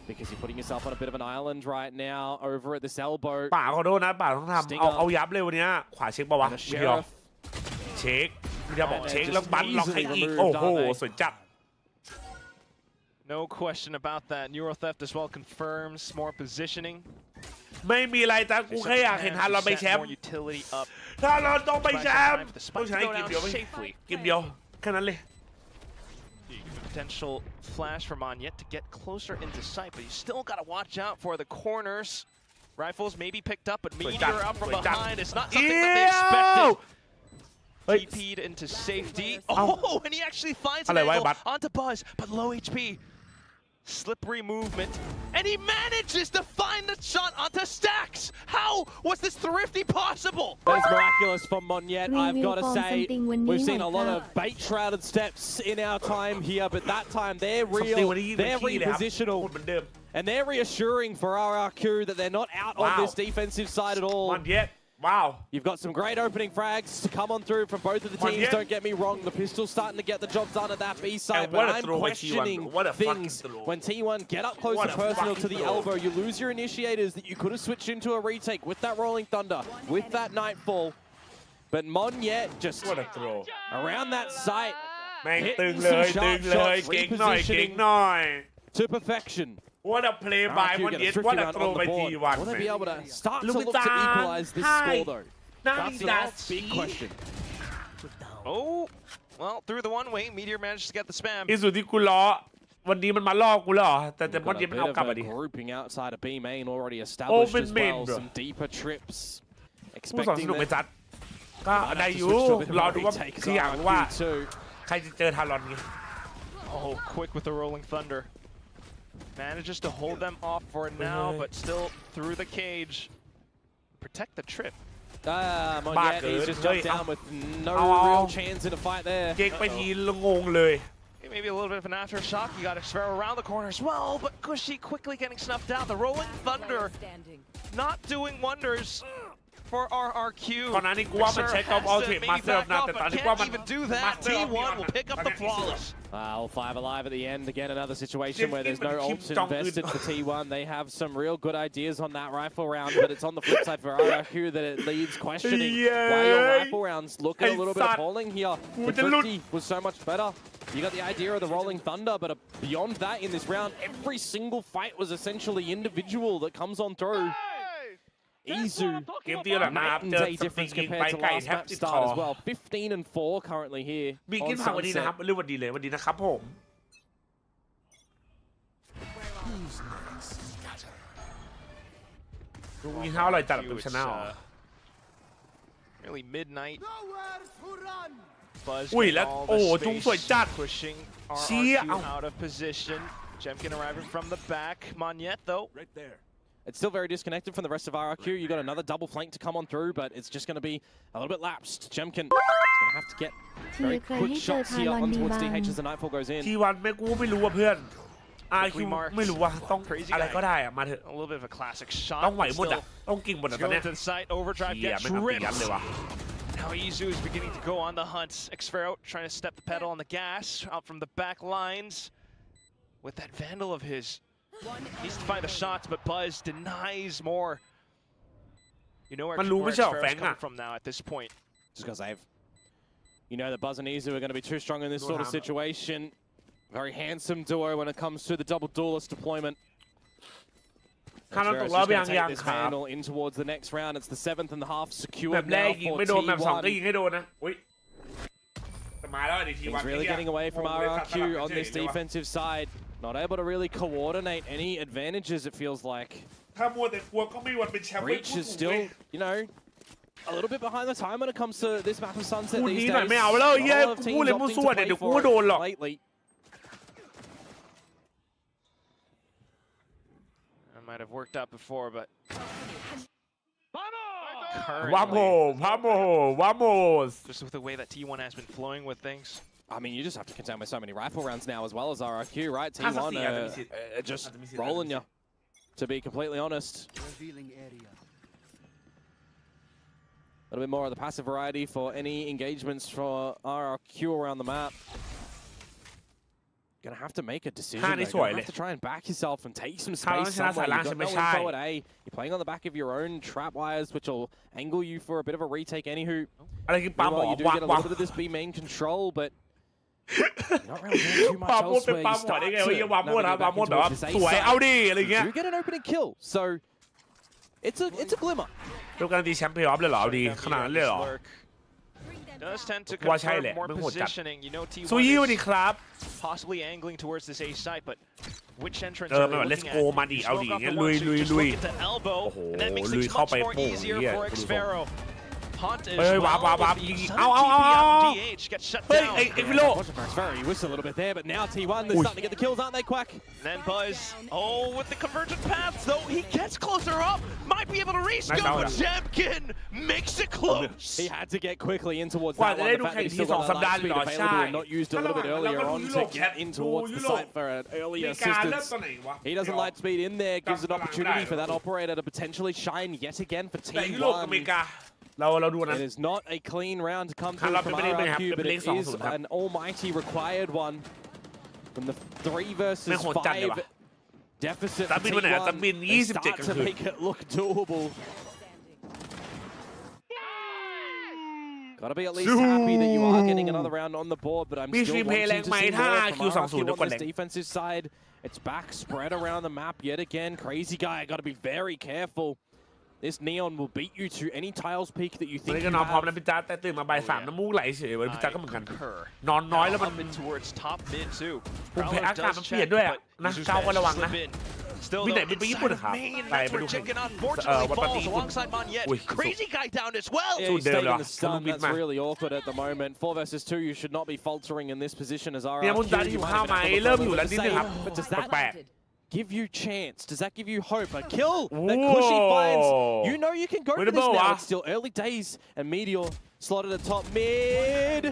because you're putting yourself on a bit of an island right now over at this elbow. ป่าขอโทษนะป่าต้องทำเอายับเลยวันนี้ขวาเช็คป่าวะเดียวเช็คเดียวบอกเช็คแล้วบันล็อกให้อีกโอ้โหสวยจัด No question about that. Neuro Theft as well confirms more positioning. ไม่มีอะไรแต่กูแค่อยากเห็นฮารอนไปแชมป์ฮารอนต้องไปแชมป์ต้องใช้เกมเดียวเกมเดียวแค่นั้นเลย Potential flash for Monyet to get closer into sight, but you still got to watch out for the corners. Rifles may be picked up, but Meteor out from behind. It's not something that they expected. TP'd into safety. Oh, and he actually finds an angle onto Buzz, but low HP. Slippery movement, and he manages to find the shot onto Stacks. How was this thrifty possible? That's miraculous from Monyet, I've got to say. We've seen a lot of bait-shrouded steps in our time here, but that time they're real, they're repositional, and they're reassuring for RRQ that they're not out on this defensive side at all. Monyet. Wow. You've got some great opening frags to come on through from both of the teams, don't get me wrong. The pistol's starting to get the job done at that B side, but I'm questioning things. When T1 get up close and personal to the elbow, you lose your initiators that you could have switched into a retake with that Rolling Thunder, with that Nightfall. But Monyet just around that site, hitting some sharp shots, repositioning to perfection. What a play by Monyet, what a throw by T1. Will they be able to start to look to equalize this score though? That's the big question. Oh, well, through the one way, Meteor managed to get the spam. ที่สุดที่กูล้อวันนี้มันมาล่อกูแล้วเหรอแต่มอนเย็นมันเอากลับมาดิ grouping outside of B main already established as well. Some deeper trips. ผู้สอนสนุกไปจัดก็ได้อยู่รอดูว่าที่อยากว่าใครจะเจอทารอนไง Oh, quick with the Rolling Thunder. Manages to hold them off for now, but still through the cage. Protect the trip. Monyet, he's just jumped down with no real chance in a fight there. เก๊กไปทีละงงเลย Maybe a little bit of an aftershock. You got Xferon around the corner as well, but Gushy quickly getting snuffed out. The Rolling Thunder not doing wonders for RRQ. ก่อนหน้านี้กูว่ามันใช้กอล์ฟอัลติมาสเตอร์นะแต่ตอนนี้กูว่ามัน even do that. T1 will pick up the flawless. All 5 alive at the end. Again, another situation where there's no ults invested for T1. They have some real good ideas on that rifle round, but it's on the flip side for RRQ that it leads questioning why your rifle rounds look a little bit appalling here. The thrifty was so much better. You got the idea of the Rolling Thunder, but beyond that in this round, every single fight was essentially individual that comes on through. Izu, night and day difference compared to last map start as well. 15-4 currently here. มีกินผักวันนี้นะครับเรื่องวันดีเลยวันดีนะครับผมมีข้าวอร่อยจัดแบบชนะ Really midnight. อุ้ยแล้วโอ้จุงสวยจัด Pushing RRQ out of position. Jemkin arriving from the back. Monyet though. Right there. It's still very disconnected from the rest of RRQ. You got another double flank to come on through, but it's just going to be a little bit lapsed. Jemkin is going to have to get very quick shots here on towards DH as the Nightfall goes in. T1 ไม่รู้ว่าเพื่อน RRQ ไม่รู้ว่าต้องอะไรก็ได้อะมาเถอะ A little bit of a classic shot. ต้องไหวหมดอะต้องกิ่งหมดอะตอนเนี้ย to the site, overdrive, get tripped. Now Izu is beginning to go on the hunt. Xferon trying to step the pedal on the gas out from the back lines with that Vandal of his. Needs to find the shots, but Buzz denies more. You know where Xferon's coming from now at this point. Just got save. You know that Buzz and Izu are going to be too strong in this sort of situation. Very handsome duo when it comes to the double duelist deployment. Xferon's just going to take this Vandal in towards the next round. It's the 7th and the half secured now for T1. He's really getting away from RRQ on this defensive side. Not able to really coordinate any advantages, it feels like. Reach is still, you know, a little bit behind the time when it comes to this map of Sunset these days. Not a lot of teams opting to play for it lately. That might have worked out before, but... Vamos! Just with the way that T1 has been flowing with things. I mean, you just have to contend with so many rifle rounds now as well as RRQ, right? T1 just rolling you. to be completely honest. A little bit more of the passive variety for any engagements for RRQ around the map. Gonna have to make a decision. You're gonna have to try and back yourself and take some space somewhere. You've got no info at A. You're playing on the back of your own trap wires, which will angle you for a bit of a retake. Anywho, you do get a little bit of this B main control, but you're not really doing too much elsewhere. You start to navigate back towards this A side. You get an opening kill, so it's a glimmer. ดูการดีแชมป์เพลย์ออฟเลยเหรอเอาดีขนาดนั้นเลยเหรอ Does tend to confirm more positioning. You know, T1 is possibly angling towards this A site, but which entrance are they looking at? Smoke off the one, so you just look at the elbow, and that makes things much more easier for Xfero. Hunt is DH gets shut down. He whistled a little bit there, but now T1 they're starting to get the kills, aren't they, Quack? And then Buzz, with the convergent paths, though, he gets closer up, might be able to rescope, but Jemkin makes it close. He had to get quickly in towards that one. The fact that he still got that light speed available and not used a little bit earlier on to get in towards the site for an earlier assistance. He doesn't light speed in there, gives an opportunity for that operator to potentially shine yet again for T1. It is not a clean round to come through from RRQ, but it is an almighty required one from the 3 versus 5 deficit for T1. They start to make it look doable. Gotta be at least happy that you are getting another round on the board, but I'm still wanting to see more from RRQ on this defensive side. It's back spread around the map yet again. Crazy guy, gotta be very careful. This Neon will beat you to any tiles peak that you think you นอนพร้อม have. นะพี่จ๊าแต่ตื่นมาบ่าย 3น้ำมูกไหลเฉยวันพี่จ๊าก็เหมือนกันนอนน้อยแล้วมัน towards top mid too. ภูมิแพ้อากาศมันเปลี่ยนด้วยนะเจ้าก็ระวังนะวินัยไปญี่ปุ่นครับไปดูแข่งวันปฏิญี่ปุ่น Crazy guy down as well. Yeah, he's taking the stun. That's really awkward at the moment. 4 versus 2, you should not be faltering in this position as RRQ. เนี่ยมุนตาที่อยู่ข้าวไหมเริ่มอยู่แล้วนิดนึงครับ But does that give you chance? Does that give you hope? A kill that Cushy finds. You know you can go for this now. It's still early days, and Meteor slotted at top mid.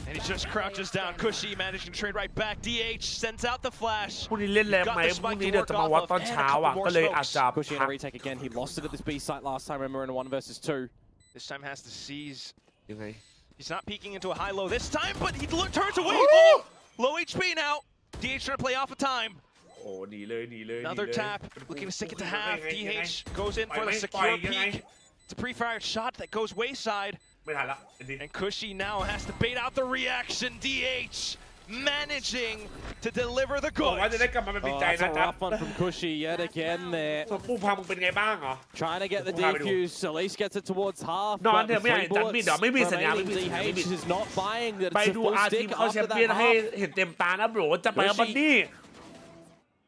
And he just crouches down. Cushy managing to trade right back. DH sends out the flash. พวกนี้เล่นแรงไหมพวกนี้เดี๋ยวจะมาวัดตอนเช้าอ่ะก็เลยอาจจะ Cushy in a retake again. He lost it at this B site last time. Remember in a 1 versus 2. This time has to seize. He's not peeking into a high-low this time, but he turns away. Low HP now. DH trying to play off of time. Another tap, looking to stick it to half. DH goes in for the secure peek. It's a pre-fired shot that goes wayside. And Cushy now has to bait out the reaction. DH managing to deliver the goods. That's a rough one from Cushy yet again there. Trying to get the defuse. At least gets it towards half. But the free bullets remaining. DH is not buying that it's a full stick after that half.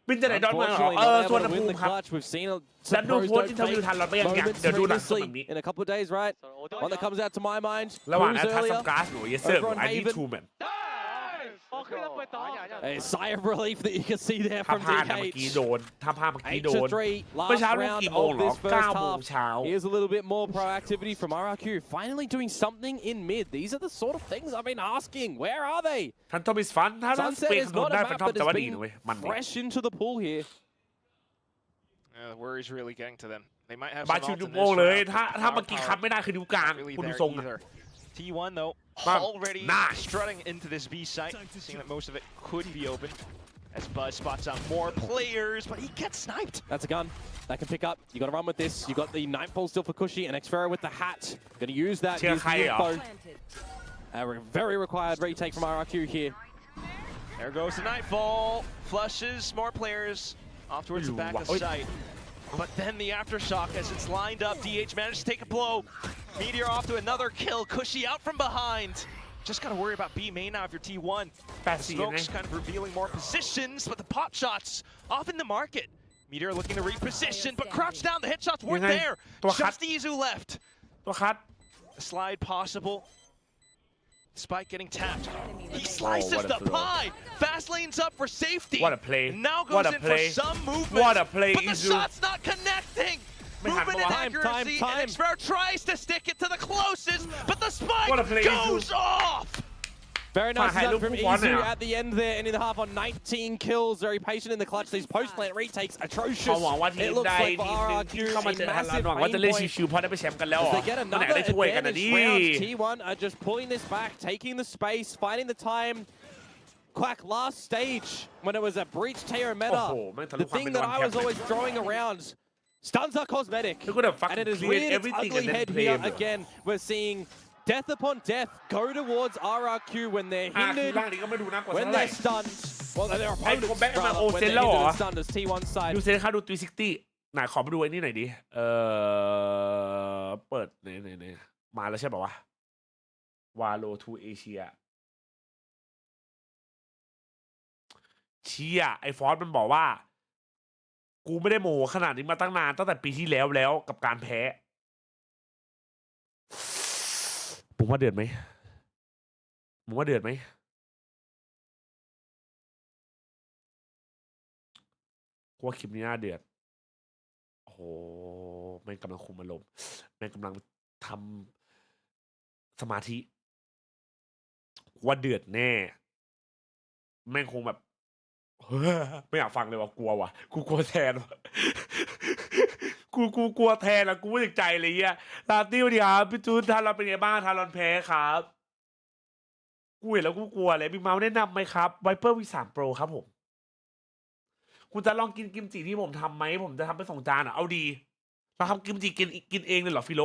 บินจะไหนดอนมาส่วนภูมิครับแล้วดูโพสต์ที่ทำอยู่ทันเราไปอย่างเดี๋ยวดูหนังแบบนี้ in a couple of days, right? One that comes out to my mind. ระหว่างนั้นทัศน์ก๊าซหรือเยสเซอร์หรือไอดีทูแมน A sigh of relief that you can see there from DH. ถ้าพลาดเมื่อกี้โดน 8-3 last round of this first half. Here's a little bit more proactivity from RRQ. Finally doing something in mid. These are the sort of things I've been asking. Where are they? Phantom is fun. Sunset is not a map that has been fresh into the pool here. The worry's really getting to them. They might have บา some ชิว ult ดู in โม่เลย this ถ้าเมื่อกี้คับไม่ได้คือนิ้วกลาง round. คุณ Really ดูทรง there either. T1 though, already strutting into this B site, seeing that most of it could be open. As Buzz spots out more players, but he gets sniped. That's a gun that can pick up. You got to run with this. You got the Nightfall still for Cushy and Xfero with the hat. Going to use that. Use the info. A very required retake from RRQ here. There goes the Nightfall. Flushes more players off towards the back of sight. But then the aftershock as it's lined up. DH managed to take a blow. Meteor off to another kill. Cushy out from behind. Just got to worry about B main now if you're T1. Smoke's kind of revealing more positions, but the pot shots off in the market. Meteor looking to reposition, but crouch down. The headshots weren't there. Just Izu left. The slide possible. Spike getting tapped. He slices the pie. Fast lanes up for safety. What a play. Now goes in for some movement. What a play, but the shot's not connecting. Movement and accuracy. And Xfero tries to stick it to the closest, but the spike goes off. Very nice done from Izu at the end there, and in the half on 19 kills. Very patient in the clutch. These post-plant retakes atrocious. It looks like for RRQ a massive pain point. They get another advantage round. T1 are just pulling this back, taking the space, finding the time. Quack, last stage, when it was a breach Teo meta, the thing that I was always throwing around, stuns are cosmetic. And it is reared its ugly head here again. We're seeing death upon death go towards RRQ when they're hindered, when they're stunned. Well, their opponents, rather, when they're hindered and stunned as T1's side. ดูเซนค่าดู360ไหนขอไปดูไอ้นี่หน่อยดิเปิดเนี่ยมาแล้วใช่ป่าววะ Valo to Asia เชี่ยไอ้ฟอสมันบอกว่ากูไม่ได้โมโหขนาดนี้มาตั้งนานตั้งแต่ปีที่แล้วกับการแพ้มึงว่าเดือดไหมกูว่าคลิปนี้น่าเดือดโอ้โหแม่งกำลังคุมอารมณ์แม่งกำลังทำสมาธิว่าเดือดแน่แม่งคงแบบไม่อยากฟังเลยว่ะกลัวว่ะกูกลัวแทนว่ะกูกลัวแทนแล้วกูไม่อยากใจเลยเฮียลาตี้สวัสดีครับพี่จูนทารอนเป็นไงบ้างทารอนแพ้ครับกูเห็นแล้วกูกลัวเลยบิ๊กเมาส์แนะนำไหมครับไวเปอร์ V3 Pro ครับผมคุณจะลองกินกิมจิที่ผมทำไหมผมจะทำไป2 จานอ่ะเอาดีเราทำกิมจิกินเองเลยเหรอฟิโล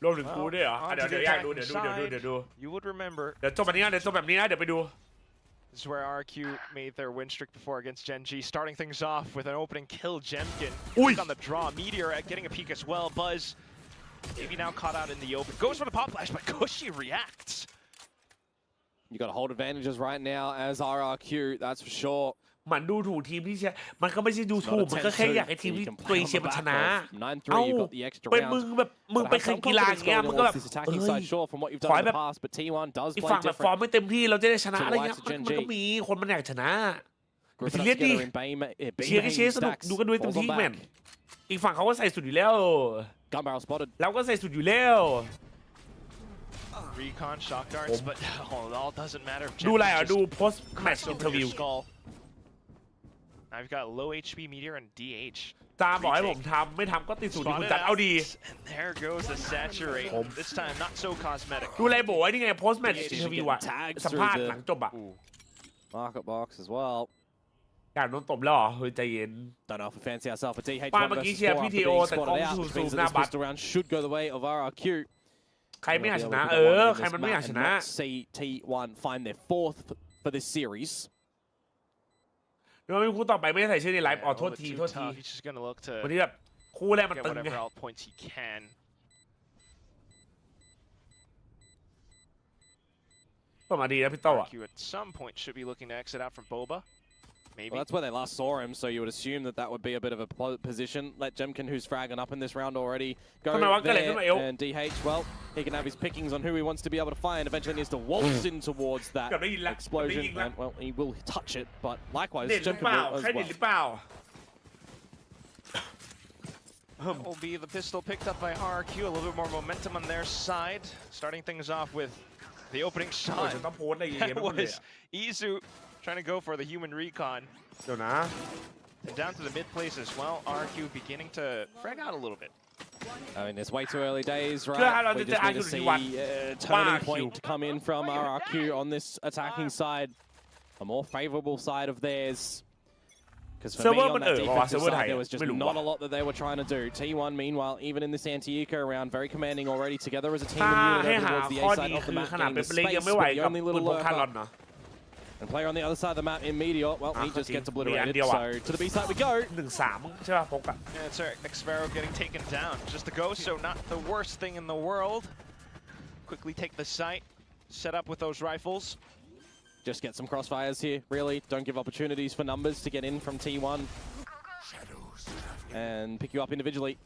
รวมถึงกูด้วยเหรอเดี๋ยวอยากดูเดี๋ยวดู You would remember เดี๋ยวจบแบบนี้นะเดี๋ยวไปดู This is where RQ made their win streak before against Gen G, starting things off with an opening kill. Jemkin on the draw. Meteor getting a peek as well. Buzz maybe now caught out in the open. Goes for the pop flash, but Koshi reacts. You got to hold advantages right now as RRQ, that's for sure. มันดูถูกทีมที่เชียร์มันก็ไม่ใช่ดูถูกมันก็แค่อยากให้ทีมที่ตัวเองเชียร์มันชนะเอ้าเป็นมึงไปแข่งกีฬาอย่างเงี้ยมึงก็แบบขอให้แบบอีกฝั่งแบบฟอร์มไม่เต็มที่เราจะได้ชนะอะไรเงี้ยมันก็มีคนมันอยากชนะเชียร์ดีเชียร์ก็เชียร์สนุกดูกันด้วยเต็มที่แม่นอีกฝั่งเขาก็ใส่สุดอยู่แล้วเราก็ใส่สุดอยู่แล้ว Recon shock darts, but it all doesn't matter. ดูอะไรอ่ะดู post match interview I've got low HP Meteor and DH. ตามบอกให้ผมทำไม่ทำก็ติดสูตรที่คุณจัดเอาดี And there goes the saturate. This time not so cosmetic. ดูอะไรโบไอ้นี่ไง post match interview อ่ะสัมภาษณ์หลังจบอ่ะ Market box as well. การโดนตบแล้วเหรอเฮ้ยใจเย็น Don't know if we fancy ourselves for DH. ป้าเมื่อกี้เชียร์พี่ทีโอแต่กล้องซูมหน้าบัตร round should go the way of RRQ. ใครไม่อยากชนะใครมันไม่อยากชนะ See T1 find their 4th for this series. เดี๋ยวมีคู่ต่อไปไม่ได้ใส่ชื่อในไลฟ์โทษทีวันนี้แบบคู่แรกมันตึงไงก็มาดีนะพี่โต้อะ Well, that's where they last saw him, so you would assume that would be a bit of a position. Let Jemkin, who's fragging up in this round already, go there, and DH, well, he can have his pickings on who he wants to be able to find. Eventually needs to waltz in towards that explosion, and, well, he will touch it, but likewise, Jemkin will as well. That will be the pistol picked up by RRQ, a little bit more momentum on their side, starting things off with the opening shot. That was Izu trying to go for the human recon. And down to the mid place as well. RQ beginning to frag out a little bit. I mean, it's way too early days, right? We just need to see a turning point to come in from RRQ on this attacking side. A more favorable side of theirs. Because for me, on that defensive side, there was just not a lot that they were trying to do. T1, meanwhile, even in this anti-eco round, very commanding already together as a team and unit over towards the A side of the map, getting the space with the only little lurker. And player on the other side of the map in Meteor, well, he just gets obliterated. So to the B side we go. Yeah, it's Xvero getting taken down. Just a ghost, so not the worst thing in the world. Quickly take the site, set up with those rifles. Just get some crossfires here, really. Don't give opportunities for numbers to get in from T1. And pick you up individually.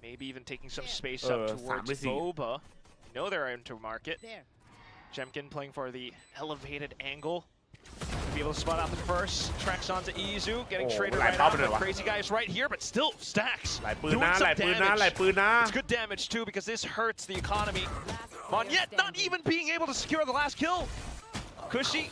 Maybe even taking some space up towards Boba. You know they're into market. Jemkin playing for the elevated angle to be able to spot out the first. Tracks onto Izu, getting traded right out. The crazy guy is right here, but still stacks. Doing some damage. It's good damage too because this hurts the economy. Monyet not even being able to secure the last kill. Cushy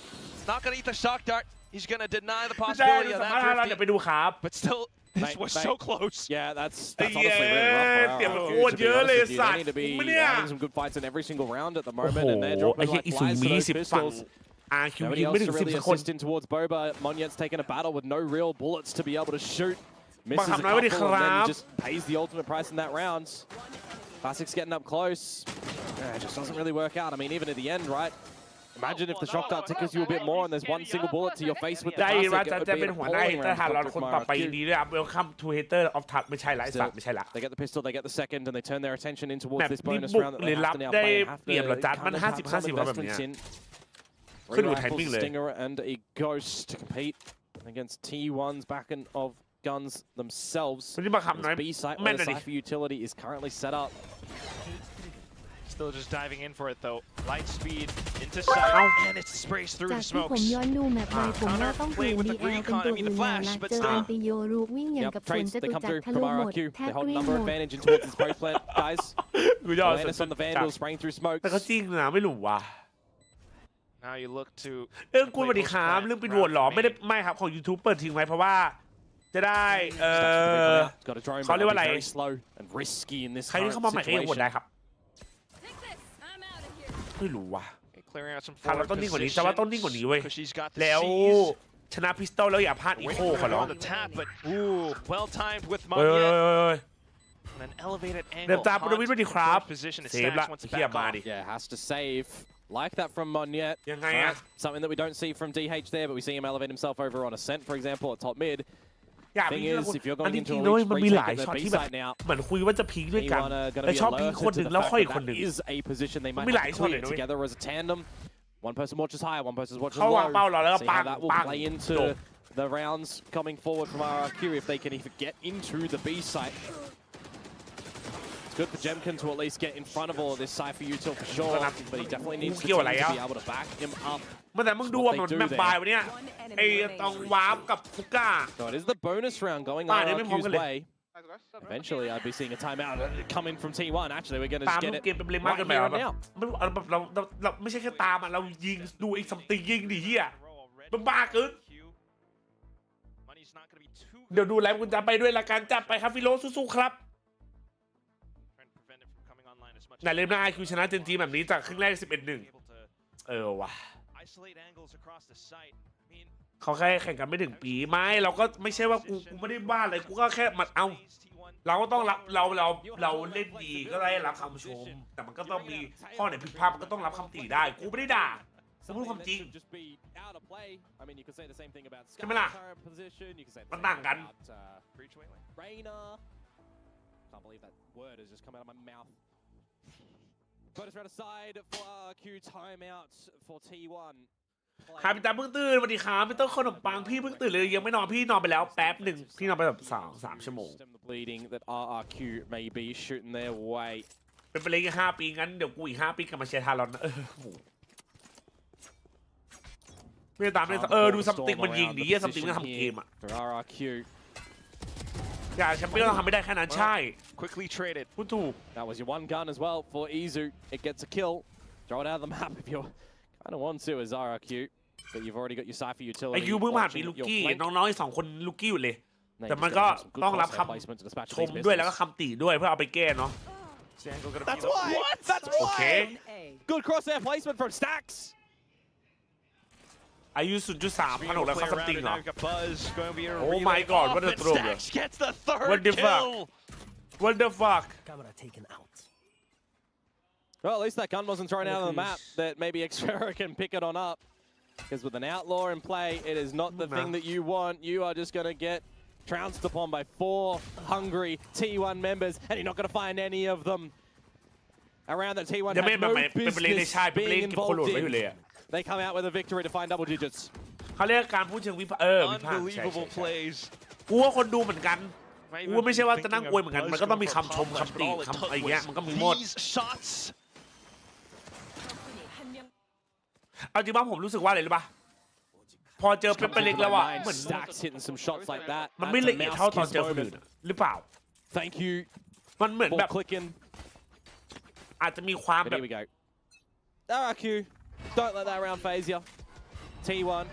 not gonna eat the shock dart. He's gonna deny the possibility of that. But still, this was so close. Yeah, that's honestly really rough for our They need to be having some good fights in every single round at the moment, and they're dropping like flies for those pistols. Nobody else to really assist in towards Boba. Monyet's taken a battle with no real bullets to be able to shoot. Misses a couple, and then he just pays the ultimate price in that round. Classic's getting up close. It just doesn't really work out. I mean, even at the end, right? Imagine if the shock dart tickles you a bit more and there's one single bullet to your face with the classic. It would be an appalling round from RRQ. Welcome to Hater of Touch ไม่ใช่ละ They get the pistol, they get the second, and they turn their attention in towards this bonus round that they have to now play and have to kind of have some investments in. Rifle, Stinger, and a Ghost to compete against T1's back end of guns themselves. This B site where the Cypher utility is currently set up. Still just diving in for it though. Light speed into sight, and it sprays through the smokes. Connor played with the recon, I mean the flash, but still. Yep, trades, they come through from RRQ. They hold number advantage in towards this spray plant, guys. Awareness on the Vandal, spraying through smokes. แต่ก็จริงนะไม่รู้ว่ะ Now you look to คุณสวัสดีครับเรื่องปิดโหวตหรอไม่ครับของ YouTube เปิดทิ้งไว้เพราะว่าจะได้เขาเรียกว่าอะไรใครที่เข้ามาใหม่ก็ยังโหวตได้ครับไม่รู้ว่ะถ้าเราต้องนิ่งกว่านี้จะว่าต้องนิ่งกว่านี้เว้ยแล้วชนะพิสตอลแล้วอย่าพลาดอีโคขอร้องเดินตามปรวิทย์มาดีครับเซฟละเทียบมาดิ Yeah, has to save. Like that from Monyet. Something that we don't see from DH there, but we see him elevate himself over on Ascent, for example, at top mid. Thing is, if you're going into a retake at the B site now, เหมือนคุยว่าจะพีคด้วยกันแต่ชอบพีคคนหนึ่งแล้วค่อยคนหนึ่ง is a position they might have to clear together as a tandem. One person watches high, one person watches low. See how that will play into the rounds coming forward from RRQ if they can even get into the B site. It's good for Jemkin to at least get in front of all of this Cypher util for sure, but he definitely needs the team to be able to back him up. แต่มึงดูว่ามันแมปบายวันนี้ไอ้ตองวาร์ปกับฟุก้า So it is the bonus round going RRQ's way. Eventually, I'd be seeing a timeout coming from T1. Actually, we're going to get it right here and now. เราไม่ใช่แค่ตามอ่ะเรายิงดูไอ้ซัมติงยิงดิเฮียมันบ้าเกินเดี๋ยวดูไลฟ์คุณจะไปด้วยละกันจับไปครับฟิโลสู้ๆครับไหนเล่นหน้าคือชนะเจนจีแบบนี้จากครึ่งแรก 11-1 ว่ะเขาแค่แข่งกันไม่ถึงปีไม่เราก็ไม่ใช่ว่ากูไม่ได้บ้าอะไรกูก็แค่มาเอาเราก็ต้องรับเราเล่นดีก็ได้รับคำชมแต่มันก็ต้องมีข้อไหนผิดพลาดมันก็ต้องรับคำติได้กูไม่ได้ด่าสมมติความจริงใช่ไหมล่ะมันต่างกันBonus round aside for RRQ timeout for T1. ใครเป็นตาเพิ่งตื่นสวัสดีครับพี่ต้นขนมปังพี่เพิ่งตื่นเลยยังไม่นอนพี่นอนไปแล้วแป๊บหนึ่งพี่นอนไปแบบ3 ชั่วโมง Bleeding that RRQ may be shooting their way. เป็นไปเลยอีก5 ปีงั้นเดี๋ยวกูอีก5 ปีกลับมาเชียร์ทารอนไม่ตามเลยดูซัมติงมันยิงดิซัมติงมันทำเกมอ่ะ For RRQ. อย่าแชมเปี้ยนเราทำไม่ได้แค่นั้นใช่ Quickly traded. พูดถูก That was your one gun as well for Izu. It gets a kill. Throw it out of the map if you kind of want to as RRQ. But you've already got your Cypher utility. ไอ้ยูเพิ่งผ่านปีลูกี้น้องๆ2 คนลูกี้อยู่เลยแต่มันก็ต้องรับคำชมด้วยแล้วก็คำติด้วยเพื่อเอาไปแก้เนาะ That's why. What? That's why. Okay. Good crosshair placement from Stacks. อายุ 0.3 พันหกแล้วเขาซัมติงเหรอ Oh my god what the throw What the fuck What the fuck Well, at least that gun wasn't thrown out of the map that maybe Xterra can pick it on up. Because with an outlaw in play, it is not the thing that you want. You are just going to get trounced upon by 4 hungry T1 members, and you're not going to find any of them around the T1 have no business being involved in. They come out with a victory to find double digits. เขาเรียกการพูดเชิงวิพากษ์ Unbelievable plays. กูว่าคนดูเหมือนกันกูไม่ใช่ว่าจะนั่งอวยเหมือนกันมันก็ต้องมีคำชมคำติคำอะไรเงี้ยมันก็มีหมดเอาจริงป่ะผมรู้สึกว่าอะไรรู้ป่ะ พอเจอเป็นเล็กแล้วอ่ะเหมือน Stacks hitting some shots like that มันไม่ละเอียดเท่าตอนเจอคนอื่นหรือเปล่า Thank you มันเหมือนแบบ clicking อาจจะมีความแบบ Here we go RRQ don't let that round phase you T1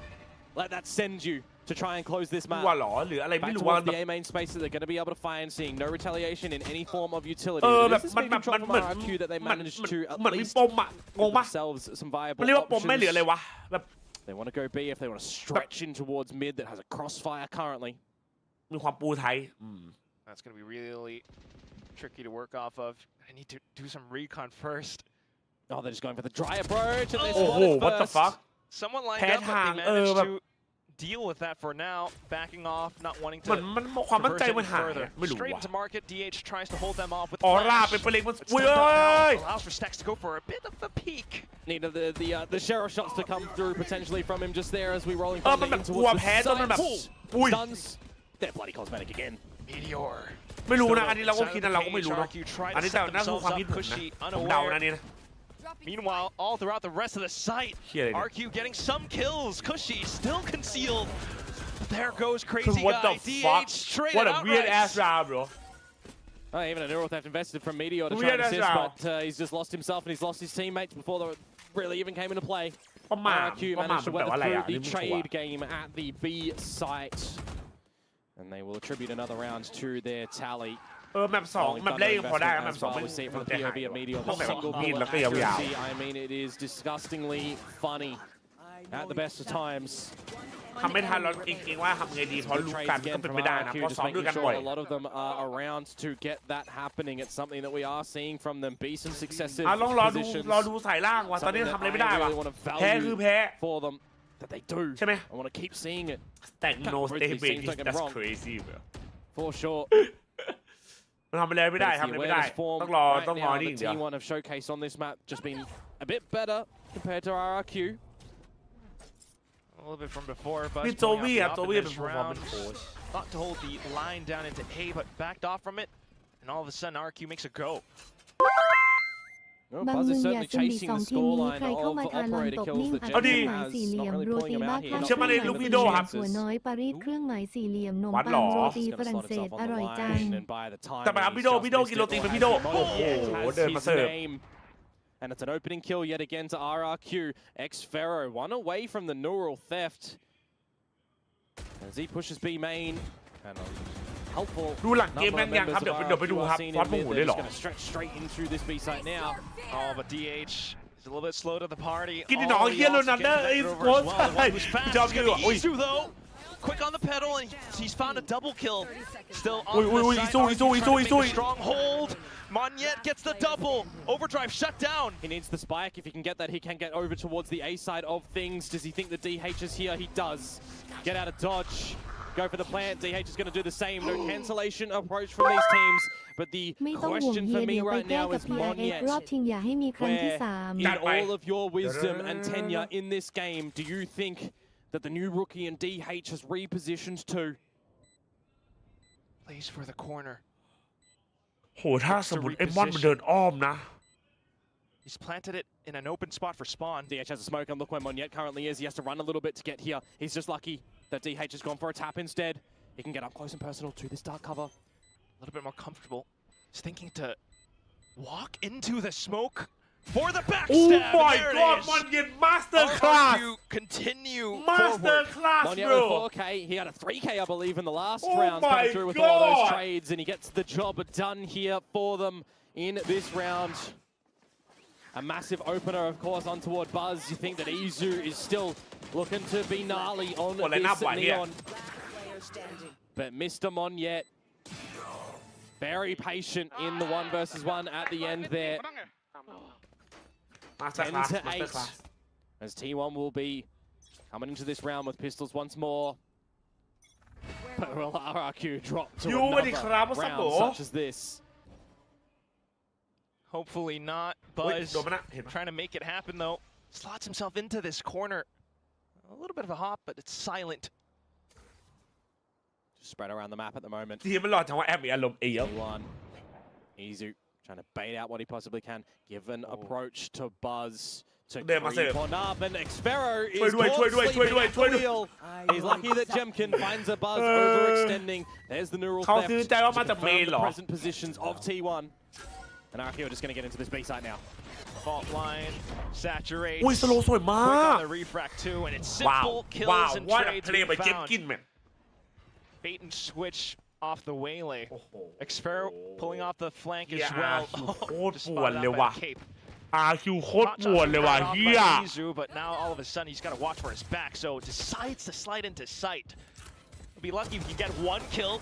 let that send you to try and close this map ว่าหรอหรืออะไรไม่ back รู้ว่า towards the A main space that they're going to be able to find seeing no retaliation in any form of utility แบบ This is มัน big แบบ control มัน from เหมือน RRQ that they managed to at เหมือนมี least ปมอ่ะงง give ปะ themselves some มัน viable เรียกว่าปมไหมหรืออะไร options วะแบบ they want to go B if they want to stretch in towards mid that has a crossfire currently มีความปูไทย That's going to be really tricky to work off of. I need to do some recon first. Oh, they're just going for the dry approach and they Oh, spot it what the first. fuck? Someone lined up, but they managed to deal with that for now, backing off, not wanting to มันความมั่นใจมันหาย further. ไม่รู้ Straight ว่ะ into market, DH tries to hold them off with ออร่า flash. เป็นเปลงมัน But อุ้ย stepped เอ้ up ย now allows for Stacks to go for a bit of a peek. Need the sheriff shots to come through potentially from him just there as we rolling มันแบบ into กลัว towards แพ้ the จนมันแบบ sides. อุ้ย Stuns. They're bloody cosmetic again. Meteor. ไม่รู้นะอันนี้เราก็คิดนะเราก็ไม่รู้เนาะ RRQ tried อัน to นี้แต่ set น่าคือ themselves ความ up, คิดผมนะ Cushy, ผมเดา unaware. นะนี่นะ Meanwhile, all throughout the rest of the site, เหี้ยอะไรเนี่ย RQ getting some kills. Cushy still concealed. But there goes คือ Crazy what the Guy. fuck DH straight what a out weird right. ass round bro Oh, even a neural theft invested from Meteor to try Weird and as assist, hell. but he's just lost himself and he's lost his teammates before they really even came into play. ประมาท RRQ ประมาท managed to มันแปล weather ว่าอะไร through อ่ะ the นี่ไม่ชัว trade ร์ game at the B site. And they will attribute another round to their tally. แมปสองแมปแรกยังพอได้แมปสอง Well, ไม่ we see it มั from น the จะหาย POV of Meteor. ต้องแบบ Single มีด bullet แล้วก็ยาว accuracy. I mean, it is disgustingly funny at the best of times. ๆทำไม่ทันเราจริงๆว่าทำไงดีเพราะรู้กันก็เป็นไม่ได้นะเพราะ Just ซ้อมด้วย making กันบ่อย sure a lot of them are around to get that happening. It's something that we are seeing from them. Be some successive ลองรอ positions. ดูสายล่างว่ะตอนนี้ Something ทำอะไร that ไม่ได้ I ว่ะ really want to แพ้คือ value แพ้ for them that they do. ใช่ไหม I want to keep seeing it แต่ no stay These baby teams don't get it that's wrong. crazy bro for sure. มันทำอะไรไม่ได้ But it's ทำ the อะไรไม่ได้ awareness form ต้องรอ right ต้องรอ now นี่ that อย่างเดียว T1 have showcased on this map just been a bit better compared to RRQ. A little bit from before, but นี่โจวี่ครับโจวี่เป็น performance coach thought to hold the line down into A, but backed off from it, and all of a sudden RQ makes a go. Well, บาง Buzz มึ is งอย่า certainly ซึมดิ chasing สอง the ทีมนี้ scoreline ใครเข้า of มาทาลอน operator ตบ kills นิ่ง that พัด เอา เค ดิ รื่องหมายสี่เหลี่ยมโรตีบ้าข้าว เชื่อมั่นในลูกวิดีโอครับ หัวน้อยปารีสเครื่องหมายสี่เหลี่ยมนม วัด ปั เหรง อ โรตี He's ฝ gonna รั่ง slot เศส himself อ on the ร่อยจัง line, and by the time แต่ไปครับ he's พี่โด just พี่โด missed กินโรตี it, เป็น or พี่โด has โอ้โห Moyet เดิน has มา his เสิร์ฟ name. And it's an opening kill yet again to RRQ. X-Pharaoh, one away from the neural theft. As he pushes B main. And helpful. ดูหลังเกมแม่งยังครับเดี๋ยวไปดูครับฟอสโมโหได้หรอ Going to stretch straight in through this B site now. Oh, but DH is a little bit slow to the party. กินที่น้องเฮียโรนัลโดไอ้สปอร์ตใช่จอมอยู่อุ้ย Isu though, quick on the pedal, and he's found a double kill. Still on Ui, ui, ui, the Isu, side. Isu, Isu, Trying to make Isu. a strong hold. Monyet gets the double. Overdrive shut down. He needs the spike. If he can get that, he can get over towards the A side of things. Does he think the DH is here? He does. Get out of dodge. Go for the plant. DH is going to do the same. No cancellation approach from these teams. But the ไม่ต้องห่วง question เฮี for ย me เดี๋ยวไป right แก้ now กับ is PRX Monyet. รอบชิงอย่าให้มีครั้งที่ Where 3 in all of your wisdom and tenure in this game, do you think that the new rookie in DH has repositioned to? Plays for the corner. โหถ้าสมมติไอ้มอนมันเดินอ้อมนะ He's planted it in an open spot for spawn. DH has a smoke, and look where Monyet currently is. He has to run a little bit to get here. He's just lucky that DH has gone for a tap instead. He can get up close and personal to this dark cover. A little bit more comfortable. He's thinking to walk into the smoke for the backstab. Oh my There it god is. มอนเย็นมาสเตอร์คลาส RRQ continue มาสเตอ forward. ร์คลาส Monyet บร with 4K. He had a 3K, I believe, in the last Oh round, my coming through with all those God. trades, and he gets the job done here for them in this round. A massive opener, of course, on toward Buzz. You think that Izu is still looking to be gnarly on Well, they're not this right here. Neon. But Mr. Monyet, very patient in the 1v1 at the end there. มาสเตอร์ 10 คลาส to มาสเตอร์คลาส 8 as T1 will be coming into this round with pistols once more. But will RRQ drop to ยูสวัสดีครับ another วัสดุ round such as this? Hopefully not. เฮ้ย Buzz โดนมันนะเห็นไหม trying to make it happen though. Slots himself into this corner. A little bit of a hop, but it's silent. Just spread around the map at the moment. ทีมมันหลอดจังว่าแอบมีอารมณ์เอียว One. Izu trying to bait out what he possibly can. Give an approach to Buzz. to Massive. creep on up, and Xfero isช่วยด้วย He's lucky that Jemkin finds a buzz overextending. There's the neural เขา theft ซื้อใจว่ามาจากเมน from เหร the อ present positions of T1. And Arkeo just going to get into this B site now. Fault line, saturate. อุ้ยสโลสวยมาก Quick on the refract too, and it's ว้าว simple ว้าว kills and ว่า trades เพลย์ไป being เจ็บ found. กินแมน Bait and switch off the waylay. โอ้โห Xfero pulling off the flank as Yeah, well.โคตร Just ปวด spotted เลย out ว่ะ by Cape. RQ โคตร Hot ปวด shot เลยว่ะ cut off เฮีย by Mizu, but now all of a sudden he's got to watch for his back, so decides to slide into sight. He'll be lucky if he can get one kill.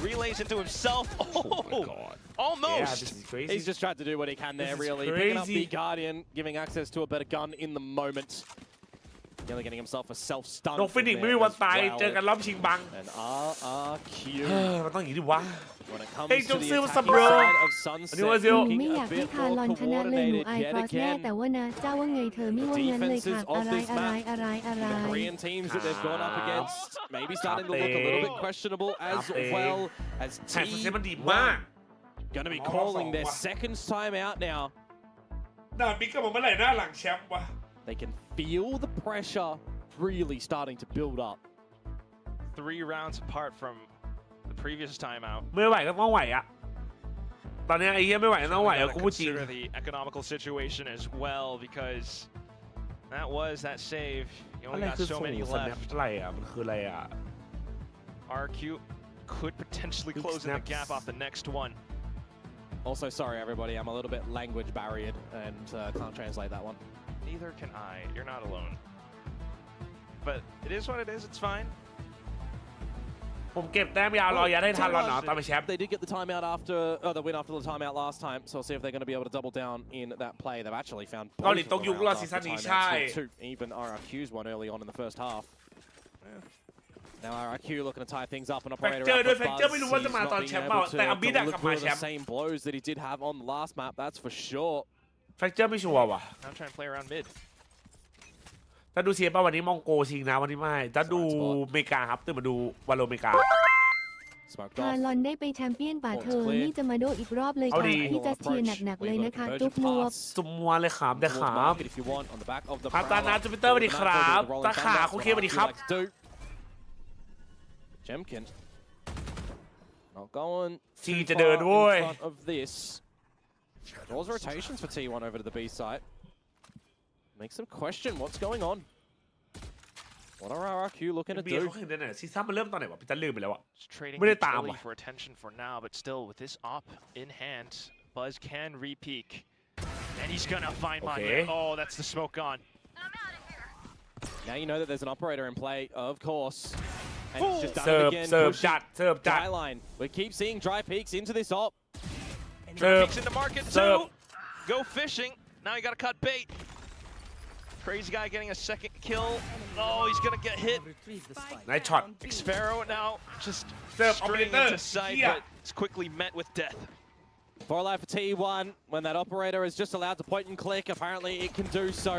Relays into himself. Oh my God. Almost. Yeah, this is crazy. He's just tried to do what he can there, This is really. Picking up the crazy. Guardian, giving access to a better gun in the moment. Nearly getting himself a self-stun. นกฟินิกซ์ไม่มีวันตายเจอกันรอบชิงบัง And RRQ. มันต้องอย่างนี้ดิวะ When it comes Hey, to don't the say what's up, attacking bro. side of อันนี้ Sunset, ว่าเซียว หนู looking ไม่อยาก a ให้ bit ทารอน more ชนะเลยหนู coordinated ไอ yet ครอสแน่ again. แต่ว่านะเจ้าว่าไงเธอไม่ว่างั้นเลยค่ะ อะไร The Korean teams that they've gone up against maybe starting to look a little bit questionable as well as แข่งเซ T มันดีมาก going to be calling their second time out now. ด่าบิ๊กกับผมเมื่อไหร่หน้าหลังแชมป์วะ They can feel the pressure really starting to build up. 3 rounds apart from the previous timeout. ไม่ไหวก็ต้องไหวอะตอนนี้ไอ้เหี้ยไม่ไหวก็ต้องไหวอะ Gotta กูพูดจริง consider the economical situation as well, because that was that save. You อะ only ไร got คือ so ส่ง many สแนป left. อะไรอะมันคืออะไรอะ RQ could potentially Big close in the snaps. gap off the next one. Also, sorry everybody, I'm a little bit language barriered and can't translate that one. Neither can I. You're not alone. But it is what it is. It's fine. ผมเก็บแต้มยาวรอยัดให้ทันรอนเนาะตามไปแชมป์ They did get the timeout after the win after the timeout last time, so we'll see if they're going to be able to double down in that play. They've actually found both เกาหลี of ตก the ยุค rounds รอ after ซีซั่นนี้ timeouts ใช่ too. Even RRQ's one early on in the first half. Now RRQ looking to tie things up and operator Factor out ด้วย for Factor Buzz. ไม่รู้ว่าจะมา He's ตอน not แช being มป์เปล่า able to แต่อาบิดอะกลับมา deliver แชม the ป์ same blows that he did have on the last map, that's for sure. แฟกเจอร์ไม่ชัวร์ว่ะ Now trying to play around mid. ถ้าดูเชียร์ป่ะวันนี้มองโกชิงนะวันนี้ไม่ถ้าดูอเมริกาครับตื่นมาดูวาโลอเมริกา Smoked ทา off. รอนได้ไปแชมเปี้ยนป่าเธอ นี่จะมาโดอีกรอบเลย เอา ค่ะ ดี พี่จะเชียร์หนักๆเลยนะคะ จุ๊บมวบ สมวัวเลยครับได้ Towards ครับ market if you want on the back of the ครับตา prowler. นาจูปิเตอร์สวัสดีครับตาขาโอเคสวัสดีครับ Jemkin not going ซี too จะเดิน far เว้ย in front of this. Draws rotations for T1 over to the B site. Makes them question what's going on. What are RRQ looking to เบียร์ do? เขาเห็นได้ไหนซีซั่นมันเริ่มตอนไหนวะพี่จะลืมไปแล้วอะ Just trading ไม่ได้ตาม utility ว่ะ for attention for now, but still with this op in hand, Buzz can re-peek. And he's gonna find Okay. Manya. Oh, that's the smoke gone. Now you know that there's an operator in play, of course. And it's just done เสิ it ร์ฟ again. เสิร์ฟ pushing จัดเสิร์ฟจัด Dry line. We keep seeing dry peaks into this op. Dry peeks into market Serve. too. Go fishing. Now you gotta cut bait. Crazy guy getting a second kill. Oh, he's gonna get hit. ไนท์ช็อต Xfero now just Serve straight operator. into sight, Yeah. but it's quickly met with death. 4 life for T1. When that operator is just allowed to point and click, apparently it can do so.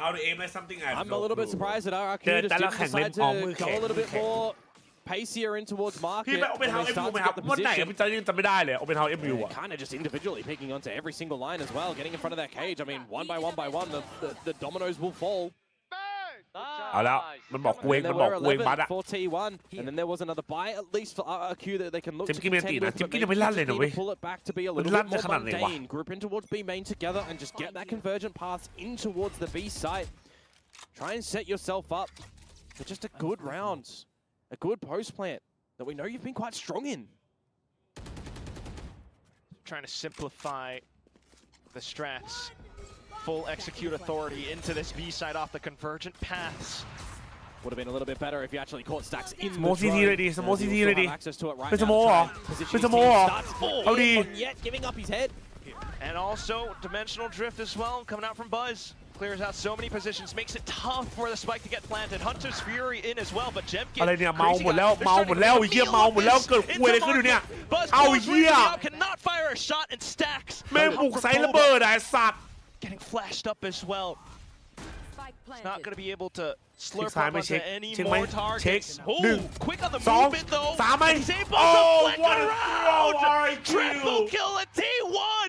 How to aim like something I'm a little bit surprised that RRQ just แต่ละ didn't แข่งเล่น decide ออกมือ to แข็ง go a little มือ bit แข็ง more pacier in towards พี่ market. ไปโอเปน when เฮา they เอ็มยู start ไหม to ครับ get the วันไหน position. พี่จะยังจำไม่ได้เลยโอเปนเฮาเอ็มยูอะ Kind of just individually picking onto every single line as well, getting in front of that cage. I mean, one by one, the dominoes will fall. เอาแล้วมันบอกกูเอง And มัน there บอก were กูเองบัต 11 อะ for T1, and then there was another buy at least for RRQ that they can look to Tim Kim contend Antina. with, Tim but Kim maybeไม่ลั่นเลย just นะ need เว้ย to pull it back to be a มัน little ลั่น bit ได้ more ขนาดไหนวะ mundane. Group in towards B main together and just get that convergent path in towards the B site. Try and set yourself up for just a good round, a good post plant that we know you've been quite strong in. Trying to simplify the strats. Full execute authority into this B side off the convergent paths. Would have been a little bit better if you actually caught stacks in the Small CT drone. ready, small As you'll CT still ready. have access to it right เป็นส now โม to เหร try อ and position เป็น his สโม team. เหรอ Starts full เอาดี in, but yet giving up his head. And also dimensional drift as well coming out from Buzz. Clears out so many positions, makes it tough for the spike to get planted. Hunter's Fury in as well, but Jemkin. อะไรเนี่ยเมา Crazy หมด guy, แล้ว they're เมาหมดแล้ว starting ไอ้เหี้ย to เมาหมดแล้ว feel เกิด this คุยอะไรขึ้นอยู่เนี่ย into market. Buzz เอา pulls เหี้ย Reed out, cannot fire a shot and stacks. แม่งปลุกไซส์ระเบิดอะไอ้สัตว์ Getting flashed up as well. He's not going to be able to slurp ซ้าย up ไม่ onto เช็ค any เช็คไหม more เช็ค targets. หนึ่ง Oh, quick on the สอง movement though. สามไหม He's able โอ้ to flank what a throw around. RQ Triple kill at T1.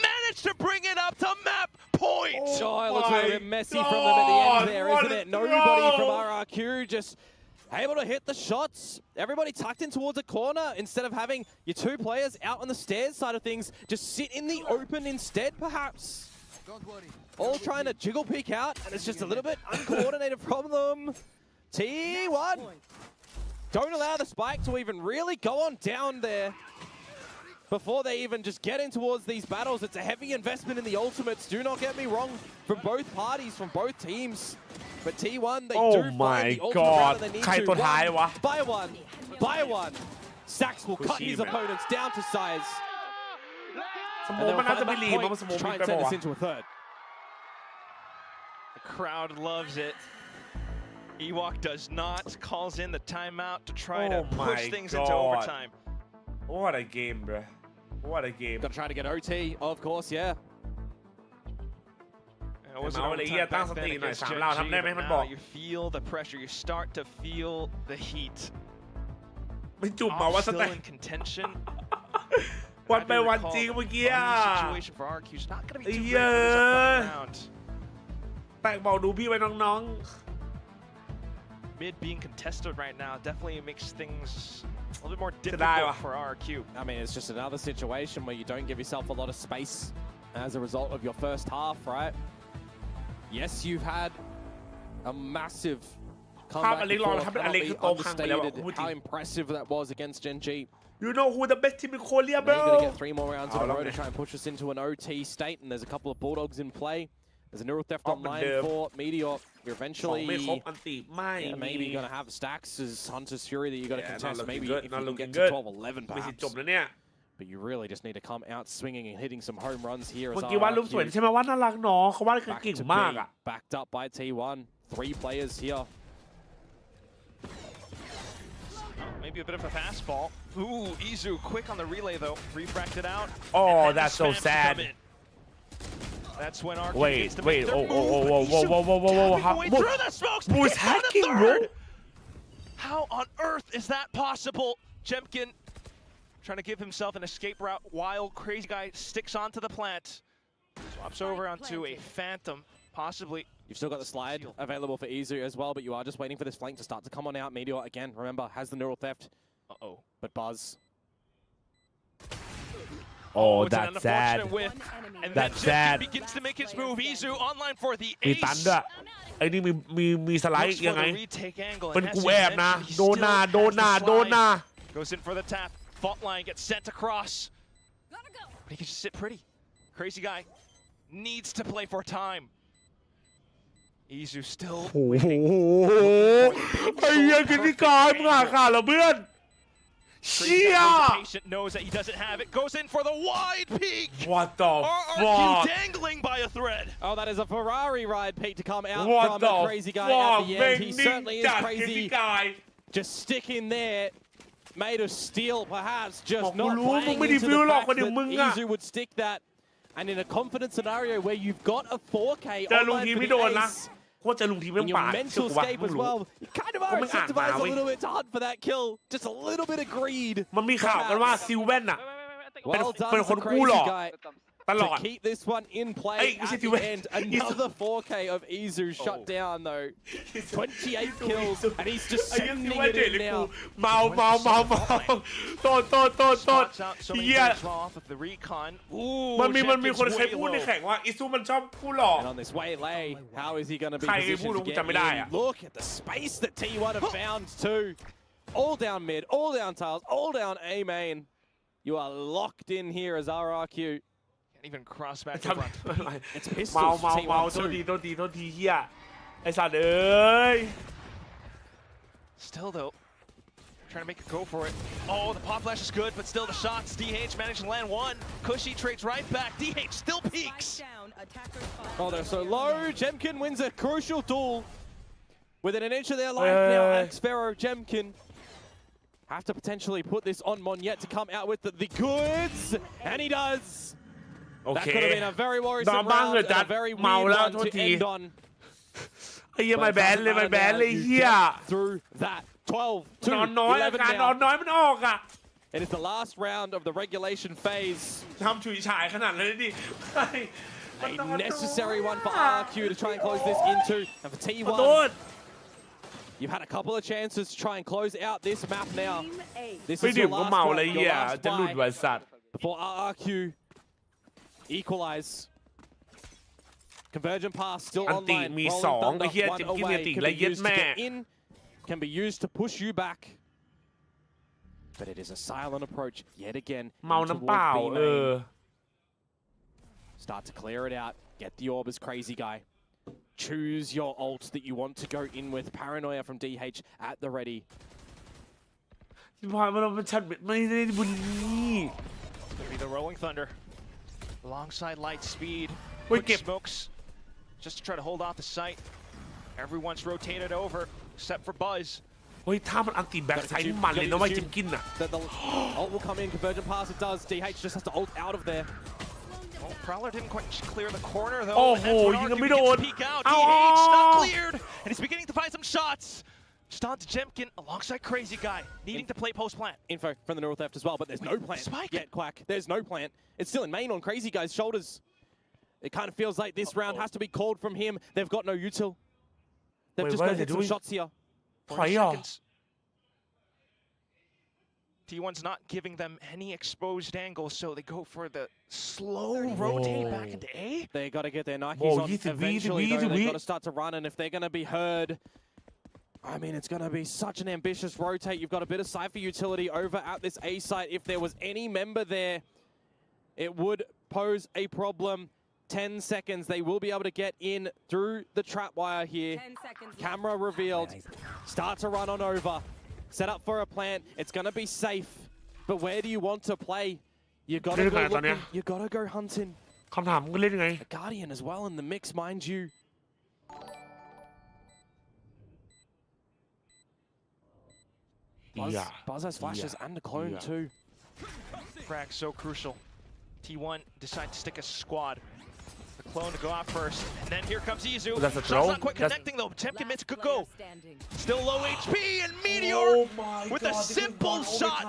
Managed to bring it up to map point. Oh, it looks a little bit messy from them at the end there, isn't it? Nobody from RRQ just able to hit the shots. Everybody tucked in towards a corner instead of having your two players out on the stairs side of things. Just sit in the open instead, perhaps. All trying to jiggle peek out, and it's just a little bit uncoordinated from them. T1 don't allow the spike to even really go on down there before they even just get in towards these battles. It's a heavy investment in the ultimates, do not get me wrong, from both parties, from both teams. But T1, they do find the ultimate round that they need to. By one. Sax will cut his opponents down to size. And they'll find that point to try and send us into a third. The crowd loves it. Ewok does not, calls in the timeout to try to push things into overtime. What a game, bro. What a game. Gotta try to get OT, of course, yeah. It was an overtime back then against JJaz, but now you feel the pressure. You start to feel the heat. Still in contention. วันไปวันจริงเมื่อกี้อ่ะ Situation for RQ is not going to be too great for this upcoming round. แต่บอกดูพี่ไว้น้อง Mid being contested right now definitely makes things a little bit more difficult for RQ. I mean, it's just another situation where you don't give yourself a lot of space as a result of your first half, right? Yes, you've had a massive comeback before. Cannot be understated how impressive that was against Gen G. You know who the best team in Korea, bro? You're going to get 3 more rounds in a row to try and push us into an OT state, and there's a couple of Bulldogs in play. There's a neural theft online for Meteor. You're eventually maybe going to have stacks as Hunter's Fury that you got to contest. Maybe if you can get to 12-11 perhaps. But you really just need to come out swinging and hitting some home runs here. เมื่อกี้วาดรูปสวยใช่ไหมวาดน่ารักเนาะเขาวาดเก่งมากอ่ะ Backed up by T1. 3 players here. Maybe a bit of a fastball. Ooh, Izu quick on the relay though. Refracted out. Oh, that's so sad. That's when RQ wait. Whoa. Through the smokes. Who's hacking, bro? How on earth is that possible? Jemkin trying to give himself an escape route while Crazy Guy sticks onto the plant. Swaps over onto a Phantom, possibly. You've still got the slide available for Izu as well, but you are just waiting for this flank to start to come on out. Meteor, again, remember, has the neural theft. Uh-oh. But Buzz. Oh, that's sad. And that's then sad. Begins to make his move. Izu online for the มี ace. ตันด้วยไอ้นี่มีสไลด์ยังไงเป็นกูแอบนะโดนหน้า Goes in for the tap. Fault line gets sent across. But he can just sit pretty. Crazy Guy needs to play for time. Izu still โอ้โหไอ้ยังกินที่กายมึงหาขาเหรอเพื่อนเชี่ย Patient knows that he doesn't have it. Goes in for the wide peak. What the fuck? Dangling by a thread. Oh, that is a Ferrari ride peak to come out what from the a Crazy Guy at the end. He certainly is crazy. Just stick in there. Made of steel, perhaps, just not playing into the fact that Izu would stick that. And in a confident scenario where you've got a 4K online for the ace, and your mental scape as well, you kind of are incentivized a little bit to hunt for that kill. Just a little bit of greed. มันมีข่าวกันว่าซิลเว่นน่ะ Well done for Crazy Guy to keep this one in play at the end. Another 4K of Izu shut down though. 28 kills and he's just sending it in now. เมาโทษเฮียมันมีคนเคยพูดในแข่งว่าอิซูมันชอบพูดหลอก And on this waylay, how is he going to be positioned to get in? Look at the space that T1 have found too. All down mid, all down tiles, all down A main. You are locked in here as RRQ. Can't even cross back to front. It's pistols. เมาโทษทีเฮียไอ้สัตว์เอ้ย Still though, trying to make a go for it. Oh, the pop flash is good, but still the shots. DH managed to land one. Cushy trades right back. DH still peaks. Oh, they're so low. Jemkin wins a crucial duel. Within an inch of their life now, Axpharaoh, Jemkin have to potentially put this on Monyet to come out with the goods, and he does. That could have been a very worrisome round and a very weird one to end on. ไอ้เหี้ยไม่แบนเลยเฮีย Through that 12 to นอนน้อยอาการนอนน้อยมันออกอ่ะ It is the last round of the regulation phase. ทำฉุยฉายขนาดนั้นดิ A necessary one for RQ to try and close this into. And for T1, you've had a couple of chances to try and close out this map now. This is your last one, your last buy before RQ equalize. Convergent pass still online. Rolling Thunder, one away. Can be used to get in. Can be used to push you back. But it is a silent approach yet again. Start to clear it out. Get the orb as crazy guy. Choose your ult that you want to go in with. Paranoia from DH at the ready. Could be the Rolling Thunder. Alongside Light Speed. Quick smokes. Just to try to hold off the site. Everyone's rotated over, except for Buzz. เฮ้ยถ้ามันอันติแบ็กไซด์นี่มันเลยนะไว้จิมกินอ่ะ Ult will come in, convergent pass, it does. DH just has to ult out of there. Oh, Prowler didn't quite clear the corner though. โอ้โหยิงกันไม่โดน Peek out. DH not cleared, and he's beginning to find some shots. Just on to Jemkin alongside Crazy Guy, needing to play post plant. Info from the north left as well, but there's no plant yet, Quack. There's no plant. It's still in main on Crazy Guy's shoulders. It kind of feels like this round has to be called from him. They've got no util. They've just got to hit some shots here. ถอยเหรอ T1's not giving them any exposed angles, so they go for the slow rotate back into A. They got to get their Nikes on eventually, though. They've got to start to run, and if they're going to be heard, I mean, it's going to be such an ambitious rotate. You've got a bit of Cypher utility over at this A site. If there was any member there, it would pose a problem. 10 seconds. They will be able to get in through the trap wire here. Camera revealed. Start to run on over. Set up for a plant. It's going to be safe. But where do you want to play? You got to go looking. You got to go hunting. คำถามก็เล่นยังไง A Guardian as well in the mix, mind you. Buzz has flashes and a clone too. Frag so crucial. T1 decide to stick a squad. The clone to go out first, and then here comes Izu. That's a throw. Not quite connecting though. Temkin Mitz could go. Still low HP, and Meteor with a simple shot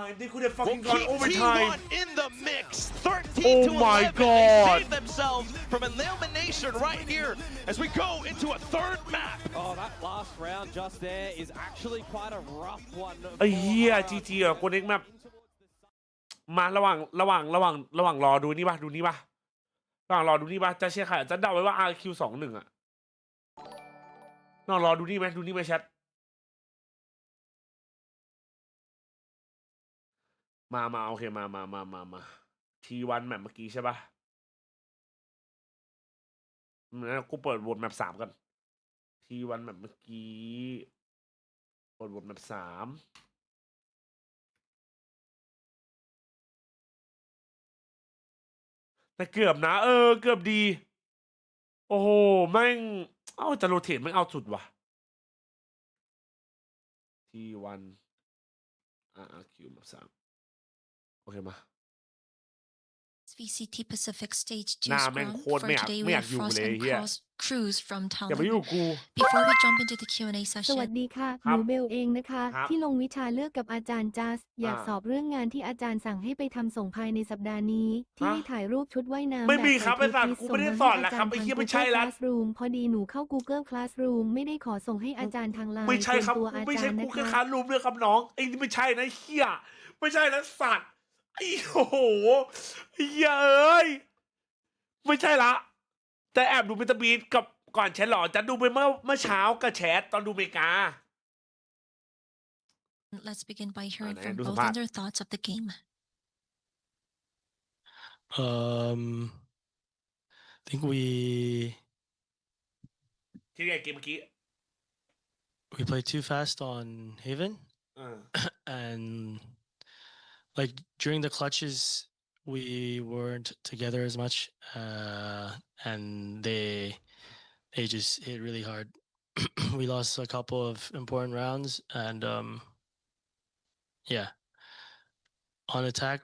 will keep T1 in the mix. 13 to 11. They save themselves from elimination right here as we go into a third map. Oh, that last round just there is actually quite a rough one. ไอ้เหี้ยจีจีอ่ะคนเอกแมปมาระหว่างรอดูนี่ป่ะระหว่างรอดูนี่ป่ะจะเชียร์ใครจะเดาไว้ว่า RQ21 อ่ะรอดูนี่ไหมแชทมาโอเคมาT1 แมปเมื่อกี้ใช่ป่ะงั้นกูเปิดโหวตแมป3กัน T1 แมปเมื่อกี้เปิดโหวตแมป3แต่เกือบนะเกือบดีโอ้โหแม่งจะโรเทตแม่งเอาสุดว่ะ T1 RQ แบบ3โอเคมา VCT Pacific Stage 2 หน้าแม่ง scrum โคตร for ไม่อยาก today ไม่ we อยาก have อยู่ Frost เลย and เฮีย Cruz from อย่าไป Talon. อยู่กู Before we jump into the Q&A ส session, วัสดีค่ะ ค ห รับ นูเบลเองนะคะ ครับ ที่ลงวิชาเลือกกับอาจารย์จัสอยาก อ่า สอบเรื่องงานที่อาจารย์สั่งให้ไปทำส่งภายในสัปดาห์นี้ ที่ ฮะ ให้ถ่ายรูปชุดว่ายน้ำ ไม่มี แบบ ครับ ใส่ ไอ้สัตว์ ลิป กูไม่ได้ ส่ง สอน ให้ แล้วครับ าจาย์ ไอ้เหี้ย ทาง ไม่ใช่ Google ละ Classroom พอดีหนูเข้า Google Classroom ไม่ได้ขอส่งให้อาจารย์ทางไลน์ ไม่ใช่ครับ ส่วนตัว กู อา ไม่ จา ใช่ รย์ กู นะ แค่ คะ ค้านรูปด้วยครับน้องไอ้นี่ไม่ใช่นะเฮียไม่ใช่นะสัตว์ไอ้โอ้โหเฮียไม่ใช่ละแต่แอบดูเมตาบีทกับก่อนแชทหรอจะดูไปเมื่อเช้ากับแชทตอนดูเมกา let's begin by hearing này, from đúng both rồi. on their thoughts of the game. I think we ที่ไงเกมเมื่อกี้ played too fast on Haven, and like during the clutches we weren't together as much, and they just hit really hard. We lost a couple of important rounds, and yeah, on attack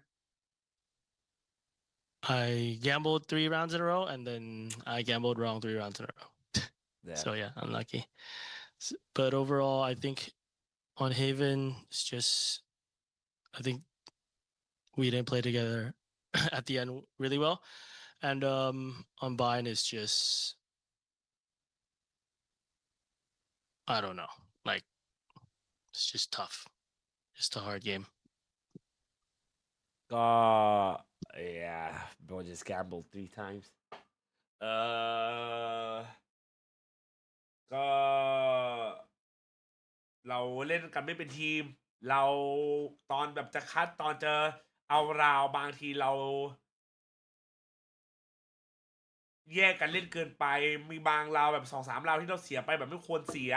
I gambled 3 rounds in a row, and then I gambled wrong 3 rounds in a row. So yeah, unlucky. But overall, I think on Haven, it's just, I think we didn't play together at the end really well. And on Bind is just I don't know. Like it's just tough. Just a hard game. ก็ yeah bro just gambled 3 times ก็เราเล่นกันไม่เป็นทีม เราตอนแบบจะคัดตอนจะเอาราวบางทีเราแยกกันเล่นเกินไป มีบางราวแบบ2-3ราวที่เราเสียไปแบบไม่ควรเสีย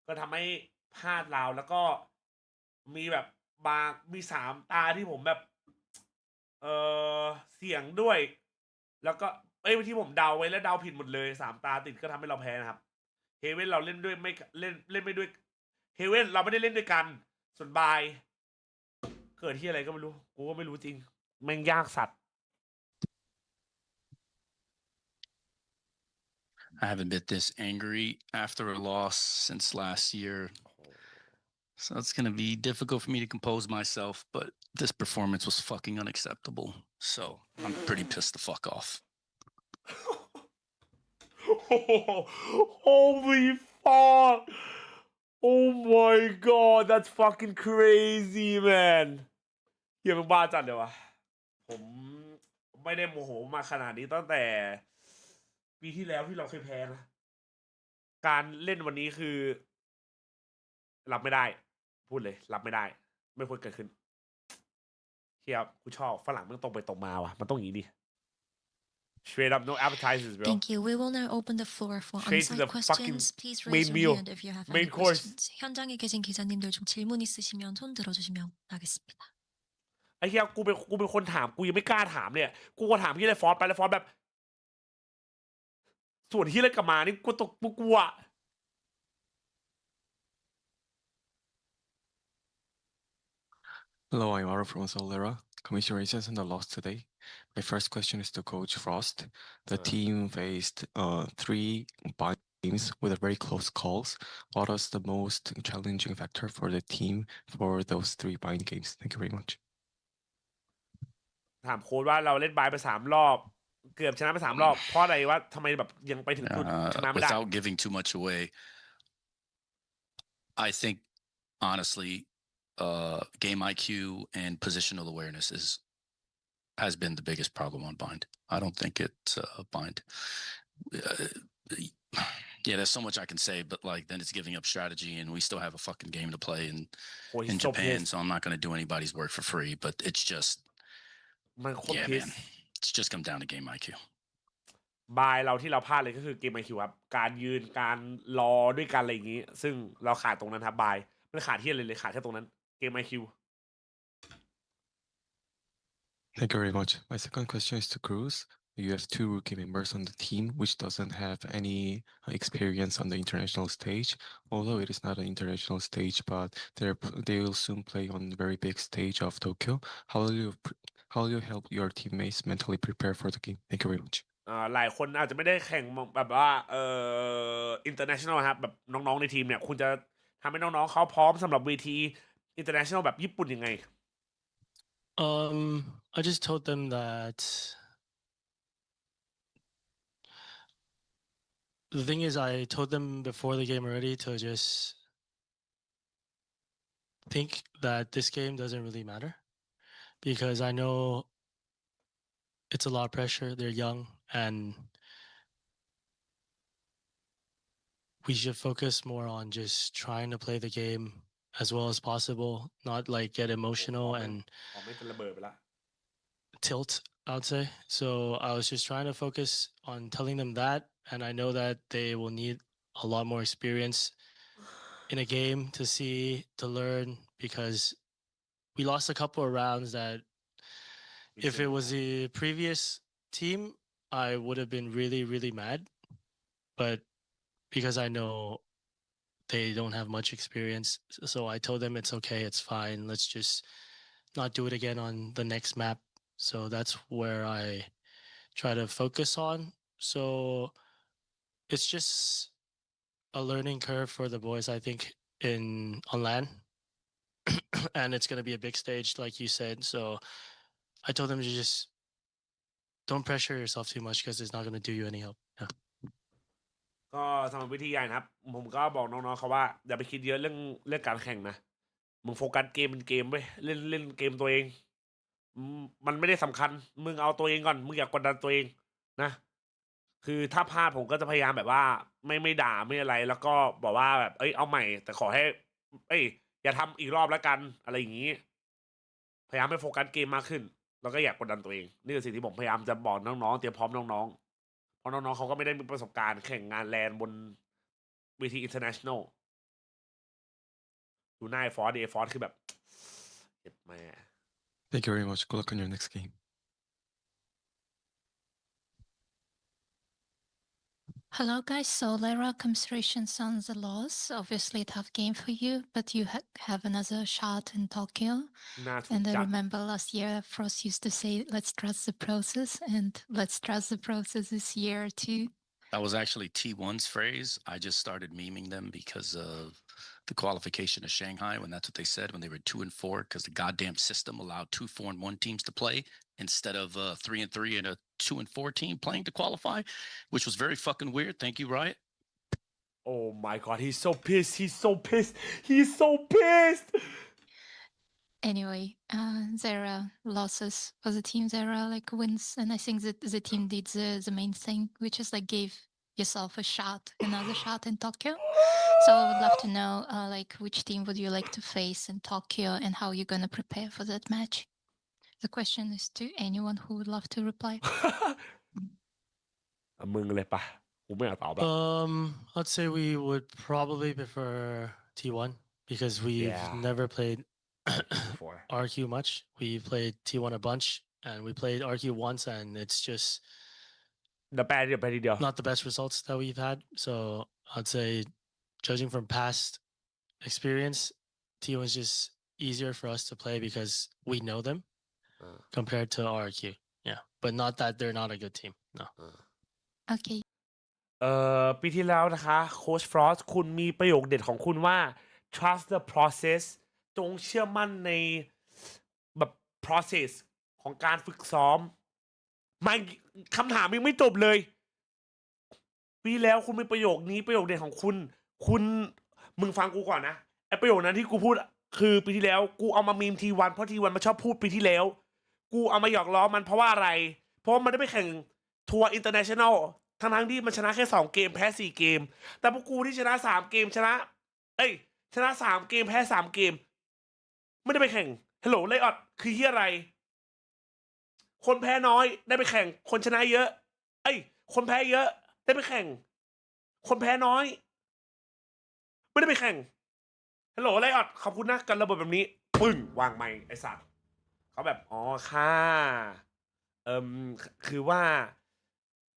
ก็ทำให้พลาดราวแล้วก็มีแบบมี3 ตาที่ผมแบบเสี่ยงด้วย แล้วก็ที่ผมเดาไว้แล้วเดาผิดหมดเลย3 ตาติดก็ทำให้เราแพ้นะครับเฮเว่นเราเล่นด้วยไม่เล่นไม่ด้วยเฮเว่นเราไม่ได้เล่นด้วยกันส่วนบายเกิดที่อะไรก็ไม่รู้กูก็ไม่รู้จริงแม่งยากสัตว์ I haven't been this angry after a loss since last year. So it's going to be difficult for me to compose myself, but this performance was fucking unacceptable. So I'm pretty pissed the fuck off. Holy fuck! Oh my god, that's fucking crazy, man. เฮียมึงบ้าจัดเลยวะผมไม่ได้โมโหมาขนาดนี้ตั้งแต่ปีที่แล้วที่เราเคยแพ้นะ การเล่นวันนี้คือรับไม่ได้ พูดเลยรับไม่ได้ ไม่ควรเกิดขึ้นเฮียกูชอบฝรั่งมันตรงไปตรงมาว่ะมันต้องอย่างนี้ดิ Straight up no appetizers bro Thank you. We will now open the floor for Straight to on-site the questions. Please main raise meal. your hand if you have Main any course. questions. 현장에 계신 기자님들 중 질문 있으시면 손 들어주시면 하겠습니다. ไอ้เฮียกูเป็นคนถามกูยังไม่กล้าถามเนี่ยกูก็ถามที่ไรฟอสไปแล้วฟอสแบบส่วนที่ไรกลับมานี่กูตกกูกลัว Hello, I'm Aro from Solera. Commiserations on the loss today. My first question is to Coach Frost. The team faced 3 bind games with very close calls. What was the most challenging factor for the team for those 3 bind games? Thank you very much. ถามโค้ชว่าเราเล่นบายไป3 รอบเกือบชนะไป3 รอบเพราะอะไรวะทำไมแบบยังไปถึงจุดชนะไม่ได้ Without giving too much away, I think honestly, game IQ and positional awareness has been the biggest problem on Bind. I don't think it's Bind. Yeah, there's so much I can say, but like then it's giving up strategy, and we still have a fucking game to play in Japan, so I'm not going to do anybody's work for free. But it's just, yeah, man, it's just come down to game IQ. บายเราที่เราพลาดเลยก็คือเกม IQ ครับการยืนการรอด้วยกันอะไรอย่างนี้ซึ่งเราขาดตรงนั้นครับบายไม่ขาดที่อะไรเลยขาดแค่ตรงนั้นเกม IQ Thank you very much. My second question is to Cruz. You have 2 rookie members on the team, which doesn't have any experience on the international stage. Although it is not an international stage, but they will soon play on the very big stage of Tokyo. How will you help your teammates mentally prepare for the game? Thank you very much. หลายคนอาจจะไม่ได้แข่งแบบว่าinternational ครับแบบน้องๆในทีมเนี่ยคุณจะทำให้น้องๆเขาพร้อมสำหรับเวที international แบบญี่ปุ่นยังไง I just told them that the thing is I told them before the game already to just think that this game doesn't really matter because I know it's a lot of pressure. They're young and we should focus more on just trying to play the game as well as possible, not like get emotional and tilt, I would say. So I was just trying to focus on telling them that, and I know that they will need a lot more experience in a game to see, to learn, because we lost a couple of rounds that if it was the previous team, I would have been really, really mad. But because I know they don't have much experience, so I told them it's okay, it's fine. Let's just not do it again on the next map. So that's where I try to focus on. So it's just a learning curve for the boys, I think, on LAN. And it's going to be a big stage, like you said. So I told them to just don't pressure yourself too much because it's not going to do you any help. Yeah. ก็สำหรับวิธีการครับผมก็บอกน้องๆเขาว่าอย่าไปคิดเยอะเรื่องการแข่งนะมึงโฟกัสเกมเป็นเกมเว้ยเล่นเกมตัวเองมันไม่ได้สำคัญมึงเอาตัวเองก่อนมึงอย่ากกดดันตัวเองนะคือถ้าพลาดผมก็จะพยายามแบบว่าไม่ด่าไม่อะไรแล้วก็บอกว่าแบบเอาใหม่แต่ขอให้อย่าทำอีกรอบแล้วกันอะไรอย่างนี้พยายามให้โฟกัสเกมมากขึ้นแล้วก็อยากกดดันตัวเองนี่คือสิ่งที่ผมพยายามจะบอกน้องๆเตรียมพร้อมน้องๆเพราะน้องๆเขาก็ไม่ได้มีประสบการณ์แข่งงานแลนบนเวที international ดูหน้าฟอร์สคือแบบเจ็บแม่ Thank you very much. Good luck on your next game. Hello guys, so Lara, commiserations on the loss. Obviously a tough game for you, but you have another shot in Tokyo. And I remember last year Frost used to say, let's trust the process, and let's trust the process this year too. That was actually T1's phrase. I just started memeing them because of the qualification of Shanghai when that's what they said when they were 2-4 because the goddamn system allowed 2 4-1 teams to play instead of 3-3 and a 2-4 team playing to qualify, which was very fucking weird. Thank you, Riot. Oh my god, he's so pissed. He's so pissed. He's so pissed. Anyway, there are losses for the team. There are like wins, and I think that the team did the main thing, which is like gave yourself a shot, another shot in Tokyo. So I would love to know like which team would you like to face in Tokyo and how you're gonna prepare for that match. The question is to anyone who would love to reply. มึงเลยปะกูไม่อยากตอบละ I'd say we would probably prefer T1 because we've never played RQ much. We played T1 a bunch and we played RQ once and it's just not the best results that we've had. So I'd say judging from past experience, T1 is just easier for us to play because we know them compared to RQ. Yeah, but not that they're not a good team. No. Okay. ปีที่แล้วนะคะโค้ชฟรอสคุณมีประโยคเด็ดของคุณว่า trust the process จงเชื่อมั่นในแบบ process ของการฝึกซ้อมไม่คำถามยังไม่จบเลยปีแล้วคุณมีประโยคนี้ประโยคเด็ดของคุณมึงฟังกูก่อนนะไอประโยคนั้นที่กูพูดคือปีที่แล้วกูเอามามีมT1เพราะT1มันชอบพูดปีที่แล้วกูเอามาหยอกล้อมันเพราะว่าอะไรเพราะมันได้ไปแข่งทัวร์อินเตอร์เนชั่นแนลทั้งที่มันชนะแค่2เกมแพ้4เกมแต่พวกกูที่ชนะ3เกมชนะ3เกมแพ้3เกมไม่ได้ไปแข่งฮัลโหลไลออดคือเหี้ยอะไรคนแพ้น้อยได้ไปแข่งคนชนะเยอะคนแพ้เยอะได้ไปแข่งคนแพ้น้อยไม่ได้ไปแข่งฮัลโหลไลออดขอบคุณนะกันระบบแบบนี้ปึ้งวางไมค์ไอสัตว์เขาแบบอ๋อค่ะคือว่า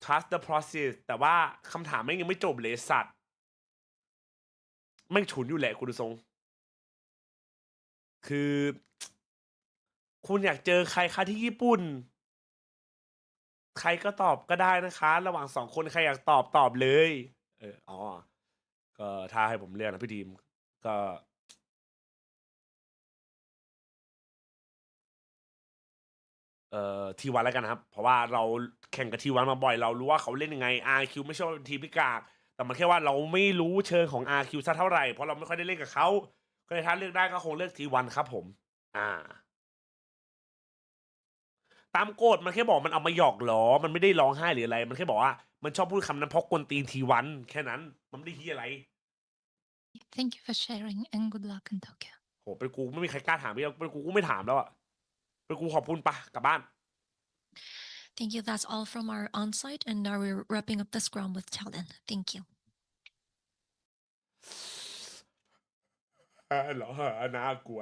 trust the process แต่ว่าคำถามยังไม่จบเลยสัตว์ไม่ฉุนอยู่แหละคุณดูทรงคือคุณอยากเจอใครคะที่ญี่ปุ่นใครก็ตอบก็ได้นะคะระหว่าง2คนใครอยากตอบเลยก็ถ้าให้ผมเลือกนะพี่ทีมก็T1แล้วกันนะครับเพราะว่าเราแข่งกับT1มาบ่อยเรารู้ว่าเขาเล่นยังไง RQ ไม่ใช่ว่าเป็นทีมพิกากแต่มันแค่ว่าเราไม่รู้เชิงของ RQ ซะเท่าไหร่เพราะเราไม่ค่อยได้เล่นกับเขาก็เลยถ้าเลือกได้ก็คงเลือกT1ครับผมตามโกฎมันแค่บอกมันเอามาหยอกล้อมันไม่ได้ร้องไห้หรืออะไรมันแค่บอกว่ามันชอบพูดคำนั้นเพราะกวนตีนT1แค่นั้นมันไม่ได้เหี้ยอะไร Thank you for sharing and good luck in Tokyo. โหเป็นกูไม่มีใครกล้าถามพี่เป็นกูไม่ถามแล้วอ่ะเป็นกูขอบคุณปะกลับบ้าน Thank you. That's all from our on-site, and now we're wrapping up the scrum with Talon. Thank you. เหรอน่ากลัว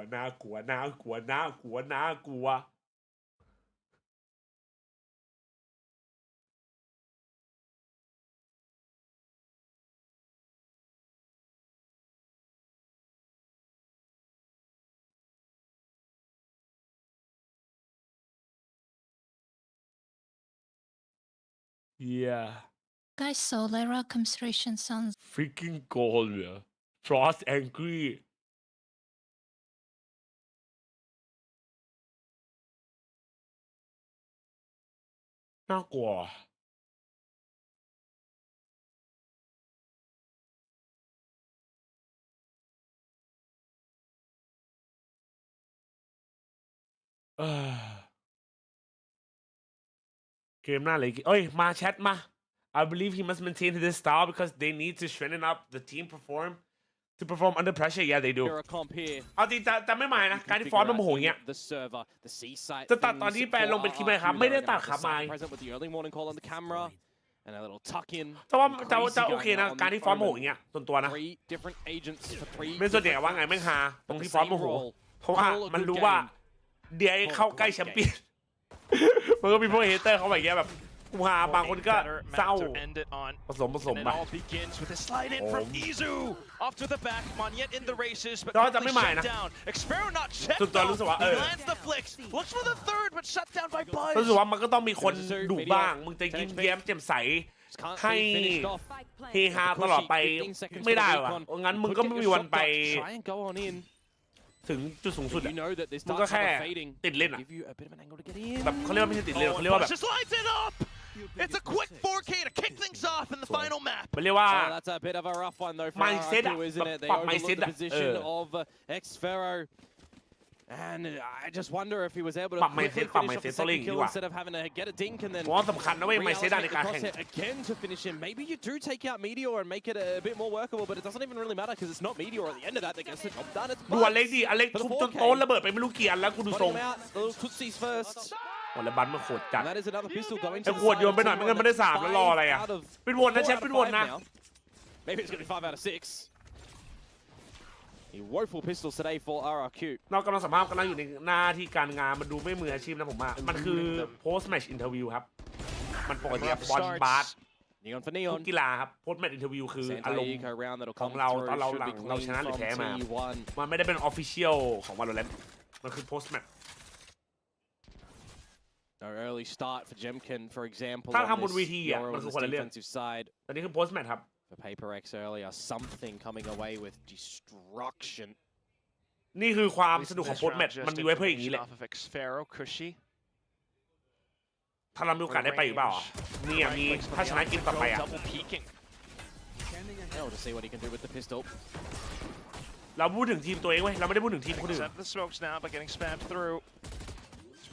Yeah. Guys, so Lara, commiserations on freaking goal, yeah. Frost angry. น่ากลัวเกมหน้าเลยเอ้ยมาแชทมา I believe he must maintain his style because they need to strengthen up the team to perform under pressure yeah they do เอาจริงจะไม่หมายนะการที่ฟอนต์มันโมโหอย่างเงี้ยจะตัดตอนที่แปลลงเป็นคลิปไหมครับไม่ได้ตัดครับไมแต่ว่าจะโอเคนะการที่ฟอนต์โมโหอย่างเงี้ยส่วนตัวนะเป็นส่วนใหญ่ว่าไงแม่งฮาตรงที่ฟอนต์โมโหเพราะว่ามันรู้ว่าเดี๋ยวเข้าใกล้แชมเปี้ยนมันก็มีพวกเฮเตอร์เขาแบบเงี้ยแบบกูหาบางคนก็เศร้าผสมไปก็จะไม่หมายนะสุดตัวรู้สึกว่ารู้สึกว่ามันก็ต้องมีคนดุบ้างมึงจะยิ้มแย้มแจ่มใสให้เฮฮาตลอดไปไม่ได้ว่ะงั้นมึงก็ไม่มีวันไปถึงจุดสูงสุดมันก็แค่ติดเล่นอ่ะแบบเขาเรียกว่าไม่ใช่ติดเล่นเขาเรียกว่าแบบIt's a quick 4K to kick things off in the final map. มันเรียกว่า That's a bit of a rough one though for mindset isn't it? They overlooked the position of Xfero. And I just wonder if he was able to quickly finish off the second kill instead of having to get a dink and then reallocate the crosshair again to finish him. Maybe you do take out Meteor and make it a bit more workable, but it doesn't even really matter because it's not Meteor at the end of that that gets the job done. It's ดูอเล็กดิอเล็กทุบจนโต๊ะระเบิดไปไม่รู้กี่อันแล้วกูดูทรง Tootsies first. โอ้แล้วบันมันโคตรจัด That is another pistol going to ไอ้ขวดโยนไปหน่อยไม่งั้นไม่ได้3แล้วรออะไรอ่ะเป็นวนนะแชมป์เป็นวนนะ Maybe it's going to be 5 out of 6. Woeful pistols today for RRQ นอกกำลังสภาพกำลังอยู่ในหน้าที่การงานมันดูไม่มืออาชีพนะผมว่ามันคือ post match interview ครับมันปกติบอลบาสทุกกีฬาครับ post match interview คืออารมณ์ของเราตอนเราชนะหรือแพ้มามันไม่ได้เป็น official ของ Valorant มันคือ post match early start for Jemkin for example ถ้าทำบนเวทีอ่ะมันคือคนละเรื่องตอนนี้คือ post match ครับFor Paper X earlier, something coming away with destruction. นี่คือความสนุกของโพสต์แมตช์มันมีไว้เพื่ออย่างนี้แหละถ้าเรามีโอกาสได้ไปหรือเปล่านี่อ่ะมีถ้าชนะเกมต่อไปอ่ะเราพูดถึงทีมตัวเองเว้ยเราไม่ได้พูดถึงทีมคนอื่น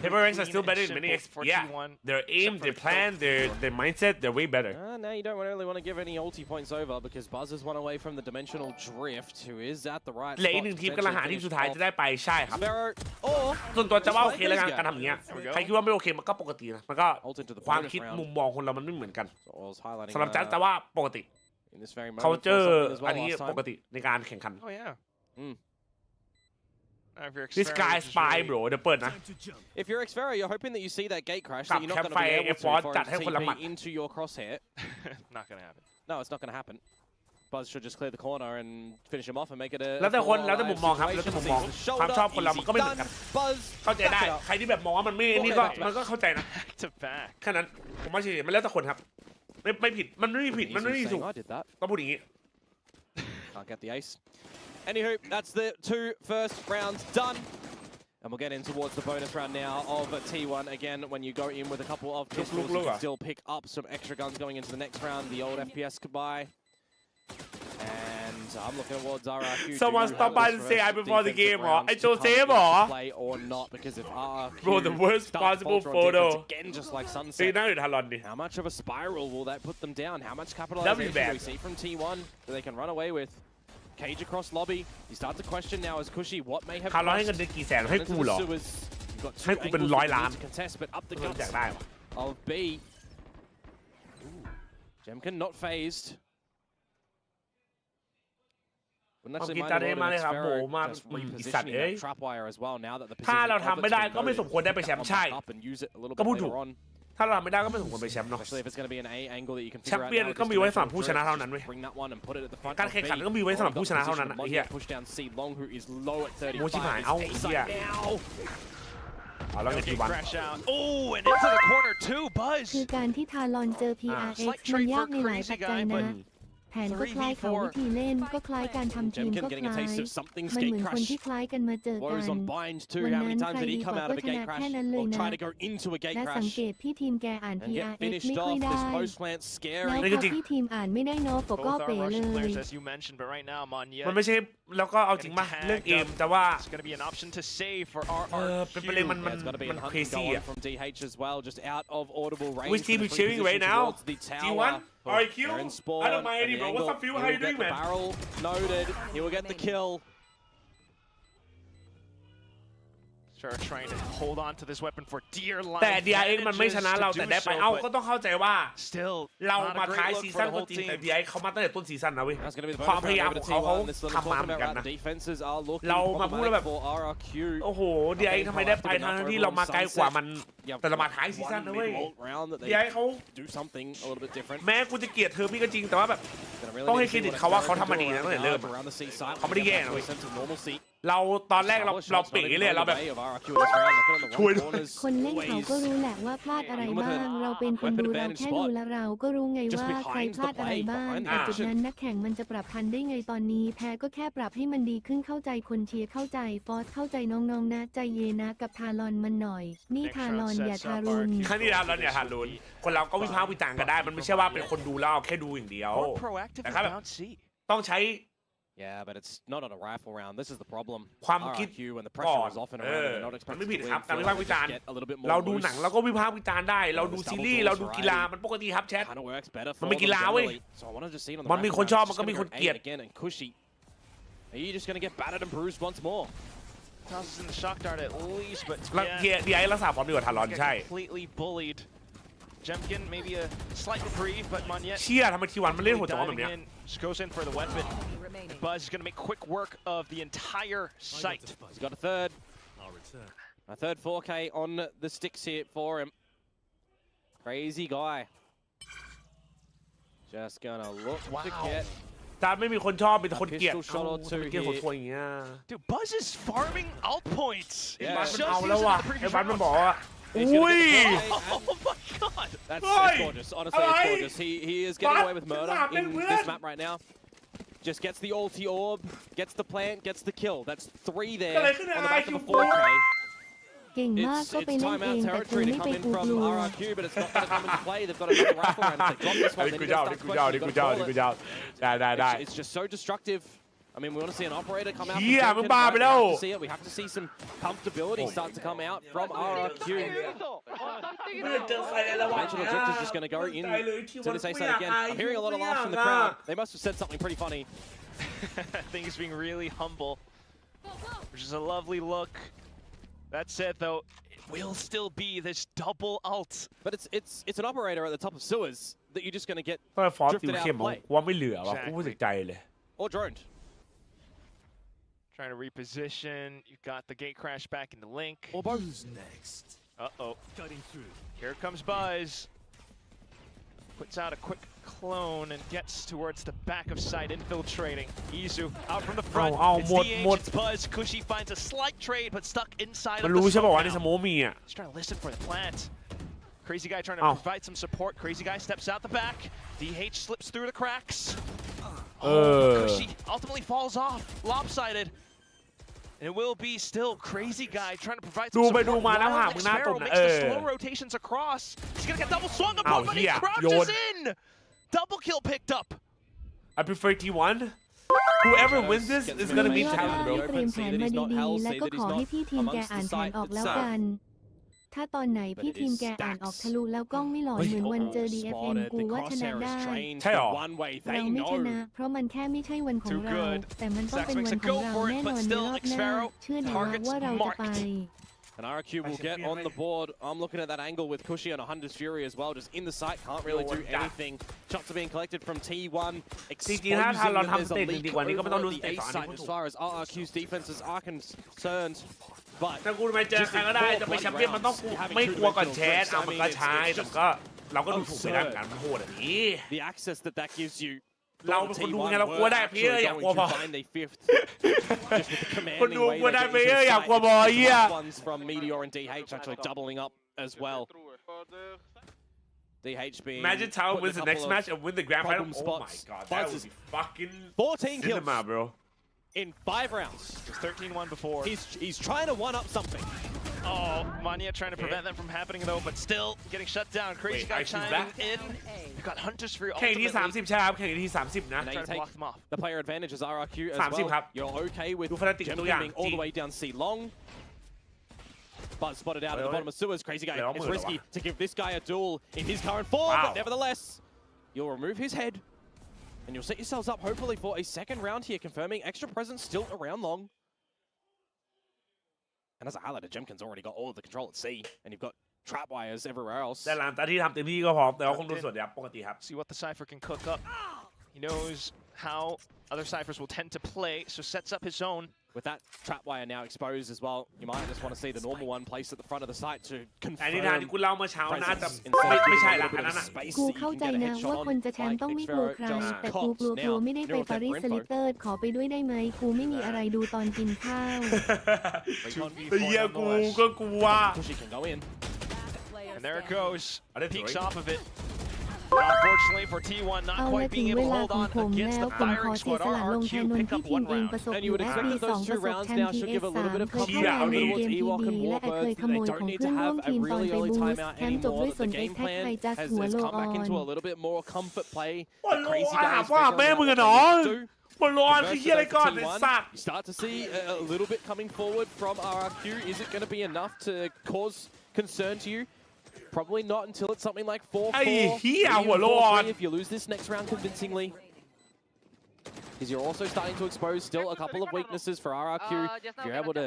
Paper X are still better than many X. Yeah, their aim, their plan, their mindset, they're way better. Now you don't really want to give any ulti points over because Buzz has won away from the dimensional drift, who is at the right spot. และอีกหนึ่งทีมกำลังหาทีมสุดท้ายจะได้ไปใช่ครับส่วนตัวจะว่าโอเคแล้วการทำอย่างเงี้ยใครคิดว่าไม่โอเคมันก็ปกตินะมันก็ความคิดมุมมองคนเรามันไม่เหมือนกันสำหรับจัดแต่ว่าปกติ culture อันนี้ปกติในการแข่งขันThis guy spy bro เดี๋ยวเปิดนะ If you're Xfero, you're hoping that you see that gate crash, so you're not going to be able to TP into your crosshair. Not going to happen. No, it's not going to happen. Buzz should just clear the corner and finish him off and make it a. แล้วแต่คนแล้วแต่มุมมองครับแล้วแต่มุมมองความชอบคนเรามันก็ไม่เหมือนกันเข้าใจได้ใครที่แบบมองว่ามันไม่นี่ก็มันก็เข้าใจนะแค่นั้นผมว่าเฉยๆมันแล้วแต่คนครับไม่ผิดมันไม่มีผิดมันไม่มีถูกต้องพูดอย่างนี้ Can't get the ace. Anywho, that's the 2 first rounds done. And we'll get in towards the bonus round now of T1. Again, when you go in with a couple of pistols, you can still pick up some extra guns going into the next round. The old FPS goodbye. And I'm looking towards RRQ. Someone stopped by to say I before the game, I chose him, play or not, because if RRQ bro, the worst possible photo. Again, just like Sunset. How much of a spiral will that put them down? How much capitalization do we see from T1 that they can run away with? Cage across lobby. He starts to question now as Cushy what may have cost. ให้เงินกี่แสนให้กูเหรอให้กูเป็น100 ล้าน contest, but up the guts of B. Jemkin not phased. กินจานเองมาเลยครับโหมาอีสัตว์เอ้ยถ้าเราทำไม่ได้ก็ไม่สมควรได้ไปแชมป์ใช่ก็พูดถูกถ้าเราไม่ได้ก็ไม่สมควรไปแชมป์เนาะแชมป์เปี้ยนก็มีไว้สำหรับผู้ชนะเท่านั้นเว้ยการแข่งขันก็มีไว้สำหรับผู้ชนะเท่านั้นไอ้เหี้ยโมชิบหายเอ้าไอ้เหี้ยแล้วก็ทีวันคือการที่ทารอนเจอ PRX มันยากในหลายปัจจัยนะ แผนก็คล้ายเขาวิธีเล่นก็คล้ายการทำทีมก็คล้ายมันเหมือนคนที่คล้ายกันมาเจอกันวันนั้นใครดีกว่าก็ชนะแค่นั้นเลยนะและสังเกตพี่ทีมแกอ่าน PRX ไม่ค่อยได้แล้วพอพี่ทีมอ่านไม่ได้เนาะก็เป๋เลยมันไม่ใช่แล้วก็เอาจริงป่ะเรื่องเอมแต่ว่าเป็นประเด็นมัน crazy อ่ะ Which team is cheering right now? T1? RQ? I don't mind any, bro. What's up, Phil? How you doing, man? Barrel noted. He will get the kill. Trying to hold on to this weapon for dear life. แต่ DRX มันไม่ชนะเราแต่ได้ไปเอ้าก็ต้องเข้าใจว่าเรามาท้ายซีซั่นก็จริงแต่ DRX เขามาตั้งแต่ต้นซีซั่นนะเว้ยความพยายามของเขาทำมาเหมือนกันนะเรามาพูดแล้วแบบโอ้โห DRX ทำไมได้ไปทั้งที่เรามาไกลกว่ามันแต่เรามาท้ายซีซั่นนะเว้ย DRX เขาแม้กูจะเกลียดเธอพี่ก็จริงแต่ว่าแบบต้องให้เครดิตเขาว่าเขาทำมาดีนะตั้งแต่เริ่มเขาไม่ได้แย่นะเว้ยเราตอนแรกเราเป๋เลยเราแบบช่วยด้วยคนเล่นเขาก็รู้แหละว่าพลาดอะไรบ้างเราเป็นคนดูเราแค่ดูแล้วเราก็รู้ไงว่าใครพลาดอะไรบ้างแต่จุดนั้นนักแข่งมันจะปรับพันได้ไงตอนนี้แพ้ก็แค่ปรับให้มันดีขึ้นเข้าใจคนเชียร์เข้าใจฟอสเข้าใจน้องๆนะใจเย็นนะกับทารอนมันหน่อยนี่ทารอนอย่าทารุณครั้งนี้ทารอนอย่าทารุณคนเราก็วิพากษ์วิจารณ์กันได้มันไม่ใช่ว่าเป็นคนดูแล้วแค่ดูอย่างเดียวแต่ครับต้องใช้Yeah, but it's not on a rifle round. This is the problem. ความคิด when the pressure is often around, they're not มัน expected ไม่ผิด to ครับ win. การวิพากษ์วิจารณ์เราดูหนังเราก็วิพากษ์วิจารณ์ได้เราดูซีรีส์เราดูกีฬามันปกติครับแชทมันเป็นกีฬาเว้ยมันมีคนชอบมันก็มีคนเกลียด Are you just going to get battered and bruised once more? Tosses in the shock dart at least, but DI รักษาความดีกว่าทารอนใช่ completely bullied. Jemkin, maybe a slight reprieve, but Monyet เชี่ยทำไมทีวันมันเล่นหัวจังหวะแบบเนี้ย just goes in for the weapon. Buzz is going to make quick work of the entire site. He's got a third. A third 4K on the sticks here for him. Crazy guy. Just gonna look to get. จานไม่มีคนชอบมีแต่คนเกลียดเกลียดหัวตัวอย่างเงี้ย Dude, Buzz is farming out points. ไอ้บัสมันเอาแล้วว่ะไอ้บัสมันบอกว่าอุ้ย Oh my god. That's gorgeous. Honestly, it's gorgeous. He is getting away with murder in this map right now. Just gets the ulti orb, gets the plant, gets the kill. That's 3 there on the back of a 4K. เก่งมากก็ไปเล่นเองแต่กูไม่ไปกูกลัว but it's not going to come into play. They've got another rifle round. If they drop this one, then good job. ได้ It's just so destructive. I mean, we want to see an operator come out. เฮียมันบ้าไปแล้ว We have to see some comfortability start to come out from RRQ. Dimensional Drift is just going to go in to this A side again. I'm hearing a lot of laughs from the crowd. They must have said something pretty funny. I think he's being really humble, which is a lovely look. That said, though, it will still be this double ult. But it's an operator at the top of sewers that you're just going to get ฟอร์ drifted out of play. ว่าไม่เหลือว่ะกูรู้สึกใจเลย Or droned. Trying to reposition. You got the gate crash back in the link. Or both. Who's next? Uh-oh. Here comes Buzz. Puts out a quick clone and gets towards the back of site, infiltrating. Izu out from the front. It's DH, it's Buzz. Kushi finds a slight trade, but stuck inside of the smoke now. He's trying to listen for the plant. Crazy guy trying to provide some support. Crazy guy steps out the back. DH slips through the cracks. Kushi ultimately falls off, lopsided. And it will be still Crazy Guy trying to provide some support. Sparrow makes the slow rotations across. He's going to get double swung upon, but he crouches in. Double kill picked up. I prefer T1. Whoever wins this is going to be Talon, bro. เตรียมแผนมาดีๆและก็ขอให้พี่ทีมแกอ่านแผนออกแล้วกันถ้าตอนไหนพี่ทีมแกอ่านออกทะลุแล้วกล้องไม่หลอนเหมือนวันเจอ DFN กูว่าชนะได้ ใช่หรอ เราไม่ชนะเพราะมันแค่ไม่ใช่วันของเราแต่มันต้องเป็นวันของเราแน่นอนในรอบหน้าเชื่อหน่อยว่าเราจะไป And RQ will get on the board. I'm looking at that angle with Kushi on 100's Fury as well. Just in the sight, can't really do anything. Shots are being collected from T1. Exposing them as a leak over the A side as far as RQ's defenses are concerned. But ถ้ากูไม่เจอใครก็ได้จะไปแชมเปี้ยนมันต้องไม่กลัวก่อนแชทเอามันก็ใช้แต่ก็เราก็ดูถูกไปแล้วกันมันโหดแบบนี้ The access that gives you เราเป็นคนดูไงเรากลัวได้เพี้ยอยากกลัวพอคนดูกลัวได้เพี้ยอยากกลัวพอเหี้ย from Meteor and DH actually doubling up as well. DH being Imagine Talon wins the next match and win the grand final. Oh my god, that would be fucking 14 kills cinema, bro. In 5 rounds. Just 13-1 before. He's trying to one up something. Oh, Manya trying to prevent that from happening though, but still getting shut down. Crazy guy chiming in. You got Hunter's Fury แข่งที่30ใช่ครับแข่งที่30นะ And now you take the player advantage as RRQ as 30 well. ครับ You're okay with ดู fanatic ตัวอย่าง being all the way down C long. Buzz spotted out at the bottom of sewers. Crazy guy. It's risky to give this guy a duel in his current form, but nevertheless, you'll remove his head. And you'll set yourselves up hopefully for a second round here, confirming extra presence still around long. And as a highlighter, Jemkin's already got all of the control at C, and you've got trap wires everywhere else. แต่หลังจากที่ทำเต็มที่ก็พร้อมแต่ว่าคงดูส่วนยับปกติครับ See what the Cypher can cook up. He knows how other Cyphers will tend to play, so sets up his own. With that trap wire now exposed as well, you might just want to see the normal one placed at the front of the site to แต่ confirm ที่ทางที่คุณเล่าเมื่อเช้าน่าจะ presence ไม่ใช่ instead ละ of อัน giving a นั้น little อะ bit of space กู that you เข้า can ใจ get a นะ headshot ว่า on, คนจะแชมป์ like ต้องไม่โก Veto ใคร just แต่กูกลัว now ไม่ได้ไป near ปารีส that สลิป info. เตอร์ขอไปด้วยได้ไหมกูไม่มีอะไรดูตอนกินข้าว เฮียกูก็กลัว Pushy can go in. And there it goes. Peeks off of it. Unfortunately for T1, เอา not ละ quite ถึง being เว able to ลา hold ของ on ผม against แล้ว the ผมขอ firing เสีย squad. สละลงแทน RRQ นน pick ที่ up ทีม one เอง round. ประสบ And you would expect USD with 2 those ประ 2 สบ rounds แชม now ป์ should give a little TS3 bit of เคย comfort เข้างาน to เล่น what เกม Ewok ที and ดีและ Warbird. เคยขโม They ยของ don't need เพื่ to อนร่ว have ม a ทีมตอน really ไป early บูส timeout แชมป์จบ anymore. ด้วย That ส่วน the ไป game แท็ก plan ไทยจัส has หัวโล come อ back อน into a little bit more comfort play. หัว The โล crazy หา guys ว่า figuring แม่ out มึง what อะ they เนาะ need to do. หัวโลอนคือเฮียอะไรก่อนไอ้สัตว์ You start to see a little bit coming forward from RRQ. Is it going to be enough to cause concern to you? Probably not until it's something like 4-4. ไอ้เฮีย maybe หัว even โลอน 4-3 if you lose this next round convincingly. Because you're also starting to expose still a couple of weaknesses for RRQ. If you're able to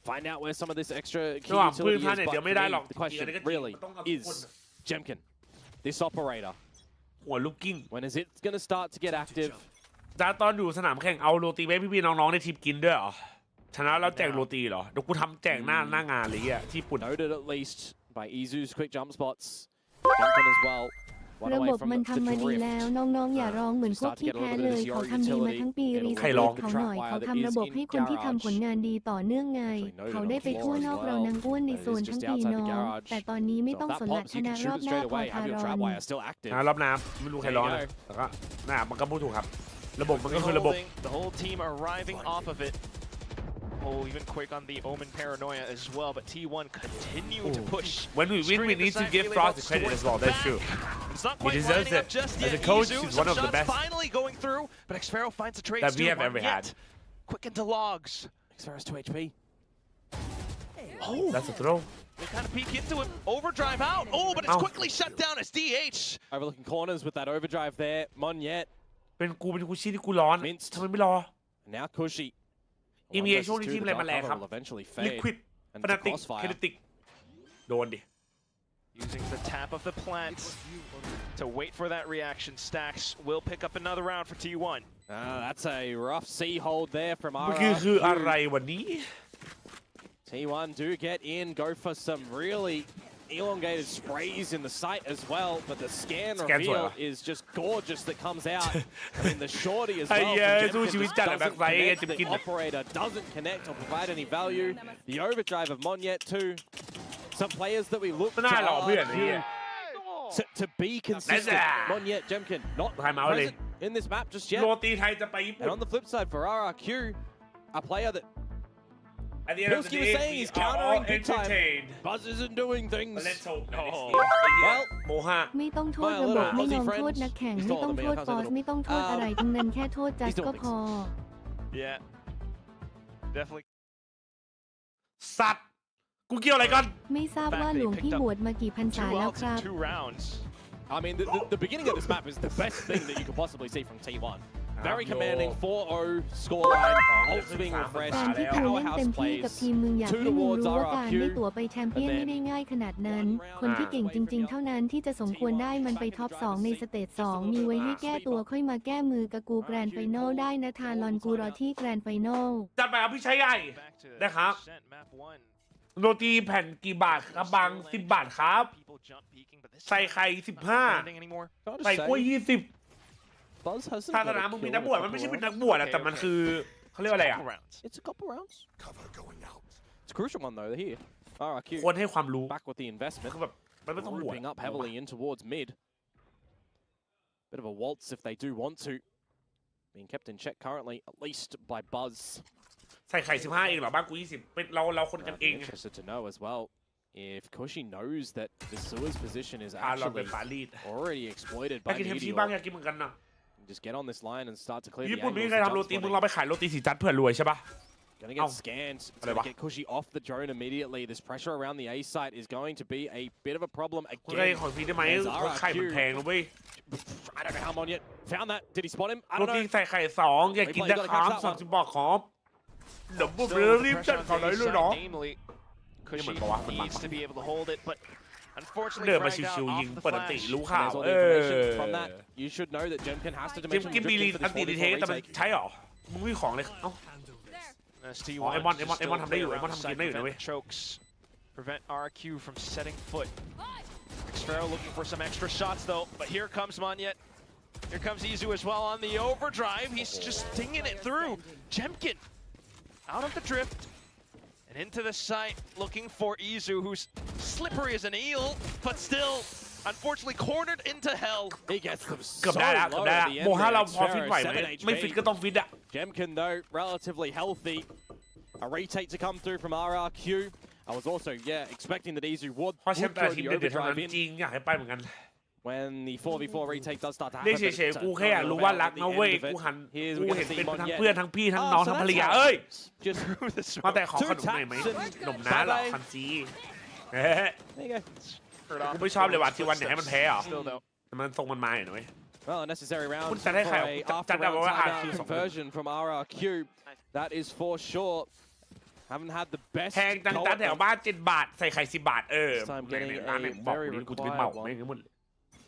find out where some of this extra key ระหว่างปืน utility พัน is, เนี่ย but เดี๋ยว for ไม่ได้ me, หรอก the question really is Jemkin, this operator. หัวลูกกิ้ง When is it going to start to get active? จ้าตอนอยู่สนามแข่งเอาโรตีไปให้พี่ๆน้องๆในทีมกินด้วยเหรอชนะแล้วแจกโรตีเหรอเดี๋ยวกูทำแจกหน้างานเลยอ่ะที่ญี่ปุ่น Noted at least by Izu's quick jump spots. Jemkin as well. ระบบมันทำมาดีแล้วน้องๆอย่าร้องเหมือนพวกที่แพ้เลยเขาทำดีมาทั้งปีรีสเปคเขาหน่อยเขาทำระบบให้คนที่ทำผลงานดีต่อเนื่องไงเขาได้ไปทั่วนอกเรานางอ้วนในโซนทั้งปีน้องแต่ตอนนี้ไม่ต้องสนละชนะรอบหน้าพอทารอน รอบน้ำไม่รู้ใครร้อนนะแต่ก็น่ามันก็พูดถูกครับระบบมันก็คือระบบ The whole team arriving off of it. Oh, even quick on the Omen paranoia as well, but T1 continue to push. When we win, we need to give Frost the credit as well. That's true. It's not He quite deserves lining up it. just As yet. a coach, Izu, he's some one of the shots best finally going through, but Xfero finds a trade that we still have ever had. Quick into logs. Xfero's 2 HP. Oh, that's a throw. They kind of peek into it. Overdrive out. Oh, but it's quickly shut down as DH. Overlooking corners with that overdrive there. Monyet. เป็นกูชี่ที่กูร้อนทำไมไม่รอ Now Cushy. อีเมียช่วงนี้ทีมอะไรมาแรงครับ Liquid Fnatic Kinetic โดนดิ Using the tap of the plant to wait for that reaction. Stacks will pick up another round for T1. That's a rough C hold there from เมื่อกี้คืออะไรวันนี้ T1 do get in, go for some really elongated sprays in the site as well, but the scan reveal is just gorgeous that comes out. I mean, the shorty as well. The operator doesn't connect or provide any value. The overdrive of Monyet too. Some players that we look to be consistent. Monyet, Jemkin, not present in this map just yet. โรตีไทยจะไปญี่ปุ่น And on the flip side for RRQ, a player that At the end of the Pilsky was day, saying we he's are all countering big time. entertained. Buzz isn't doing things. But let's hope that Oh. next game. Well, โมหะ ไม่ต้องโทษระบบไม่ต้องโทษนักแข่งไม่ต้องโทษบอสไม่ต้องโทษอะไรทั้งนั้นแค่โทษจัสก็พอ Yeah. Definitely. สัตว์กูเกี่ยวอะไรกัน ไม่ทราบว่าหลวงพี่บวชมากี่พรรษา Two แล้ว outs ครั in บ 2 rounds. I mean, the beginning of this map is the best thing that you could possibly see from T1. Very commanding 4-0 scoreline, ults being การ refreshed, ที่กูเล่นเต็ powerhouse มที่กับ plays. ทีมมึงอยาก Two ให้มึง towards รู้ว่าการได้ RRQ. ตั๋วไปแชมเปี้ยนไม่ได้ง่ายขนาดนั้น คนที่เก่งจริงๆเท่านั้นที่จะสมควรได้มันไปท็อป 2 ในสเตจ 2 มีไว้ให้แก้ตัวค่อยมาแก้มือกับกูแกรนด์ไฟนอลได้นะทารอนกูรอที่แกรนด์ไฟนอล จัดไปครับพี่ชายใหญ่นะครับโรตีแผ่นกี่บาทครับบาง10 บาทครับใส่ไข่15ใส่กล้วย20ถ้าสนามมึงมีนักบวชมันไม่ใช่เป็นนักบวชอะแต่มันคือเขาเรียกว่าอะไรอะ It's a couple rounds. It's a crucial one though here. RRQ ควรให้ความรู้ back with the investment. คือแบบ grouping up heavily in towards mid. Bit of a waltz if they do want to. Being kept in check currently, at least by Buzz. ใส่ไข่15เองเหรอบ้านกู20เป็นเราคนกันเอง Interested to know as well if Koshi knows that the Sua's position is actually already exploited by Meteor. บ้างอยากกินเหมือนกันนะ Just get on this line and start to clear the ญี่ปุ่น angles. มีใครทำโรตีมึงเราไปขายโรตีสีจัดเพื่อรวยใช่ปะ Gonna get scanned. It's gonna get Koshi off the drone immediately. This pressure around the A site is going to be a bit of a problem again. ของพี่ได้ไหมไข่มันแพงนะเว้ย I don't know how Mon yet found that. Did he spot him? I โร don't ตี know. ใส่ไข่2อยากกินได้ครับ30 บาทครับเดี๋ยวบุบเลยรีบจัดเขาเลยเลยเนาะ Koshi needs to be able to hold it, but unfortunately, เดินมาชิวๆยิงเปิดอันติรู้ข่าว From that, you should know that Jemkin has to จิมกินบีลีอันติดีเทคแต่มันใช้หรอมึงมีของเลยเอ้า ไอ้มอนทำได้อยู่ไอ้มอนทำกินได้อยู่นะเว้ย chokes prevent RQ from setting foot. Xfero looking for some extra shots though, but here comes Monyet. Here comes Izu as well on the overdrive. He's just stinging it through. Jemkin out of the drift and into the site looking for Izu, who's slippery as an eel, but still unfortunately cornered into hell. He gets them so เกือบได้ละ low ได้ at ละ the โม end ฮา there. เราพอฟิตไหวไหม 7 HP. ไม่ฟิตก็ต้องฟิตอะ Jemkin though relatively healthy. A retake to come through from RRQ. I was also expecting that Izu would เพราะแชมป์แต่ throw ทีม the เด็ดๆเท่านั้น overdrive in จริงอยากให้ไปเหมือนกัน when the 4v4 retake does start to เรียก happen. เฉยๆกูแค่อยากรู้ว่ารักนะเว้ยกูหันกูเห็นเป็นทั้งเพื่อนทั้งพี่ทั้งน้องทั้งภรรยาเอ้ย Just มาแต่ขอขนมหน่อยไหมขนมน้าเหรอคันซีเฮ้ย There you go. กูไม่ชอบเลยว่ะที่วันไหนให้มันแพ้เหรอ Still though. มันทรงมันมาอยู่นะเว้ย Well, a necessary roundคุณ for จะได้ใคร a จัด after ได้ round ว่า timeout RQ 2 conversion from RRQ. That is for sure. Haven't had the best แพงจัง goal จัดแถวบ้าน7 บาทใส่ไข่10 บาทThis time getting ร้านไหน a บอก very กูจะไปเหมา required ไม่ one. งั้นหมด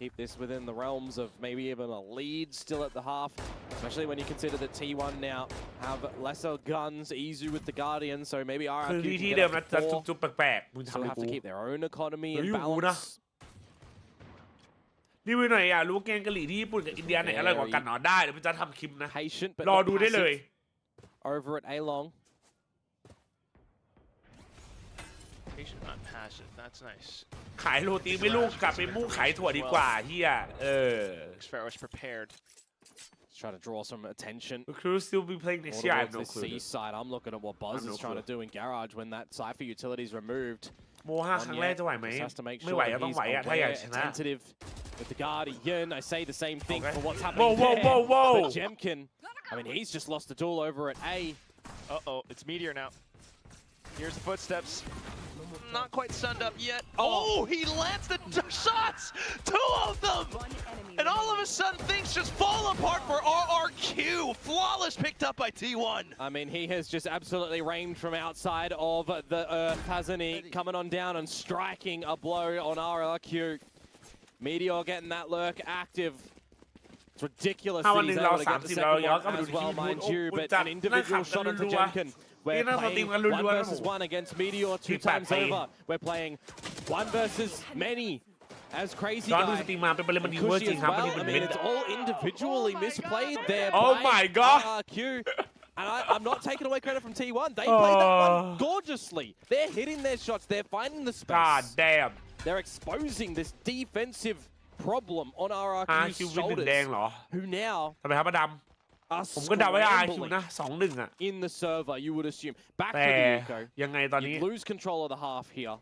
Keep this within the realms of maybe even a lead still at the half, especially when you consider that T1 now have lesser guns, Izu with the Guardian, so maybe คือ RRQ ที่ can เดิ get ม up นะ to จะ 4. จุ๊บๆแปลกๆมึง Still ทำให้ have กู to keep their own economy เฮ้ in ยกูนะ balance. รีวิวหน่อยอ่ะรู้แกงกะหรี่ที่ญี่ปุ่นกับอินเดียไหนอร่อยกว่ากันหนอได้เดี๋ยวพี่จะทำคลิปนะ Patient, but รอ not ดูได้เลย passive over at A-Long. Patient, not passive. That's nice. ขายโรตีไม่ลูกกลับไปมุ่งขายถั่วดีกว่าเฮียXfero is prepared. Let's try to draw some attention. Crew still be playing next year I have no Towards the clue C side, I'm looking at what Buzz is trying to do in Garage when that Cypher utility is removed. โม5ครั้งแรกจะไหวไหม Just has to make ไม่ sure ไหว that ก็ต้อง he's ไหวอ่ะถ้าอยาก aware, ชนะ attentive with the Guardian. I say the same thing for what's Whoa, happening whoa, there. whoa, whoa. But Jemkin, I mean, he's just lost a duel over at A. Uh-oh, it's Meteor now. Here's the footsteps. Not quite sunned up yet. Oh, he lands the shots! 2 of them! And all of a sudden, things just fall apart for RRQ. Flawless picked up by T1. I mean, he has just absolutely rained from outside of the earth, hasn't he? Coming on down and striking a blow on RRQ. Meteor getting that lurk active. It's ridiculous that he's able to get the second one as well, mind you, but an individual shot onto Jemkin. We're playing 1 versus 1 against Meteor 2 times over. We're playing 1 versus many as Crazy ย้อนดู Guy. สตรีมมาเป็นเลยมันดีเวอร์ Kushi จริง as ครับมัน well. ดีเป็ I น mean, เม็ด it's all individually misplayed there Oh by my God. RRQ. And I'm not taking away credit from T1. They played that one gorgeously. They're hitting their shots. They're finding the space. God damn They're exposing this defensive problem on RRQ's RQ วิน1แดง shoulders. เหรอ Who now ทำไมครับมาด are ำผมก็เดาไว้ RQ scrambling นะ 2-1 อ่ะ in the server, you would assume. Back แต่ to the eco. ยังไงตอนนี้ You lose control of the half here.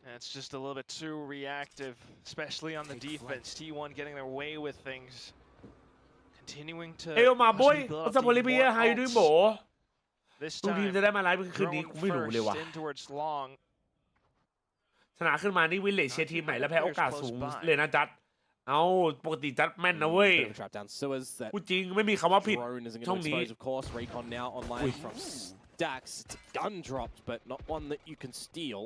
That's just a little bit too reactive, especially on the defense. T1 getting their way with things. Continuing to เอ้ยมาบอย build อั up ส the โพลิเบีย more ไฮด้วยโบ ults. This ดูทีม time, จะได้มาไลฟ์คืนนี้ throwing กูไม่รู้เลยว่ะ first in towards long. ชนะขึ้นมานี่วินเลจเชียร์ทีมไหนแล้วแพ้โอกาสสูงเลยนะจัด เอาปกติจัดแม่นนะเว้ย Bit of a trap down Suez. That พูดจริงไม่มีคำว่าผิด drone isn't ช่อ going ง to นี้ expose, of course. Recon now online from Stacks. It's a gun dropped, but not one that you can steal.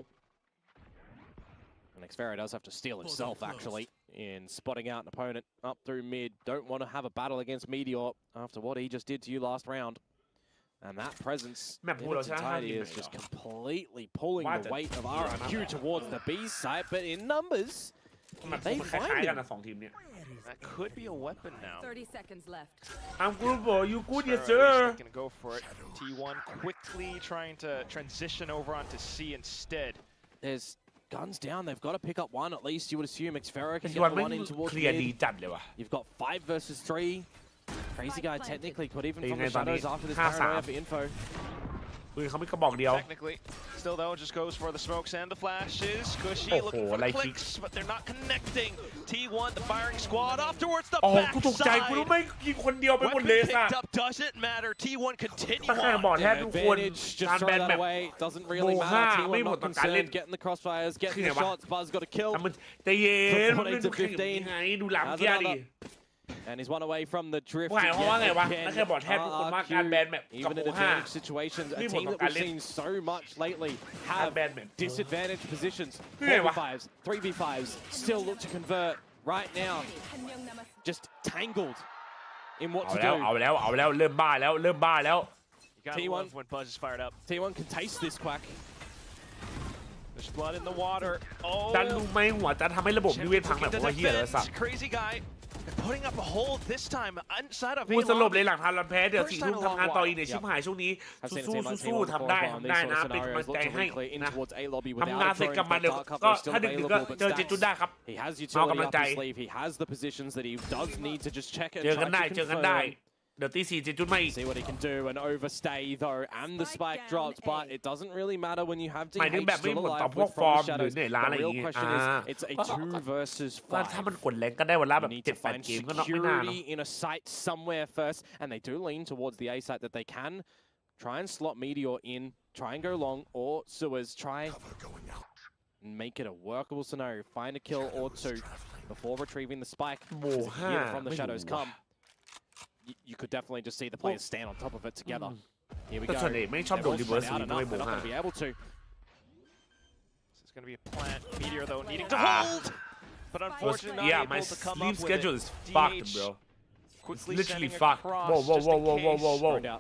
And Xfero does have to steal himself, actually, in spotting out an opponent up through mid. Don't want to have a battle against Meteor after what he just did to you last round. And that presence in its entirety is just completely pulling the weight of RRQ towards the B site, but in numbers, they find him. That could be a weapon now. 30 seconds left. I'm good, boy. You good, yes, Xfero sir. is gonna go for it. T1 quickly trying to transition over onto C instead. there's guns down. They've got to pick up one at least. You would assume Xfero can get one in towards the mid. You've got 5 versus 3. Crazy guy technically could even from the shadows after this paranoia for info. ปืนเขาไม่กระบอกเดียว Technically, still though, just goes for the smokes and the flashes. Cushy looking for the clicks, but they're not connecting. T1, the firing squad, off towards the backside. กูตกใจกูรู้ไหมยิงคนเดียวไปหมดเลยสัตว์ Picked up doesn't matter. T1 continue ตั้งแต่บอกแทบทุกคน Advantage, just throw that away. Doesn't really matter. T1 not concerned. Getting the crossfires, getting the shots. Buzz got a kill. ใจเย็น 14 to 15. ไงดูหลังเกียร์ดิ And he's one away from the drift. ว่าเพราะว่าไงวะนั่นแค่บอกแทบทุกคนว่าการแบนแบบกับ Even in โมห้า advantage situations, a team that we've seen so much lately have disadvantaged positions. 4v5s, 3v5s, still look to convert right now. Just tangled in what to do. เอาแล้วเริ่มบ้าแล้ว T1 when Buzz is fired up. T1 can taste this quack. There's blood in the water. Oh. จันรู้ไหมหัวจันทำให้ระบบนิเวศพังแบบว่าเฮียเลยสัตว์ Crazy guy. Putting up a hold this time inside of พูดสรุปเลยหลังทำรันแพ้เดี๋ยว4 ทุ่มทำงานต่ออีกเนี่ยชิบหายช่วงนี้สู้ทำได้นะเป็นกำลังใจให้นะทำงานเสร็จกลับมาเดี๋ยวก็ถ้าดึกก็เจอจุดได้ครับเอากำลังใจเจอกันได้เดี๋ยวตี 4 จุดไม่ See what he can do and overstay though, and the spike drops, but it doesn't really matter when you have DH still alive with from the shadows. The real question is, it's a 2 versus 5. ถ้ามันกดแรงก็ได้วันละแบบ You need to find 7-8 เกมก็ไม่น่า security in a site somewhere first, and they do lean towards the A site that they can try and slot Meteor in, try and go long, or Sewers try and make it a workable scenario. Find a kill or 2 before retrieving the spike. From the shadows come. You could definitely just see the players stand on top of it together. Here we go. They're all spread out enough. They're not going to be able to. This is going to be a plant. Meteor, though, needing to hold. But unfortunately, not able to come sleep up with schedule it. is fucked, bro. Quickly Literally sending fucked. across, Whoa.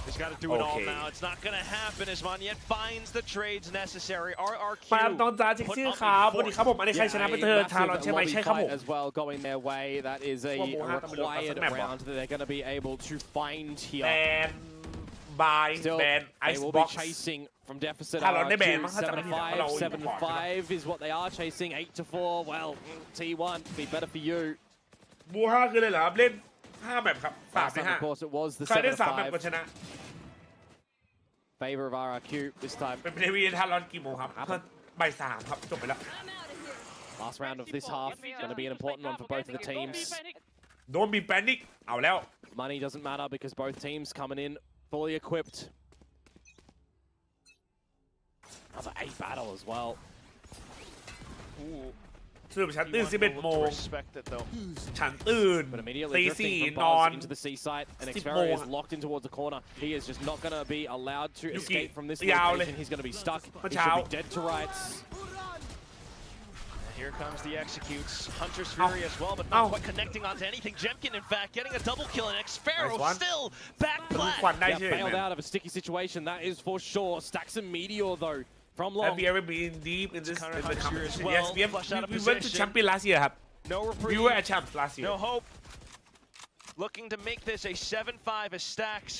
He's got to do it all now. It's not going to happen as Monyet finds the trades necessary. RRQ ปาล์มตอนจ้าเช็คชื่อครับสวัสดีครับผมอันนี้ใครชนะไปเธอทารอนใช่ไหมใช่ครับผม as well going their way. That is a required round that they're going to be able to find here. And by ban they will be chasing from deficit. ทารอนได้แบนมั้ง 7-5 is what they are chasing. 8-4. Well, T1 be better for you. บูห้าคือเลยเหรอครับเล่น5แบบครับ3ใน Of course, it was the 5ใครได้3แบบก็ชนะ Favor of RRQ this time. เป็นเดวีทารอนกี่โมงครับบ่าย3ครับจบไปแล้ว Last round of this half going to be an important one for both of the teams. Don't be panic เอาแล้ว Money doesn't matter because both teams coming in fully equipped. Another 8 battle as well. Ooh. สรุปฉันตื่น11 โมงฉันตื่น But immediately ตี drifting 4 from นอน Buzz into the C site, and Xfero is locked in towards the corner. He is just not going to be allowed to escape from this location. He's going to be stuck. He should be dead to rights. Here comes the executes. Hunter's Fury as well, but not quite connecting onto anything. Jemkin, in fact, getting a double kill, and Xfero still back flat. Yeah, bailed out of a sticky situation, that is for sure. Stacks and Meteor, though. From long. Have you ever been deep in this competition? Well, Yes, we went to champion last year,ครับ. No reprieve. We were at champs last year. No hope. Looking to make this a 7-5 as Stacks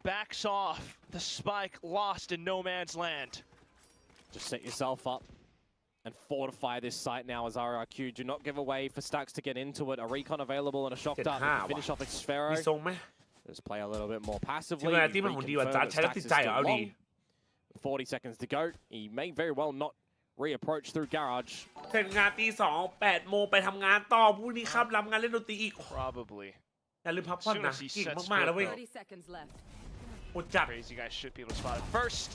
backs off. The spike lost in no man's land. Just set yourself up and fortify this site now as RRQ. Do not give away for Stacks to get into it. A recon available and a shock dart to finish off Xfero. Just play a little bit more passively. 40 seconds to go. He may very well not re-approach through garage. เสร็จงานตี 2 8 โมงไปทำงานต่อพรุ่งนี้ครับรับงานเล่นดนตรีอีก Probably. อย่าลืมพักผ่อนนะเก่งมากๆแล้วเว้ย โอจัด Crazy guys should be able to spot it first.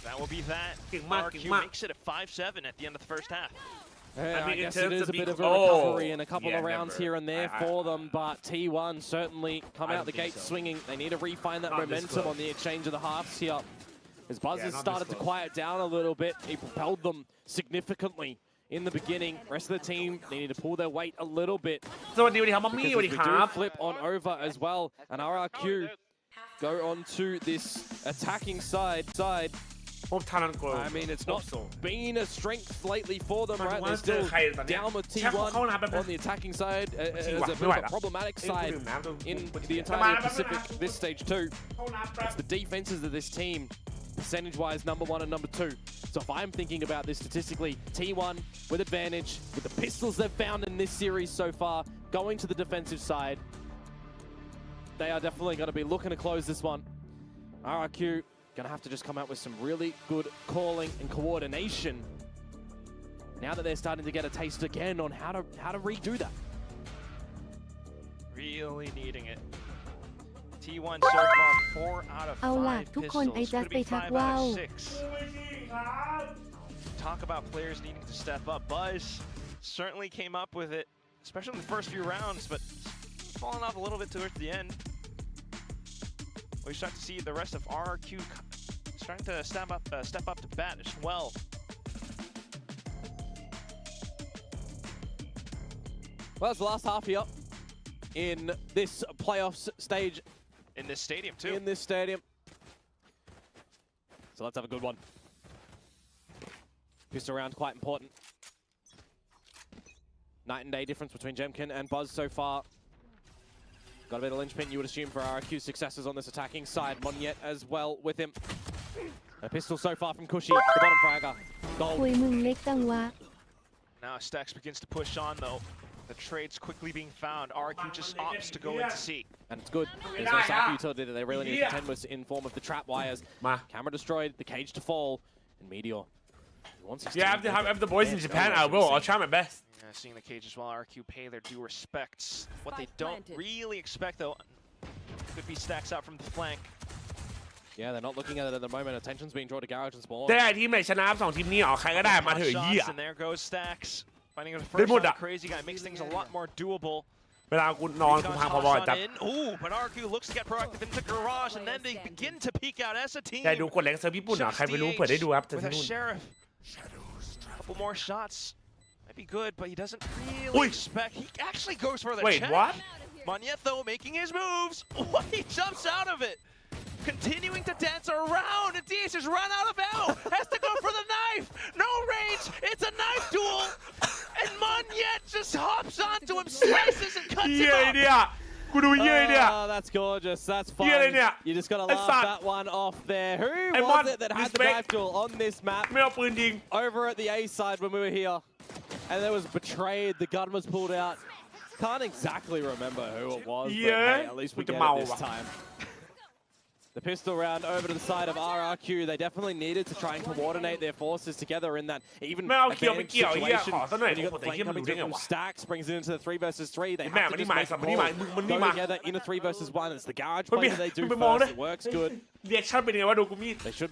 That will be that. เก่งมาก RQ makes it a 5-7 at the end of the first half. Yeah, I guess it is a bit of a recovery and a couple of rounds here and there for them, but T1 certainly come out the gate swinging. They need to refine that momentum on the exchange of the halves here. As Buzz has started to quiet down a little bit, he propelled them significantly in the beginning. Rest of the team, they need to pull their weight a little bit. สวัสดีครับมัมมี่สวัสดีครับ We do flip on over as well, and RRQ go on to this attacking side. I mean, it's not been a strength lately for them, right? They're still down with T1 on the attacking side as a bit of a problematic side in the entire Pacific this stage too. It's the defenses of this team percentage-wise, #1 and #2. So if I'm thinking about this statistically, T1 with advantage, with the pistols they've found in this series so far, going to the defensive side, they are definitely going to be looking to close this one. RRQ going to have to just come out with some really good calling and coordination now that they're starting to get a taste again on how to redo that. Really needing it. T1 so far 4 out of 5 เอาล่ะทุกคน pistols. ไอ้จัส Could ไป be ทัก 5 ว้าว out of 6. Talk about players needing to step up. Buzz certainly came up with it, especially in the first few rounds, but falling off a little bit towards the end. We start to see the rest of RRQ starting to step up to bat as well. Well, it's the last half here in this playoffs stage. In this stadium, too. In this stadium. So let's have a good one. Pistol round, quite important. Night and day difference between Jemkin and Buzz so far. Got a bit of linchpin, you would assume, for RRQ's successes on this attacking side. Monyet as well with him. A pistol so far from Kushi, the bottom fragger. คุยมึงเล็กจังวะ Now Stacks begins to push on, though. The trade's quickly being found. RRQ just opts to go into C. And it's good. There's no self utility that they really need to contend with in form of the trap wires. Camera destroyed, the cage to fall, and Meteor. Yeah, I have the boys in Japan. I will. I'll try my best. Yeah, seeing the cage as well, RRQ pay their due respects. What they don't really expect, though, could be Stacks out from the flank. Yeah, they're not looking at it at the moment. Attention's being drawn to Garage and Spawn. แต่ทีมไหนชนะ2ทีมนี้อ๋อใครก็ได้มาเถอะเหี้ย And there goes Stacks. Finding a first on the crazy guy makes things a lot more doable. เวลากูนอนกูพังพอบอลจับ Ooh, but RRQ looks to get proactive into Garage, and then they begin to peek out as a team. แต่ดูกดแรงเซิร์ฟญี่ปุ่นอ่ะใครไม่รู้เผื่อได้ดูครับแต่ With ที่ a นู่น sheriff. Couple more shots. Might be good, but he doesn't really expect. He actually goes for the Wait, check. what? Monyet, though, making his moves. What? He jumps out of it. Continuing to dance around, and Diaz has run out of ammo. Has to go for the knife. No range. It's a knife duel. And Monyet just hops onto him, slices and cuts him up. Oh, that's gorgeous. That's fun. You just got to laugh that one off there. Who was it that had the knife duel on this map? Over at the A side when we were here. And there was betrayed. The gun was pulled out. Can't exactly remember who it was, but hey, at least we get it this time. The pistol round over to the side of RRQ. They definitely needed to try and coordinate their forces together in that even advantage situation. When you got the flank coming through from Stacks, brings it into the 3 versus 3. They have to just make a call. Go together in a 3 versus 1. It's the garage play that they do first. It works good. They should be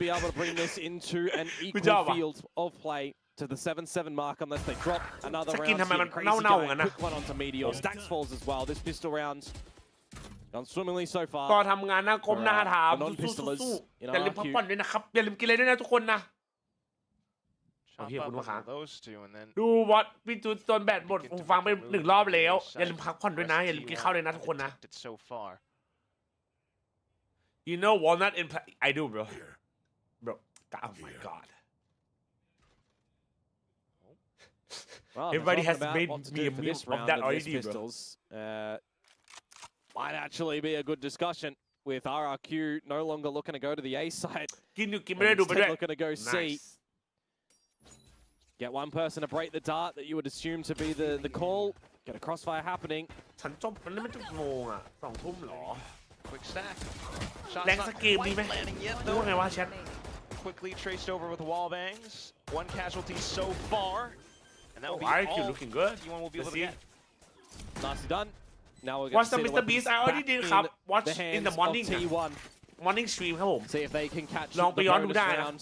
able to bring this into an equal field of play to the 7-7 mark unless they drop another round. Crazy guy, quick one onto Meteor. Stacks falls as well. This pistol round's gone swimmingly so far. ก็ทำงานหน้าคมหน้าถามสู้ๆอย่าลืมพักผ่อนด้วยนะครับอย่าลืมกินอะไรด้วยนะทุกคนนะเอาเฮียคุณว่าค้างดูวอตพี่จูจนแบตหมดผมฟังไป1 รอบแล้วอย่าลืมพักผ่อนด้วยนะอย่าลืมกินข้าวเลยนะทุกคนนะ You know walnut in I do bro oh my god Well, everybody has made me a meme of that already bro might actually be a good discussion with RRQ no longer looking to go to the A side. กินอยู่กินไม่ได้ดูไปด้วย Looking to go C. Get one person to break the dart that you would assume to be the call. Get a crossfire happening. ฉันจบมันไม่ถึงโมงอ่ะ2 ทุ่มหรอ Quick stack. แรงสักเกมดีไหมรู้ไงวะแชท Quickly traced over with wall bangs. 1 casualty so far. And that will be RRQ all looking good. T1 will be able to get. Nicely done. Now we're Watch going the to see Mr. Beast I already did ครับ Watch in the morning T1. morning stream ครับผม See if they can catch ลองไปย้อนดู the ได้ bonus นะ round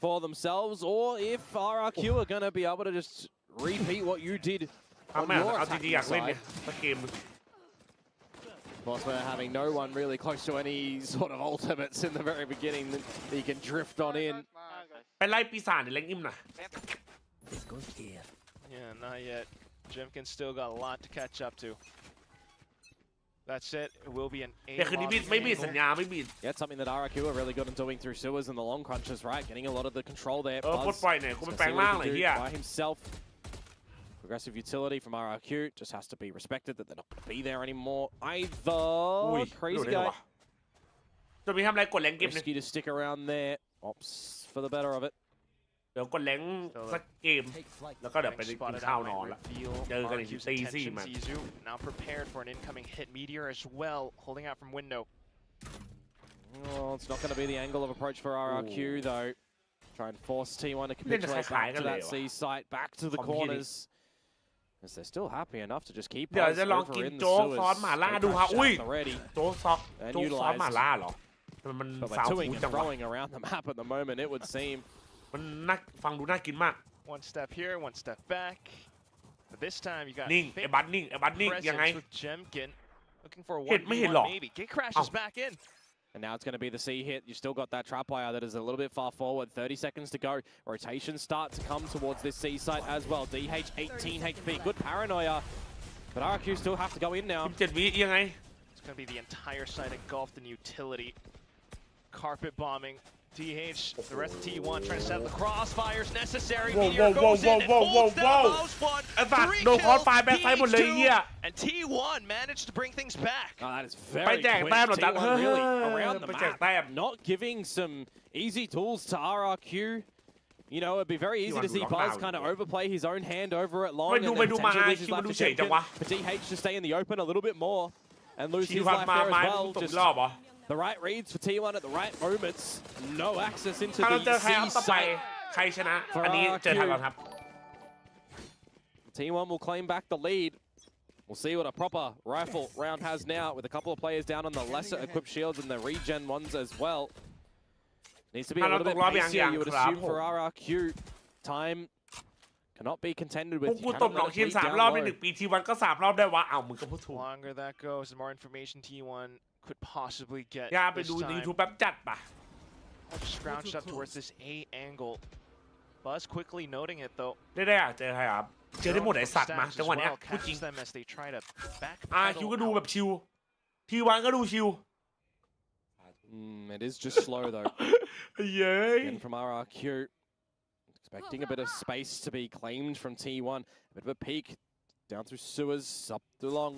for themselves, or if RRQ are going to be able to just repeat what you did เอา on ไม่ your เอาจริงๆอยากเล่น attacking เนี่ย side. สักเกม Of course, we're having no one really close to any sort of ultimates in the very beginning that he can drift on in. ไปไล่ปีศาจในเล็งอิ่มหน่อย Yeah, not yet. Jemkin's still got a lot to catch up to. That's it. It will be an แต่คืนนี้ไม่มีสัญญาไม่มี Yeah, it's something that RRQ are really good at doing through sewers and the long crunches, right? Getting a lot of the control there. ปลดปล่อยหน่อยกูไปแปลงร่างเลยเฮีย By himself. Progressive utility from RRQ just has to be respected that they're not going to be there anymore either. Crazy guy. จะมีทำอะไรกดแรงเกม Risky to stick around there. Opts for the better of it. เดี๋ยวกดแรงสักเกมแล้วก็เดี๋ยวไปกินข้าวนอนละเจอกันอีกตีสี่มัน Now prepared for an incoming hit. Meteor as well, holding out from window. Well, it's not going to be the angle of approach for RRQ though. Try and force T1 to capitulate back to that C site, back to the corners. As they're still happy enough to just keep us over in the sewers. โจ๊กซอสหม่าล่าดูฮะอุ้ยโจ๊กซอสหม่าล่าเหรอมัน But สาว we're ฟู toing จั and งวะ throwing around the map at the moment, it would seem. มันน่าฟังดูน่ากินมาก One step here, one step back. But this time you got นิ่งไอ้บัตนิ่งไอ้บัตนิ่งยังไง presence with Jemkin. Looking for a ไม่เห็นหรอ 1v1 maybe. Gate crashes back in. And now it's going to be the C hit. You've still got that trap wire that is a little bit far forward. 30 seconds to go. Rotations start to come towards this C site as well. DH 18 HP. Good paranoia. But RQ still have to go in now. 17 วิยังไง It's going to be the entire site engulfed in utility. Carpet bombing. DH, the rest of T1 trying to set up the crossfires necessary. Meteor goes in and holds down Mouse 1. ไอ้สัตว์โดนคอร์สไฟแบ็คไซด์หมดเลยเหี้ย And T1 managed to bring things back. Oh, that is ไป very แจก quick. แต้มหรอจัง T1 really around the ไปแจก map. แต้ม Not giving some easy tools to RRQ. You know, it'd be very easy to see Buzz kind of overplay his own hand over it long and then potentially lose his life to Jemkin. For DH to stay in the open a little bit more and lose his life there as well. Just the right reads for T1 at the right moments. No access into ถ้าเราเจอ the ใคร C ครับต่อไป site. ใครชนะอันนี้เจอทางเราครับ T1 will claim back the lead. We'll see what a proper rifle round has now with a couple of players down on the lesser equipped shields and the regen ones as well. Needs to be a little bit pacier, you would assume, for RRQ. Time cannot be contended พว with. กกูตบหนองทีม3 รอบใน1 ปีทีวันก็3 รอบได้วะเอ้ามึงก็พูดถูก The longer that goes, the more information T1 could possibly get. อย่าไปดูใน YouTube แป๊บจัดป่ะ Scrounged up towards this A angle. Buzz quickly noting it though. ได้อ่ะเจอใครครับเจอได้หมดไอ้สัตว์มาจังหวะเนี้ยพูดจริง them as they try to back คิวก็ดูแบบชิวทีวันก็ดูชิว It is just slow though. เย้ย Again from RRQ. Expecting a bit of space to be claimed from T1. A bit of a peek down through sewers, up too long.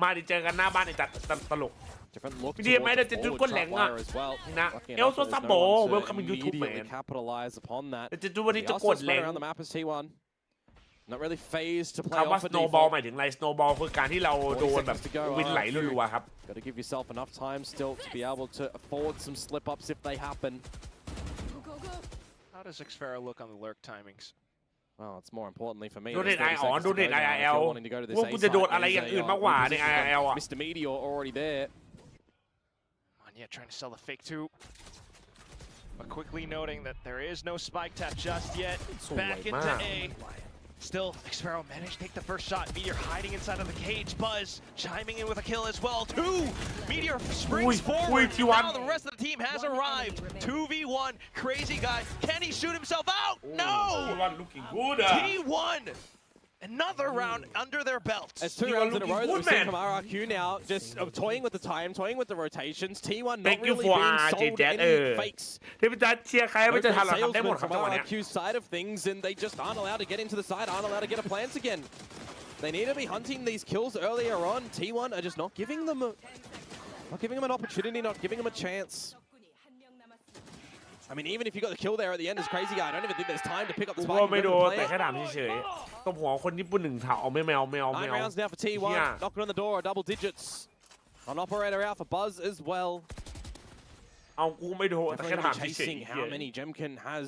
มาดิเจอกันหน้าบ้านไอ้จัดตลก Different look พี่ดีไหมเดี๋ยวจะจุดก้นแหลงอ่ะ as well. นะ Lucky เอล enough โซ that ซับ there's โบ no one to เวลคัมมิงยูทูบแม immediately น capitalize upon that. เดี๋ยวจะดูวันนี้ The จะก also ดแหล split ง around the map is T1. Not really phased to play คำว่า off a snowball default. หมายถึงอะไร snowball คือการที่เราโดนแบบวินไหลรัวๆครับ Got to give yourself enough time still to be able to afford some slip-ups if they happen. How does Xfera look on the lurk timings? Well, it's more importantly for me. โดนเด็ด IR โดนเด็ด IRL พวก พ กูจะโดนอะไรอย่างอื่นมากกว่าใน IRL อ่ะ Mr. Meteor already there. Manya trying to sell the fake two. But quickly noting that there is no spike tap just yet. Back into A. Still, Xfero managed to take the first shot. Meteor hiding inside of the cage. Buzz chiming in with a kill as well. 2! Meteor springs forward. Now the rest of the team has arrived. 2v1. Crazy guy. Can he shoot himself out? No! looking good T1! Another round under their belts. It's 2 rounds in a row that we've seen from RRQ now, just toying with the time, toying with the rotations. T1 not really being sold any fakes. ที่พี่จัดเชียร์ใครไม่จะทันหรอกครับได้หมดครับ From จังหวะเนี้ย RRQ's side of things, and they just aren't allowed to get into the side, aren't allowed to get a plant again. They need to be hunting these kills earlier on. T1 are just not giving them an opportunity, not giving them a chance. I mean, even if you got the kill there at the end as Crazy Guy, I don't even think there's time to pick up the กู spike. ก็ไม่โดนแต่แค่ถามเฉยๆตบหัวคนญี่ปุ่น1 เถาไม่แมว 9 rounds now for T1, knocking on the door, double digits. An operator out for Buzz as well. เอากูไม่โดนแต่แค่ถามเฉย chasing how many Jemkin has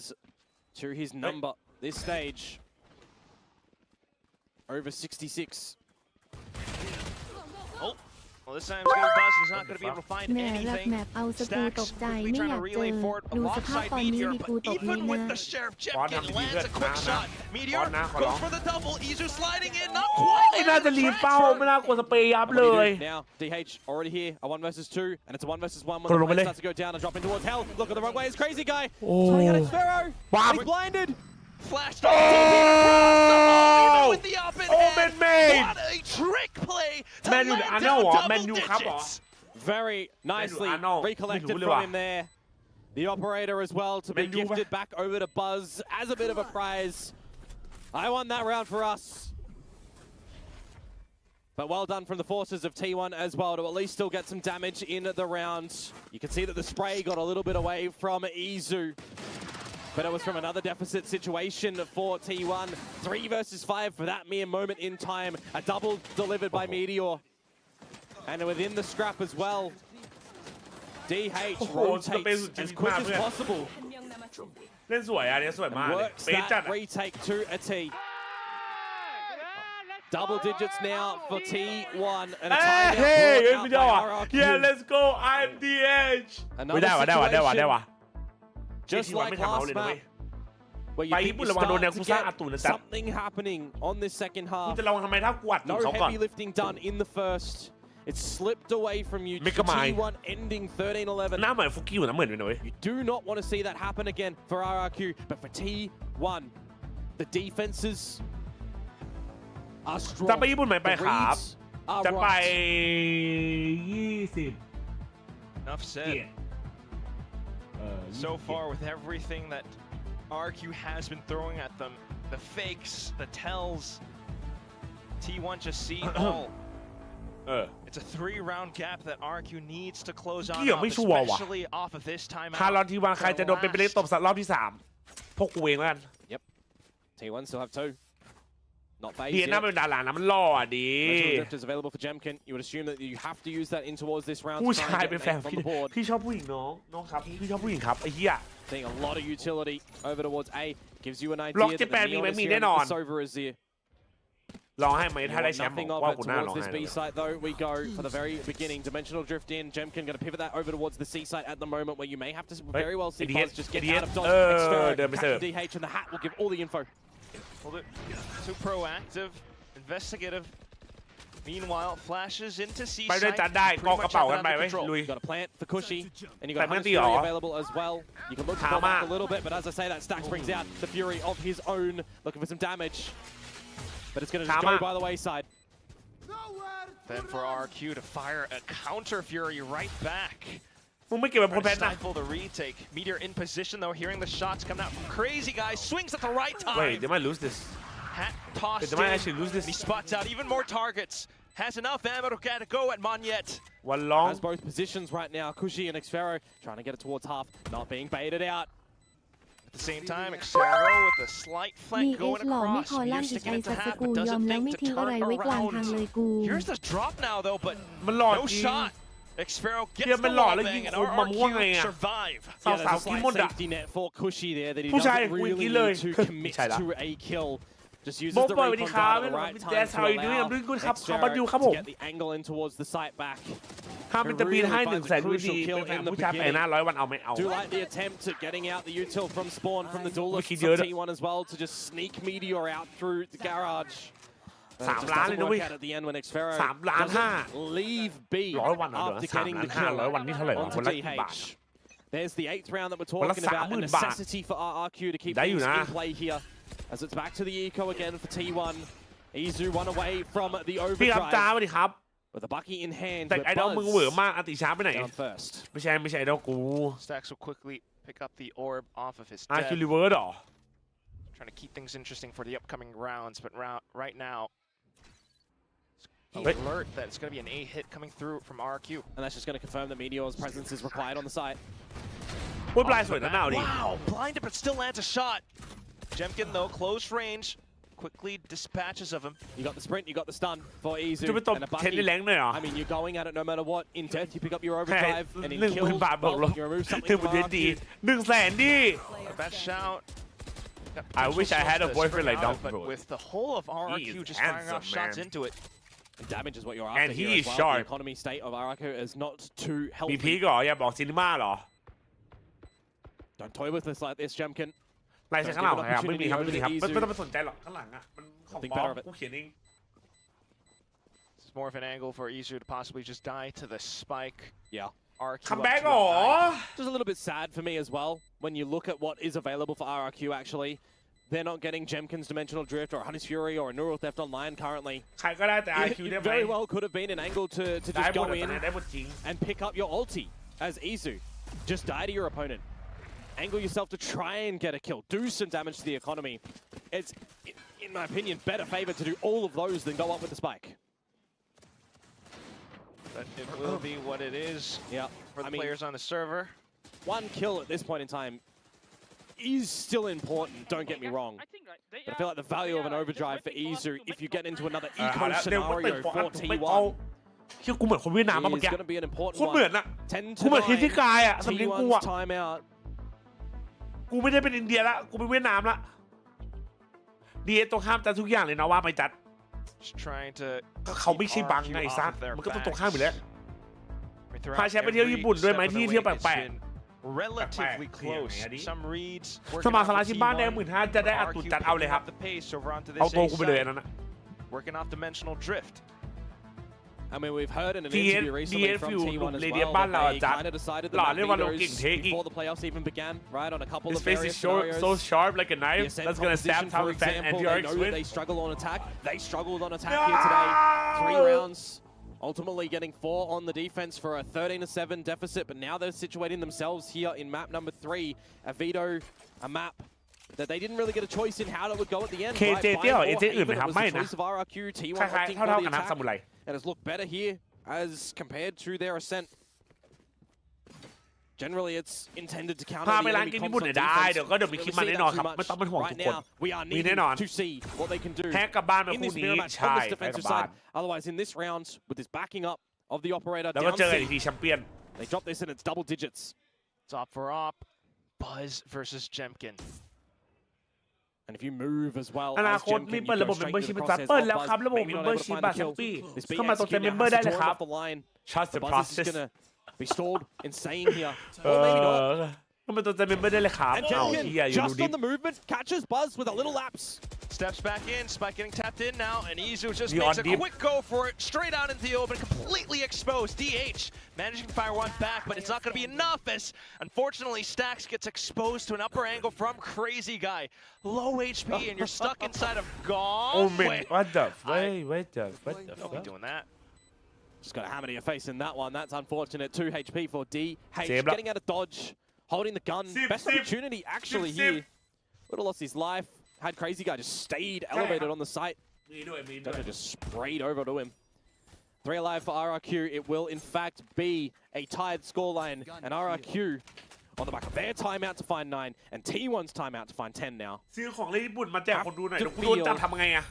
to his number this stage. Over 66. Oh. Well, this time Buzz is not going to be able to find แม่รัก anything. แมปเอาสกูตกใจไม่อยากเจอดูสภาพตอนนี้ดีกูตกเลย Even with นะ the Sheriff Jemkin lands a quick shot. Meteor goes for the double. Izu sliding in, not quite. ไอ้น่าจะรีบเป้าไม่น่ากดสเปรย์ยับเลย Now DH already here, a 1 versus 2, and it's a 1 versus 1 when กดล the งไป play เลย starts to go down and drop in towards hell. Look at the wrong way, it's Crazy Guy. โอ้ Trying to get Xfero. ว้าว He's blinded. Flashed on even with the up and man made. What a trick play to Man U land อาร์โน่ down เหรอ double แมนยูครับเหรอ digits. Very nicely recollectedไม่รู้เลย from ว่ะ him there. The operator as well to be Man U gifted back over to Buzz as a bit of a prize. I won that round for us. But well done from the forces of T1 as well to at least still get some damage in the round. You can see that the spray got a little bit away from Izu. But it was from another deficit situation for T1. 3 versus 5 for that mere moment in time. A double delivered by Meteor. And within the scrap as well, DH rotates as quick as possible. เล่นสวยอ่ะเนี่ยสวยมากเลย Works เป๊ะจัด that retake to a T. Double digits now for T1. And a timeout brought out by RRQ. Yeah, let's go. I'm DH. ไม่ได้วะ Just like last map, where you think you start to get something happening on this second half. กูจะระวังทำไมถ้ากูอัด No เขาก่อน heavy lifting done in the first. It slipped away from you. T1 ending 13-11. หน้าเหมือนฟุกกี้อยู่นะเหมือนเลย You do not want to see that happen again for RRQ, but for T1, the defenses are strong. จะไปญี่ปุ่นไหมไปครับ จะไป 20 Enough said. So far with everything that RQ has been throwing at them, the fakes, the tells, T1 just see all. It's a 3-round gap that RQ needs to close on, especially off of this timeout. ถ้ารอบที่วันใครจะโดนเป็นไปเล่นตบสัตว์รอบที่3พวกกูเองแล้วกัน Yep. T1 still have 2. Not phased เฮีย yet. หน้าเป็นดารานะมันหล่อดี Metal drift is available for Jemkin. You would assume that you have to use that in towards this round. ผู้ชายเป็นแฟนพี่ชอบผู้หญิงน้องครับพี่ชอบผู้หญิงครับไอ้เหี้ย Seeing a lot of utility over towards A gives you an idea ล็อก that เจแปน the มีไหม Neon มี is แน่ here นอน and the Sova is here. ร้องให้ไหมถ้าได้แชมป์ Nothing ว่า of กู it น่าร้อง towards ไห้ this B site though. We go for the very beginning. Dimensional drift in. Jemkin going to pivot that over towards the C site at the moment where you may have to very well see Paz just get out of dodge. Captain DH and the hat will give all the info. Too proactive, investigative. Meanwhile, flashes into C ไปด้วยจัดได้กองกระเป๋ากันไปไว้ลุย Got a plant for Cushy, and you แต่ got ไม่ Hunter's ตีหรอ Fury available as well. You can look to pull back a little bit, but as I say, that stacks brings out the Fury of his own, looking for some damage. But it's going to just go by the wayside. Then for RQ to fire a counter Fury right back. มึงไม่เก็บแบบโพแพนนะ Stifle the retake. Meteor in position though, hearing the shots coming out from Crazy Guy. Swings at the right time. Wait, they might lose this. Hat tossed They might actually lose this. He spots out even more targets. Has enough ammo to get a go at Monyet. One long. Has both positions right now. Cushy and Xfero trying to get it towards half, not being baited out. At the same time, Xfero with a slight flank going หล่อไม่ across. พอลั่น Meteor อีก sticking ไอ it สั to ส half, กู but ยอม doesn't แล้ว think ไม่ to ทิ้งอะไร turn ไว้กลางทางเลย around. กู Here's the drop now though, but มันหล่อ no จริง shot. Xfero เฮีย gets มั the นหล่อ wall แล้วยิง bang and คมมาม่วงไง RRQ อ่ะ survive. สาวๆกินหมดอ่ะ Safety net for Cushy there that he ผู้ชาย doesn't กูอย่าง really นี้เลย need to commit to a kill. Just uses โบ๊ะ the ปล่อยไปดี recon ครับ dart at the right แดน time ชาว to อีกด้วย allow ด้วยครับเขา Xfero มาดูครับผ to ม get the angle in towards the site back. ถ้ามันจะปีนให้100,000ดูดีเป็นแฟนผู้ชายแปลงหน้า100 วันเอาไม่เอา Do like the attempt at getting out the util from spawn from the duelist from T1 as well to just sneak Meteor out through the garage. 3 ล้านเลยนะเว้ย at the end when Xfero 3 ล้าน 5 leave B 100 วันเหรอ after 3 getting ล้าน the 5 kill 100 วันนี่เท่าไหร่วะ onto คนละกี่บาท DH. There's the 8th round that we're คนละ talking about. A 30,000 บาท necessity for RRQ to keep ได้อยู่ things นะ in play here. As it's back to the eco again for T1. Izu one away from the พี่ครับจ้า overdrive สวัสดีครับ with a bucky in hand. แต่ but ไอดอลมึงเหวอมากอติช้าไปไหน down first. ไม่ใช่ไอดอลกู Stacks will quickly pick up the orb off of his คิว death. รีเวิร์สหรอ Trying to keep things interesting for the upcoming rounds, but right now, alert that it's going to be an A hit coming through from RQ. And that's just going to confirm that Meteor's presence is required on the site. พูดปลายสวยนะหนาวดิ Wow, blinded but still lands a shot. Jemkin though, close range, quickly dispatches of him. You got the sprint, you got the stun for Izu จะไปตบ and a เทน bucky. ในแรงเลยเหรอ I mean, you're going at it no matter what. In death, you pick up your overdrive, and in 10,000 kills, บาทบวกล well, บ you remove ถึ something ง from ประเด็นดี RRQ. 100,000 ดิ Best shout. I wish I had a boyfriend like Dunk, but bro. with the whole of RRQ He is just firing off handsome, shots man. into it. And damage is what you're And after he here is as well. sharp. The economy state of RRQ is not too มีพี healthy. กเหรออย่าบอกซินิม่าเหรอ Don't toy with this like this, Jemkin. ลายเซ็นข้างหลังครับไม่มีครับไม่มีครับไม่ต้องไปสนใจหรอกข้างหลังอ่ะมันของ Think ปลอ better ม of it. กูเขียนเอง It's more of an angle for Izu to possibly just die to the spike. Yeah. RQ คัม up แบ็ก to เหร a อ nine. Just a little bit sad for me as well when you look at what is available for RRQ actually. They're not getting Jemkin's Dimensional Drift or Hunter's Fury or a Neural Theft Online currently. ใครก็ได้แต่ IQ ได้ It ไหม very well could have been an angle to ได้ just หมด go แต่ in ได้หมดจริง and pick up your ulti as Izu. Just die to your opponent. Angle yourself to try and get a kill. Do some damage to the economy. It's, in my opinion, better favor to do all of those than go up with the spike. But it will be what it is for the players on the server. One kill at this point in time is still important, don't get me wrong. But I feel like the value of an overdrive for Izu, if you get into another eco scenario for T1, ชื่อกูเหมือนคนเวียดนามเมื่อ is กี้ going to be an important โคตรเหมือน one. อะ 10 กูเหมือน to คิดที่ 9, กายอะสำเนียงกูอะ T1's timeout. กูไม่ได้เป็นอินเดียละกูเป็นเวียดนามละดีตรงข้ามจัดทุกอย่างเลยนะว่าไปจัด Just trying to ก็เขาไม่ใช่บังไงซักมันก็ต้องตรงข้ามอยู่แล้วพาแชมป์ไปเที่ยวญี่ปุ่นด้วยไหมที่เที่ยวแปลก relatively close. Some reads. ๆสมัครสมาชิกบ้านได้15,000จะได้อัดตุนจัดเอาเลยครับ the pace over onto เอา this ตัว A กูไปเลยอัน side. นั้นนะ Working off dimensional drift. I mean, we've heard in an DS interview recently from Field T1 as เรียน well บ้านเรา that อะ they จัด kind of decided หล่อ that เรียกว่าเรา Veto เก่งเทคอีก before the playoffs even began, right? On a couple His of face various is scenarios. so sharp like a The knife ascent that's gonna stab composition, Tower for Defense and example, DRX they know that win. they struggle on attack. They struggled on attack here today. 3 rounds. Ultimately getting 4 on the defense for a 13-7 deficit, but now they're situating themselves here in map number 3. A Veto, a map that they didn't really get a choice in how it would go at the end. KJ เตี้ยว AJ อื่นไหมครับ It was ไม่ the นะ choice of RRQ, T1 คล้าย opting ๆ for เท่า the ๆกันนะ attack, ซามูไร and has looked better here as compared to their ascent. Generally, it's intended to counter พา the ไปร้าน enemy กิน comps ญี่ปุ่น on เนี่ยได้ defense. เดี๋ยวก็เดี๋ยวมีคลิปมาแน่นอนครับไม่ต้องเป็นห่วงทุ Right กคน now, we are มีแน่ needing นอน to see what they can do แพ้กลับบ้านไป in คู่ this นี้ mirror match ใช่ on this แพ้กลั defensive บบ้าน side. Otherwise, in this round, with this backing up of the operator แล้วก็ down เจอกันอี C, กทีแชมเปี้ยน they drop this and it's double digits. It's op for op. Buzz versus Jemkin. And if you move as well อนา as คต Jemkin, มี you เปิดระบบ go straight to membership the เป็น crosshairs เปิด of แล้วครับ Buzz. ระบบ Maybe not able to membership find บา the แชม kill. ปี้ This เข้ามาตัว BX เต็ม now member has ได้ to เลย draw ค it รับ off the line. Trust the Buzz is process just gonna be stalled, insane here. เอ Or maybe not. อเข้ามาตัวเต็ม member ได้เลยครับ And เอาเฮีย Jemkin, อยู่ดู just ดิ on the movement, catches Buzz with a little lapse. Steps back in, Spike getting tapped in now, and Izu just Neon makes a deep. quick go for it, straight out into the open, completely exposed. DH managing to fire one back, but it's not going to be enough as, unfortunately, Stax gets exposed to an upper angle from Crazy Guy. Low HP, and you're stuck inside of Gone. Oh man Wait, what the what the don't be doing that. Just got a hammer to your face in that one. That's unfortunate. 2 HP for DH. Save up. Getting out of dodge, holding the gun. Best opportunity actually here. Would have lost his life. Had Crazy Guy just stayed elevated on the site. มีด้วย Definitely just sprayed over to him. 3 alive for RRQ. It will in fact be a tied scoreline. And RRQ on the back of their timeout to find 9. And T1's timeout to find 10 now. ซื้อของเล่นญี่ปุ่นมาแจกคนดูหน่อยเดี๋ยวกูโดนจับทำไงอะ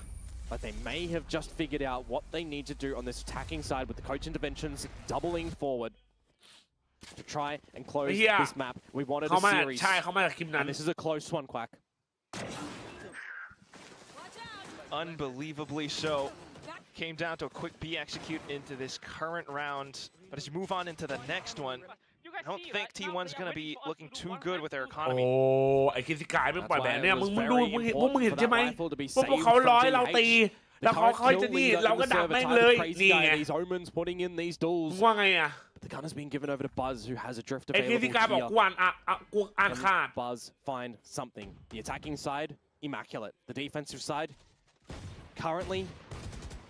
But they may have just figured out what they need to do on this attacking side with the coach interventions doubling forward to try and close this map. We wanted เขา a มา series. ใช่เขามาจากคลิปนั้น And this is a close one, Quack. Unbelievably so. Came down to a quick B execute into this current round. But as you move on into the next one, I don't think T1's going to be looking too good with their โอ้ economy. ไอ้คิดที่กายไม่ปล่อยแบบเนี้ยมึงดูมึงเห็นใช่ไหมพวกเขาร้อยเราตีแล้วเขาค่อยจะนี่เราก็ดักแม่งเลยนี่ไง These omens putting in these duels. ว่าไงอะ But the gun has been given over to Buzz, who has a drift ไอ้คิด available ที่กายบอก here. กูอ่านขาด Can Buzz find something? The attacking side, immaculate. The defensive side, currently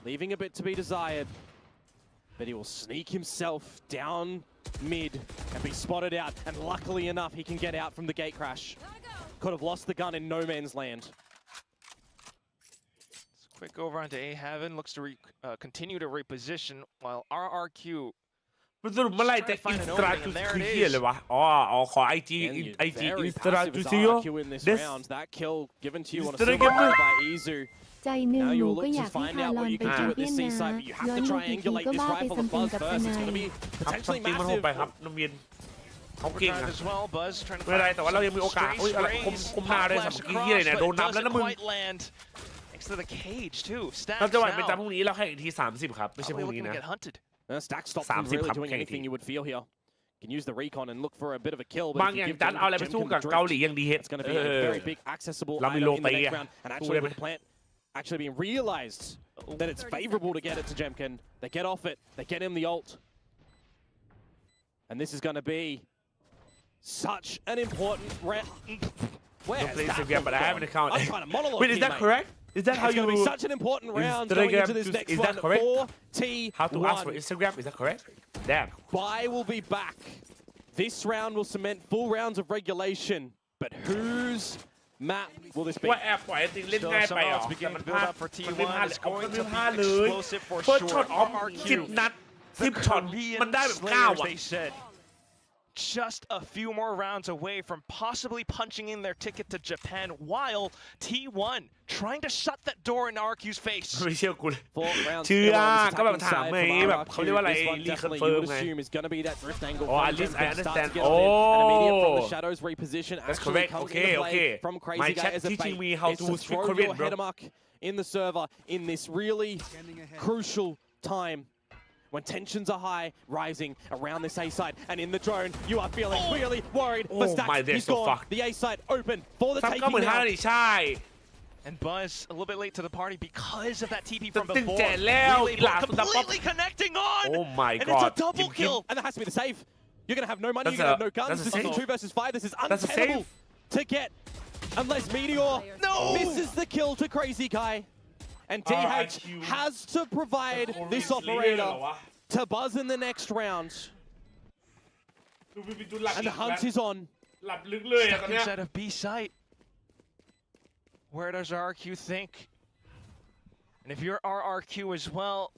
leaving a bit to be desired. But he will sneak himself down mid and be spotted out. And luckily enough, he can get out from the gate crash. Could have lost the gun in no man's land. Quick over onto A Heaven, looks to continue to reposition while RRQ มันสรุปเมื่อไหร่จะอินสตราจูคือเฮียเลยวะอ๋อขอไอจี And ไอจี very อินสตรา passive จู is ซิโอ RRQ in this round. That kill given to you on a Instagram silver gamer. by Izu. ใจหนึ่ง Now หนู you'll ก็ look อ to ยากให้ find ทา out รอ what น you ไป can แช do ม with เปี้ย this น C นะ side, but you have ย้อน to ดู triangulate กี่ this ก็บ้าไป rifle ซั of มติง Buzz กับ first. ท It's นาย going to be ครับ potentially ทีมมันโหด massive. ไปครับน้ำเย็นเขาเก่ง Overdrive อะ as well. Buzz trying to ไม่เป็นไรแต่ว่าเรายังมีโอกาส Straight อะไร sprays, คุมหน้าเลย pop สาม flash กีเฮีย across, เนี่ย but โด it นนับแล้ว doesn't นะมึง quite land. Next to the cage too. เรา Stacks จะไหวเป็นจำ now. พรุ่งนี้เราแข่งอีกที30ครับไม่ใช่พ Probably รุ่งนี้ looking to นะ get hunted. Stack stopped from 30 really ครับ doing แข่งอีกที anything you would feel here. Can use the recon and look for a bit of a kill. บาง But อ if ย่าง you give จัดเอาอะไรไปสู้กับ Jemkin เกา the หลี drift, ยังดีเฮ็ด it's going to be a very big accessible เรามี item โล in the ตี next อะ round. And สู้ actually ได้ไหม with the plant actually being realized that it's favorable to get it to Jemkin. They get off it. They get him the ult. And this is going to be such an important round. Where Don't play is that Instagram, but I have an account. I'm trying to monologue Wait, is here, that mate. correct? Is that how It's you? going to be such an important round going into this next Is one. that correct? 4T1. How to ask for Instagram? Is that correct? Damn. Bai will be back. This round will cement full rounds of regulation. But whose map will this be? ว่าแอบปล่อยจริงเล่นง่ายไปเหรอ Still somehow it's beginning แต่มัน to พลา build ด up for มันไม่ T1. พลาด It's เอา going ไม่ to พลาด be เลย explosive for เฟิร์สช็อ sure. ตออฟ RRQ 10 นัด 10 ช็อตมันได้แบบ9อ่ะ They said just a few more rounds away from possibly punching in their ticket to Japan while T1 trying to shut that door in RQ's face ไม่เชื่อกูเลยเชื่อก็แบบถามไงแบบเขาเรียกว่าอะไรรีคอนเฟิร์มไงอ๋อ at least I understand โอ้ that's correct okay my chat teaching me how to speak Korean bro in the server in this really crucial time when tensions are high, rising around this A side, and in the drone, you are feeling really worried for Stacks. He's gone. The A side open for the taking now. And Buzz a little bit late to the party because of that TP from before. แล้วอีหลา Completely connecting on. Oh my god. And it's a double kill. And that has to be the save. You're gonna have no money. You're gonna have no guns. This is 2 versus 5. This is untenable to get unless Meteor misses the kill to Crazy Guy. And DH has to provide this operator to Buzz in the next round. And the hunt is on. Stuck inside of B site. Where does RRQ think? And if you're RRQ as well,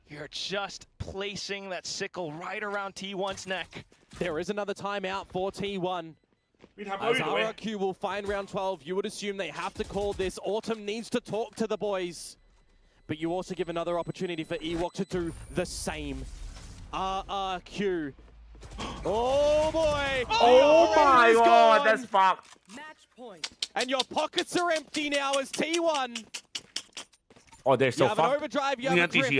you're just placing that sickle right around T1's neck. There is another timeout for T1. As RRQ will find round 12, you would assume they have to call this. Autumn needs to talk to the boys. But you also give another opportunity for Ewok to do the same. RRQ. Oh boy! Oh my god, that's fucked. Match point. And your pockets are empty now as T1. Oh, they're so fucked. You have an overdrive, you have a drift.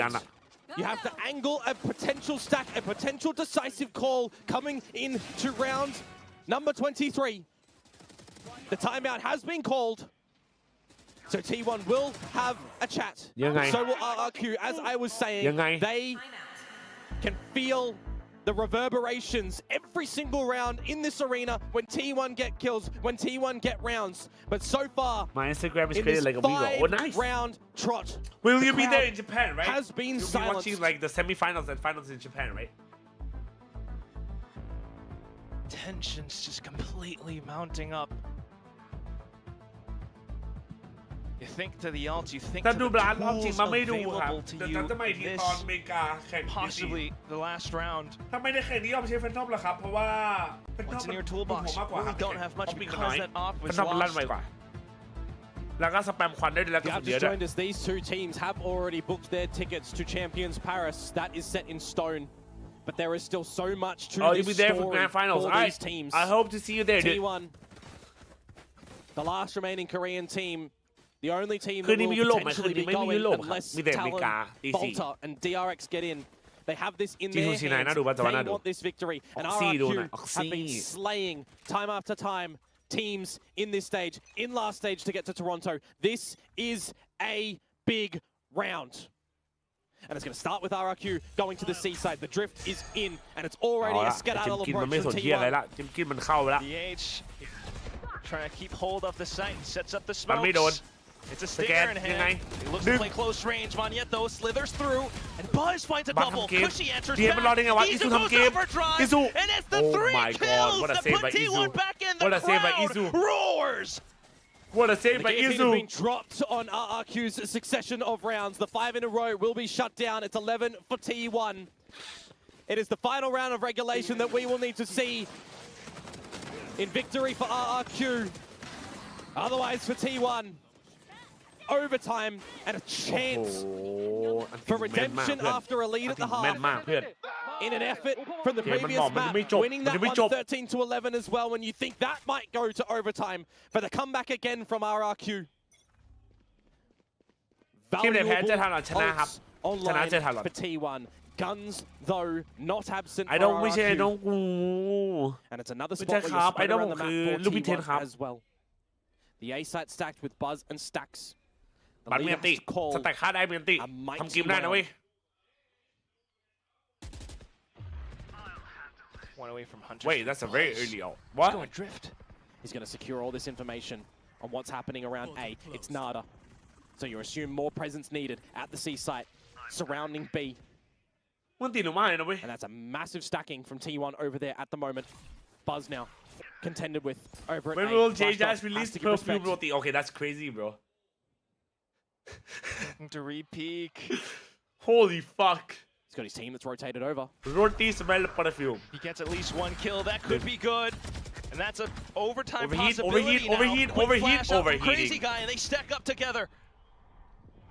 You have to angle a potential stack, a potential decisive call coming into round number 23. The timeout has been called. So T1 will have a chat. So will RRQ. As I was saying, they can feel the reverberations every single round in this arena when T1 get kills, when T1 get rounds. But so far, my Instagram is created like a video. Oh, nice. Round trot. Will you be there in Japan, right? Has been You'll silenced. be watching like the semi-finals and finals in Japan, right? Tensions just completely mounting up. You think to the ult, you think to the tools available to you in this possibly the last round. What's in your toolbox? Really don't have much because that op was lost. You have just joined us. These 2 teams have already booked their tickets to Champions Paris. That is set in stone. But there is still so much to this you'll be there for grand finals. For these teams. I hope to see you there, T1, the last remaining Korean team. The only team that will potentially be going unless Talon, Volta, and DRX get in. They have this in their hands. They want this victory. And RRQ have been slaying time after time teams in this stage, in last stage to get to Toronto. This is a big round. And it's going to start with RRQ going to the seaside. The drift is in, and it's already a skedaddle approach from T1. DH trying to keep hold of the site, sets up the smokes. It's a stinger in hand. He looks to play close range. Manietto slithers through, and Buzz finds a double. Cushy answers back. Izu goes overdrive, and it's the 3 kills that put T1 back in. The crowd roars. What a save by Izu. Izu. Has been dropped on RRQ's succession of rounds. The 5 in a row will be shut down. It's 11 for T1. It is the final round of regulation that we will need to see in victory for RRQ. Otherwise for T1. Overtime and a chance for redemption after a lead at the half. In an effort from the previous map, winning that one 13-11 as well when you think that might go to overtime for the comeback again from RRQ. Valuable ults online for T1. Guns, though, not absent for RRQ. And it's another spot where you're spread around the map for T1 as well. The A site stacked with Buzz and Stacks. บัตรเมียนตีสแต็กค่าได้เมียนตีทำเกมได้นะเว้ย One away from Hunter. Wait, that's a very early ult. What? He's going drift. He's going to secure all this information on what's happening around A. It's Nada. So you assume more presence needed at the C site surrounding B. And that's a massive stacking from T1 over there at the moment. Buzz now contended with over at A. When will JJaz release perfume roti? Okay, that's crazy, bro. To re-peek. Holy fuck. He's got his team that's rotated over. Roti smell perfume. He gets at least one kill. That could be good. And that's an overtime Overheat, possibility overheat, now. overheat, Quick flash out from overheating. Crazy Guy, and they stack up together.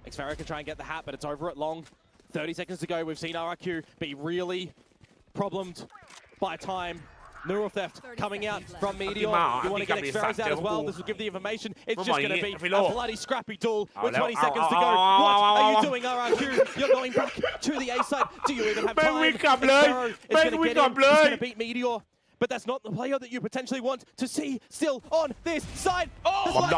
Xferro can try and get the hat, but it's over at long. 30 seconds to go. We've seen RRQ be really problemed by time. Neural theft coming out from Meteor. You want to get Xferro's out as well. This will give the information. It's just going to be a bloody scrappy duel with 20 seconds to go. What are you doing, RRQ? You're going back to the A side. Do you even have time? Xferro is going to get in. He's going to beat Meteor. But that's not the player that you potentially want to see still on this side. Oh,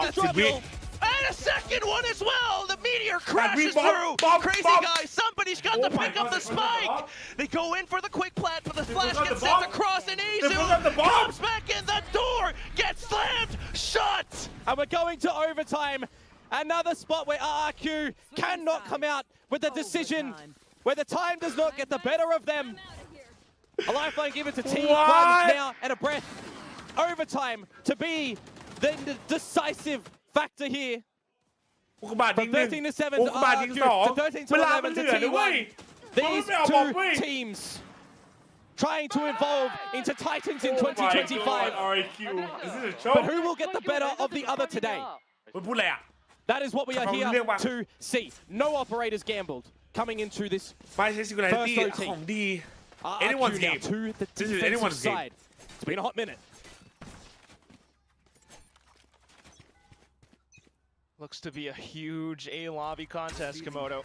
and a second one as well! The Meteor crashes through! Crazy Guy, somebody's got to pick up the spike! They go in for the quick plant, but the flash gets sent across and Izu comes back in, the door gets slammed shut! And we're going to overtime. Another spot where RRQ cannot come out with a decision, where the time does not get the better of them. A lifeline given to T1 now, and a breath. Overtime to be the decisive factor here. From 13 to 7 to RRQ, to 13 to 11 to T1. These two teams trying to evolve into Titans in 2025. But who will get the better of the other today? That is what we are here to see. No operators gambled coming into this first OT. Anyone's game. To the This is anyone's game. side. It's been a hot minute. Looks to be a huge A-lobby contest, Komodo.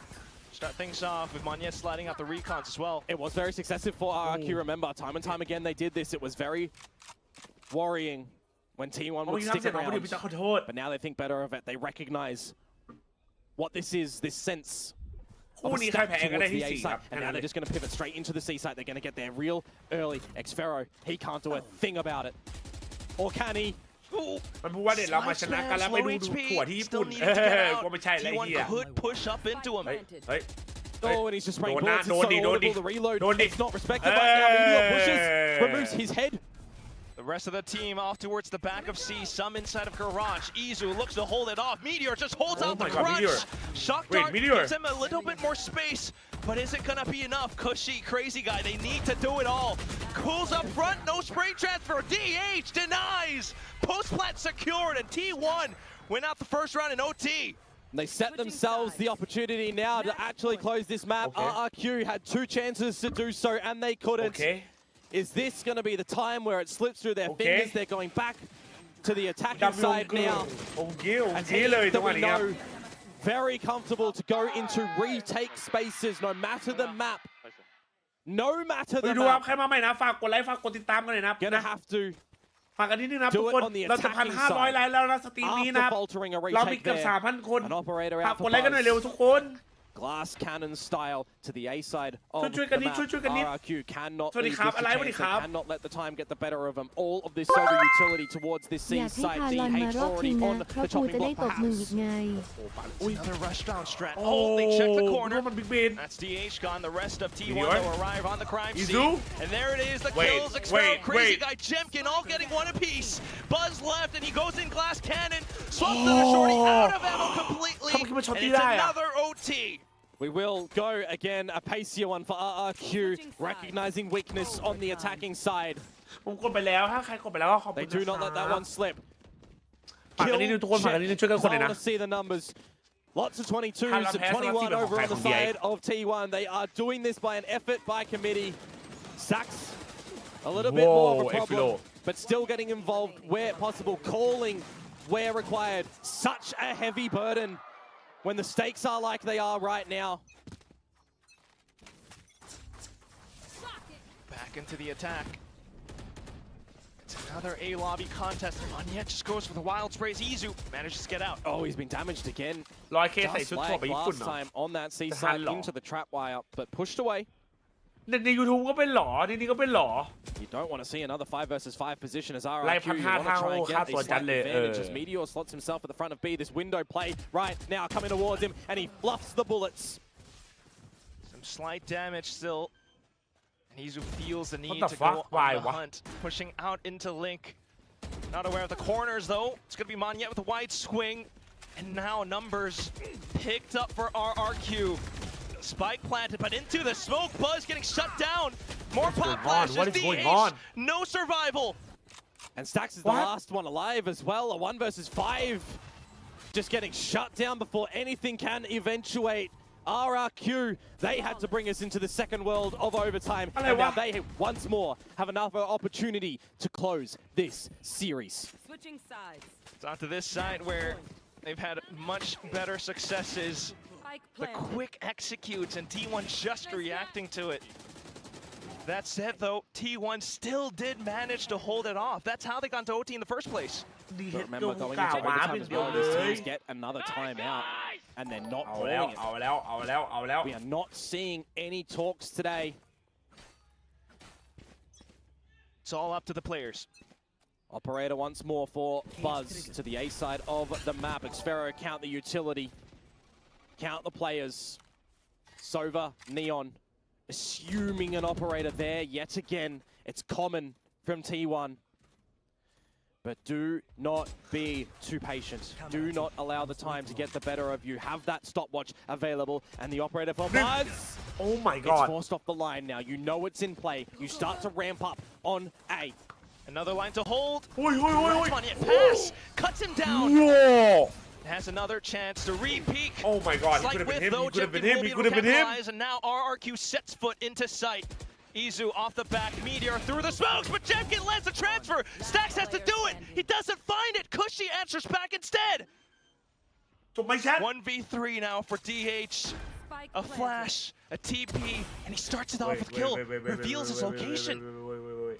Start things off with Monyet sliding out the recons as well. It was very successful for RRQ, remember. Time and time again they did this. It was very worrying when T1 would stick around. But now they think better of it. They recognize what this is, this sense of a step towards the A side. And now they're just going to pivot straight into the C side. They're going to get there real early. Xferro, he can't do a thing about it. Or can he? มันพูดว่าเดี๋ยวเรามาชนะกันแล้วไปดูถั่วที่ญี่ปุ่นก็ไม่ใช่แล้วไอ้เหี้ย could push up into him. เฮ้ย Oh, and he's just spraying bullets. It's so audible. The reload. It's not respected right now. Meteor pushes, removes his head. The rest of the team off towards the back of C, some inside of Garage. Izu looks to hold it off. Meteor just holds out the crunch. Shock Dart gives him a little bit more space, but is it gonna be enough? Cushy, Crazy Guy, they need to do it all. Cools up front, no spray transfer. DH denies. Post-plant secured, and T1 went out the first round in OT. They set themselves the opportunity now to actually close this map. RRQ had two chances to do so, and they couldn't. Is this going to be the time where it slips through their fingers? They're going back to the attacking side now. That we know very comfortable to go into retake spaces, no matter the map. No matter the map. Gonna have to ฝากกันนิดนึงนะทุกคนเราจะ 1,500 ไลค์แล้วนะสตรีมนี้นะเรามีเกือบ 3,000 คนฝากกดไลค์กันหน่อยเร็วทุกคน Glass cannon style to the A side of the ช่วยกันนิด map. ช่วยกันนิด RRQ cannot สวัสดีครับ lose อะไร this สวัสดี chance. ครับ They cannot let the time get the better of them. All of this over utility towards this C อยากให้ side. ทารอนมา DH รอบที already นะ on เพราะ the กู chopping จะได้ block ตบมืออี perhaps. กไง Another rushdown strat. Oh, they check the corner. มันบิ๊กบิน That's DH gone. The rest of T1 Meteor. will arrive on the crime Izu. scene. And there it is. The Wait, kills. Xferro, Crazy wait. Guy, Jemkin all getting one apiece. Buzz left, and he goes in glass cannon. Swaps to the shorty out of ammo completely. And it's another OT. We will go again, a pacier one for RRQ, recognizing weakness on the attacking side. ผมกดไปแล้วถ้าใครกดไปแล้วก็ขอบคุณ They do not let that one slip. ฝากกันนิดนึงทุกคนฝากกันนิดนึงช่วยกันคนหน่อยนะ I want to see the numbers. Lots of 22s and 21 over on the side of T1. They are doing this by an effort by committee. Sacks a little bit more of a problem, but still getting involved where possible, calling where required. Such a heavy burden when the stakes are like they are right now. Back into the attack. It's another A-lobby contest. Monyet just goes for the wild sprays. Izu manages to get out. Oh, he's been damaged again. 100K ใส่ชุด Just ถั่ว like ไปญี่ปุ่น last เนาะ time on that C side into the trap wire, but pushed away. ใน YouTube ก็เป็นหรอในนี้ก็เป็นหรอ You don't want to see another 5 versus 5 position as ไล่ RRQ. You 1,500 want to try and ค่า get ตัว a จัด slight เลย advantage as Meteor slots himself at the front of B. This window play right now coming towards him, and he fluffs the bullets. Some slight damage still. And Izu feels the need to fuck? go Why? on the hunt. Pushing out into Link. Not aware of the corners though. It's going to be Monyet with a wide swing. And now numbers picked up for RRQ. Spike planted, but into the smoke. Buzz getting shut down. More pop flashes. What is the going H, on? no survival. And Stax is the last one alive as well. A 1 versus 5. Just getting shut down before anything can eventuate. RRQ, they had to bring us into the second world of overtime. And now they once more have another opportunity to close this series. Switching sides. It's onto this side where they've had much better successes. The quick executes and T1 just reacting to it. That said though, T1 still did manage to hold it off. That's how they got to OT in the first place. But remember, going into overtime as well, these teams get another timeout, and they're not calling it. We are not seeing any talks today. It's all up to the players. Operator once more for Buzz to the A side of the map. Xfero count the utility, count the players. Sova, Neon, assuming an operator there yet again. It's common from T1. But do not be too patient. Do not allow the time to get the better of you. Have that stopwatch available. And the operator for Buzz. Oh my god. It's forced off the line now. You know it's in play. You start to ramp up on A. Another line to hold. Pass. Cuts him down. Whoa. Has another chance to re-peek. Oh my god, he could have been him, he could have been him, he could have been him. And now RRQ sets foot into sight. Izu off the back, Meteor through the smokes, but Jemkin lands the transfer. Stax has to do it. He doesn't find it. Cushy answers back instead. 1v3 now for DH. A flash, a TP, and he starts it off with kill. Reveals his location.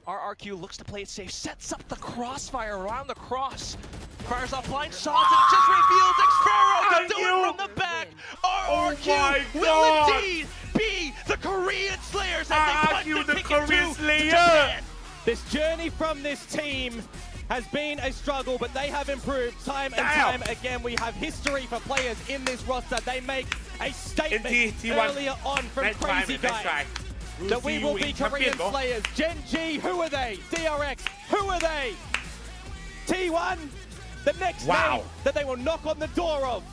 RRQ looks to play it safe, sets up the crossfire around the cross. Fires off blind shots and just reveals Xfero to do it from the back. RRQ will indeed be the Korean Slayers as they punch the ticket to Japan. This journey from this team has been a struggle, but they have improved time and time again. We have history for players in this roster. They make a statement earlier on from Crazy Guy that we will be Korean Slayers. Gen G, who are they? DRX, who are they? T1, the next name that they will knock on the door of.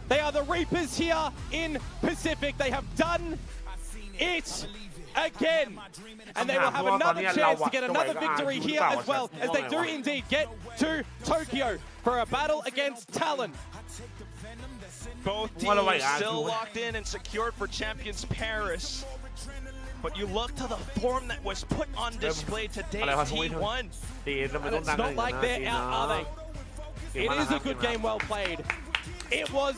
They are the Reapers here in Pacific. They have done it again. And they will have another chance to get another victory here as well, as they do indeed get to Tokyo for a battle against Talon. Both teams still locked in and secured for Champions Paris. But you look to the form that was put on display today, T1. And it's not like they're out, are they? It is a good game, well played. It was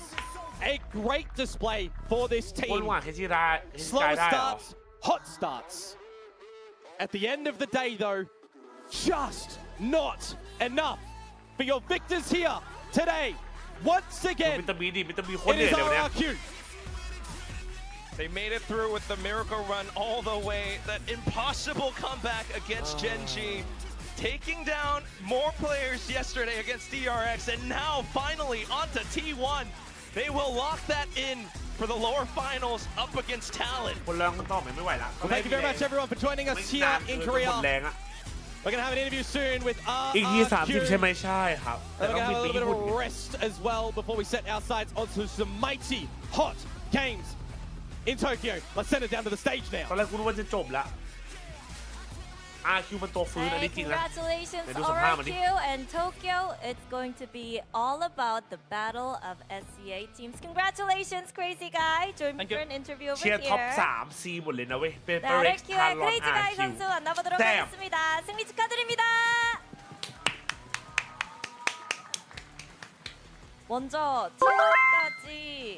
a great display for this team. Slow starts, hot starts. At the end of the day, though, just not enough for your victors here today. Once again, it is RRQ. They made it through with the miracle run all the way. That impossible comeback against Gen G. Taking down more players yesterday against DRX, and now finally onto T1. They will lock that in for the lower finals up against Talon. Well, thank you very much, everyone, for joining us here in Korea. We're going to have an interview soon with RRQ. We're going to have a little bit of a rest as well before we set our sights onto some mighty hot games in Tokyo. Let's send it down to the stage now. Congratulations, RRQ and Tokyo. It's going to be all about the battle of SCA teams. Congratulations, Crazy Guy. Join me for an interview over here. Cหมดเลยนะเว้ย RRQ의 Crazy Guy 선수 만나보도록 하겠습니다. 승리 축하드립니다. 먼저 T1까지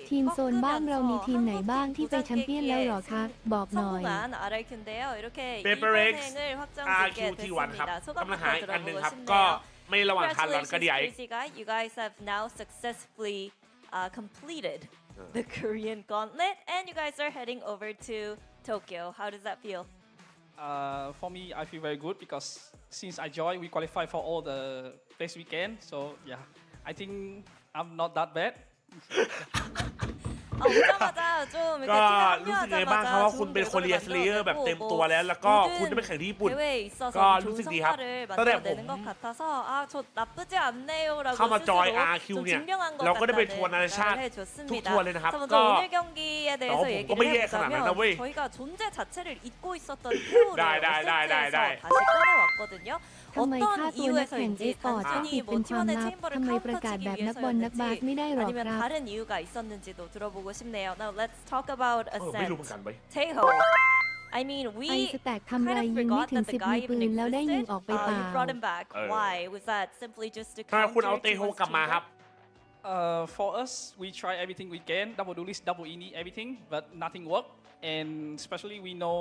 ทีมโซนบ้านเรามีทีมไหนบ้างที่ไปแชมเปี้ยนแล้วหรอคะบอกหน่อย 성공한 RRQ인데요. 이렇게 페이퍼렉스, 이변행을 확정 짓게 T1 ครับ 됐습니다. 소감 กำลังหาอีกอันหนึ่ง 들어보고 ครับก็ 싶네요. ไม่ระหว่างทานร้อนก็ดีไอ Congratulations, Crazy Guy. You guys have now successfully completed the Korean gauntlet, and you guys are heading over to Tokyo. How does that feel? For me, I feel very good because since I joined, we qualify for all the this weekend. So yeah, I think I'm not that bad. 오자마자 좀 ก็ 이렇게 รู้สึก 팀에 ไงบ้างครับว่าคุณ 합류하자마자 เป็น 좋은 โคเรีย 결과를 สเลเยอร์แบบเต็ม 만들어내고 ตัวแล้วแล้วก็คุณจะไปแข่งที่ญี่ปุ่น 대회에 있어서 ก็ 좋은 รู้สึกดีครับ 성과를 ตั้งแต่ผม 만들어내는 것 같아서 아, 저 나쁘지 않네요라고 เข้ามาจอย 스스로 RQ 좀 เนี่ย 증명한 것 เราก็ได้ไปทัวร์ 같다는 นานาชาติ 말을 ทุก 해줬습니다. ทัวร์เลยนะครับ 자, 먼저 ก็ 오늘 경기에 แต่ 대해서 ว่าผมก็ 얘기를 ไม่แย่ขนาดนั้นนะเว้ย 해보자면 저희가 존재 자체를 잊고 있었던 태우를 세트에서 다시 꺼내왔거든요. ทำไม 어떤 ค่าตัวนักแข่ง 이유에서인지 เอสปอร์ตชอบติ 단순히 ดเป็น 뭐 ความ T1의 ลับ 체인버를 ทำไมประกาศแบบนักบอลนักบาส 카운터 ไม่ได้หรอ 아니면 ครับ 다른 이유가 있었는지도 들어보고 싶네요. Now let's talk about ไม่รู้ Ascent. เหมือนกันเว้ย Taeho. I mean, ไอ we สแต็กทำไร kind of ยิงไม่ forgot ถึง that 10 the guy มีปื even นแล้วได้ยิง existed. ออกไปเปล่า You brought him back. Why? Was that simply just to ทำไมคุณเอา counter เตโฮ T1's กลับมาครับ For us, we try everything we can, double duelist, double ini, everything, but nothing worked. And especially we know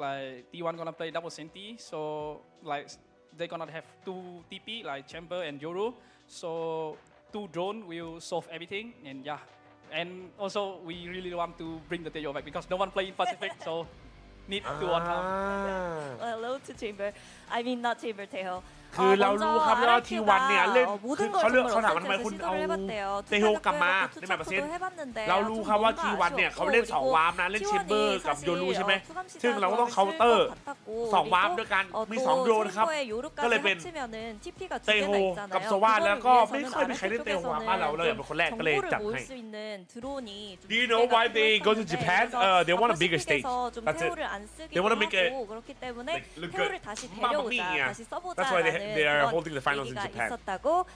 like T1 gonna play double senti, so like they're gonna have two TP like Chamber and Yoru. So two drone will solve everything, and yeah. And also we really want to bring the Teo back because no one play in Pacific, so need to on top. Hello to Chamber. I mean not Chamber, Taeho. คือเรารู้ครับว่าทีวันเนี่ยเล่น 모든 คือ 걸 เขาเลือก 정말 เขาถามว่าทำไม 어센트에서 คุณเอา 시도를 해봤대요. เตโฮกลับมาในแบบเปอร์เซ็นต์ 해봤는데 เรารู้ครับว่าทีวันเนี่ยเขาเล่น2วาร์ปนะเล่นเชมเบอร์กับโยรูใช่ไหมซึ่งเราก็ต้องเคาน์เตอร์2วาร์ปด้วยกันมี2โดนครับก็เลยเป็นเตโฮกับโซวาแล้วก็ไม่ค่อยมีใครเล่นเตโฮบ้านเราเลยเป็นคนแรกก็เลยจัดให้ Do you know why they go to Japan? They want a bigger stage. That's it. They want to make it 그렇기 때문에 look good. 태우를 다시 Mamma 데려오자, mia. 다시 써보자. That's why they are holding the finals in 얘기가 Japan. 있었다고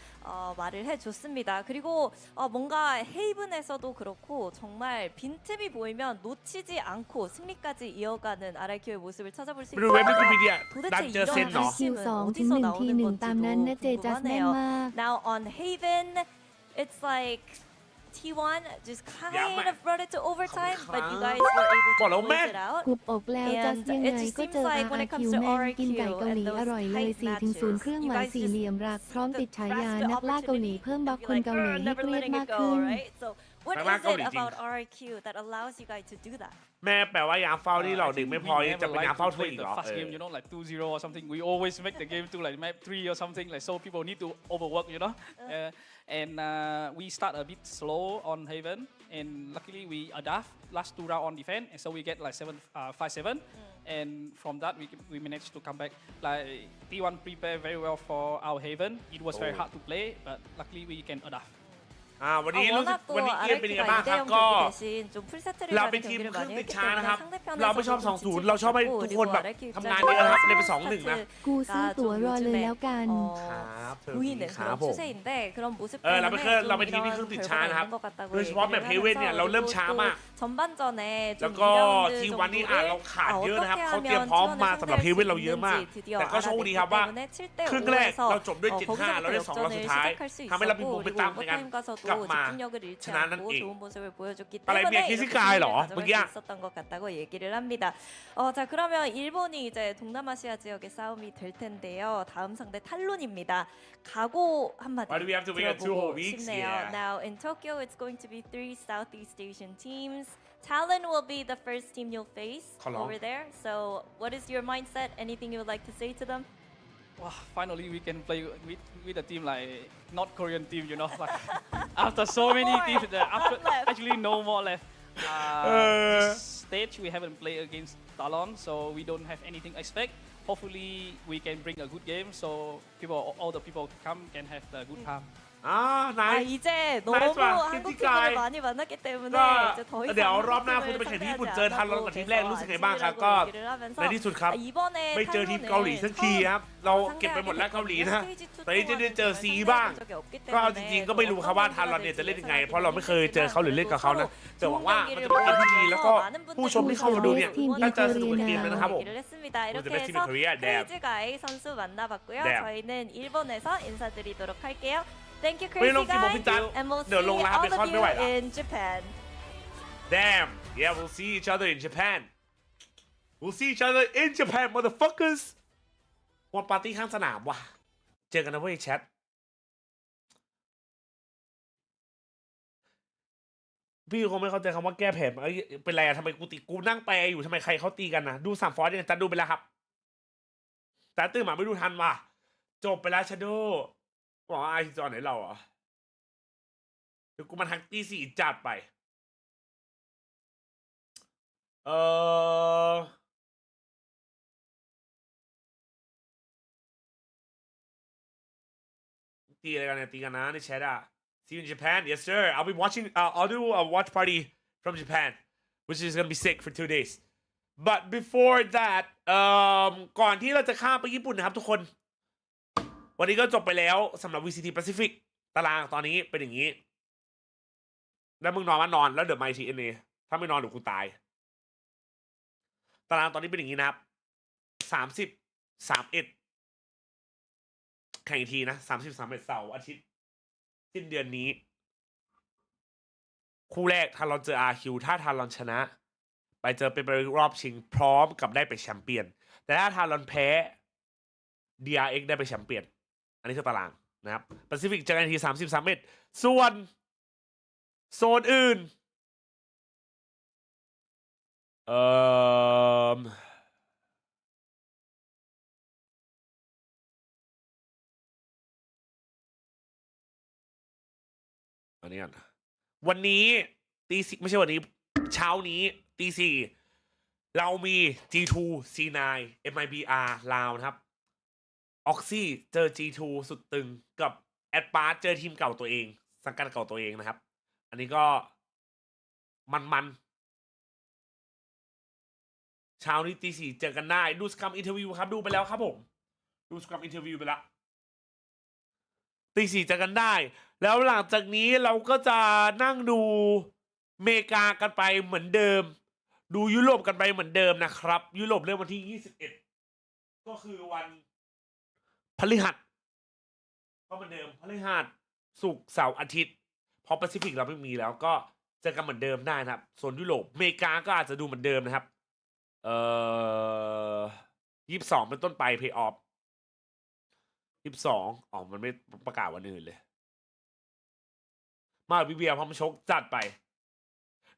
말을 해줬습니다. 그리고 뭔가 헤이븐에서도 그렇고 정말 빈틈이 보이면 놓치지 않고 승리까지 이어가는 RIQ의 모습을 찾아볼 수 ไปดูเว็บวิกิพีเดีย 도대체 ดันเจอเซน 이런 เหรอ คิว 핵심은 2ถึง 어디서 1 ที 나오는 1 ตามนั้นนะ 건지도 เจจัสแม่น 궁금하네요. มาก Now on Haven, it's like T1 just kind of brought it to overtime, but you guys were able to close it out. กรุบอบแล้วจัส And ยังไง it just ก็ seems เจอ like when it RRQ comes to แม่งกิน RIQ ไก่เกาหลี and อ those ร่อยเลย tight 4-0 เครื่อง matches, หมาย you สี่ guys เหลี่ยม just รักพร้อมติดฉายา grasp the นักล่าเกาหลี opportunity เพิ่ม and บัฟ be คน like, เกาหลีให้ never เครียด letting มาก it go, ขึ้น right? So what Phải is mang it Cao Lý about RIQ that allows you guys to do that? แม่แปลว่ายามเฝ้าที่เราเด็กไม่พอ We จะ never เป็น like ยาม to เฝ้าถ้วย play อีก the เหรอ fast game, you know, like 2-0 or something. We always make the game to like map 3 or something, like so people need to overwork, you know. And we start a bit slow on Haven, and luckily we adapt last 2 rounds on defense, and so we get like 5-7. And from that we managed to come back. Like T1 prepared very well for our Haven. It was very hard to play, but luckily we can adapt. วันนี้รู้สึก 워낙 또 วันนี้เกมเป็นยังไง RIQ가 บ้างครับ 2대0 ก็ 경기 대신 좀 풀세트를 เรา 가는 เป็นทีม 경기를 ครึ่ง 많이 ติด 했기 ช้า 때문에 นะครับ เราไม่ชอบ 상대편에서도 2-0 เราชอบให้ทุกคนแบบ 그리고 ทำงานเยอะนะครับ RIQ เลยเป็น 2-1 นะ กูซื้อตั๋วรอเลยแล้วกัน ครับเธอ 보이는 ครั 그런 บผม 추세인데 그런 모습 เราเป็น 때문에 เรา 좀 เป็นทีมที่ 이런 ครึ่งติดช้า 결과가 นะครับ 있는 것 같다고 โดยเฉพาะแมป 얘기를 เฮเว่นเนี่ยเราเริ่ม 하면서 ช้ามาก 또 전반전에 แล้ว 좀 ก็ 2라운드 ทีวันนี้เรา 정도를 ขาดเยอะนะครับ 어떻게 เขาเตรียม 하면 พร้อมมา T1을 สำหรับ 상대할 เฮ 수 เว่นเราเยอะมาก 있는지 드디어 แต่ก็โชคดีครับ 알아냈기 ว่า 때문에 ครึ่งแรก 7대5에서 เราจบด้วย 7-5 เราได้ 2 รอบสุดท้าย 역전을 시작할 수 ทำให้เรามี 있었고 บุญไป 그리고 ตามในการ 오버타임 가서도 กลับมา 집중력을 잃지 ชนะนั่น 않고 เอง 좋은 모습을 보여줬기 อะไร 때문에 เมียคิซิ 이렇게 กายเหรอ 승리를 เมื่อ 가져갈 กี้ 수 있었던 것 같다고 얘기를 합니다. 자 그러면 일본이 이제 동남아시아 지역의 싸움이 될 텐데요. 다음 상대 탈론입니다. 각오 한마디 Why do we have to wait 2 whole 들어보고 weeks? 싶네요. Yeah. Now in Tokyo, it's going to be 3 Southeast Asian teams. Talon will be the first team you'll face Hello. over there. So what is your mindset? Anything you would like to say to them? Wow, finally we can play with a team like North Korean team, you know, like after so many teams, after actually no more left. This stage we haven't played against Talon, so we don't have anything to expect. Hopefully we can bring a good game, so all the people come can have the good time. นาย 이제 너무 나이스 와. 한국 킨티카이. 팀을 많이 만났기 때문에 ก็ 이제 더 เดี๋ยว 이상 รอบหน้าคุณ 한국 จะไปแข่ง 팀을 ที่ญี่ปุ่น 상대하지 เจอทันรอน 않아도 กับทีมแรก 돼서 รู้สึกไงบ้างครับ 안심이라고 ก็ 얘기를 하면서 ในที่สุดครับ 이번에 ไม่เจอทีมเกาหลีสักทีครับ เราเก็บไปหมดแล้วเกาหลีนะแต่นี้จะได้เจอซีบ้าง ก็เอาจริงๆก็ไม่รู้ครับว่าทันรอนเนี่ยจะเล่นยังไง เพราะเราไม่เคยเจอเขาหรือเล่นกับเขานะแต่หวังว่ามันจะเป็นเกมที่ดีแล้วก็ผู้ชมที่เข้ามาดูเนี่ยน่าจะสนุกกับเกมเลยนะครับผม 얘기를 했습니다. Who's the 이렇게 best team in 해서 Korea? Damn. 크레이지가이 선수 만나봤고요. Damn. 저희는 일본에서 인사드리도록 할게요. Thank you, ไม่ลง Crazy กี่โมง Guy, พี่จัน and we'll เดี๋ยว see ลงแล้วครับ all เบคอน of ไม่ you ไหวแล้ว in Japan. Damn yeah we'll see each other in Japan we'll see each other in Japan motherfuckers วันปาร์ตี้ข้างสนามว่ะเจอกันนะเว้ยแชทพี่คงไม่เข้าใจคำว่าแก้แผนเป็นไรอะทำไมกูนั่งแปลอยู่ทำไมใครเขาตีกันนะดู3 ฟอร์สยังจัดดูไปแล้วครับแต่ตื่นมาไม่ดูทันว่ะจบไปแล้วชาโดบอกว่าไอจอนไหนเราอ่ะเดี๋ยวกูมาทักตี 4จัดไป เออตีอะไรกันเนี่ยตีกันนะในแชทอะ See you in Japan yes sir I'll be watching I'll do a watch party from Japan which is gonna be sick for 2 days but before that ก่อนที่เราจะข้ามไปญี่ปุ่นนะครับทุกคนวันนี้ก็จบไปแล้วสำหรับ VCT Pacific ตารางตอนนี้เป็นอย่างนี้แล้วมึงนอนนอนแล้วเดี๋ยวมา TNA ถ้าไม่นอนเดี๋ยวกูตายตารางตอนนี้เป็นอย่างนี้นะครับ30 31แข่งอีกทีนะ30 31เสาร์อาทิตย์สิ้นเดือนนี้คู่แรกทารอนเจอ RQ ถ้าทารอนชนะไปเจอเป็นรอบชิงพร้อมกับได้ไปแชมเปี้ยนแต่ถ้าทารอนแพ้ DRX ได้ไปแชมเปี้ยนอันนี้คือตารางนะครับ Pacific เจอกันที30 31ส่วนโซนอื่นอันนี้กันวันนี้ตีสี่ไม่ใช่วันนี้เช้านี้ตีสี่เรามี G2 C9 MIBR ลาวนะครับออกซี่เจอ G2 สุดตึงกับแอดปาร์ตเจอทีมเก่าตัวเองสังกัดเก่าตัวเองนะครับอันนี้ก็มันเช้านี้ตีสี่เจอกันได้ดูสกรัมอินเทอร์วิวครับดูไปแล้วครับผมดูสกรัมอินเทอร์วิวไปแล้วตีสี่เจอกันได้แล้วหลังจากนี้เราก็จะนั่งดูอเมริกากันไปเหมือนเดิมดูยุโรปกันไปเหมือนเดิมนะครับยุโรปเริ่มวันที่21ก็คือวันพฤหัสก็เหมือนเดิมพฤหัสศุกร์เสาร์อาทิตย์เพราะแปซิฟิกเราไม่มีแล้วก็เจอกันเหมือนเดิมได้นะครับส่วนยุโรปอเมริกาก็อาจจะดูเหมือนเดิมนะครับ22เป็นต้นไปเพย์ออฟ22มันไม่ประกาศวันอื่นเลยมาวิเวียพร้อมชกจัดไป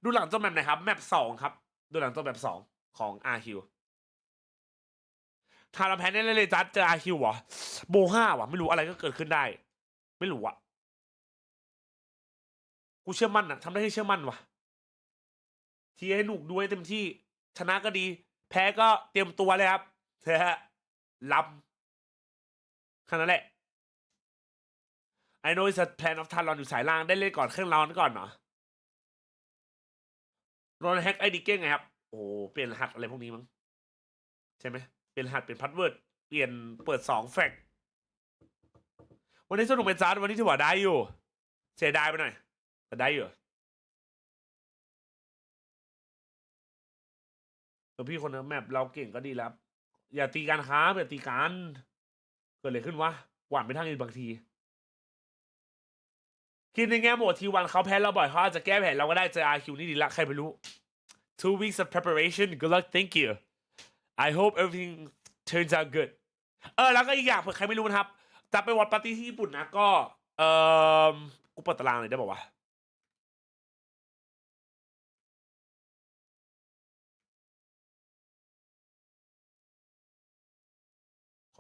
ดูหลังจบแมปไหนครับแมป2ครับดูหลังจบแมป2ของ RQ ทาราแพนเนี่ยเลยจัดเจอ RQ วะโบ5วะไม่รู้อะไรก็เกิดขึ้นได้ไม่รู้อะกูเชื่อมั่นอะทำได้ให้เชื่อมั่นวะทีให้หนุกด้วยเต็มที่ชนะก็ดีแพ้ก็เตรียมตัวเลยครับแพ้ล้ำแค่นั้นแหละ I know it's a plan of Talon อยู่สายล่างได้เล่นก่อนเครื่องร้อนก่อนเหรอโดนแฮกไอดีเก้งไงครับโอ้เปลี่ยนรหัสอะไรพวกนี้มั้งใช่ไหมเปลี่ยนรหัสเป็นพาสเวิร์ดเปลี่ยนเปิด2แฟกวันนี้สนุกเป็นจ้าวันนี้ถือว่าได้อยู่เสียดายไปหน่อยแต่ได้อยู่พี่คนนั้นแมปเราเก่งก็ดีแล้วอย่าตีกันครับอย่าตีกันเกิดอะไรขึ้นวะหวานไปทางอื่นบางทีคิดในแง่หมดทีวันเขาแพ้เราบ่อยเขาอาจจะแก้แผนเราก็ได้เจอ RQ นี่ดีละใครไม่รู้ 2 weeks of preparation good luck thank you I hope everything turns out good แล้วก็อีกอย่างเผื่อใครไม่รู้นะครับจะไปวอตปาร์ตี้ที่ญี่ปุ่นนะก็กูเปิดตารางเลยได้บอกว่า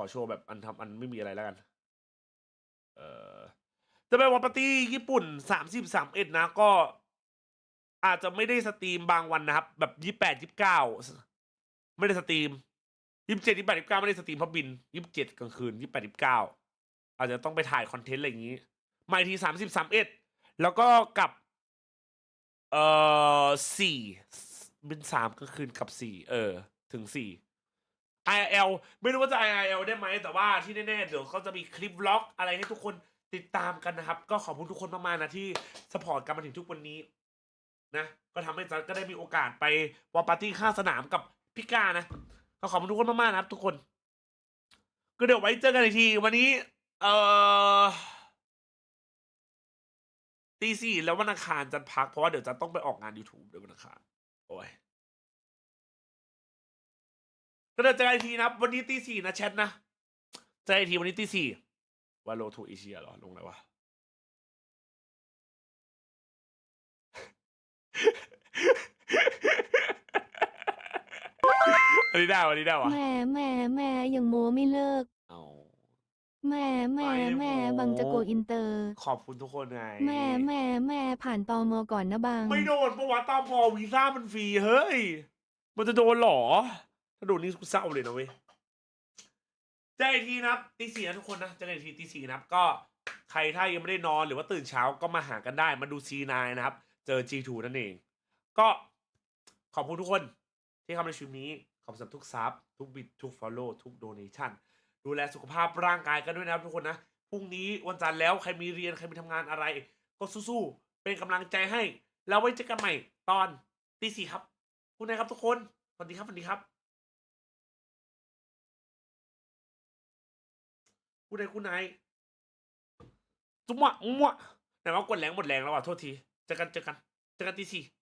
ขอโชว์แบบอันไม่มีอะไรแล้วกันจะไปวันปาร์ตี้ญี่ปุ่น30 31นะก็อาจจะไม่ได้สตรีมบางวันนะครับแบบ28 29ไม่ได้สตรีม27 28 29ไม่ได้สตรีมเพราะบิน27กลางคืน28 29อาจจะต้องไปถ่ายคอนเทนต์อะไรอย่างนี้มาที30 31แล้วก็กับ4เป็น3กลางคืนกับ4ถึง4 IRL ไม่รู้ว่าจะ IRL ได้ไหมแต่ว่าที่แน่ๆเดี๋ยวเขาจะมีคลิปวล็อกอะไรให้ทุกคนติดตามกันนะครับก็ขอบคุณทุกคนมากๆนะที่สปอร์ตกันมาถึงทุกวันนี้นะก็ทำให้จัดก็ได้มีโอกาสไปวอลปาร์ตี้ข้างสนามกับพี่ก้านะก็ขอบคุณทุกคนมากๆนะครับทุกคนก็เดี๋ยวไว้เจอกันอีกทีวันนี้ตี 4แล้ววันอังคารจะพักเพราะว่าเดี๋ยวจะต้องไปออกงาน YouTube เดี๋ยววันอังคารโอ้ยก็เดี๋ยวเจอกันอีกทีนะวันนี้ตี 4นะแชทนะเจอกันอีกทีวันนี้ตี 4ว่าโลทูเอเชียเหรอลงไหนวะ อันนี้ได้วะแม่ยังโมไม่เลิกแม่บังจะโกอินเตอร์ขอบคุณทุกคนไงแม่ผ่านตมก่อนนะบังไม่โดนเพราะว่าตมวีซ่ามันฟรีเฮ้ย มันจะโดนหรอถ้าโดนนี่กูเศร้าเลยนะเว้ยเจออีกทีนะครับตี 4นะทุกคนนะเจอกันอีกทีตี 4นะครับก็ใครถ้ายังไม่ได้นอนหรือว่าตื่นเช้าก็มาหากันได้มาดู C9 นะครับเจอ G2 นั่นเองก็ขอบคุณทุกคนที่เข้ามาในชีวิตนี้ขอบคุณทุกซับทุกบิตทุก follow ทุก donation ดูแลสุขภาพร่างกายกันด้วยนะครับทุกคนนะพรุ่งนี้วันจันทร์แล้วใครมีเรียนใครมีทำงานอะไรก็สู้ๆเป็นกำลังใจให้แล้วไว้เจอกันใหม่ตอนตี 4ครับคุณนายครับทุกคนสวัสดีครับสวัสดีครับคุณนายคุณนายจุ๊บมะมั่วแต่ว่ากดแรงหมดแรงแล้วว่ะโทษทีเจอกันตี 4